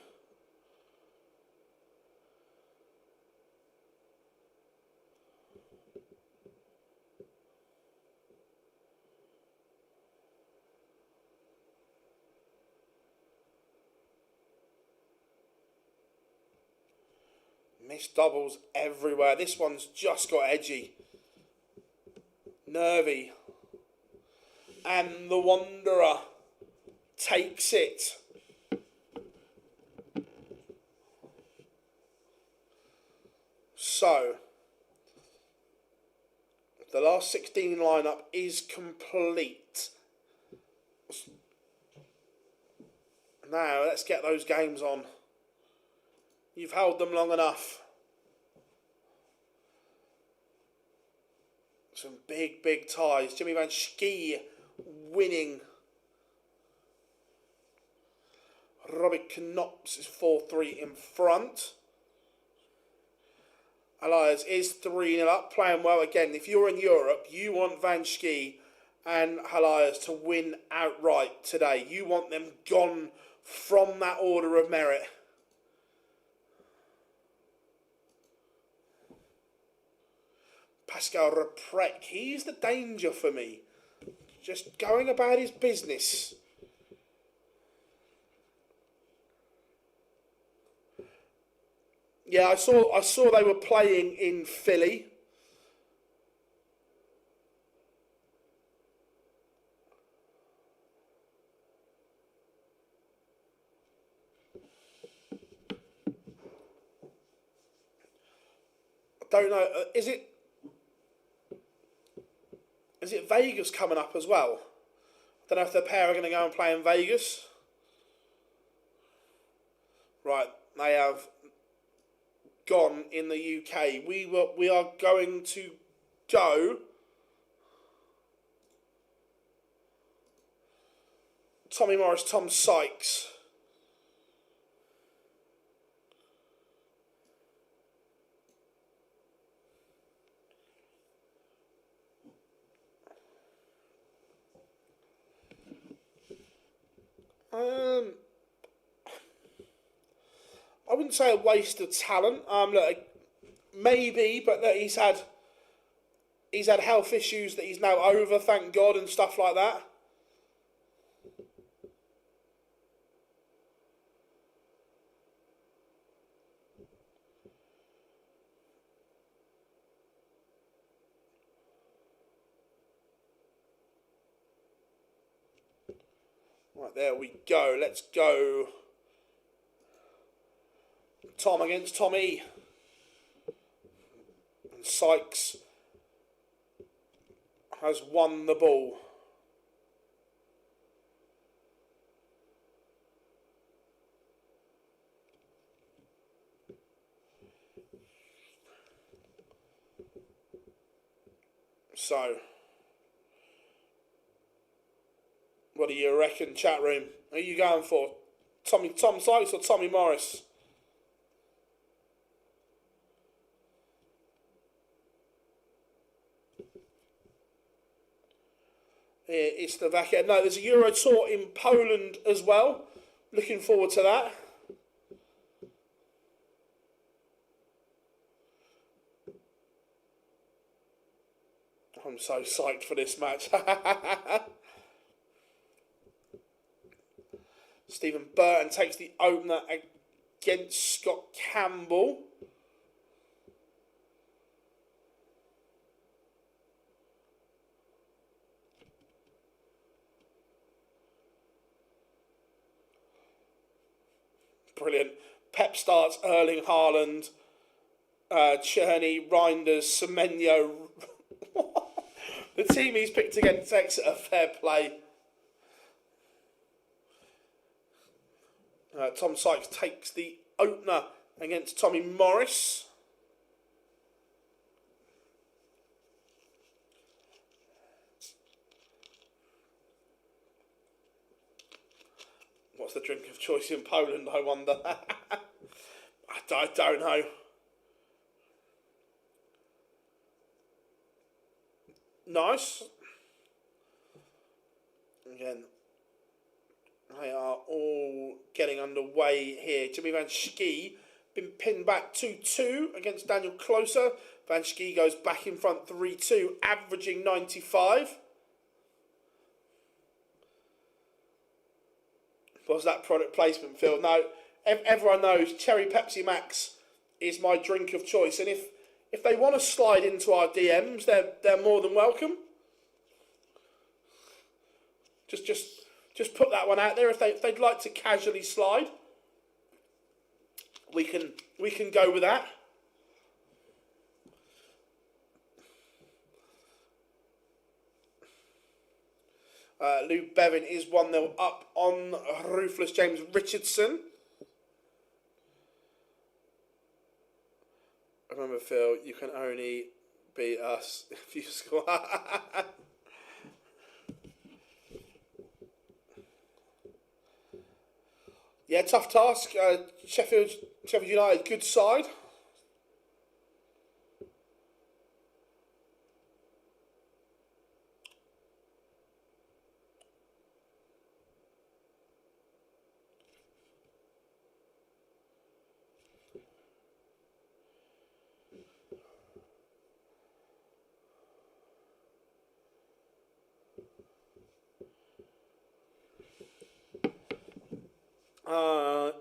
Missed doubles everywhere. This one's just got edgy. Nervy. And the Wanderer takes it. So, The last 16 lineup is complete. Now, let's get those games on. You've held them long enough. Some big, big ties. Jimmy Van Schie winning. Robbie Knops is 4-3 in front. Elias is 3-0 up, playing well again. If you're in Europe, you want Van Schie and Elias to win outright today. You want them gone from that order of merit. Pascal Reprec, he's the danger for me. Just going about his business. Yeah, I saw they were playing in Philly. I don't know. Is it Vegas coming up as well? I don't know if the pair are going to go and play in Vegas. Right, they have gone in the UK. We are going to go Tommy Morris, Tom Sykes. I wouldn't say a waste of talent. Look, maybe, but look, he's had health issues that he's now over, thank God, and stuff like that. Right, there we go. Let's go. Tom against Tommy. And Sykes has won the ball. So, what do you reckon, chat room? Who are you going for? Tom Sykes or Tommy Morris? It's Slovakia. No, there's a Euro Tour in Poland as well. Looking forward to that. I'm so psyched for this match. Stephen Burton takes the opener against Scott Campbell. Brilliant. Pep starts Erling Haaland, Cherney, Reinders, Semenyo. The team he's picked against Exeter, fair play. Tom Sykes takes the opener against Tommy Morris. What's the drink of choice in Poland, I wonder? I don't know. Nice. Again, they are all getting underway here. Jimmy Van Schie been pinned back 2-2 against Daniel Closer. Van Schie goes back in front 3-2, averaging 95. Was that product placement, Phil? No, everyone knows Cherry Pepsi Max is my drink of choice, and if they want to slide into our DMs, they're more than welcome. Just put that one out there. If they'd like to casually slide, we can go with that. Lou Bevan is 1-0 up on Ruthless James Richardson. Remember, Phil, you can only beat us if you score. Yeah, tough task. Sheffield United, good side.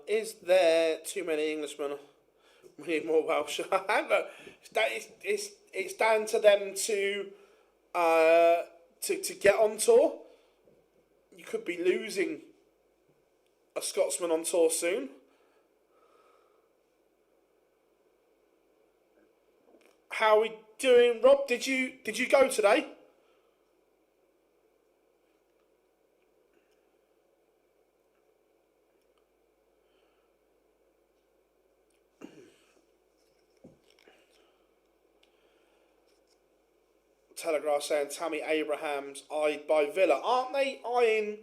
Is there too many Englishmen? We need more Welsh. Look, it's down to them to get on tour. You could be losing a Scotsman on tour soon. How are we doing, Rob? Did you go today? Telegraph saying Tammy Abraham's eyed by Villa. Aren't they eyeing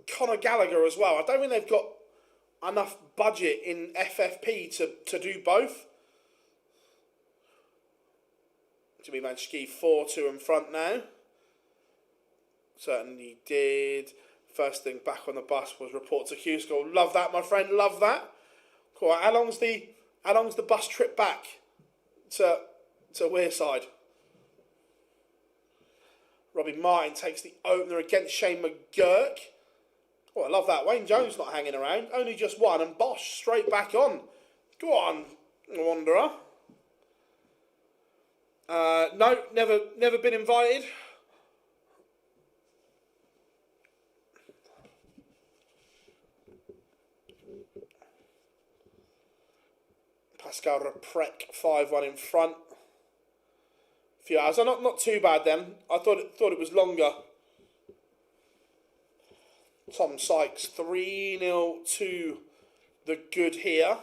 Conor Gallagher as well? I don't think they've got enough budget in FFP to do both. Jimmy Manchki 4-2 in front now. Certainly did. First thing back on the bus was report to Q-School. Love that, my friend. Love that. Cool. How long's the bus trip back to Wearside? Robbie Martin takes the opener against Shane McGurk. Oh, I love that. Wayne Jones not hanging around. Only just one. And Bosch straight back on. Go on, Wanderer. No, never been invited. Pascal Reprek 5-1 in front. Few hours. Not too bad then. I thought it was longer. Tom Sykes 3-0 to the good here.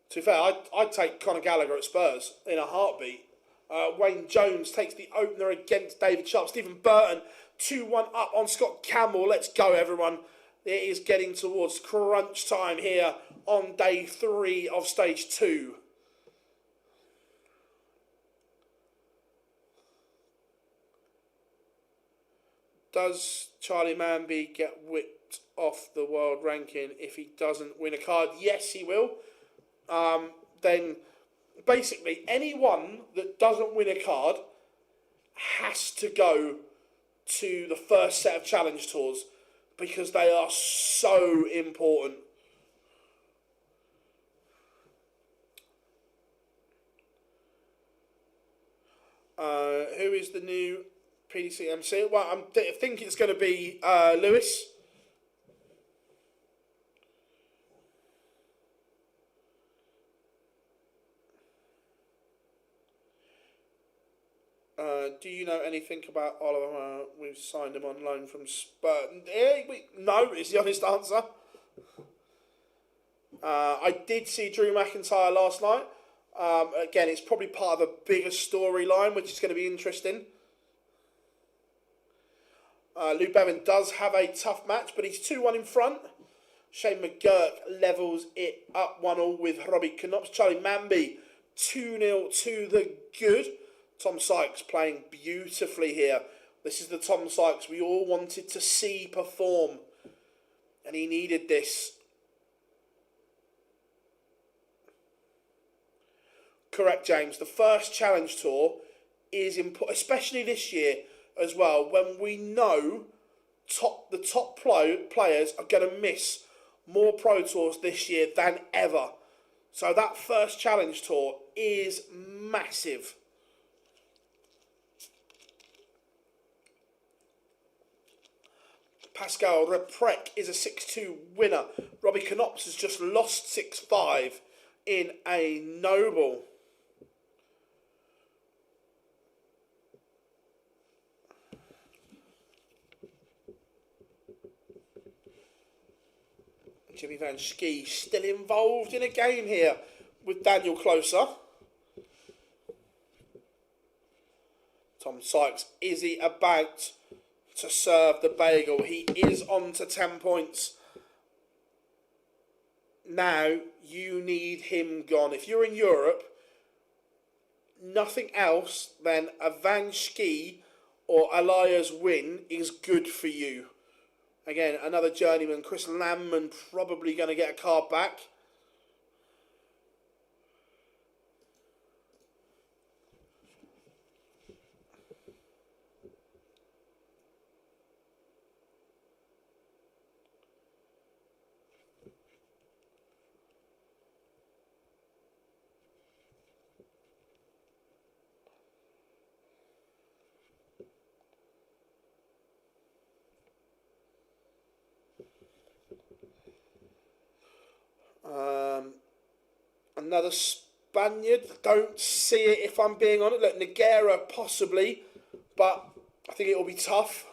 To be fair, I'd take Conor Gallagher at Spurs in a heartbeat. Wayne Jones takes the opener against David Sharp. Stephen Burton 2-1 up on Scott Campbell. Let's go, everyone. It is getting towards crunch time here on day 3 of stage 2. Does Charlie Manby get whipped off the world ranking if he doesn't win a card? Yes, he will. Then basically anyone that doesn't win a card has to go to the first set of challenge tours because they are so important. Who is the new PDC MC? Well, I think it's going to be Lewis. Do you know anything about Oliver? We've signed him on loan from Spurs. No, is the honest answer. I did see Drew McIntyre last night. Again, it's probably part of a bigger storyline, which is going to be interesting. Lou Bevan does have a tough match, but he's 2-1 in front. Shane McGurk levels it up 1-1 with Robbie Knops. Charlie Manby 2-0 to the good. Tom Sykes playing beautifully here. This is the Tom Sykes we all wanted to see perform. And he needed this. Correct, James. The first challenge tour is important, especially this year as well, when we know the top players are going to miss more Pro Tours this year than ever. So that first challenge tour is massive. Pascal Reprek is a 6-2 winner. Robbie Knops has just lost 6-5 in a noble. Jimmy Van Schie still involved in a game here with Daniel Closer. Tom Sykes, is he about to serve the bagel? He is on to 10 points. Now you need him gone. If you're in Europe, nothing else than a Van Schie or Elias win is good for you. Again, another journeyman, Chris Lamman, probably going to get a card back. Another Spaniard. Don't see it if I'm being honest. Look, Nogueira possibly, but I think it will be tough.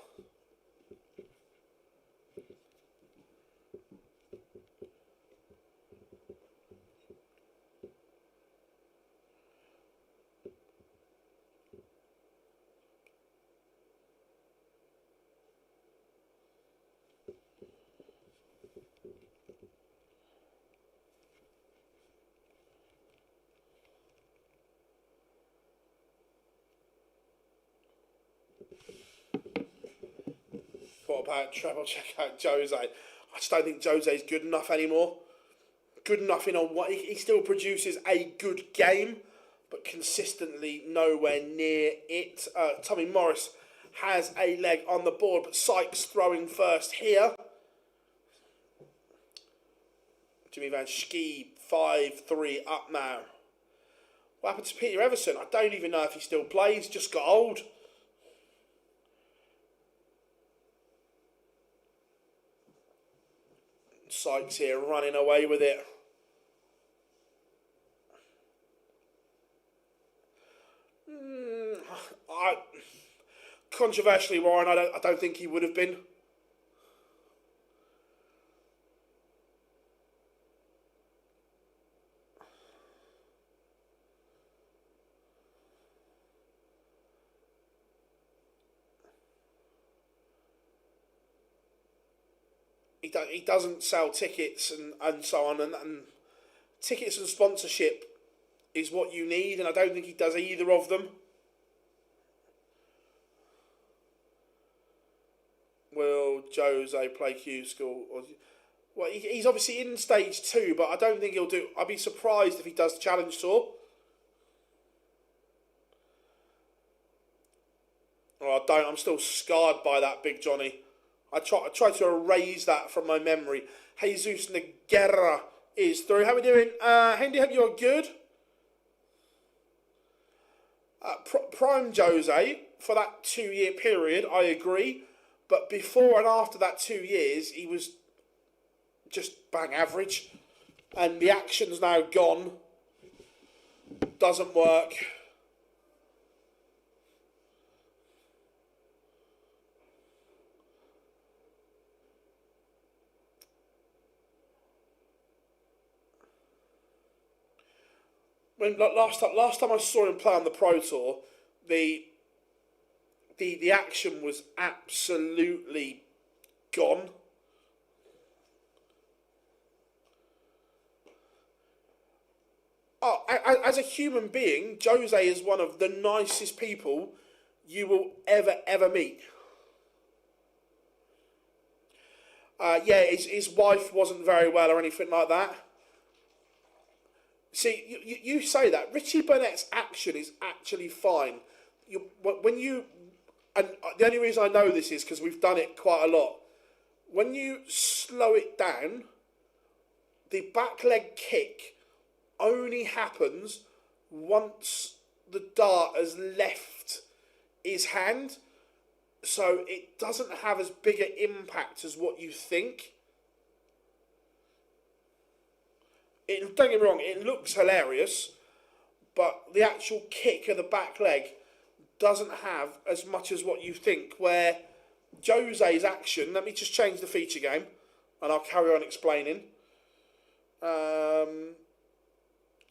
What about treble? Check out Jose. I just don't think Jose is good enough anymore. Good enough in on what he still produces a good game, but consistently nowhere near it. Tommy Morris has a leg on the board, but Sykes throwing first here. Jimmy Van Schie 5-3 up now. What happened to Peter Everson? I don't even know if he still plays. Just got old. Sykes here running away with it. Controversially, Warren, I don't think he would have been. He doesn't sell tickets and so on, and tickets and sponsorship is what you need, and I don't think he does either of them. Will Jose play Q-School? Well, he's obviously in stage 2, but I don't think he'll do. I'd be surprised if he does Challenge Tour. Oh, I don't. I'm still scarred by that, Big Johnny. I try to erase that from my memory. Jesus Nogueira is through. How are we doing? Hendy, hope you're good. Prime Jose for that 2-year period, I agree. But before and after that 2 years, he was just bang average. And the action's now gone. Doesn't work. When last time I saw him play on the Pro Tour, the action was absolutely gone. Oh, as a human being, Jose is one of the nicest people you will ever meet. Yeah, his wife wasn't very well or anything like that. See, you say that. Richie Burnett's action is actually fine. And the only reason I know this is because we've done it quite a lot. When you slow it down, the back leg kick only happens once the dart has left his hand. So it doesn't have as big an impact as what you think. Don't get me wrong, it looks hilarious, but the actual kick of the back leg doesn't have as much as what you think, where Jose's action, let me just change the feature game, and I'll carry on explaining.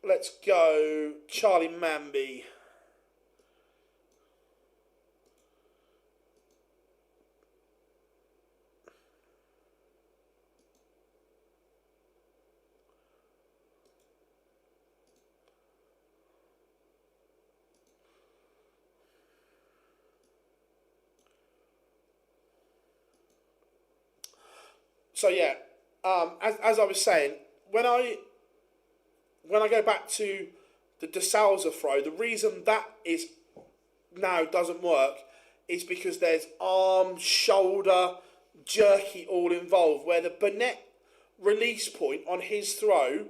Let's go Charlie Mamby. So yeah, as I was saying, when I go back to the De Souza throw, the reason that is now doesn't work is because there's arm, shoulder, jerky all involved, where the Burnett release point on his throw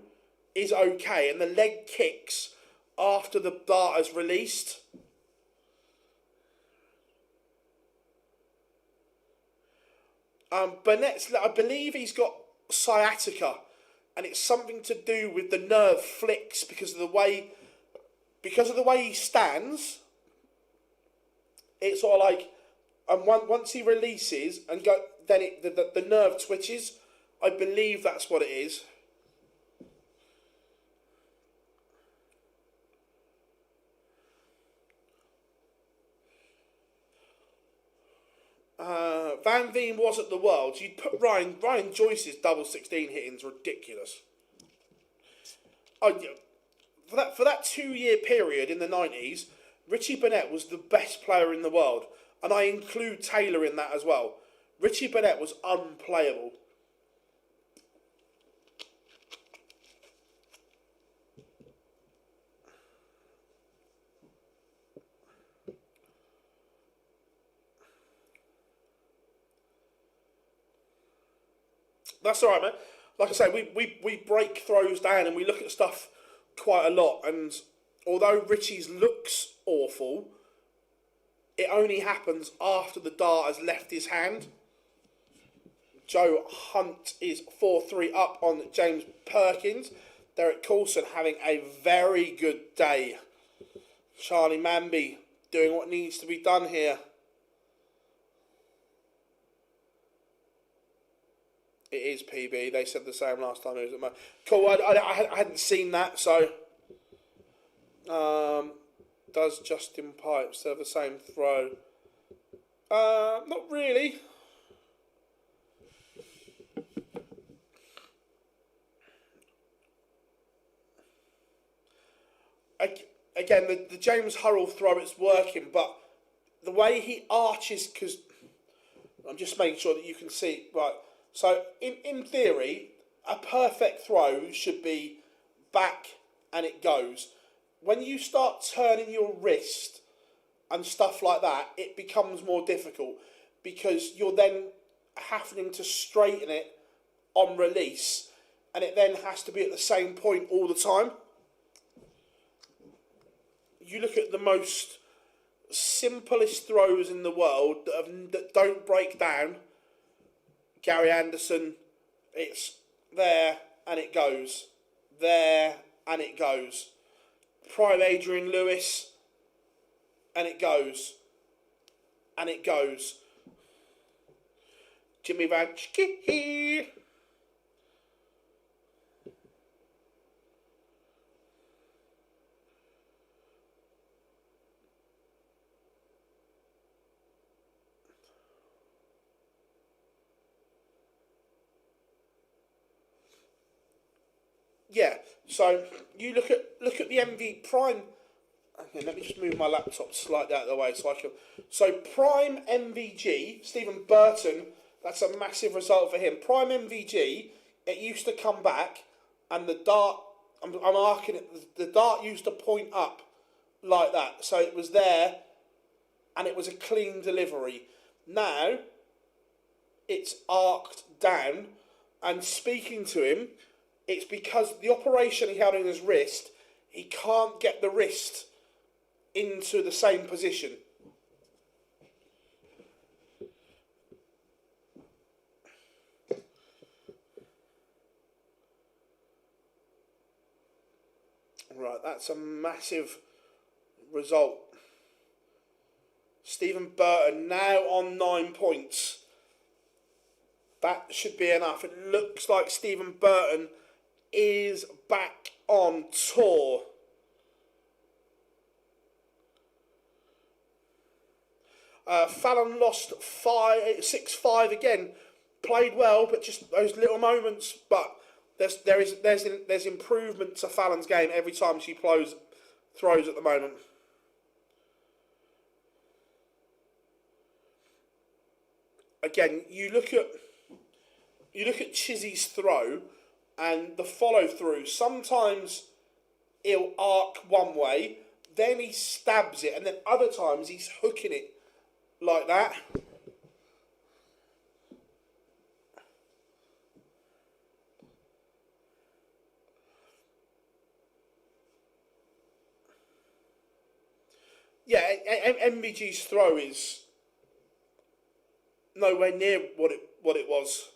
is okay, and the leg kicks after the dart is released. Burnett's, I believe he's got sciatica, and it's something to do with the nerve flicks because of the way he stands. It's sort of like, and once he releases and go, then the nerve twitches. I believe that's what it is. Van Veen was at the Worlds. You'd put Ryan Joyce's double 16 hitting's ridiculous. Oh, for that 2-year period in the 90s, Richie Burnett was the best player in the world, and I include Taylor in that as well. Richie Burnett was unplayable. That's all right, man. Like I say, we break throws down and we look at stuff quite a lot. And although Richie's looks awful, it only happens after the dart has left his hand. Joe Hunt is 4-3 up on James Perkins. Derek Coulson having a very good day. Charlie Mamby doing what needs to be done here. It is PB. They said the same last time it was at my... Cool, I hadn't seen that, so... does Justin Pipes have the same throw? Not really. Again, the James Hurrell throw, it's working, but the way he arches, because... I'm just making sure that you can see... Right. So, in theory, a perfect throw should be back and it goes. When you start turning your wrist and stuff like that, it becomes more difficult because you're then having to straighten it on release, and it then has to be at the same point all the time. You look at the most simplest throws in the world that don't break down. Gary Anderson, it's there and it goes. There and it goes. Prime Adrian Lewis, and it goes. And it goes. Jimmy Vanchki. Yeah, so you look at the MV Prime. Okay, let me just move my laptop slightly out of the way so I can. So Prime MVG, Stephen Burton. That's a massive result for him. Prime MVG. It used to come back, and the dart. I'm arcing it. The dart used to point up like that, so it was there, and it was a clean delivery. Now it's arced down, and speaking to him. It's because the operation he had on his wrist, he can't get the wrist into the same position. Right, that's a massive result. Stephen Burton now on 9 points. That should be enough. It looks like Stephen Burton is back on tour. Fallon lost 6-5 again. Played well, but just those little moments. But there's improvement to Fallon's game every time she throws at the moment. Again, you look at Chizzy's throw and the follow through. Sometimes he'll arc one way, then he stabs it, and then other times he's hooking it like that. Yeah, MVG's throw is nowhere near what it was.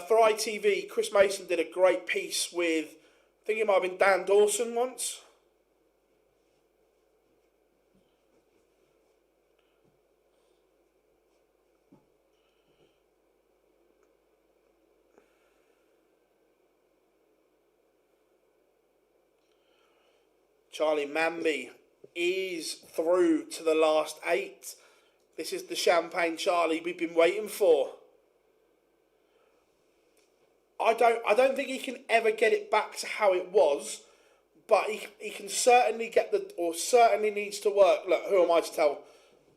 For ITV, Chris Mason did a great piece with, I think it might have been Dan Dawson once. Charlie Manby is through to the last 8. This is the Champagne Charlie we've been waiting for. I don't think he can ever get it back to how it was, but he can certainly certainly needs to work. Look, who am I to tell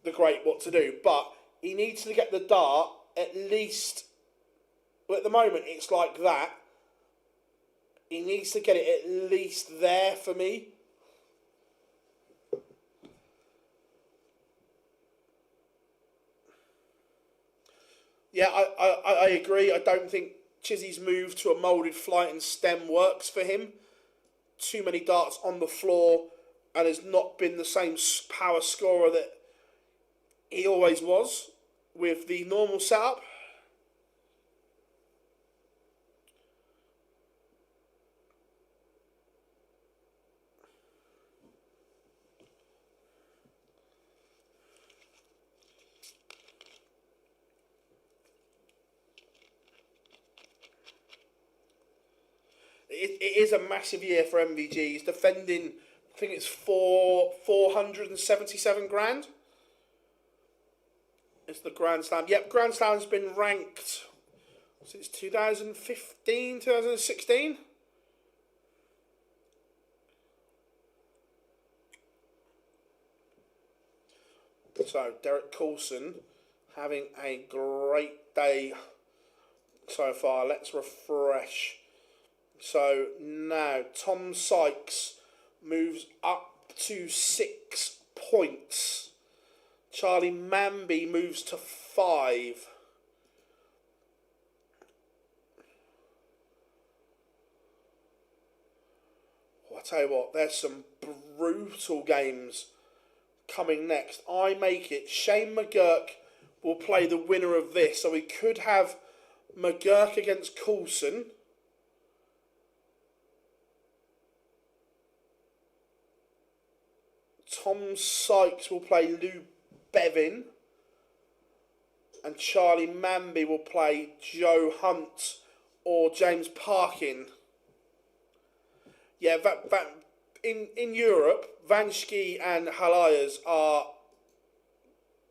the great what to do? But he needs to get the dart at least. Well, at the moment, it's like that. He needs to get it at least there for me. Yeah, I agree. I don't think Chizzy's move to a moulded flight and stem works for him. Too many darts on the floor, and has not been the same power scorer that he always was with the normal setup. It is a massive year for MVG. He's defending, I think it's 477 grand. It's the Grand Slam. Yep, Grand Slam's been ranked since 2015, 2016. So, Derek Coulson having a great day so far. Let's refresh. So now Tom Sykes moves up to 6 points. Charlie Manby moves to 5. I tell you what, there's some brutal games coming next. I make it. Shane McGurk will play the winner of this. So we could have McGurk against Coulson. Tom Sykes will play Lou Bevin. And Charlie Manby will play Joe Hunt or James Parkin. Yeah, in Europe, Vanski and Halayas are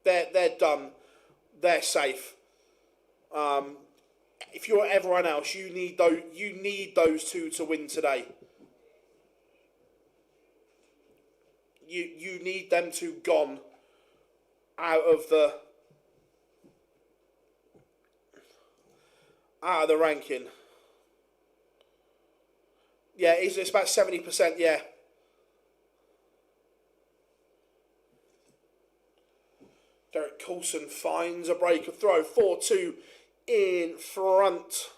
they're done. They're safe. If you're everyone else, you need those two to win today. You need them to gone out of the ranking. Yeah, it's about 70%, yeah. Derek Coulson finds a break of throw. 4-2 in front.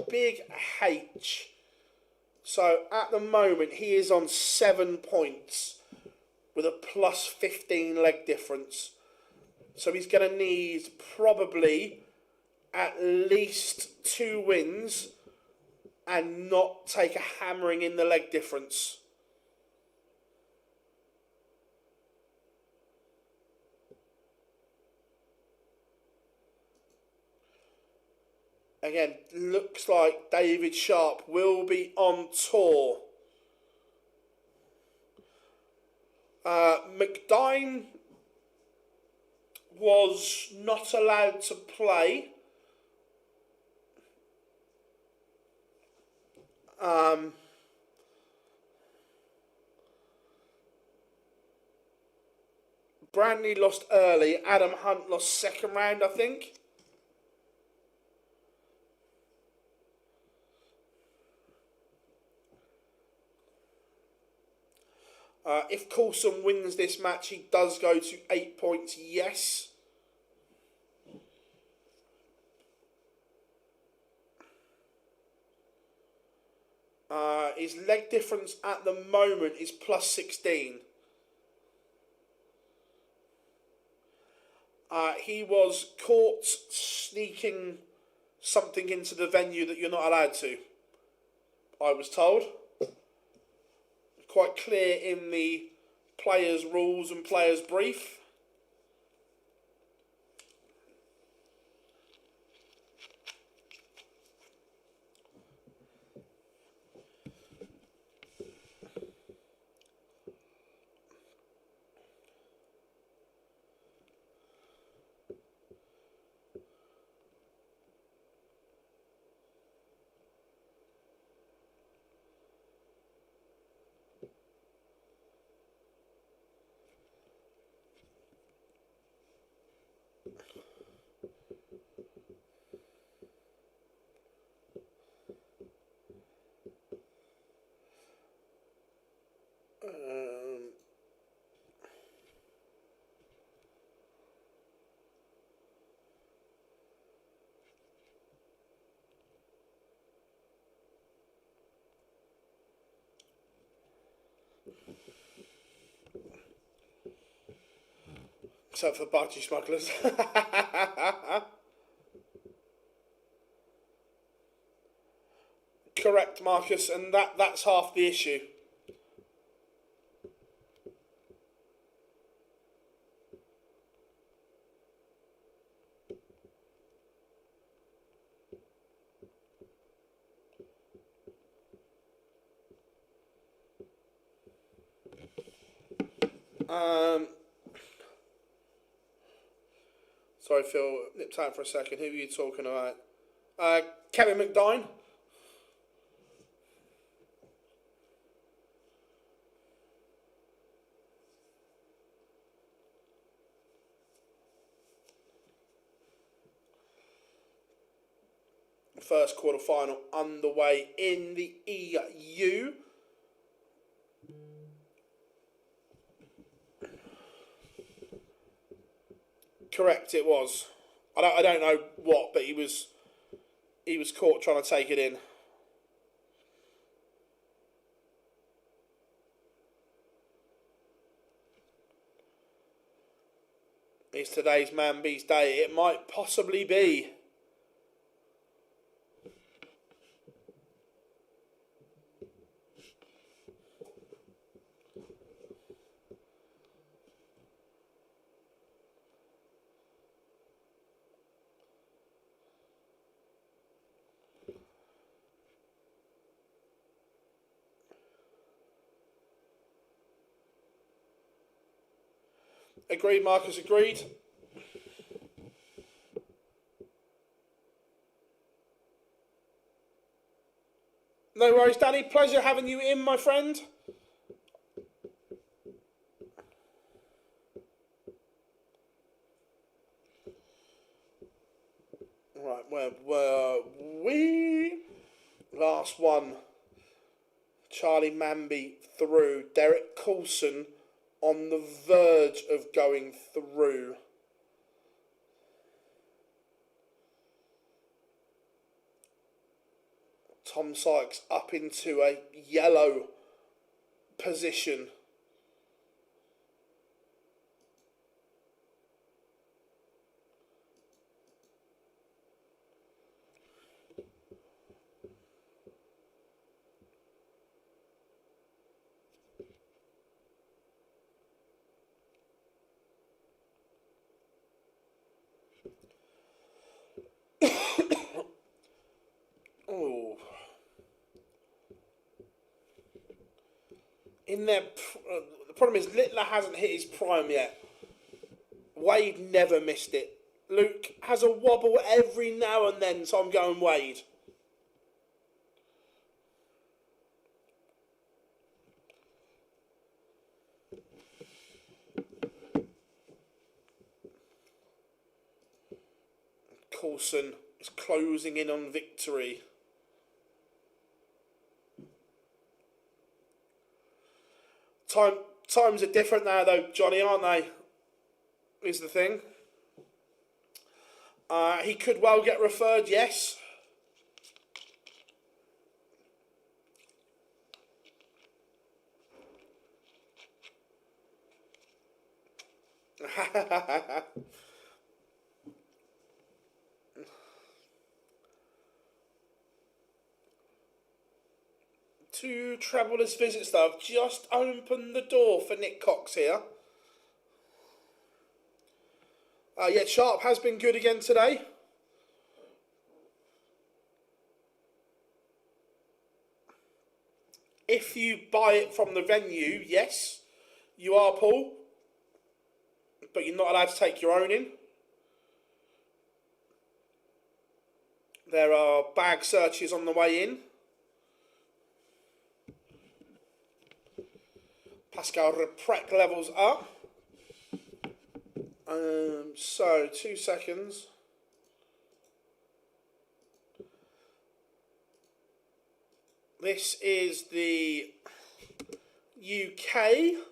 Big H. So at the moment he is on 7 points with a plus 15 leg difference. So he's going to need probably at least 2 wins and not take a hammering in the leg difference. Again, looks like David Sharp will be on tour. McDine was not allowed to play. Brandy lost early. Adam Hunt lost second round, I think. If Coulson wins this match, he does go to 8 points, yes. His leg difference at the moment is plus 16. He was caught sneaking something into the venue that you're not allowed to, I was told. Quite clear in the players' rules and players' brief. Except for Budgie Smugglers. Correct, Marcus, and that's half the issue. Sorry, Phil, nipped out for a second. Who are you talking about? Kevin McDine. First quarterfinal underway in the EU. Correct, it was. I don't know what, but he was caught trying to take it in. It's today's Manby's day. It might possibly be. Agreed, Marcus, agreed. No worries, Danny. Pleasure having you in, my friend. Right, where were we? Last one. Charlie Manby through. Derek Coulson on the verge of going through. Tom Sykes up into a yellow position. in their... the problem is Littler hasn't hit his prime yet. Wade never missed it. Luke has a wobble every now and then, so I'm going Wade. Coulson is closing in on victory. Times are different now, though, Johnny, aren't they? Is the thing. He could well get referred, yes. Two travellers' visits, though, have just opened the door for Nick Cox here. Yeah, Sharp has been good again today. If you buy it from the venue, yes, you are, Paul. But you're not allowed to take your own in. There are bag searches on the way in. Pascal Reprec levels up. So, 2 seconds. This is the UK.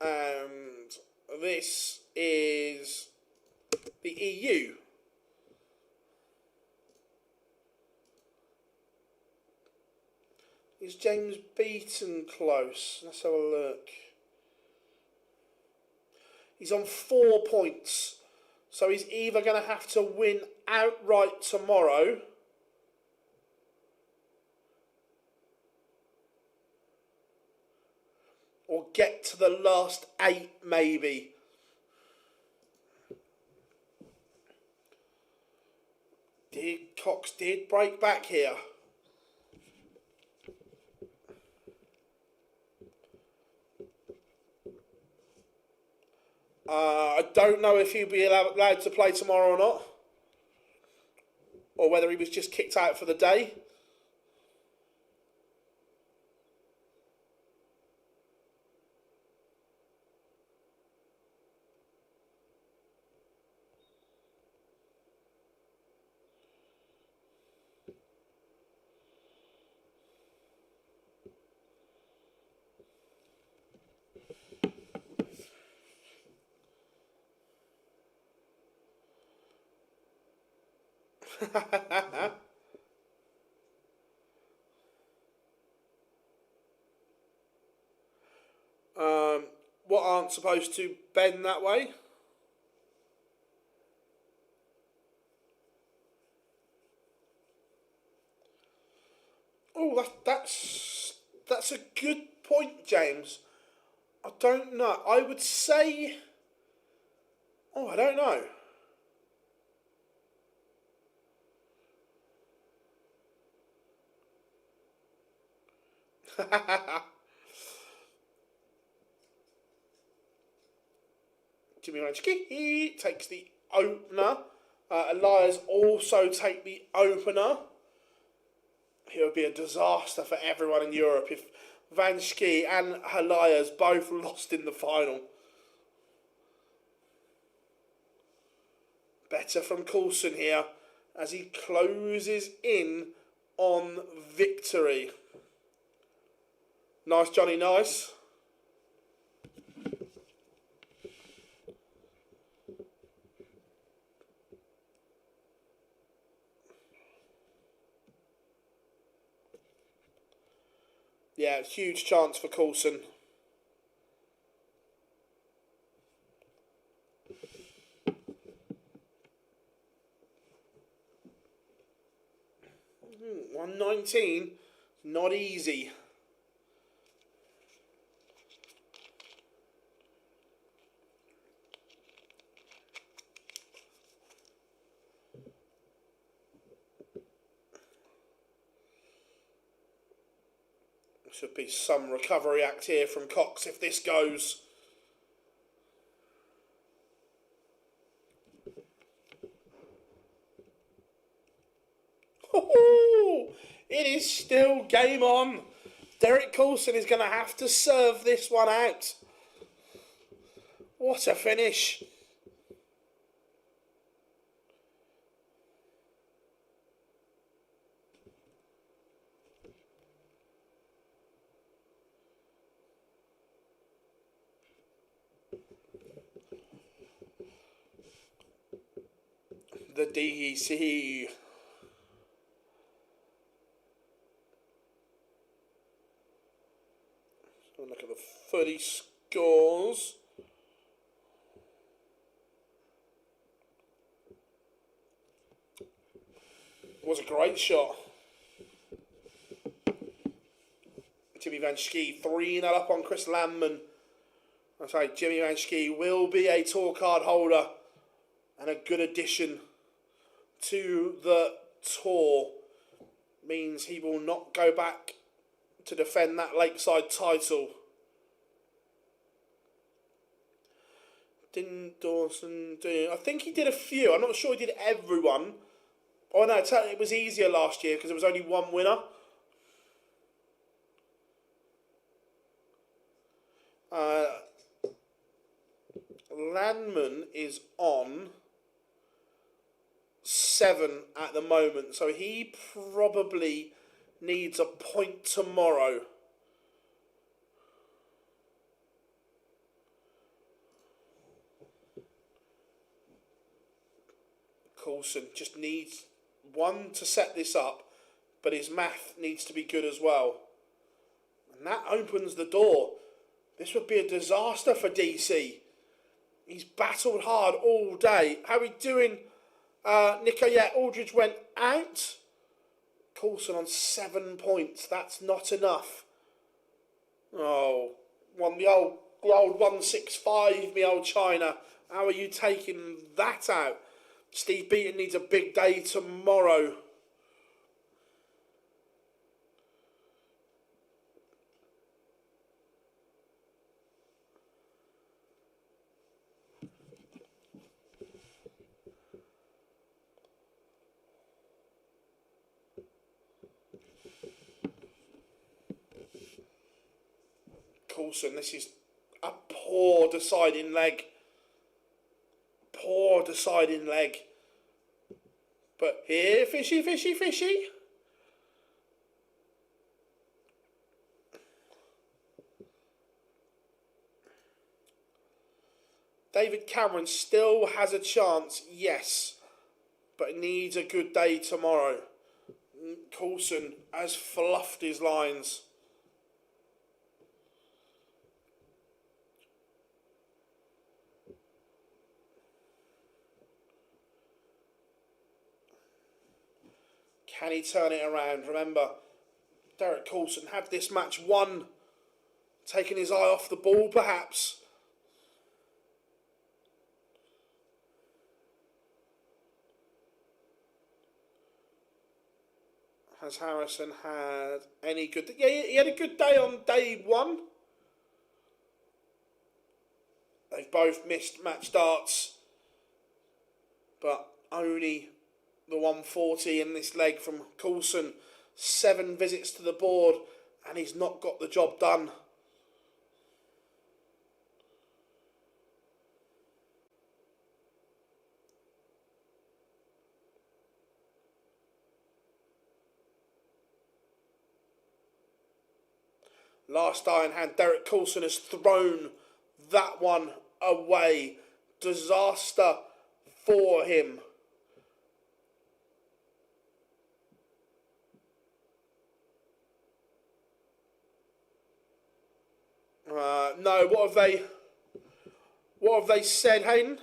And this is the EU. Is James Beaton close? Let's have a look. He's on 4 points. So he's either going to have to win outright tomorrow, or get to the last 8 maybe. Cox did break back here. I don't know if he'll be allowed to play tomorrow or not, or whether he was just kicked out for the day. What aren't supposed to bend that way? Oh, that's a good point, James. I don't know. I would say... Oh, I don't know. Jimmy Ranchki takes the opener. Elias also take the opener. It would be a disaster for everyone in Europe if Vanschke and Elias both lost in the final. Better from Coulson here as he closes in on victory. Nice, Johnny, nice. Yeah, huge chance for Coulson. Mm, 119, not easy. Should be some recovery act here from Cox if this goes. Oh, it is still game on. Derek Coulson is going to have to serve this one out. What a finish. The DEC. So look at the footy scores. Was a great shot. Jimmy Van Schie 3-0 up on Chris Landman. I say Jimmy Van Schie will be a tour card holder and a good addition to the tour. Means he will not go back to defend that Lakeside title. Didn't Dawson do... I think he did a few. I'm not sure he did everyone. Oh no, it was easier last year because there was only one winner. Landman is on 7 at the moment, so he probably needs a point tomorrow. Coulson just needs one to set this up, but his math needs to be good as well. And that opens the door. This would be a disaster for DC. He's battled hard all day. How are we doing, Nico? Yeah, Aldridge went out. Coulson on 7 points. That's not enough. Oh, the old 165, me old China. How are you taking that out? Steve Beaton needs a big day tomorrow. Coulson, this is a poor deciding leg. Poor deciding leg. But here, fishy, fishy, fishy. David Cameron still has a chance, yes, but needs a good day tomorrow. Coulson has fluffed his lines. Can he turn it around? Remember, Derek Coulson had this match won, taking his eye off the ball perhaps. Has Harrison had any good... Yeah, he had a good day on day one. They've both missed match darts, but only the 140 in this leg from Coulson. 7 visits to the board, and he's not got the job done. Last iron hand, Derek Coulson has thrown that one away. Disaster for him. No, what have they said, Hayden?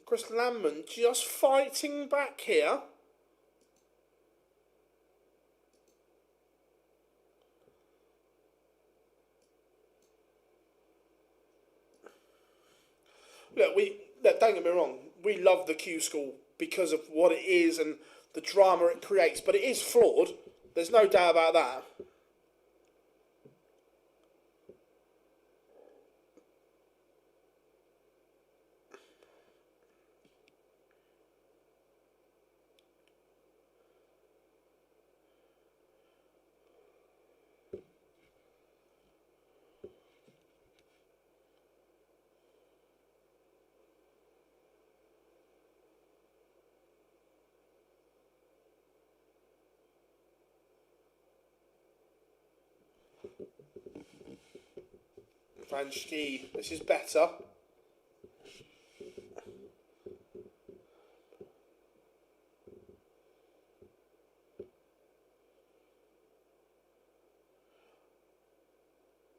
Chris Landman just fighting back here. Look, don't get me wrong, we love the Q-School because of what it is and the drama it creates. But it is flawed. There's no doubt about that. Van Schie, this is better.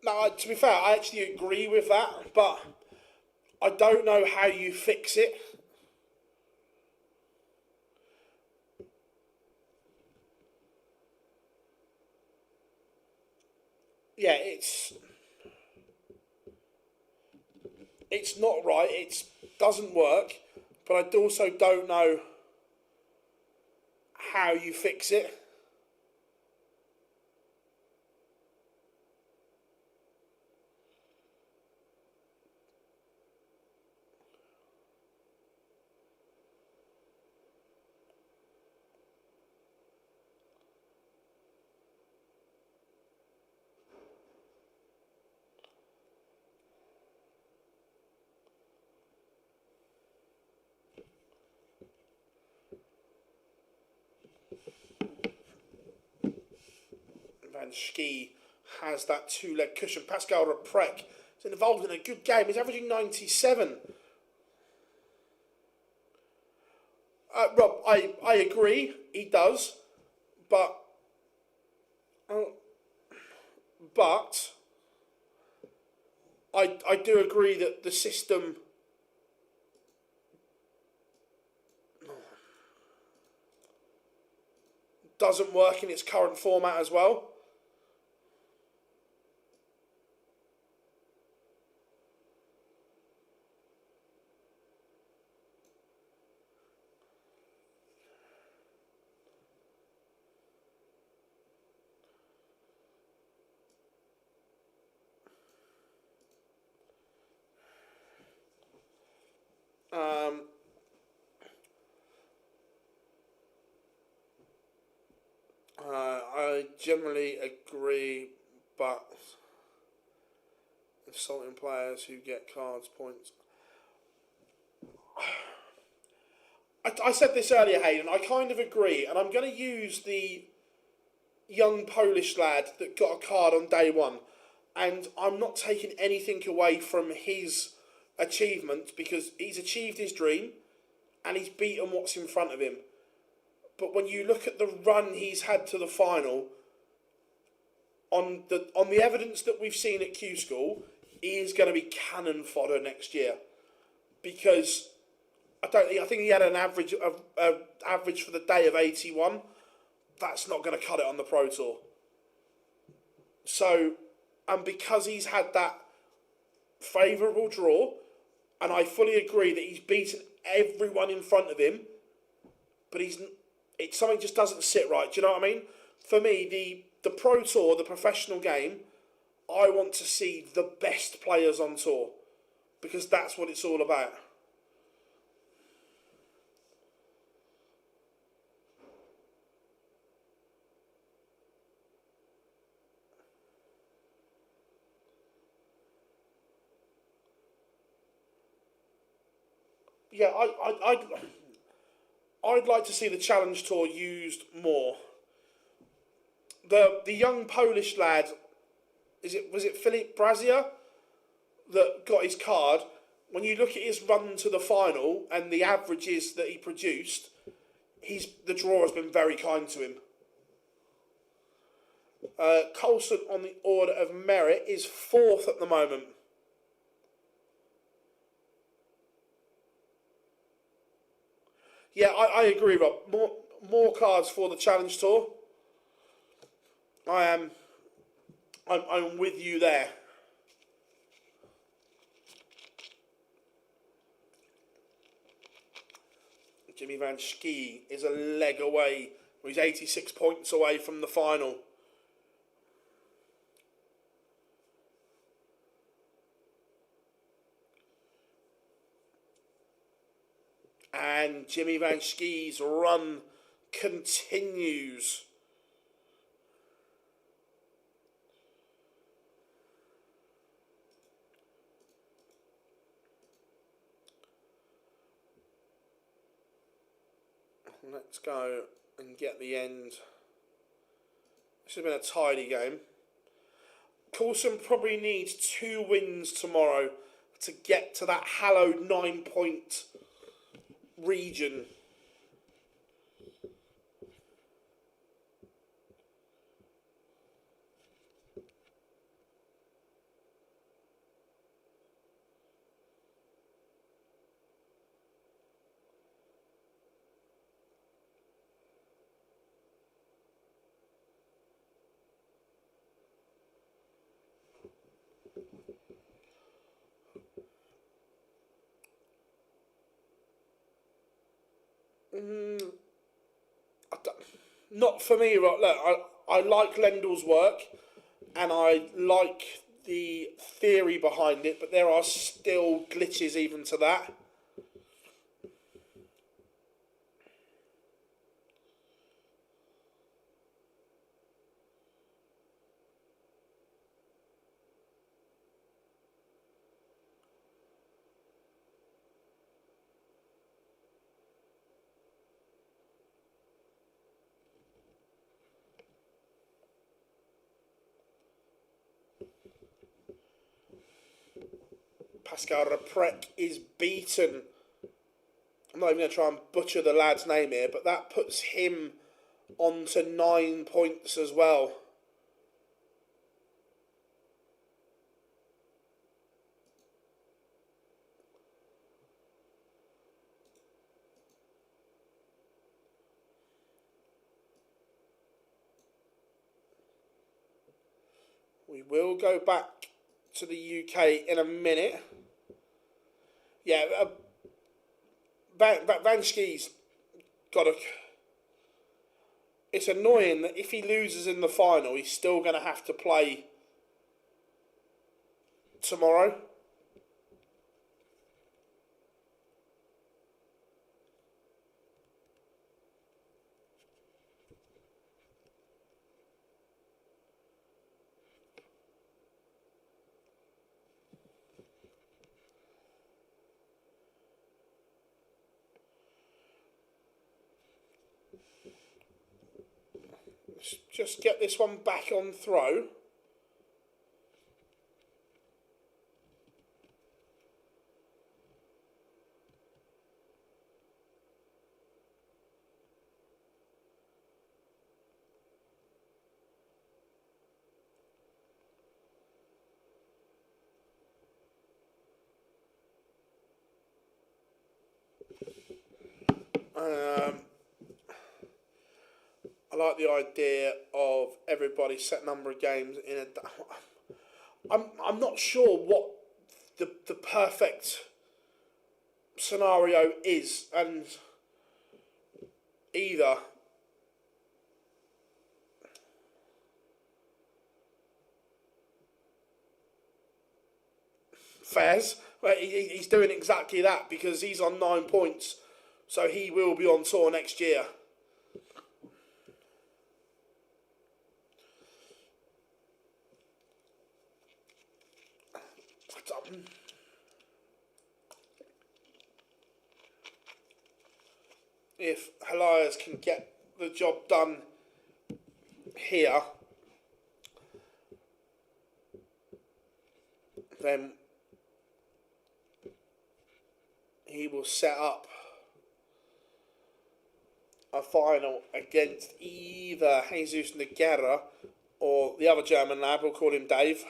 No, to be fair, I actually agree with that, but I don't know how you fix it. Yeah, it's not right. It doesn't work, but I also don't know how you fix it. Van Schie has that two-leg cushion. Pascal Reprec is involved in a good game. He's averaging 97. Rob, I agree, he does, but I do agree that the system doesn't work in its current format as well. I generally agree, but insulting players who get cards points. I said this earlier, Hayden. I kind of agree, and I'm going to use the young Polish lad that got a card on day one, and I'm not taking anything away from his achievement because he's achieved his dream and he's beaten what's in front of him. But when you look at the run he's had to the final, on the evidence that we've seen at Q-School, he is going to be cannon fodder next year. Because I think he had an average for the day of 81. That's not going to cut it on the Pro Tour. So, and because he's had that favourable draw, and I fully agree that he's beaten everyone in front of him, but it's something just doesn't sit right. Do you know what I mean? For me, the Pro Tour, the professional game, I want to see the best players on tour because that's what it's all about. Yeah, I'd like to see the Challenge Tour used more. The young Polish lad, was it Filip Brazia that got his card? When you look at his run to the final and the averages that he produced, the draw has been very kind to him. Coulson on the order of merit is 4th at the moment. Yeah, I agree, Rob. More cards for the Challenge Tour. I'm with you there. Jimmy Van Schie is a leg away. He's 86 points away from the final. And Jimmy Van Schie's run continues. Let's go and get the end. This has been a tidy game. Coulson probably needs 2 wins tomorrow to get to that hallowed 9-point region. Not for me, right? Look, I like Lendl's work, and I like the theory behind it, but there are still glitches even to that. Pascal Reprec is beaten. I'm not even going to try and butcher the lad's name here, but that puts him on to 9 points as well. We will go back to the UK in a minute. Yeah, Van Schie's got to... It's annoying that if he loses in the final, he's still going to have to play tomorrow. Just get this one back on throw. I like the idea of everybody set number of games in a... I'm not sure what the perfect scenario is, and either Faz, he's doing exactly that because he's on 9 points, so he will be on tour next year. If Elias can get the job done here, then he will set up a final against either Jesus Nogueira or the other German lad, we'll call him Dave.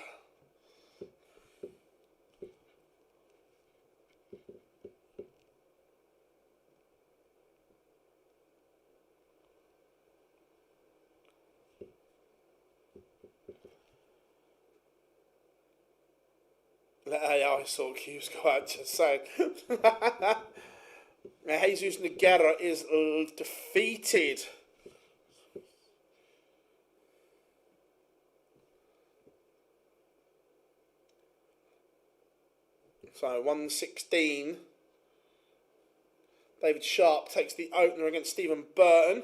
Let AI sort Q-School out, just saying. Now, Jesus Nogueira is defeated. So 116. David Sharp takes the opener against Stephen Burton.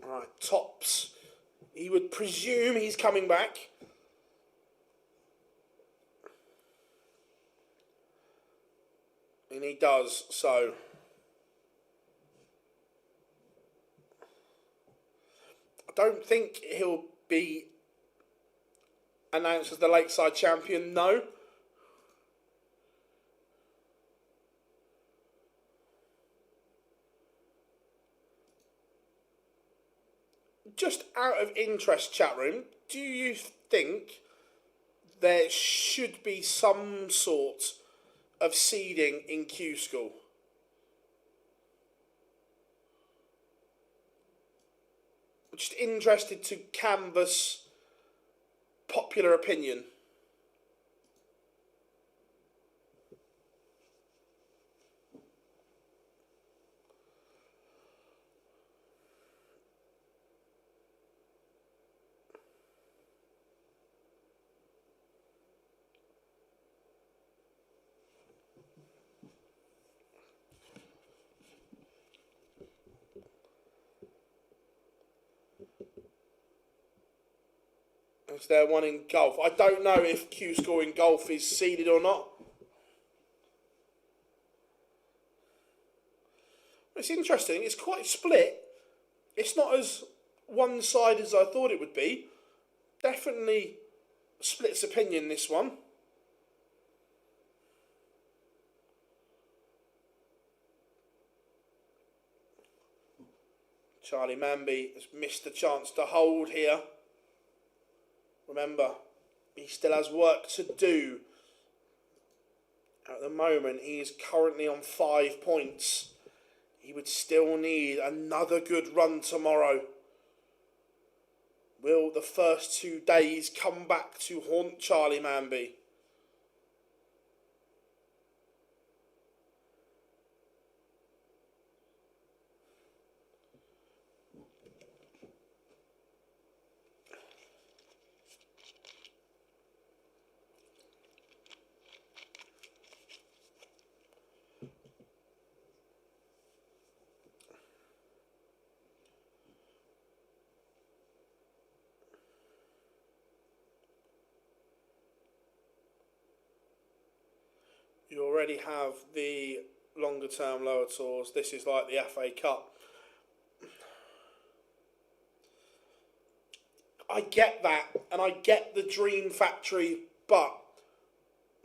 Right, Tops. He would presume he's coming back. And he does, so. I don't think he'll be announced as the Lakeside champion, no. Just out of interest, chat room, do you think there should be some sort of seeding in Q-School? Just interested to canvass popular opinion. Is there one in golf? I don't know if Q-School in golf is seeded or not. It's interesting. It's quite split. It's not as one-sided as I thought it would be. Definitely splits opinion, this one. Charlie Manby has missed the chance to hold here. Remember, he still has work to do. At the moment, he is currently on 5 points. He would still need another good run tomorrow. Will the first 2 days come back to haunt Charlie Manby? You already have the longer term lower tours. This is like the FA Cup. I get that, and I get the Dream Factory, but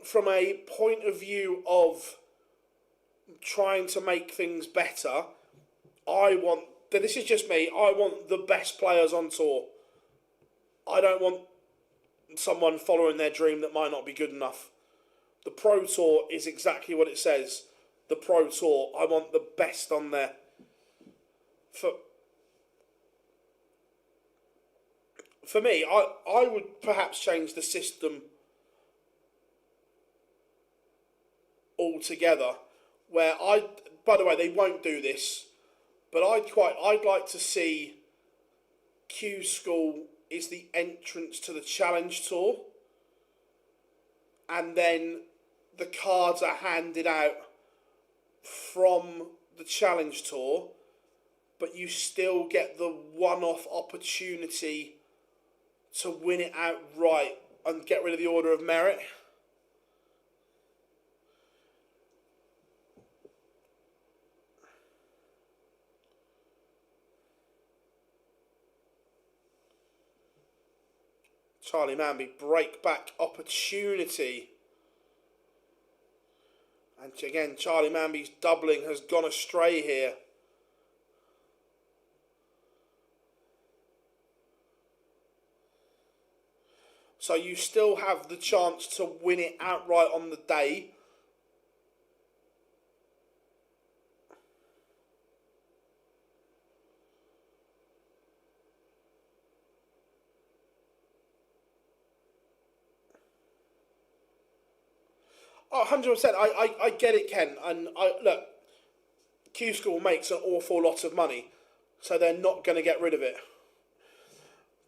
from a point of view of trying to make things better, this is just me, I want the best players on tour. I don't want someone following their dream that might not be good enough. The Pro Tour is exactly what it says. The Pro Tour, I want the best on there. For me, I would perhaps change the system altogether. Where by the way, they won't do this, but I'd like to see Q-School is the entrance to the Challenge Tour, and then the cards are handed out from the Challenge Tour, but you still get the one-off opportunity to win it outright and get rid of the Order of Merit. Charlie Manby, break back opportunity. And again, Charlie Manby's doubling has gone astray here. So you still have the chance to win it outright on the day. Oh, 100%. I get it, Ken. And look, Q-School makes an awful lot of money, so they're not going to get rid of it.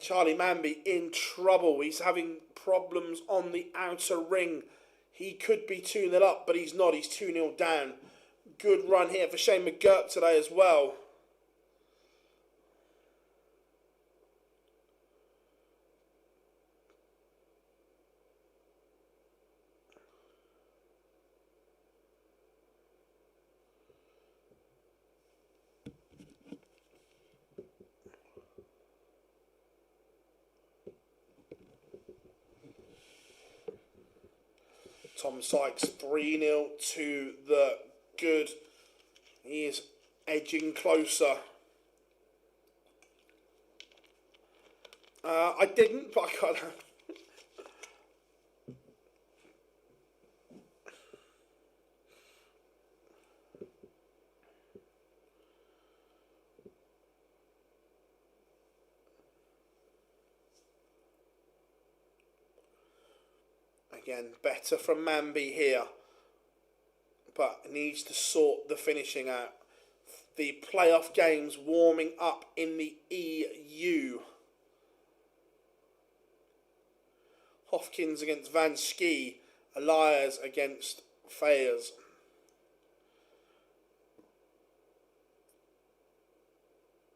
Charlie Manby in trouble. He's having problems on the outer ring. He could be 2-0 up, but he's not. He's 2-0 down. Good run here for Shane McGurk today as well. Tom Sykes 3-0 to the good. He is edging closer. I didn't, but I can't. Again, better from Manby here, but needs to sort the finishing out. The playoff games warming up in the EU. Hopkins against Van Schie, Elias against Fayers.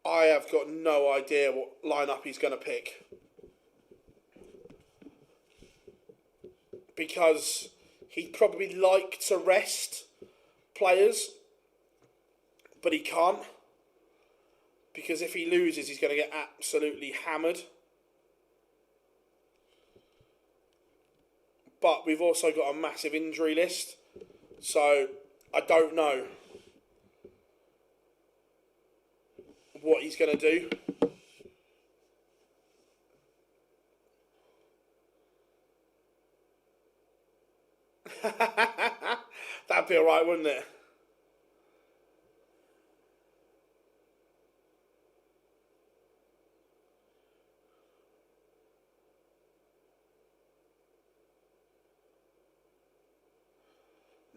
I have got no idea what lineup he's going to pick. Because he'd probably like to rest players, but he can't. Because if he loses, he's going to get absolutely hammered. But we've also got a massive injury list, so I don't know what he's going to do. That'd be alright, wouldn't it?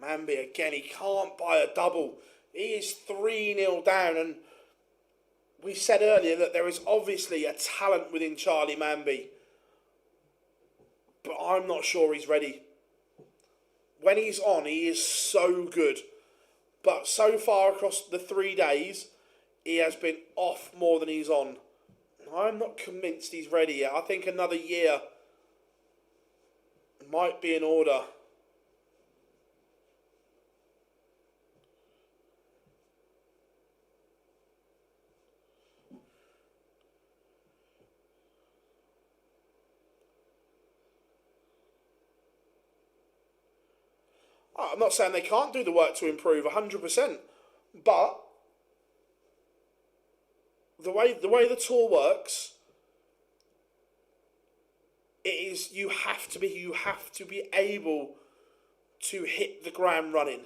Manby again, he can't buy a double. He is 3-0 down, and we said earlier that there is obviously a talent within Charlie Manby, but I'm not sure he's ready. When he's on, he is so good. But so far across the 3 days, he has been off more than he's on. I'm not convinced he's ready yet. I think another year might be in order. I'm not saying they can't do the work to improve 100%, but the way the tour works, it is you have to be able to hit the ground running.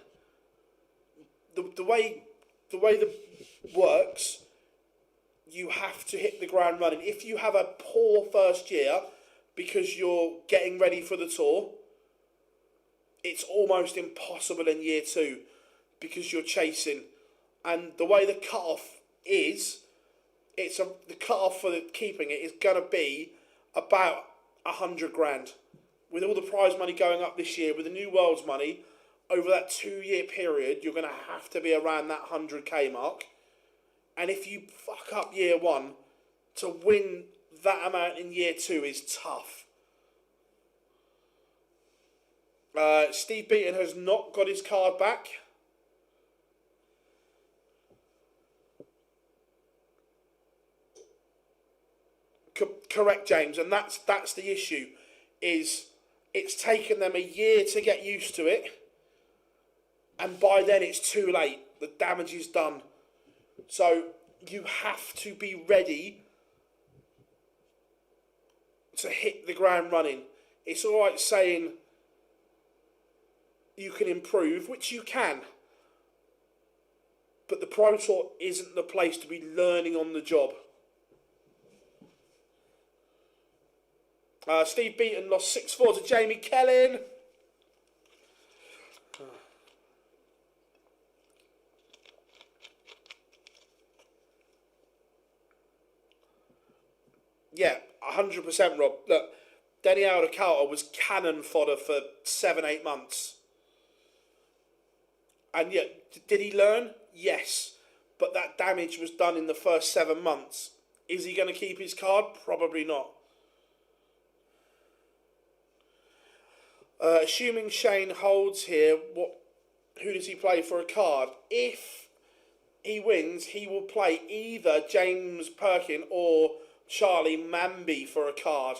The way the works, you have to hit the ground running. If you have a poor first year because you're getting ready for the tour, it's almost impossible in year 2 because you're chasing. And the way the cut-off is, the cut-off for keeping it is going to be about 100 grand. With all the prize money going up this year, with the new world's money, over that 2-year period, you're going to have to be around that 100k mark. And if you fuck up year 1, to win that amount in year 2 is tough. Steve Beaton has not got his card back. Correct, James, and that's the issue. Is it's taken them a year to get used to it, and by then it's too late. The damage is done. So you have to be ready to hit the ground running. It's all right saying you can improve, which you can, but the Pro Tour isn't the place to be learning on the job. Steve Beaton lost 6-4 to Jamie Kellin. Yeah, 100%, Rob. Look, Denny Aldacalta was cannon fodder for 7-8 months. And yet, did he learn? Yes. But that damage was done in the first 7 months. Is he going to keep his card? Probably not. Assuming Shane holds here, who does he play for a card? If he wins, he will play either James Perkin or Charlie Manby for a card.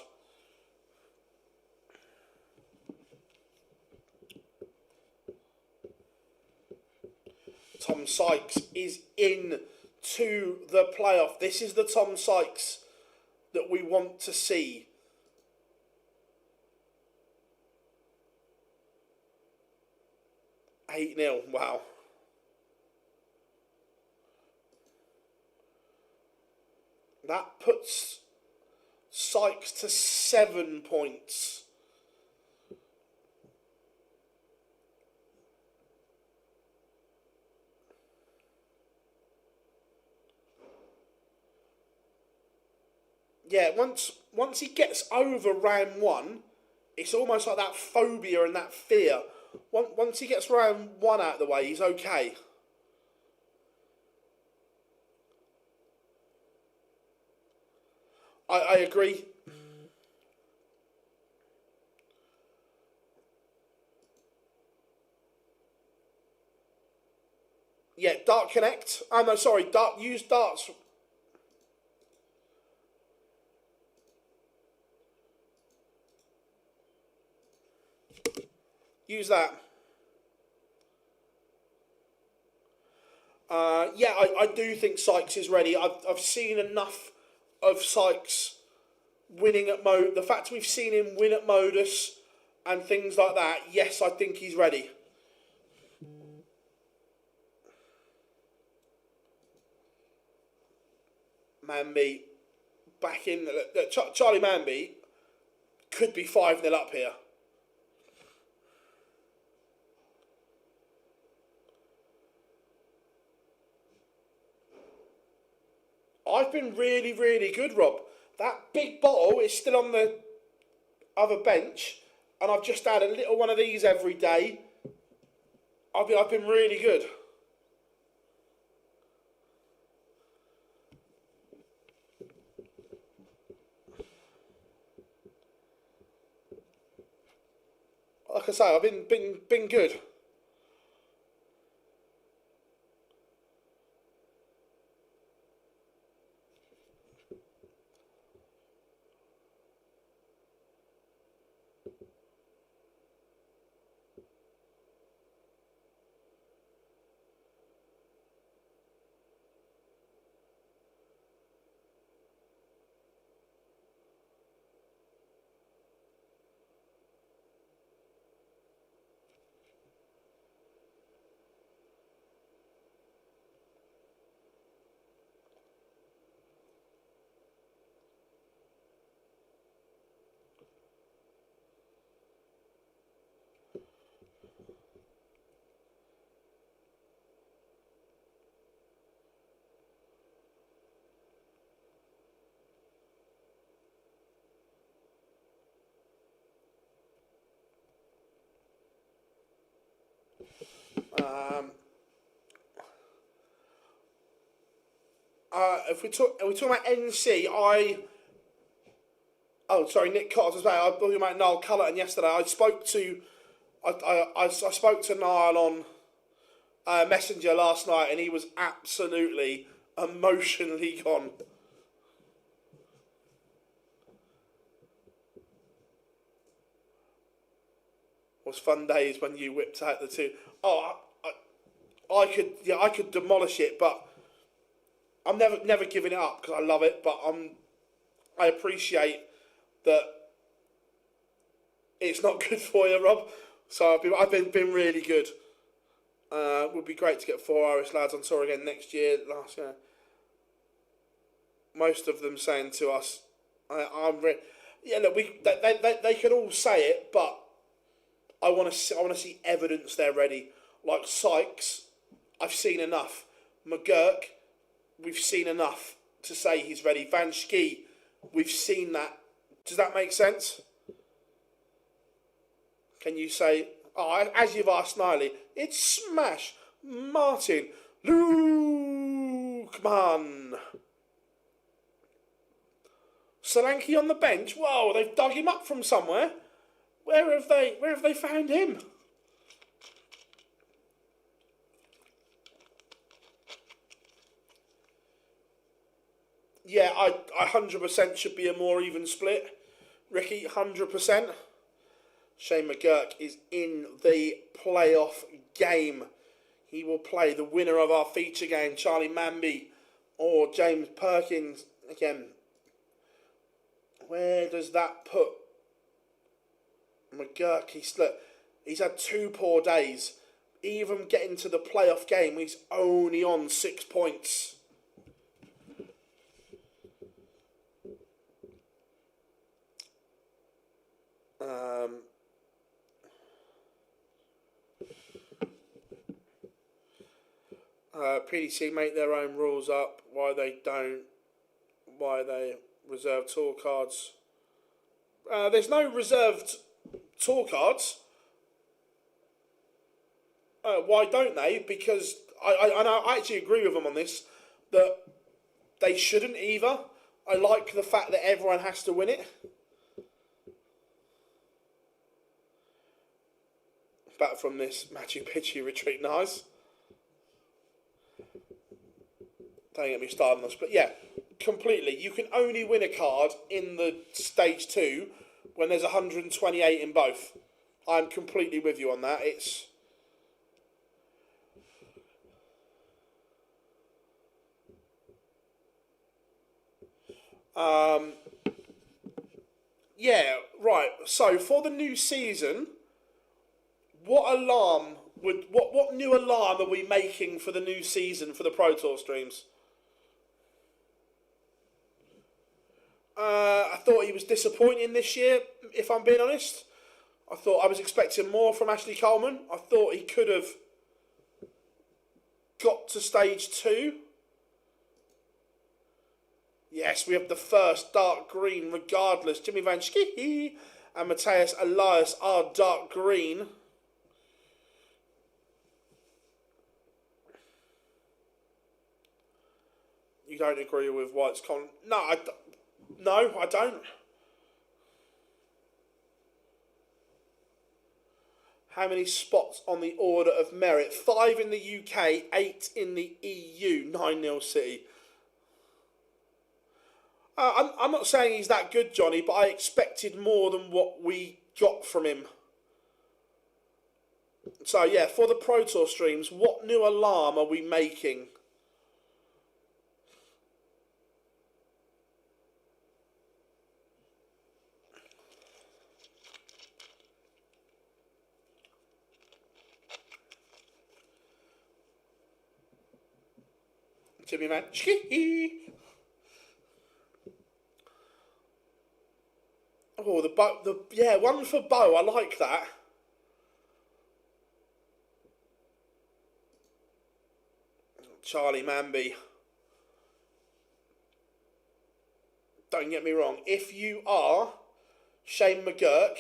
Tom Sykes is in to the playoff. This is the Tom Sykes that we want to see. Eight 0. Wow. That puts Sykes to 7 points. Yeah, once he gets over round one, it's almost like that phobia and that fear. Once he gets round one out of the way, he's okay. I agree. Yeah, Dart Connect. Oh no, sorry, use darts. Use that. Yeah, I do think Sykes is ready. I've seen enough of Sykes winning at the fact we've seen him win at MODUS and things like that, yes, I think he's ready. Manby back in. Charlie Manby could be 5-0 up here. I've been really, really good, Rob. That big bottle is still on the other bench, and I've just had a little one of these every day. I've been really good. Like I say, I've been good. If we're talking about NC, Nick Cotter as well. I was talking about Niall Cullerton yesterday. I spoke to Niall on Messenger last night, and he was absolutely emotionally gone. was fun days when you whipped out the two. Oh, I could demolish it, but I'm never giving it up because I love it. But I appreciate that it's not good for you, Rob. So I've been really good. Would be great to get 4 Irish lads on tour again next year. Last year, most of them saying to us, yeah, look, they can all say it, but I want to see evidence they're ready. Like Sykes, I've seen enough. McGurk, we've seen enough to say he's ready. Van Schie, we've seen that. Does that make sense? Can you say, as you've asked Sniley, it's smash. Martin, Luke, man. Solanke on the bench. Whoa, they've dug him up from somewhere. Where have they found him? Yeah, I 100% should be a more even split. Ricky, 100%. Shane McGurk is in the playoff game. He will play the winner of our feature game, Charlie Manby or James Perkins. Again, where does that put McGurk? He's had 2 poor days. Even getting to the playoff game, he's only on 6 points. PDC make their own rules up. Why they don't? Why they reserve tour cards? There's no reserved tour cards. Why don't they? Because I actually agree with them on this, that they shouldn't either. I like the fact that everyone has to win it. Back from this Machu Picchu retreat, nice. Don't get me started on this, but yeah, completely. You can only win a card in the stage 2 when there's 128 in both. I'm completely with you on that. It's yeah, right. So for the new season, what new alarm are we making for the new season for the Pro Tour streams? I thought he was disappointing this year, if I'm being honest. I was expecting more from Ashley Coleman. I thought he could have got to stage 2. Yes, we have the first dark green regardless. Jimmy Van Schie and Matthias Elias are dark green. You don't agree with White's con? No, I don't. How many spots on the order of merit? 5 in the UK, 8 in the EU, 9-0 City. I'm not saying he's that good, Johnny, but I expected more than what we got from him. So, yeah, for the Pro Tour streams, what new alarm are we making? Jimmy Man. Oh, yeah, one for Bo. I like that. Charlie Manby. Don't get me wrong. If you are Shane McGurk,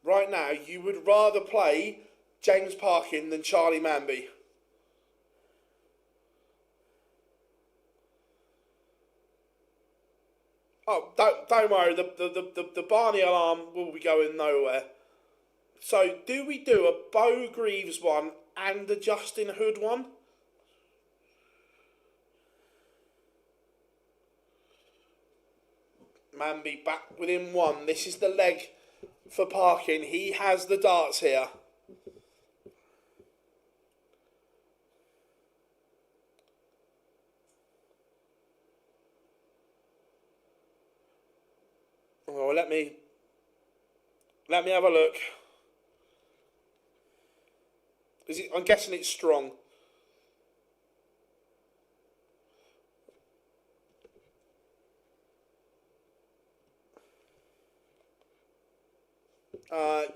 right now, you would rather play James Parkin than Charlie Manby. Oh, don't worry, the Barney alarm will be going nowhere. So, do we do a Bo Greaves one and a Justin Hood one? Manby back within 1. This is the leg for Parkin. He has the darts here. well, let me have a look. Is it? I'm guessing it's strong.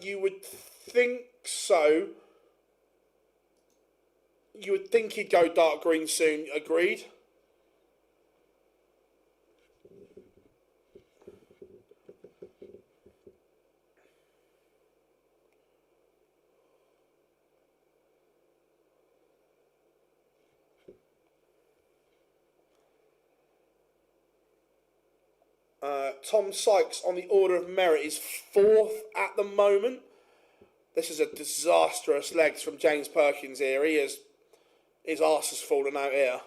You would think so. You would think he'd go dark green soon. Agreed. Tom Sykes on the order of merit is 4th at the moment. This is a disastrous legs from James Perkins here. His arse has fallen out here.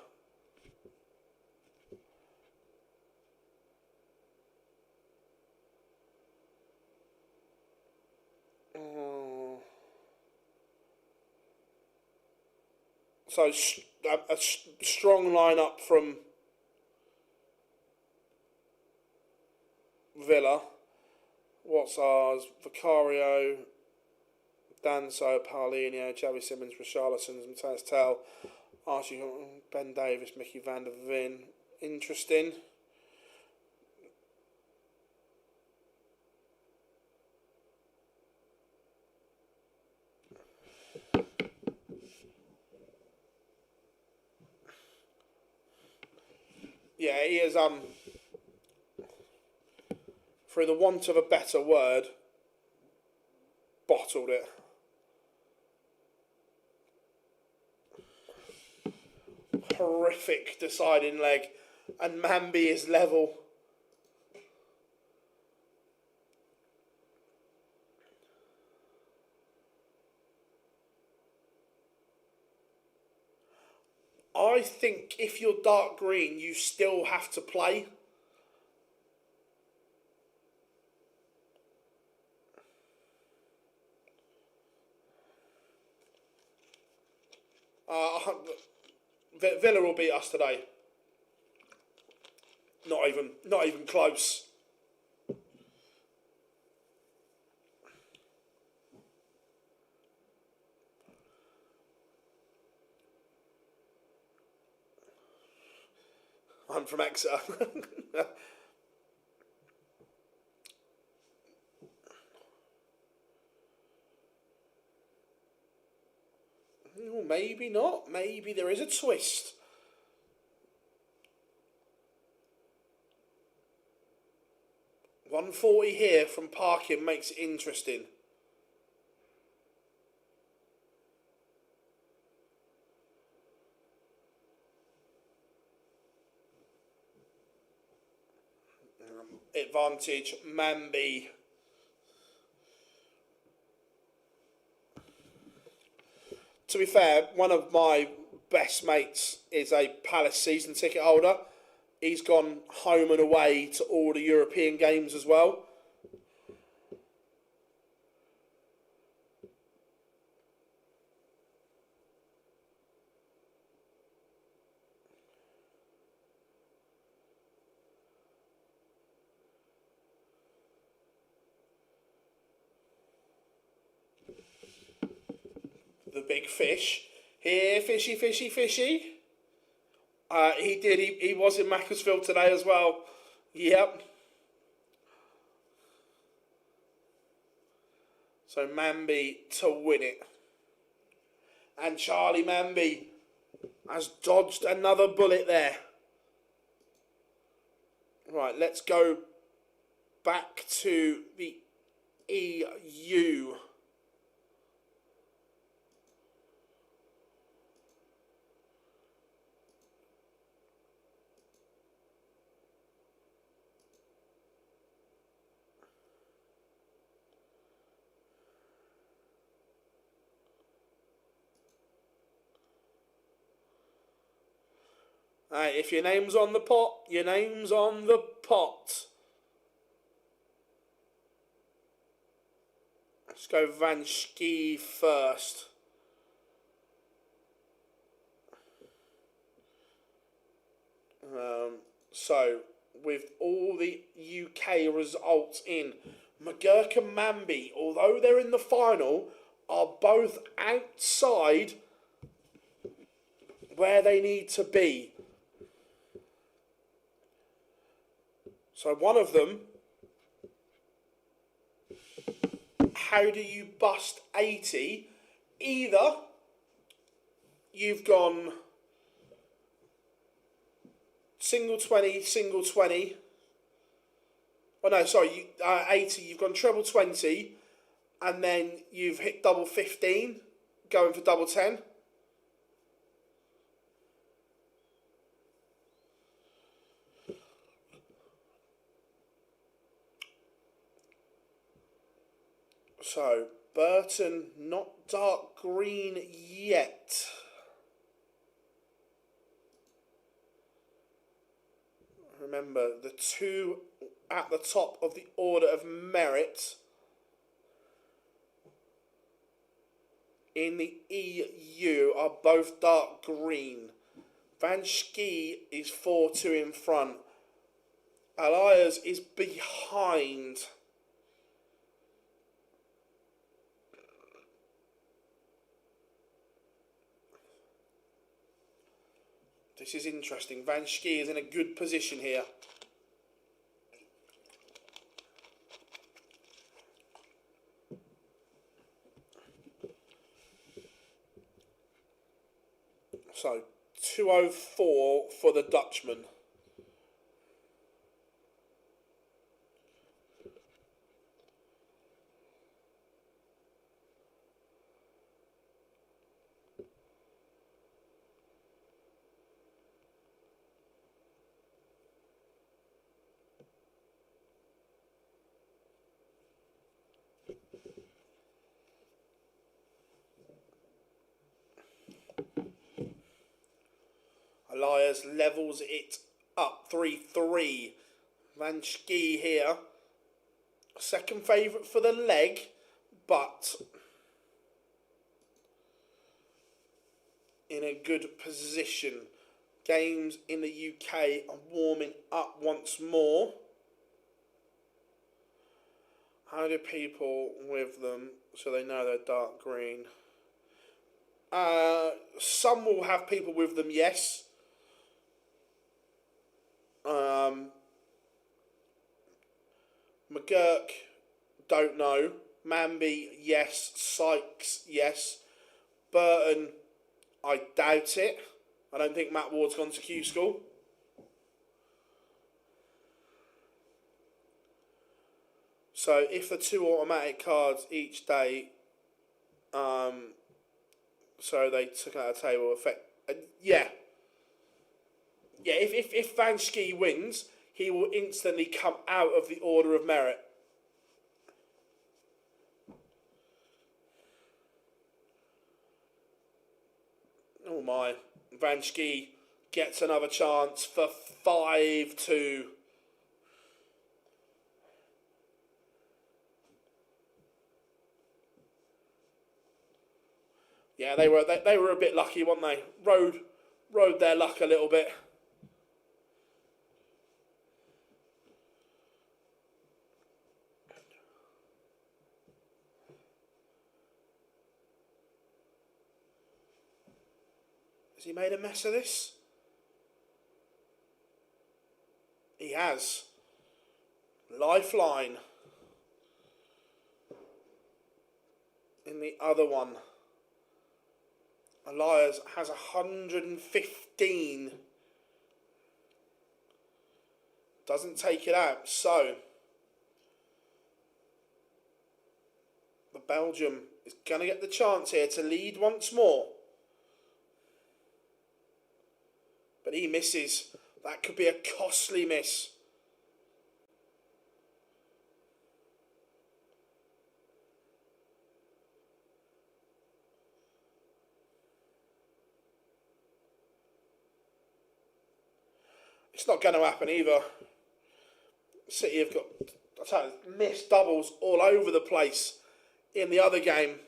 So a strong lineup from Villa. What's ours? Vicario, Danso, Paulinho, Javi Simmons, Richarlison, Matthias Tell, Archie, Ben Davis, Mickey van der Veen. Interesting. Yeah, he is, through the want of a better word, bottled it. Horrific deciding leg, and Mambi is level. I think if you're dark green, you still have to play. Villa will beat us today. Not even close. I'm from Exeter. Well, maybe not. Maybe there is a twist. $140 here from Parkin makes it interesting. Advantage, Mambi. To be fair, one of my best mates is a Palace season ticket holder. He's gone home and away to all the European games as well. The big fish. Here, fishy, fishy, fishy. He was in Macclesfield today as well. Yep. So Mambi to win it. And Charlie Mambi has dodged another bullet there. Right, let's go back to the EU. If your name's on the pot, your name's on the pot. Let's go Van Schie first. So with all the UK results in. McGurk and Manby, although they're in the final, are both outside where they need to be. So one of them, how do you bust 80? Either you've gone single 20, single 20. Oh no, sorry, 80, you've gone treble 20, and then you've hit double 15, going for double 10. So, Burton, not dark green yet. Remember, the two at the top of the order of merit in the EU are both dark green. Van Schie is 4-2 in front. Elias is behind. This is interesting. Van Schie is in a good position here. So, 204 for the Dutchman. Elias levels it up 3-3. Van Schie here. Second favourite for the leg, but in a good position. Games in the UK are warming up once more. How do people with them so they know they're dark green? Some will have people with them, yes. McGurk, don't know. Manby, yes. Sykes, yes. Burton, I doubt it. I don't think Matt Ward's gone to Q-School. So if the two automatic cards each day, so they took out a table effect, yeah. Yeah, if Van Schie wins, he will instantly come out of the order of merit. Oh my. Van Schie gets another chance for 5-2. Yeah, they were a bit lucky, weren't they? Rode their luck a little bit. Has he made a mess of this? He has. Lifeline. In the other one, Elias has 115. Doesn't take it out. So, the Belgium is going to get the chance here to lead once more. But he misses. That could be a costly miss. It's not going to happen either. City have got missed doubles all over the place in the other game.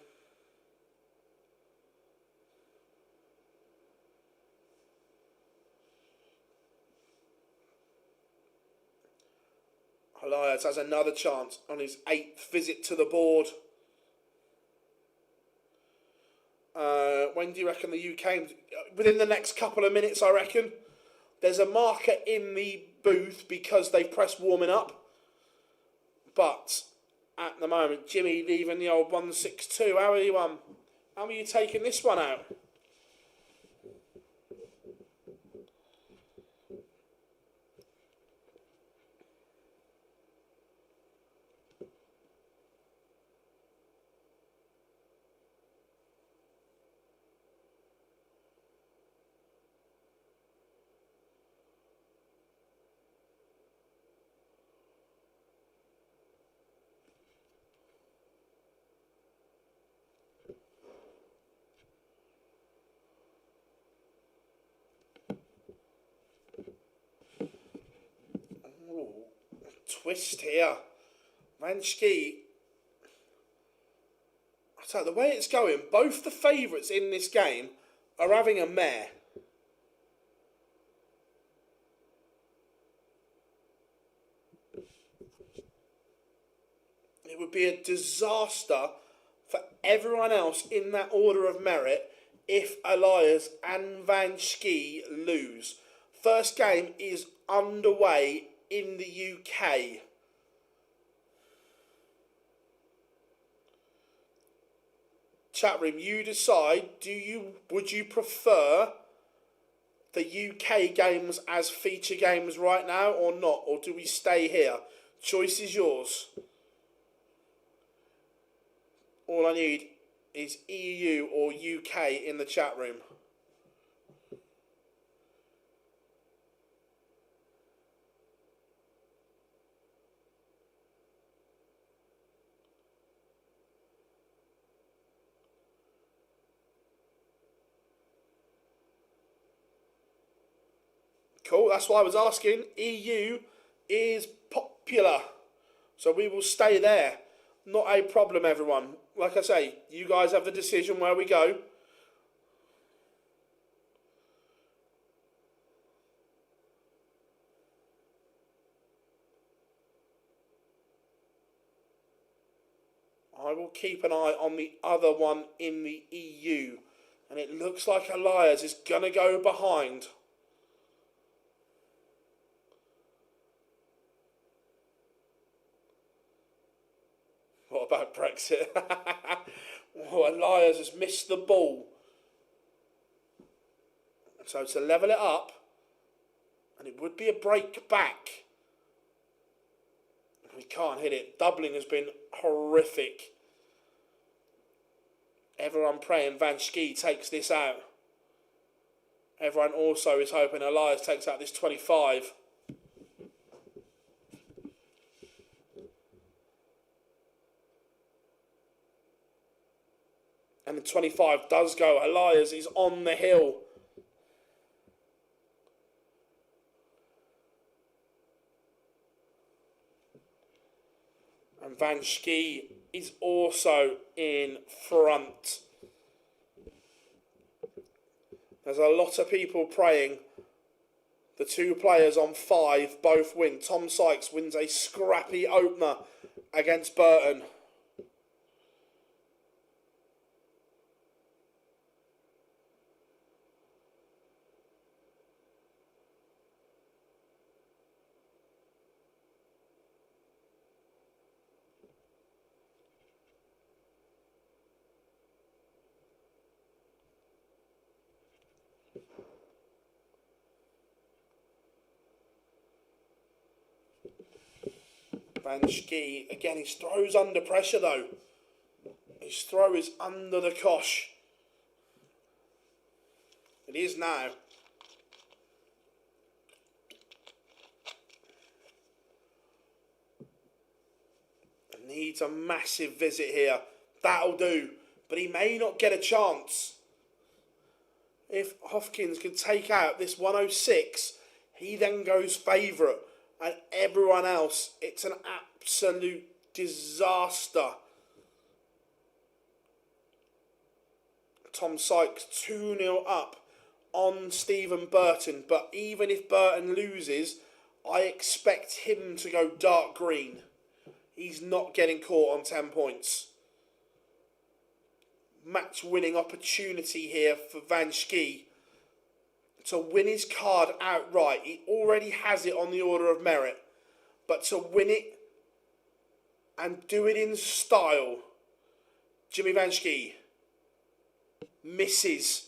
Elias has another chance on his 8th visit to the board. When do you reckon the UK? Within the next couple of minutes, I reckon. There's a marker in the booth because they've pressed warming up. But at the moment, Jimmy leaving the old 162. How are you taking this one out? Twist here. Vanschke. I tell you, the way it's going, both the favourites in this game are having a mare. It would be a disaster for everyone else in that order of merit if Elias and Vanschke lose. First game is underway in the UK. Chat room, you decide, would you prefer the UK games as feature games right now or not? Or do we stay here? Choice is yours. All I need is EU or UK in the chat room. Cool, that's why I was asking. EU is popular, so we will stay there. Not a problem, everyone. Like I say, you guys have the decision where we go. I will keep an eye on the other one in the EU. And it looks like Elias is going to go behind. What about Brexit? Oh, Elias has missed the ball. So to level it up, and it would be a break back. We can't hit it. Doubling has been horrific. Everyone praying Vanschke takes this out. Everyone also is hoping Elias takes out this 25. And the 25 does go. Elias is on the hill. And Vanschke is also in front. There's a lot of people praying the two players on 5 both win. Tom Sykes wins a scrappy opener against Burton. Vanschke, again, his throw's under pressure though. His throw is under the cosh. It is now. Needs a massive visit here. That'll do. But he may not get a chance. If Hopkins can take out this 106, he then goes favourite. And everyone else, it's an absolute disaster. Tom Sykes 2-0 up on Stephen Burton. But even if Burton loses, I expect him to go dark green. He's not getting caught on 10 points. Match winning opportunity here for Van Schie to win his card outright. He already has it on the order of merit, but to win it and do it in style, Jimmy Van Schie misses.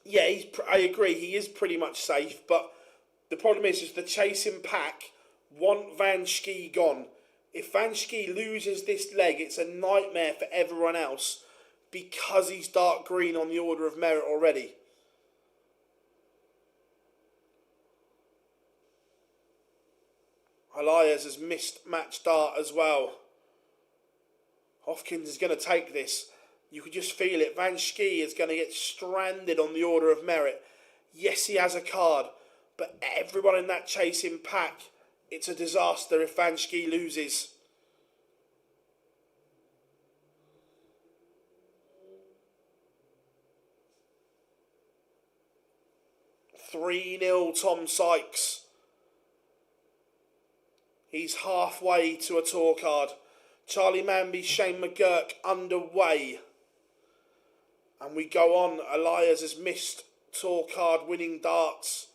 Yeah, I agree, he is pretty much safe, but the problem is the chasing pack want Van Schie gone. If Van Schie loses this leg, it's a nightmare for everyone else because he's dark green on the order of merit already. Elias has missed match dart as well. Hopkins is going to take this. You could just feel it. Van Schie is going to get stranded on the order of merit. Yes, he has a card, but everyone in that chasing pack, it's a disaster if Van Schie loses. "3-0 Tom Sykes. He's halfway to a tour card. Charlie Manby, Shane McGurk underway. And we go on. Elias has missed tour card winning darts.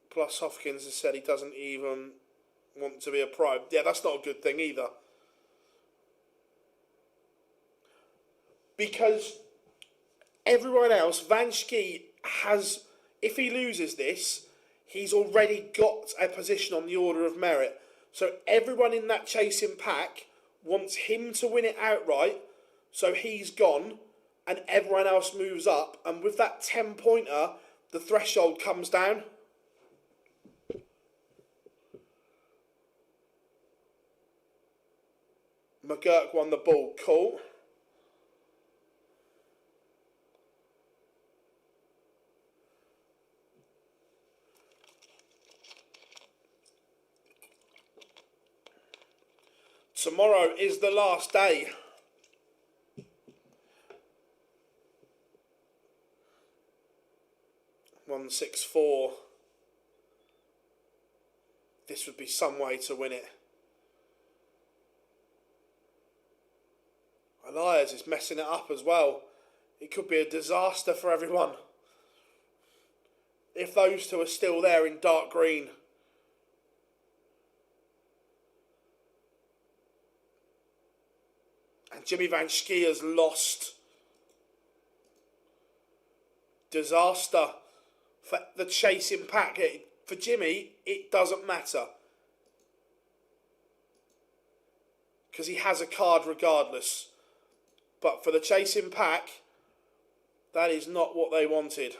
Plus Hopkins has said he doesn't even want to be a pro. Yeah, that's not a good thing either. Because everyone else, Van Schie has, if he loses this, he's already got a position on the order of merit. So everyone in that chasing pack wants him to win it outright, so he's gone, and everyone else moves up. And with that 10-pointer, the threshold comes down. McGurk won the ball. Cool. Tomorrow is the last day. $164. This would be some way to win it. Elias is messing it up as well. It could be a disaster for everyone if those two are still there in dark green. And Jimmy Van Schie has lost. Disaster for the chasing pack. For Jimmy, it doesn't matter, because he has a card regardless. But for the chasing pack, that is not what they wanted.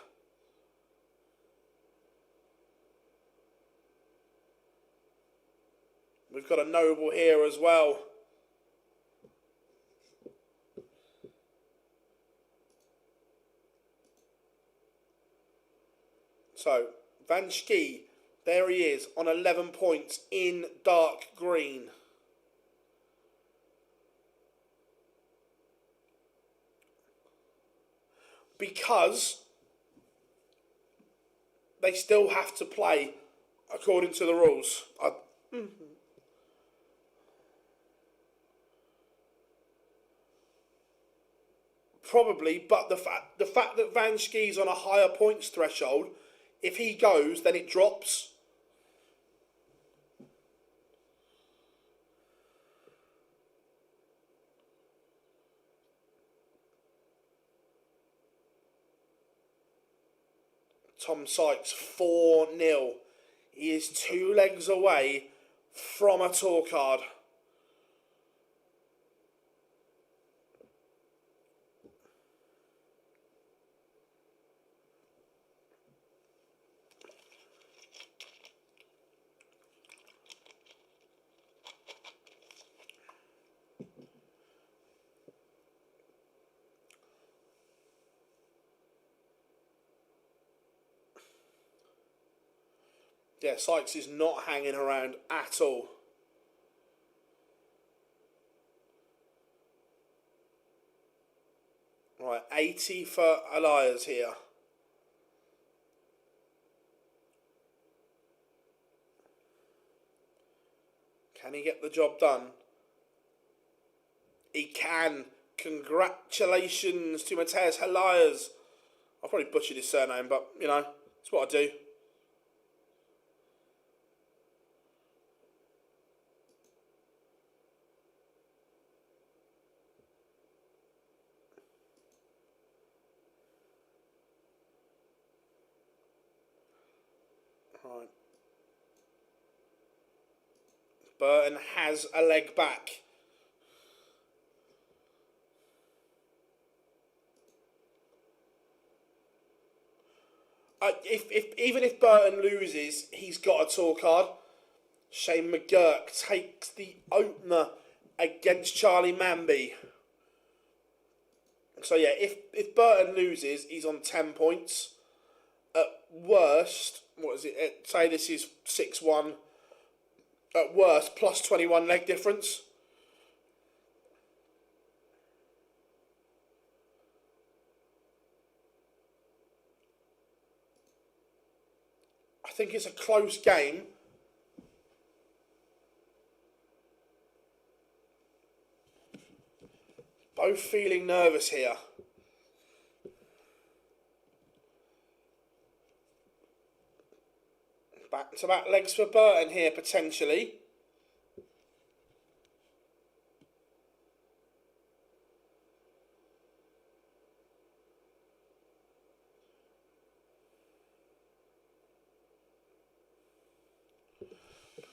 We've got a noble here as well. So, Van Schie, there he is on 11 points in dark green. Because they still have to play according to the rules. Probably, but the fact that Van Schie's on a higher points threshold, if he goes, then it drops. Tom Sykes, 4-0. He is 2 legs away from a tour card. Yeah, Sykes is not hanging around at all. 80 for Elias here. Can he get the job done? He can. Congratulations to Mateus Elias. I've probably butchered his surname, but, you know, it's what I do. Right. Burton has a leg back. Even if Burton loses, he's got a tour card. Shane McGurk takes the opener against Charlie Manby. So yeah, if Burton loses, he's on 10 points. At worst, what is it? Say this is 6-1. At worst, plus 21 leg difference. I think it's a close game. Both feeling nervous here. Back to back legs for Burton here, potentially.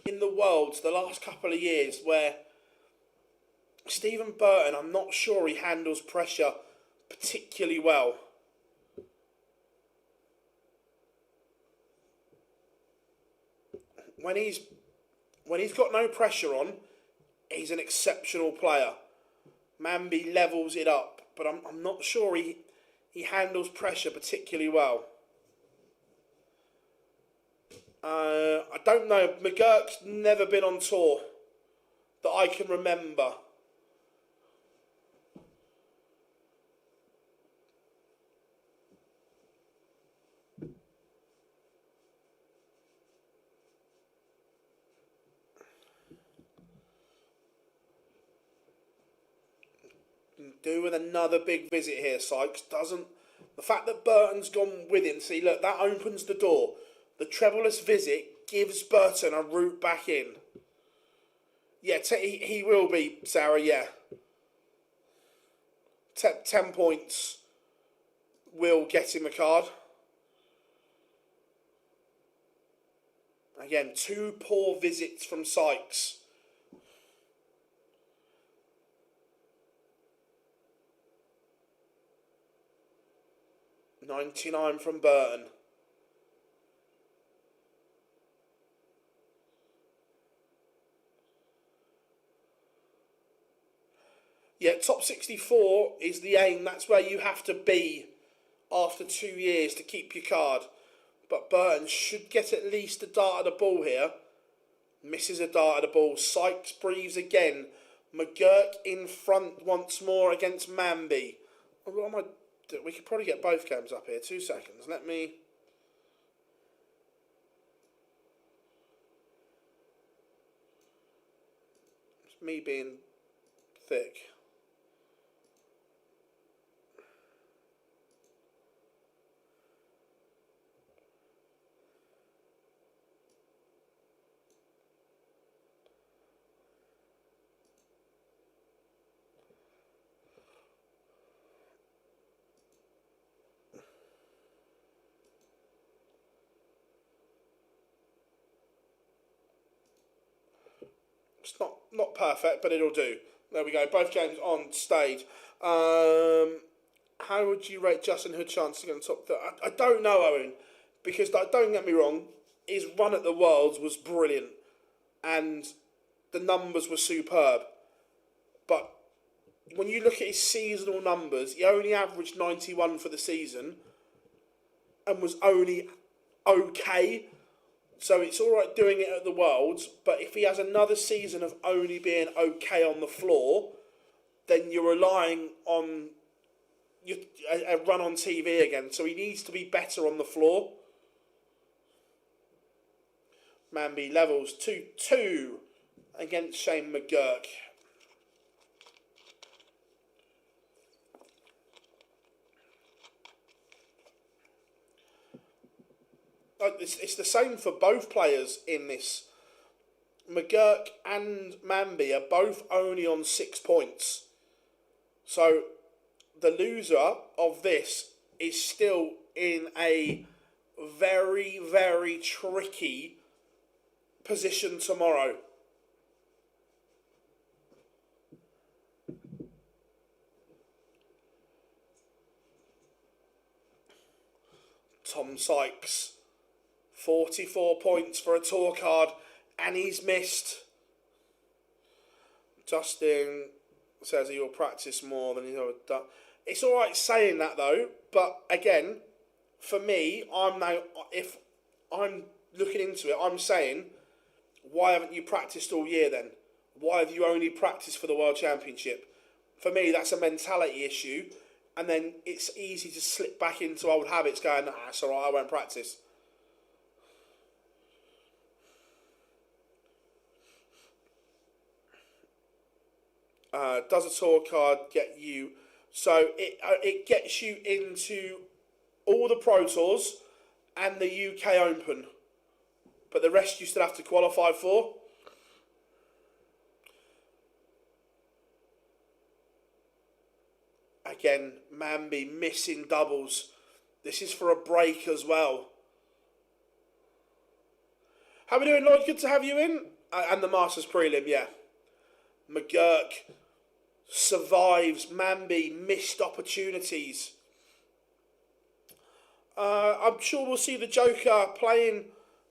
In the Worlds, the last couple of years, where Stephen Burton, I'm not sure he handles pressure particularly well. When he's got no pressure on, he's an exceptional player. Manby levels it up, but I'm not sure he handles pressure particularly well. I don't know. McGurk's never been on tour that I can remember. Do with another big visit here, Sykes. The fact that Burton's gone with him, see, look, that opens the door. The trebleless visit gives Burton a route back in. Yeah, he will be, Sarah, yeah. 10 points will get him a card. Again, 2 poor visits from Sykes. $99 from Burton. Yeah, top 64 is the aim. That's where you have to be after 2 years to keep your card. But Burton should get at least a dart at the ball here. Misses a dart at the ball. Sykes breathes again. McGurk in front once more against Manby. What am I doing? We could probably get both games up here. 2 seconds. Let me... It's me being thick. It's not perfect, but it'll do. There we go. Both games on stage. How would you rate Justin Hood's chance to get on top? I don't know, Owen, because don't get me wrong, his run at the Worlds was brilliant, and the numbers were superb. But when you look at his seasonal numbers, he only averaged 91 for the season, and was only okay. So it's all right doing it at the Worlds, but if he has another season of only being okay on the floor, then you're relying on, a run on TV again. So he needs to be better on the floor. Manby levels 2-2 against Shane McGurk. It's the same for both players in this. McGurk and Manby are both only on 6 points. So the loser of this is still in a very, very tricky position tomorrow. Tom Sykes, 44 points for a tour card, and he's missed. Justin says he will practice more than he's ever done. It's all right saying that though, but again, for me, if I'm looking into it, I'm saying, why haven't you practiced all year then? Why have you only practiced for the World Championship? For me, that's a mentality issue, and then it's easy to slip back into old habits going, nah, it's all right, I won't practice. Does a tour card get you? So it gets you into all the Pro Tours and the UK Open, but the rest you still have to qualify for. Again, Manby missing doubles. This is for a break as well. How are we doing, Lloyd? Good to have you in. And the Masters prelim, yeah. McGurk survives. Manby missed opportunities. I'm sure we'll see the Joker playing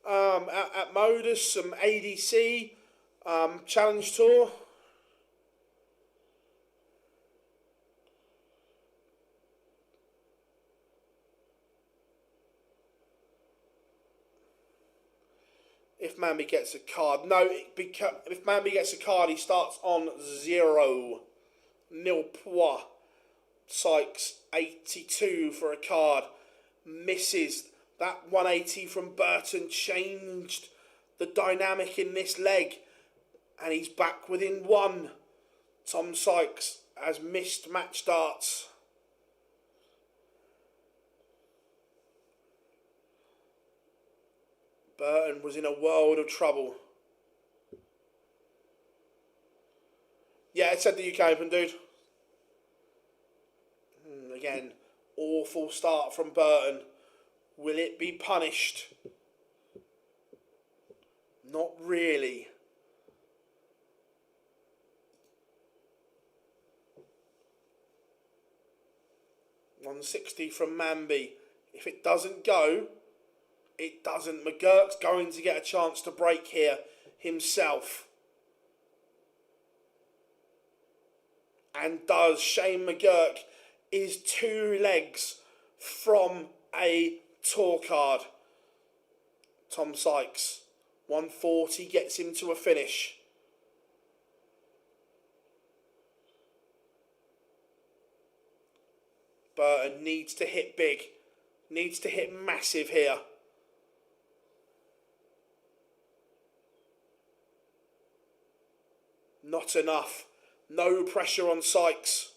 at MODUS, some ADC, Challenge Tour. If Manby gets a card. No, if Manby gets a card, he starts on 0. Nil point. Sykes, 82 for a card. Misses. That 180 from Burton changed the dynamic in this leg. And he's back within 1. Tom Sykes has missed match starts. Burton was in a world of trouble. Yeah, it said the UK Open, dude. Again, awful start from Burton. Will it be punished? Not really. $160 from Manby. If it doesn't go, it doesn't. McGurk's going to get a chance to break here himself. And does. Shane McGurk is 2 legs from a tour card. Tom Sykes, 140 gets him to a finish. Burton needs to hit big. Needs to hit massive here. Not enough. No pressure on Sykes.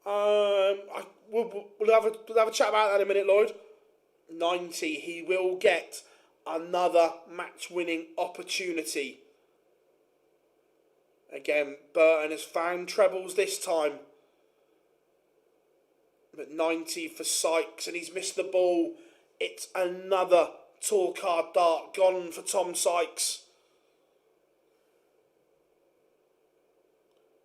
We'll have a chat about that in a minute, Lloyd. 90. He will get another match-winning opportunity. Again, Burton has found trebles this time. But 90 for Sykes, and he's missed the ball. It's another tour card dart gone for Tom Sykes.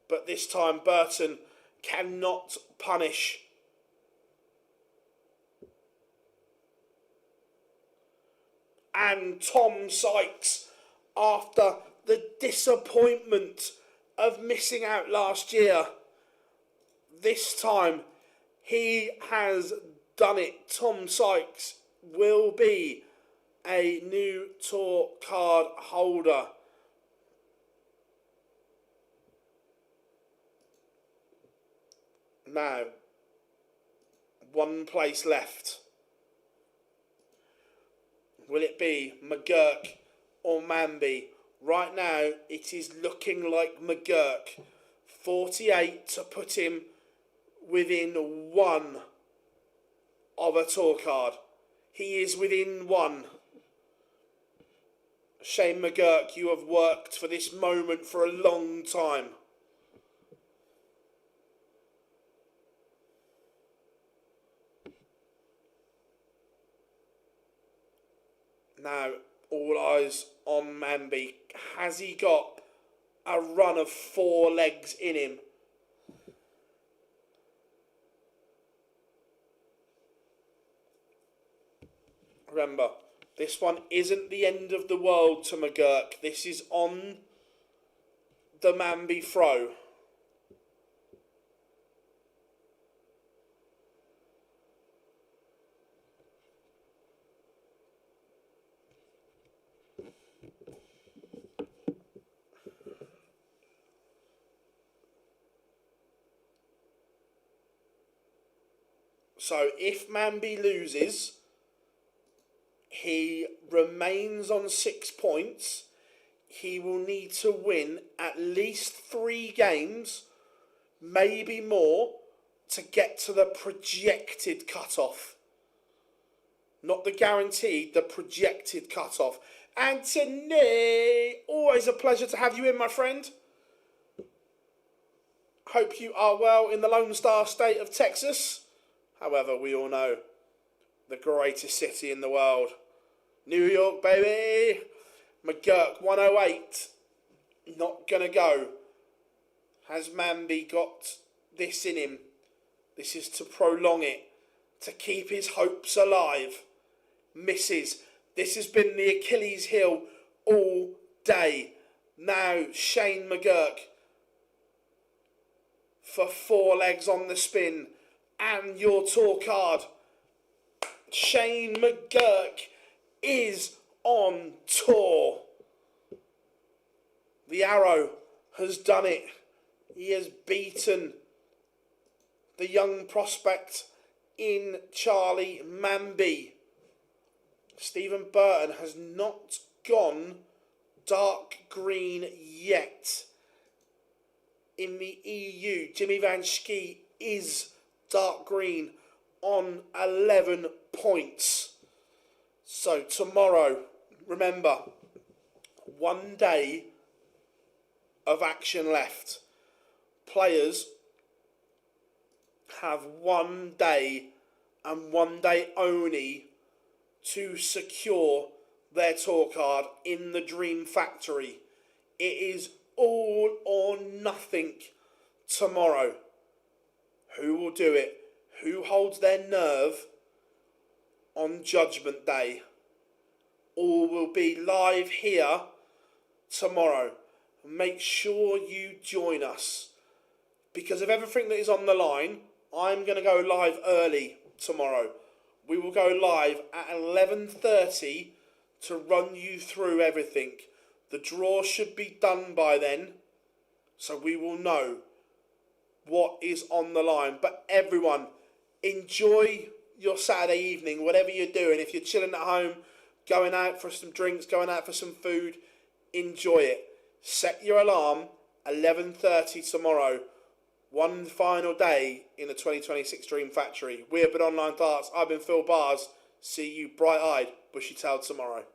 But this time Burton cannot punish. And Tom Sykes, after the disappointment of missing out last year, this time he has done it. Tom Sykes will be a new tour card holder. Now, one place left. Will it be McGurk or Manby? Right now, it is looking like McGurk. 48 to put him within one of a tour card. He is within one. Shane McGurk, you have worked for this moment for a long time. Now, all eyes on Manby. Has he got a run of 4 legs in him? Remember, this one isn't the end of the world to McGurk. This is on the Manby throw. So if Manby loses, he remains on 6 points. He will need to win at least 3 games, maybe more, to get to the projected cutoff. Not the guaranteed, the projected cutoff. Anthony, always a pleasure to have you in, my friend. Hope you are well in the Lone Star State of Texas. However, we all know the greatest city in the world. New York, baby. McGurk, 108. Not going to go. Has Manby got this in him? This is to prolong it, to keep his hopes alive. Misses. This has been the Achilles heel all day. Now, Shane McGurk for 4 legs on the spin. And your tour card. Shane McGurk is on tour. The arrow has done it. He has beaten the young prospect in Charlie Manby. Stephen Burton has not gone dark green yet. In the EU, Jimmy Van Schie is dark green on 11 points. So tomorrow, remember, 1 day of action left. Players have 1 day and 1 day only to secure their tour card in the Dream Factory. It is all or nothing tomorrow. Who will do it? Who holds their nerve on Judgment Day? All will be live here tomorrow. Make sure you join us. Because of everything that is on the line, I'm going to go live early tomorrow. We will go live at 11:30 to run you through everything. The draw should be done by then, so we will know what is on the line. But everyone, enjoy your Saturday evening, whatever you're doing. If you're chilling at home, going out for some drinks, going out for some food, enjoy it. Set your alarm, 11:30 tomorrow. One final day in the 2026 Dream Factory. We have been Online Darts. I've been Phil Bars. See you bright-eyed, bushy-tailed tomorrow.